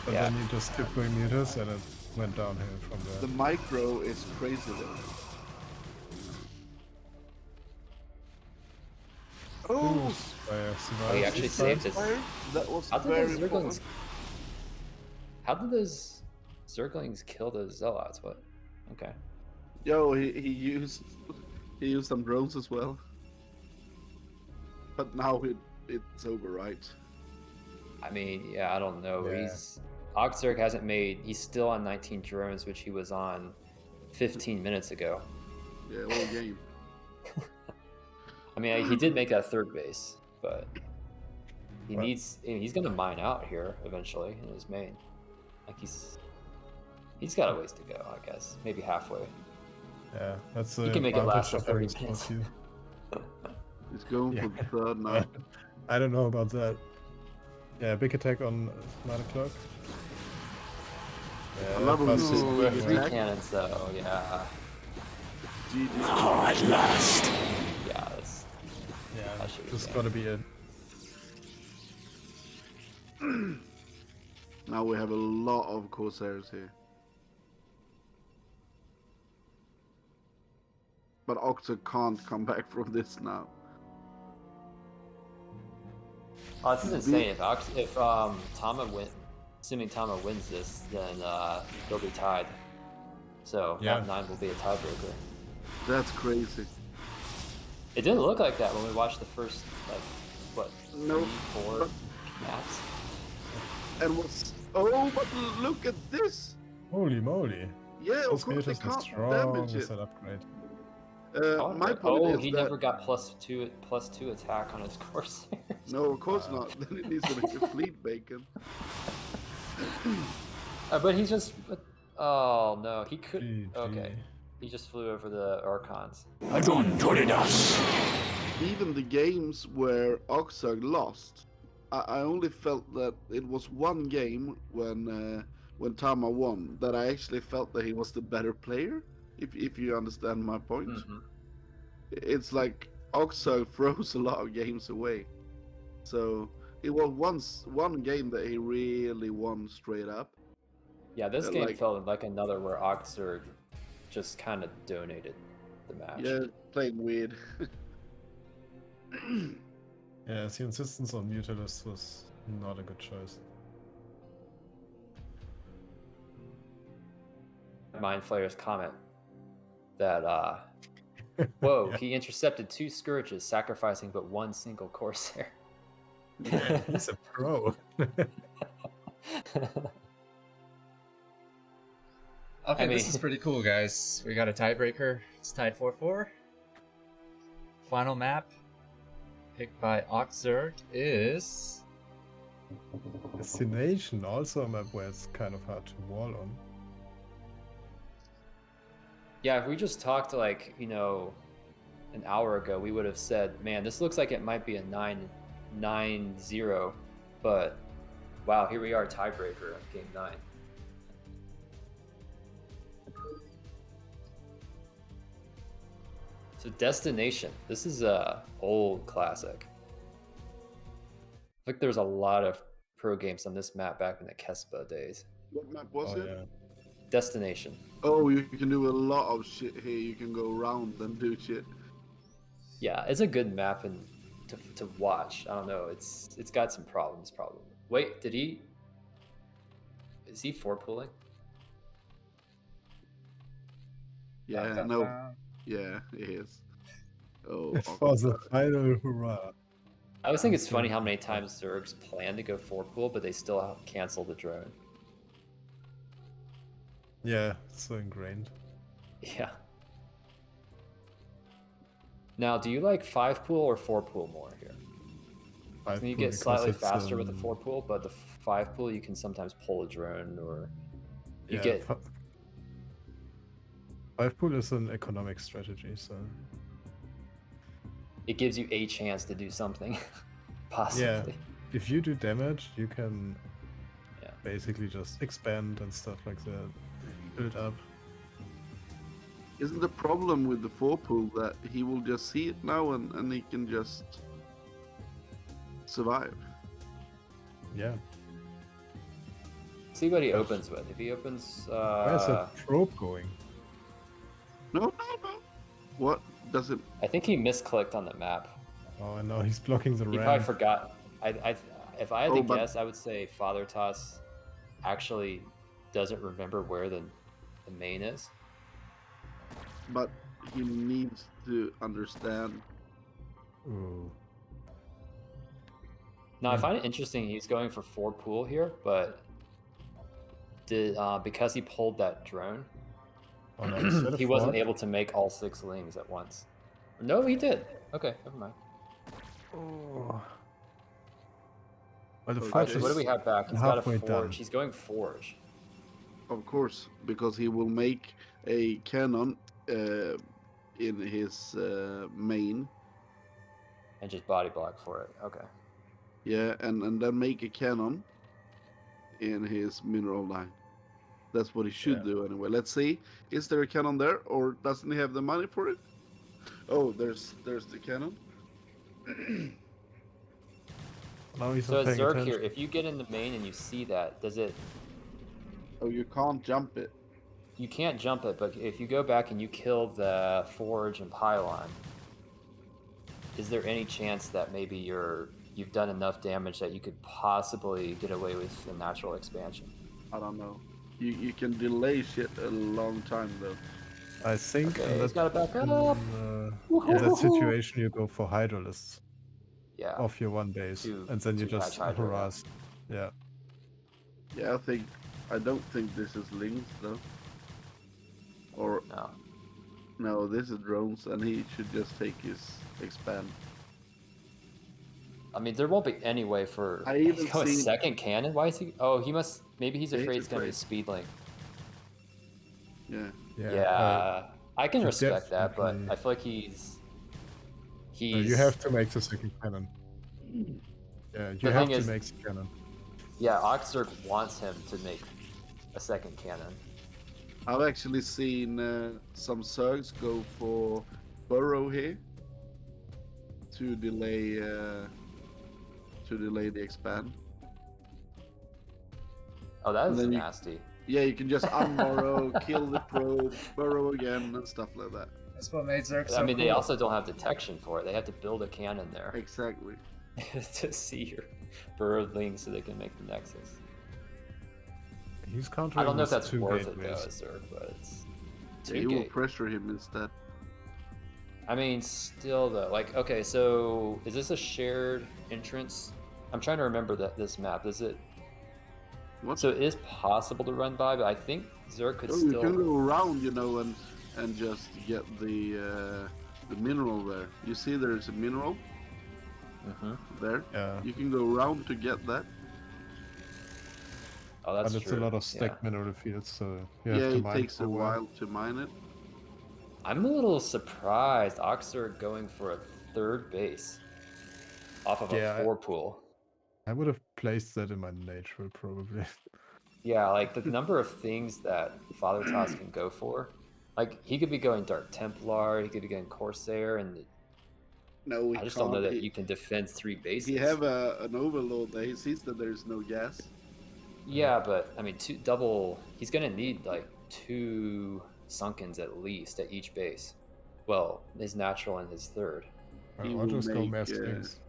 but Yeah. then you just kept going mutas and it went downhill from The there. micro is crazy though. Oh, Spire Oh, he survives actually this time. saved his. fire. That was How did very those important. Zerglings? How did those Zerglings kill those Zealots? What? Okay. Yo, he used some drones as well. But now it's over, right? I mean, yeah, I don't know. Yeah. Octzerg hasn't made. He's still on 19 drones, which he was on 15 minutes ago. Yeah, all game. I mean, he did make that 3rd base, but he's gonna mine out here eventually in his main. Like he's got a ways to go, I guess. Maybe halfway. Yeah, that's He the can make it last advantage for of 30 having minutes. small queue. He's going Yeah. for the 3rd now. I don't know about that. Yeah, big attack on 9 o'clock. Yeah, I love him. plus his Ooh, big his 3 attack. cannons, though. Yeah. GG. Yeah. That's. Yeah, That should be just game. gotta be it. Now we have a lot of Corsairs here. But Octzerg can't come back from this now. Oh, this is insane. If Tama assuming Tama wins this, then they'll be tied. So Yeah. map 9 will be a tiebreaker. That's crazy. It didn't look like that when we watched the first, like, what, No, 3, 4 maps? And what's... Oh, but look at this! Holy moly! Yeah, of This course they Virtus is can't strong damage with it. that upgrade. My point is he that... never got +2 attack on his Corsair. No, of course not. Then it needs to make a fleet bacon. But he's just... Oh, no, he could... GG. Okay. He just flew over the Archons. Even the games where Octzerg lost, I only felt that it was one game when Tama won that I actually felt that he was the better player. If you understand my point, it's like Octzerg throws a lot of games away. So it was one game that he really won straight up. Yeah, this game like- felt like another where Octzerg just kind of donated the match. Yeah, playing weird. Yeah, the insistence on Mutilus was not a good choice. Mind Flayer's comment that, whoa, Yeah. he intercepted 2 Scourges, sacrificing but 1 single Corsair. Yeah, he's a pro. Okay, I this mean- is pretty cool, guys. We got a tiebreaker. It's tied 4-4. Final map picked by Octzerg is... Destination, also a map where it's kind of hard to wall on. Yeah, if we just talked like, you know, an hour ago, we would have said, man, this looks like it might be a 9-0, but wow, here we are, tiebreaker of game 9. So Destination, this is a old classic. I think there's a lot of pro games on this map back in the Kespa days. What map was Oh it? yeah. Destination. Oh, you can do a lot of shit here. You can go around and do shit. Yeah, it's a good map and to watch. I don't know. It's got some problems probably. Wait, is he 4-pooling? Yeah, no. Yeah, it is. Oh, For the final hurrah. I always think it's funny how many times Zergs plan to go 4-pool, but they still cancel the drone. Yeah, it's so ingrained. Yeah. Now, do you like 5-pool or 4-pool more here? You get slightly faster with the 4-pool, but the 5-pool you can sometimes pull a drone or you get... 5-pool is an economic strategy, so... It gives you a chance to do something, possibly. Yeah, if you do damage, you can Yeah. basically just expand and stuff like that. Build up. Isn't the problem with the 4-pool that he will just see it now and he can just survive? Yeah. See what he opens with. If he opens... Where's that probe going? No. What? Does it... I think he misclicked on the map. Oh no, he's blocking the He ramp. probably forgot. If I had to but- guess, I would say Father Toss actually doesn't remember where the main is. But he needs to understand. Ooh. Now, I find it interesting he's going for 4-pool here, but because he pulled that drone, Oh, no, instead of he wasn't 4? able to make all 6 lings at once. No, he did. Okay, never mind. Oh. Well, the Okay. fight So is what do we have back? He's got a halfway forge. done. He's going forge. Of course, because he will make a cannon in his main. And just body block for it. Okay. Yeah, and then make a cannon in his mineral line. That's what he should Yeah. do anyway. Let's see. Is there a cannon there, or doesn't he have the money for it? Oh, there's the cannon. Now he's So not as paying Zerg attention. here, if you get in the main and you see that, does it... Oh, you can't jump it. You can't jump it, but if you go back and you kill the forge and pylon, is there any chance that maybe your you've done enough damage that you could possibly get away with the natural expansion. I don't know. You can delay shit a long time though. I think Okay, in he's got that, to back up. in that situation, you go for Hydralists Yeah. off your one base, Two- and then you two patch just Hydra, yeah. harass. Yeah. Yeah, I don't think this is Lings though. Or No. no, this is drones, and he should just take his expand. I mean, there won't be any way for. I even He's going seen- second cannon. Why is he? Oh, he must. Maybe he's Yeah, he's afraid it's gonna be a afraid. speed link. Yeah. Yeah, I can you respect that, but definitely- I feel like he's. You have to make the second cannon. Yeah, you The have thing to is- make the cannon. Yeah, Octzerg wants him to make a second cannon. I've actually seen some Zergs go for burrow here to delay the expand. Oh, that And is then you- nasty. Yeah, you can just unburrow, kill the probe, burrow again, and stuff like that. That's what made Zerg so I mean, they cool. also don't have detection for it. They have to build a cannon there Exactly. to see your burrowed lings so they can make the nexus. He's countering I don't know if with that's two worth it though, gateways. Zerg, but it's Yeah, two you will gate. pressure him instead. I mean, still though, like, okay, so is this a shared entrance? I'm trying to remember this map. Is it? What? So it is possible to run by, but I think Zerg could Oh, you still. can go around, and just get the mineral there. You see, there's a mineral Mhm. there. Yeah, You can go around to get that. Oh, that's but it's true. a lot of Yeah. stacked mineral fields, so you Yeah, have to it mine takes for a while. while to mine it. I'm a little surprised Octzerg going for a third base off of Yeah, a 4 pool. I would have placed that in my natural probably. Yeah, like the number of things that Father Toss can go for. Like he could be going Dark Templar, he could be going Corsair, and No, he I just can't. don't know that you can defend 3 bases. He have an overload there. He sees that there's no gas. Yeah, but I mean, double. He's gonna need like 2 Sunkens at least at each base. Well, his natural and his third. He I'll will just go make, mass uh, links.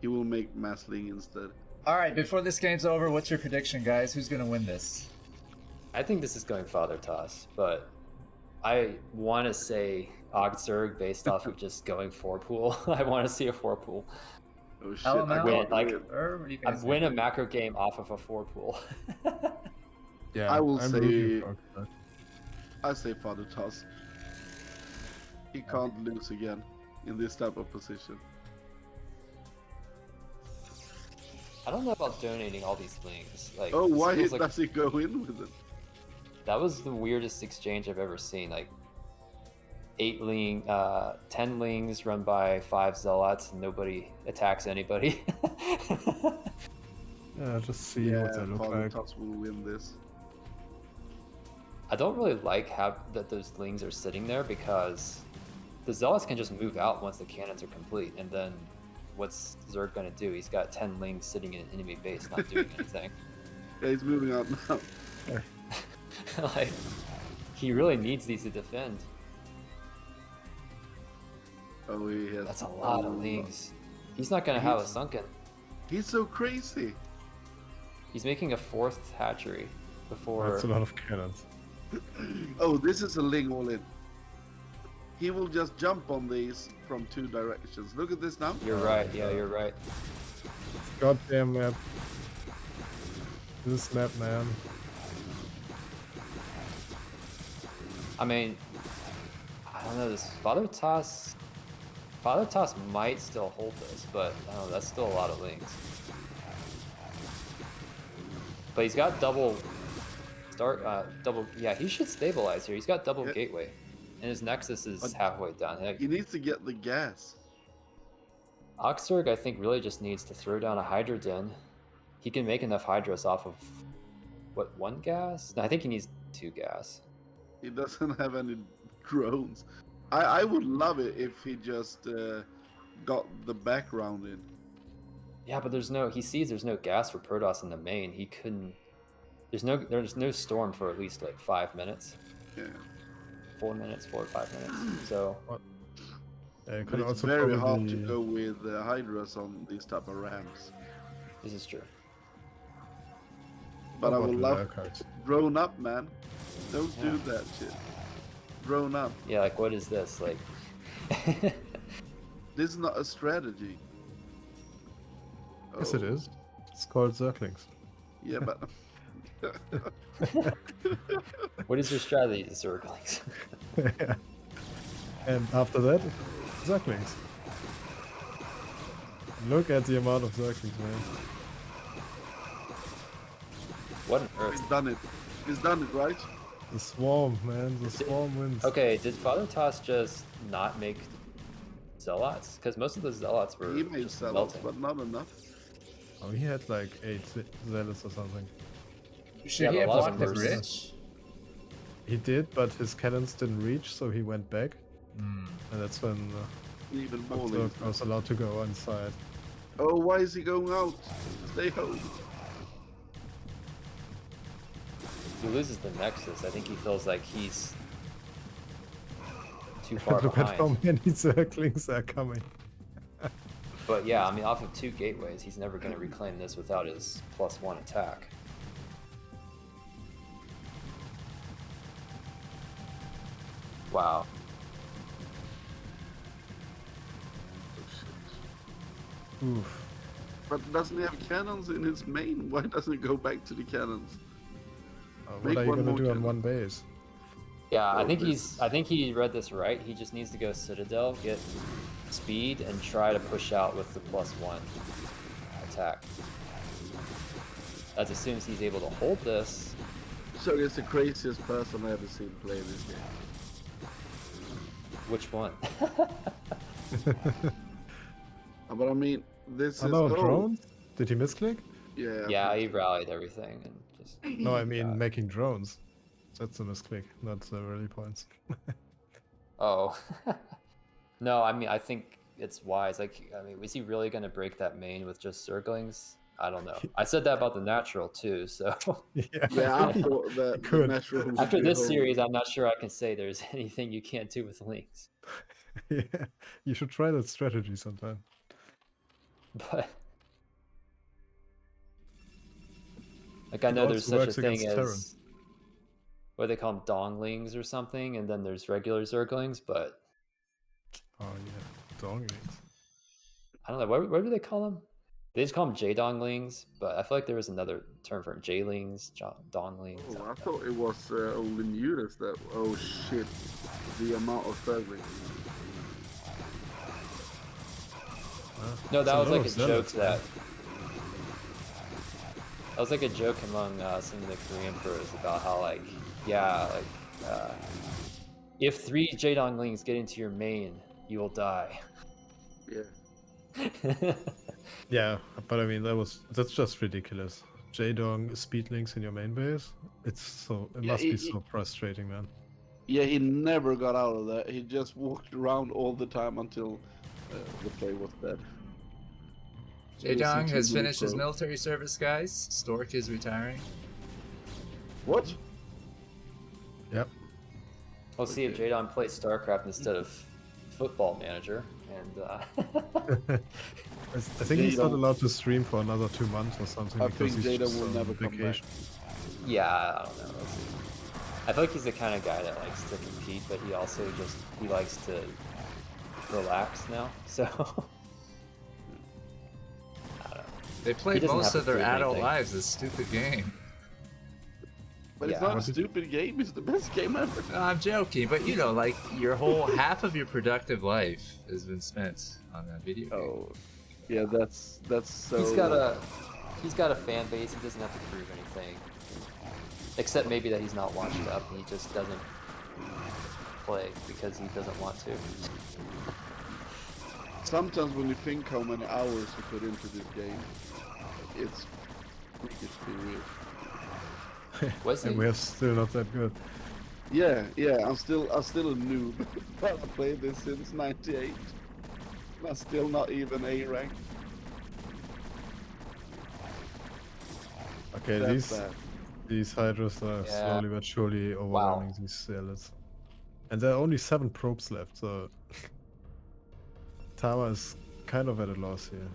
He will make Massling instead. All right, before this game's over, what's your prediction, guys? Who's gonna win this? I think this is going Father Toss, but I want to say Octzerg based off of just going 4 pool. I want to see a 4 pool. Oh shit! LML? I Win, can't like- win. Or what do you I guys win a think? macro game off of a 4 pool. Yeah, I will I'm say- rooting for Octzerg. I say Father Toss. He can't lose again in this type of position. I don't know about donating all these things. Like, Oh, this why feels like does he go in with it? that was the weirdest exchange I've ever seen. Like 10 lings run by 5 zealots, and nobody attacks anybody. Yeah, just see Yeah, what they look Father like. Toss will win this. I don't really like that those lings are sitting there because the zealots can just move out once the cannons are complete, and then what's Zerg gonna do? He's got 10 lings sitting in an enemy base, not doing anything. Yeah, he's moving out now. Like, he really needs these to defend. Oh, he has. That's a lot of lings. He's not gonna have a He's- sunken. He's so crazy. He's making a 4th hatchery before. That's a lot of cannons. Oh, this is a Ling all in. He will just jump on these from 2 directions. Look at this now. You're right. Yeah, you're right. Goddamn map. This map, man. I mean, I don't know. This Father Toss might still hold this, but I don't know. That's still a lot of lings. But he's got double. Yeah, he should stabilize here. He's got double Yeah. gateway, and his nexus is But- halfway down. Like, He needs to get the gas. Octzerg, I think, really just needs to throw down a Hydra Den. He can make enough Hydras off of, what, 1 gas? No, I think he needs 2 gas. He doesn't have any drones. I would love it if he just got the background in. Yeah, but he sees there's no gas for Protoss in the main. He couldn't. There's no storm for at least like 5 minutes, Yeah. 4 minutes, 4 or 5 minutes. So You But could it's also very probably... hard to go with Hydras on these type of ramps. This is true. But How I about would love Lurkers? grown up, man. Don't Yeah. do that shit. Grown up. Yeah, like what is this? Like This is not a strategy. Yes, it Oh, is. It's called Zerglings. Yeah, but what is your strategy, Zerglings? Yeah. And after that, Zerglings. Look at the amount of Zerglings, man. What on he's earth? done it. He's done it, right? The swarm, man. The swarm wins. Okay, did Father Toss just not make Zealots? Because most of the Zealots were He made just zealots, melting. but not enough. Oh, he had like 8 zealots or something. Should Yeah, he but have a lot of blocked the them were- bridge? He did, but his cannons didn't reach, so he went back. Hmm. And that's when Even more Octzerg leads. was allowed to go inside. Oh, why is he going out? Stay home. He loses the Nexus. I think he feels like he's too far Look at how behind. many Zerglings are coming. But yeah, I mean, off of 2 gateways, he's never going to reclaim this without his +1 attack. Wow. Oof. But doesn't he have cannons in his main? Why doesn't he go back to the cannons? What Make are you one gonna more do on cannon. one base? Yeah, I Oh, think this I think he read this right. He just needs to go Citadel, get speed, and try to push out with the +1 attack. As soon as he's able to hold this, So he's the craziest person I've ever seen play this game. which one? But I mean, this Oh is... no, oh, drones? Did he misclick? Yeah, I Yeah, think he so. rallied everything and just. No, I mean God. making drones. That's a misclick, not the rally points. Oh. No, I mean, I think it's wise. Like, I mean, was he really going to break that main with just circlings? I don't know. I said that about the natural too, so. Yeah, Yeah, I thought that the could. natural would After be this home. series, I'm not sure I can say there's anything you can't do with links. Yeah, you should try that strategy sometime. But. Like, I It know there's also such a works thing against Terran. as. What do they call them? Donglings or something, and then there's regular zerglings, but. Oh yeah, donglings. I don't know. What do they call them? They just call them J-donglings, but I feel like there was another term for them. J-lings, donglings. I Oh, I don't know. thought it was only mutas that... Oh shit, the amount of serving. No, that It's a was lot like of a joke zealots, man. that was like a joke among some of the Korean pros about how like, yeah, like if 3 J-donglings get into your main, you will die. Yeah. Yeah, but I mean that's just ridiculous. J-dong speed links in your main base. It Yeah, must be so frustrating, man. Yeah, he never got out of that. He just walked around all the time until the play was dead. Jaedong He's a has really finished his pro. military service, guys. Stork is retiring. What? Yep. We'll see if J-Don plays StarCraft instead of Football Manager, and I think he's not Jadon- allowed to stream for another 2 months or something I because think he's Jadon just will on never come back. vacation. yeah, I don't know. We'll see. I feel like he's the kind of guy that likes to compete, but he also he likes to relax now. So I don't know. They played doesn't most have of to their prove adult anything. lives this stupid game. But it's Yeah. not a stupid game. It's the best game ever. No, I'm joking, but you know, like your whole half of your productive life has been spent on that video game. Oh, yeah. That's so. He's got a fan base. He doesn't have to prove anything, except maybe that he's not washed up and he just doesn't play because he doesn't want to. Sometimes when you think how many hours you put into this game, it's freakishly weird. Was he? And we're still not that good. Yeah, I'm still a noob. I played this since '98. I'm still not even A rank. Okay, That's these Hydras are Yeah. slowly but surely overwhelming these zealots. And there are only 7 probes left, so Tama is kind of at a loss here.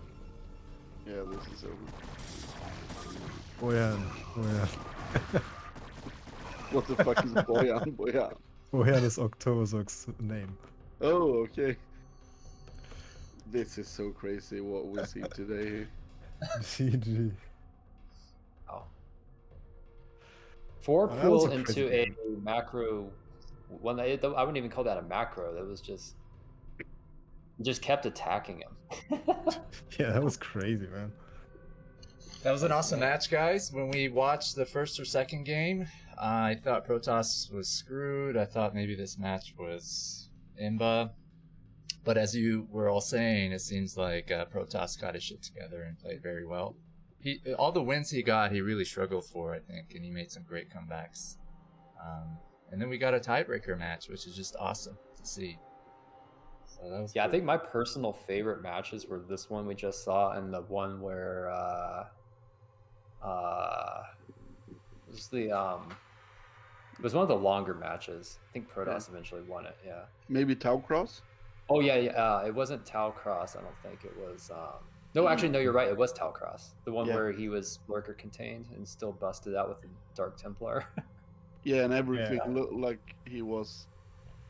Yeah, this is over. Boyan. What the fuck is Boyan? Boyan. Boyan is Octzerg's name. Oh, okay. This is so crazy what we see today. CG. Oh. 4 that was pull a crazy into a game. macro. One I wouldn't even call that a macro. That was just kept attacking him. Yeah, that was crazy, man. That was an awesome match, guys. When we watched the first or second game, I thought Protoss was screwed. I thought maybe this match was Imba. But as you were all saying, it seems like Protoss got his shit together and played very well. All the wins he got, he really struggled for, I think, and he made some great comebacks. And then we got a tiebreaker match, which is just awesome to see. So that was Yeah, cool. I think my personal favorite matches were this one we just saw and the one where it was one of the longer matches. I think Protoss eventually won it. Yeah. Maybe Tau Cross? Oh yeah. It wasn't Tau Cross. I don't think it was. No, actually, no. You're right. It was Tau Cross, the one Yeah. where he was lurker contained and still busted out with the Dark Templar. Yeah, and everything Yeah. looked like he was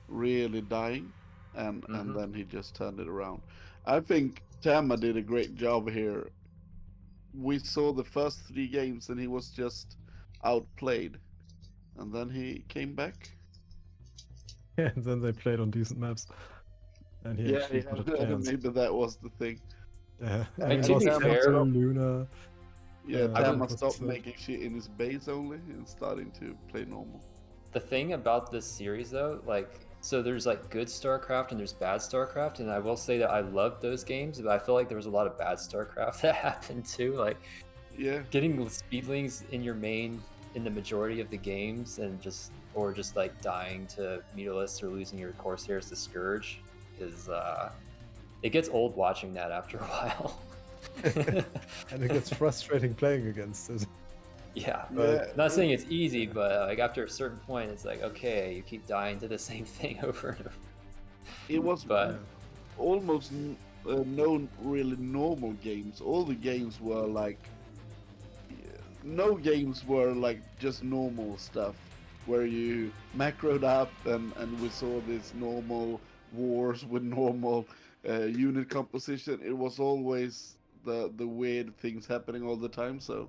really dying, and Mhm. then he just turned it around. I think Tama did a great job here. We saw the first 3 games and he was just outplayed, and then he came back. Yeah, and then they played on decent maps. And he actually got a chance. Maybe that was the thing. Yeah. Yeah, And he to lost be Captain fair- Luna. Yeah, I Tama would- stopped making shit in his base only and starting to play normal. The thing about this series, though, so there's good StarCraft and there's bad StarCraft, and I will say that I loved those games, but I feel like there was a lot of bad StarCraft that happened too. Yeah, Getting speedlings in your main in the majority of the games, and just dying to Mutalisks or losing your Corsairs to Scourge is it gets old watching that after a while. And it gets frustrating playing against it. Yeah, yeah. not saying it's easy, but after a certain point, it's okay, you keep dying to the same thing over and over. It was But almost no really normal games. All the games were no games were just normal stuff where you macroed up and we saw this normal wars with normal unit composition. It was always the weird things happening all the time. So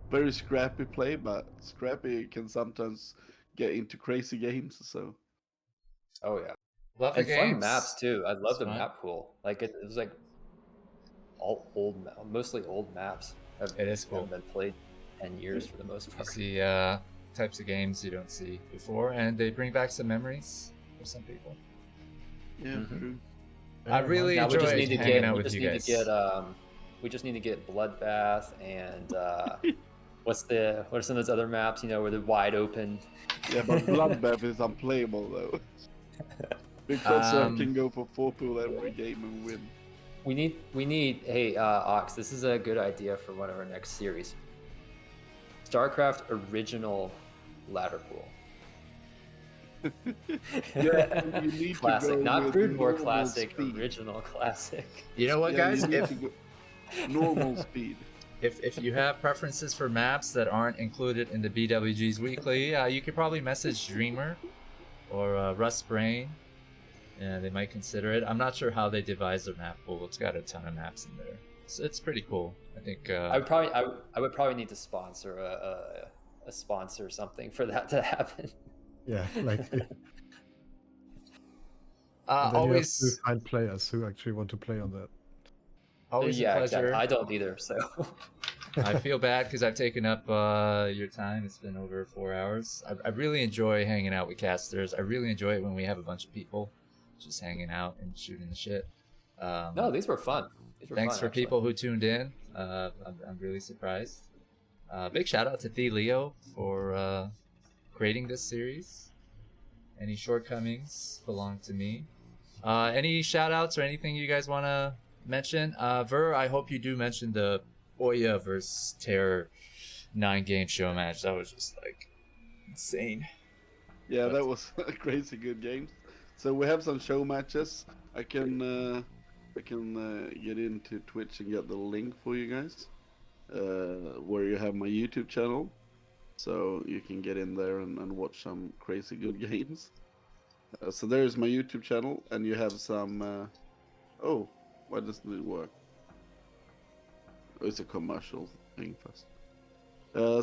very scrappy play, but scrappy can sometimes get into crazy games. So oh yeah. Love the And fun games. maps too. I love It's the fun. map pool. It was all old, mostly old maps. It is cool. Haven't been played 10 years for the most You part. see types of games you don't see before, and they bring back some memories for some people. yeah, Mhm. true. I really Now we enjoyed just need to hanging get. out We with just you need guys. to get. We just need to get Bloodbath and what are some of those other maps? Where they're wide open. Yeah, but Bloodbath is unplayable though. Because I Um, can go for 4 pool every game and win. We need. Hey, Ox, this is a good idea for one of our next series. StarCraft original ladder pool. Yeah, and you need Classic, to go not with Brood War normal classic, speed. original classic. You know what, Yeah, guys? you need If to go normal speed. if you have preferences for maps that aren't included in the BWG's weekly, you could probably message Dreamer or Russ Brain. Yeah, they might consider it. I'm not sure how they devise their map pool. It's got a ton of maps in there. So it's pretty cool. I think. I would probably need to sponsor a sponsor or something for that to happen. Yeah, and then always, you have to find players who actually want to play on that. always Yeah, a pleasure. exactly. I don't either. So I feel bad because I've taken up your time. It's been over 4 hours. I really enjoy hanging out with casters. I really enjoy it when we have a bunch of people just hanging out and shooting the shit. no, these were fun. These were Thanks fun, for actually. people who tuned in. I'm really surprised. Big shout out to The Leo for creating this series. Any shortcomings belong to me. Any shout outs or anything you guys want to mention? ViR, I hope you do mention the Oya versus Terror 9-game show match. That was just insane. Yeah, that was a crazy good game. So we have some show matches. I can I can get into Twitch and get the link for you guys, where you have my YouTube channel, so you can get in there and watch some crazy good games. So there is my YouTube channel, and you have some. Oh, why doesn't it work? Oh, it's a commercial thing first.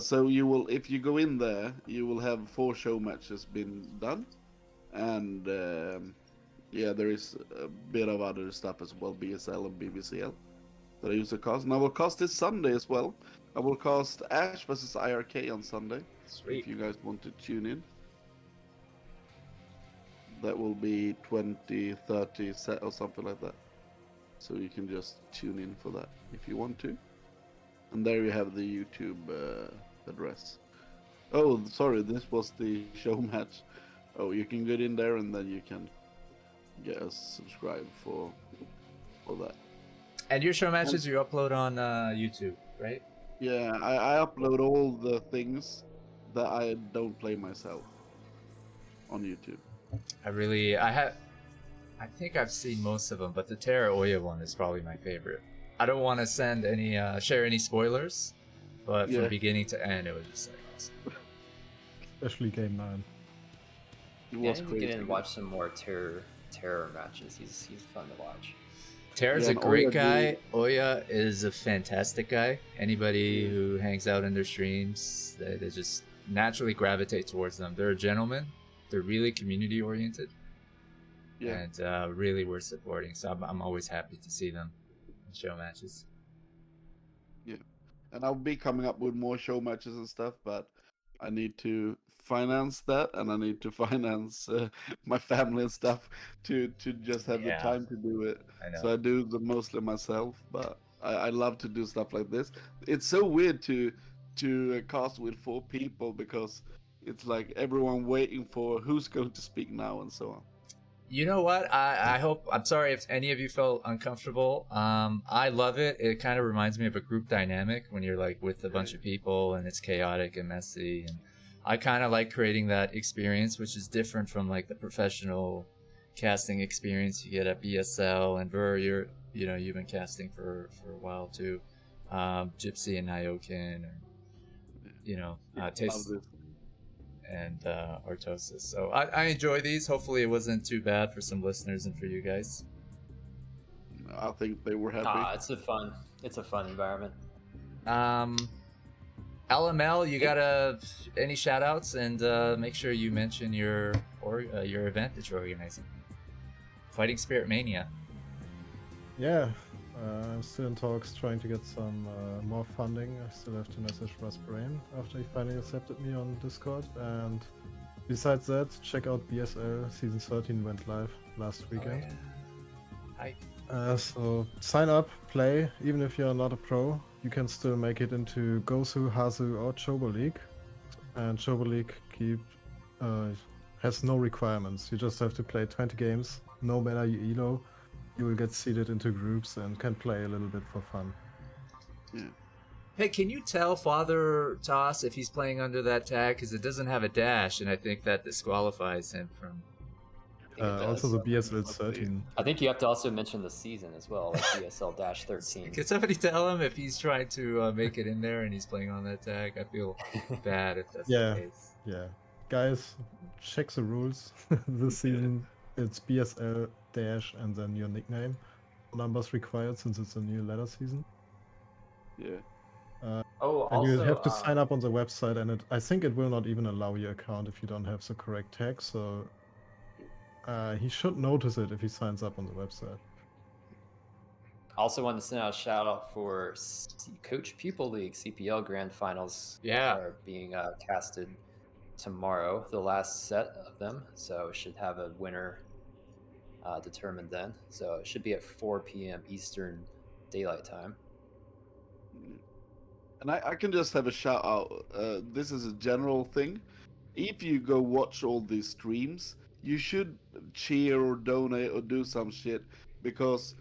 So you will, if you go in there, you will have 4 show matches been done, and yeah, there is a bit of other stuff as well, BSL and BBCL that I used to cast. And I will cast this Sunday as well. I will cast Ash versus IRK on Sunday. Sweet. If you guys want to tune in. That will be 20, 30 set or something like that. So you can just tune in for that if you want to. And there you have the YouTube address. Oh, sorry, this was the show match. Oh, you can get in there and then you can get us subscribed for that. And your show matches you upload on YouTube, right? Yeah, I upload all the things that I don't play myself on YouTube. I think I've seen most of them, but the Terra Oya one is probably my favorite. I don't want to share any spoilers, but Yeah. from beginning to end, it was just like awesome. Especially game 9. It Yeah, I was need to crazy. get in and watch some more terror matches. He's fun to watch. Terra's Yeah, a and great Oya guy. Oya is a fantastic guy. Anybody who hangs out in their streams, they just naturally gravitate towards them. They're a gentleman. They're really community oriented. Yeah. And really worth supporting. So I'm always happy to see them in show matches. And I'll be coming up with more show matches and stuff, but I need to finance that, and I need to finance my family and stuff to just have Yeah. the time to do it. I know. So I do them mostly myself, but I love to do stuff like this. It's so weird to cast with 4 people because it's like everyone waiting for who's going to speak now and so on. You know what? I'm sorry if any of you felt uncomfortable. I love it. It kind of reminds me of a group dynamic when you're like with a bunch of people and it's chaotic and messy. And I kind of like creating that experience, which is different from like the professional casting experience you get at BSL and ViR. You've been casting for a while too. Gypsy and Nyokin, or Taste Love this. and Ortosis. So I enjoy these. Hopefully it wasn't too bad for some listeners and for you guys. I think they were happy. It's a fun environment. LML, you got any shout outs, and make sure you mention your event that you're organizing. Fighting Spirit Mania. Yeah, I'm still in talks trying to get some more funding. I still have to message Russ Brain after he finally accepted me on Discord. And besides that, check out BSL. Season 13 went live last weekend. Oh, yeah. So sign up, play. Even if you're not a pro, you can still make it into Gosu, Hazu, or Chobo League. And Chobo League has no requirements. You just have to play 20 games. No matter you elo, you will get seeded into groups and can play a little bit for fun. Yeah. Hey, can you tell Father Toss if he's playing under that tag? Because it doesn't have a dash, and I think that disqualifies him from... Also the BSL 13. I think you have to also mention the season as well, like BSL-13. Can somebody tell him if he's trying to make it in there and he's playing on that tag? I feel bad if that's the case. Yeah. Guys, check the rules. This season it's BSL dash and then your nickname. Numbers required since it's a new ladder season. Yeah. And you have to sign up on the website, and I think it will not even allow your account if you don't have the correct tag, so he should notice it if he signs up on the website. Also want to send out a shout out for Coach Pupil League CPL Grand Finals. Yeah. Are being casted tomorrow, the last set of them, so should have a winner determined then. So it should be at 4 p.m. Eastern Daylight Time. And I can just have a shout out. This is a general thing. If you go watch all these streams, you should cheer or donate or do some shit, because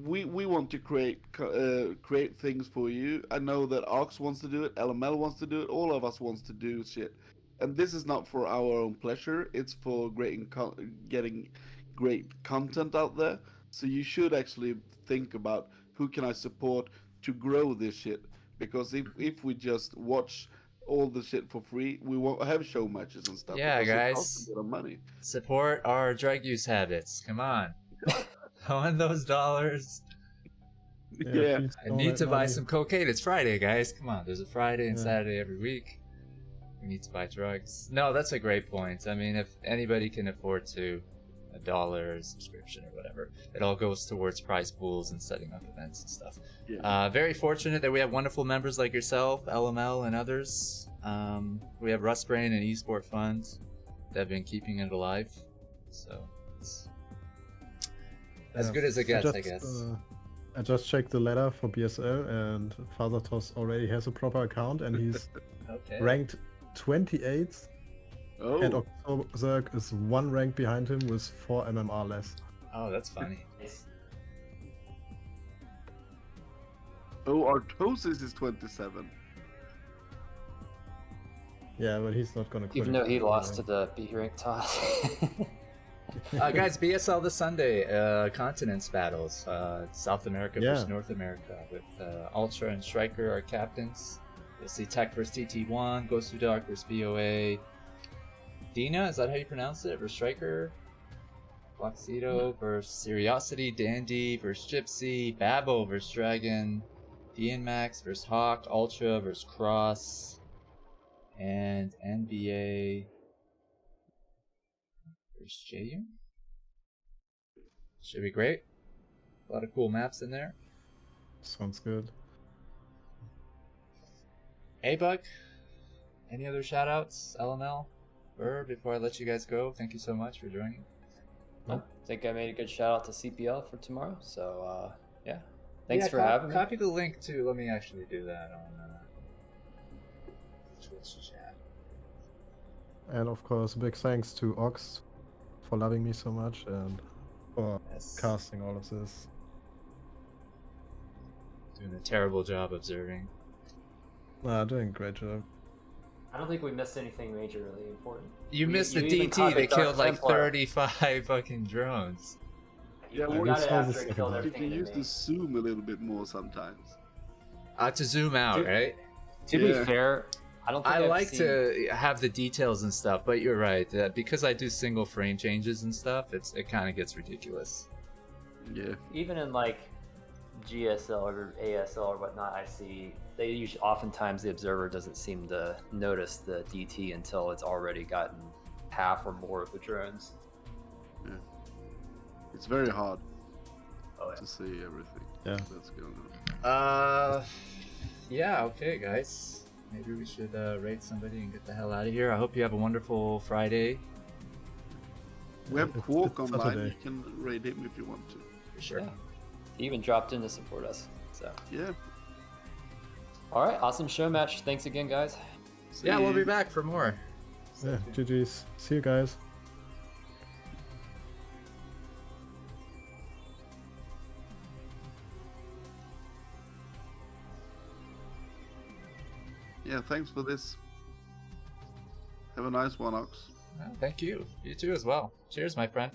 we want to create things for you. I know that Ox wants to do it, LML wants to do it, all of us wants to do shit. And this is not for our own pleasure, it's for getting great content out there. So you should actually think about who can I support to grow this shit. Because if we just watch all the shit for free, we won't have show matches and stuff. Yeah, because it costs guys. a bit of money. Support our drug use habits. Come on. Throw in those dollars. Yeah. please I need donate to buy money. some cocaine. It's Friday, guys. Come on. There's a Friday and Yeah. Saturday every week. We need to buy drugs. No, that's a great point. I mean, if anybody can afford to, $1 subscription or whatever, it all goes towards prize pools and setting up events and stuff. Yeah. Very fortunate that we have wonderful members like yourself, LML, and others. We have Rustbrain and Esport Fund that have been keeping it alive. So it's as Yeah. good as it gets, I guess. I just checked the ladder for BSL, and Father Toss already has a proper account, and he's Okay. ranked 28th, and Oh. Octzerg is 1 rank behind him with 4 MMR less. Oh, that's funny. Oh, Artosis is 27. Yeah, but he's not gonna quit. Even though he lost to the B rank toss. Guys, BSL this Sunday, continents battles, South America versus Yeah. North America, with Ultra and Striker are captains. You'll see Tech versus TT1, Ghost of Dark versus BOA. Dina, is that how you pronounce it? Versus Striker. Floxito versus Seriosity, Dandy versus Gypsy, Babbo versus Dragon, Ian Max versus Hawk, Ultra versus Cross, and NBA versus JU. Should be great. A lot of cool maps in there. Sounds good. Hey, Buck. Any other shoutouts? LML? ViR, before I let you guys go, thank you so much for joining. I think I made a good shout out to CPL for tomorrow. So yeah, thanks for Yeah, having me. Copy the link to. Let me actually do that on Twitch chat. And of course, big thanks to Ox for loving me so much and for Yes. casting all of this. Doing a terrible job observing. Doing a great job. I don't think we missed anything majorly important. You missed the even caught DT. They Dark killed like Templar. 35 fucking drones. Yeah, You well, got we it saw after this it killed second If you everything in use me. the zoom a little bit more sometimes. To zoom out, Dude, right? To Yeah. be fair, I don't think I I've like seen... to have the details and stuff, but you're right. Because I do single frame changes and stuff, it kind of gets ridiculous. Yeah. Even in like GSL or ASL or whatnot, I see they usually oftentimes the observer doesn't seem to notice the DT until it's already gotten half or more of the drones. It's very hard Oh yeah. to see everything Yeah. that's going on. Yeah, okay, guys. Maybe we should raid somebody and get the hell out of here. I hope you have a wonderful Friday. We have It's- Quark it's online. Saturday. You can raid him if you want to. For sure. Yeah. He even dropped in to support us. So Yeah. all right, awesome show match. Thanks again, guys. See Yeah, we'll you. be back for more. Yeah, GG's. See you guys. Yeah, thanks for this. Have a nice one, Ox. Thank you. You too as well. Cheers, my friend.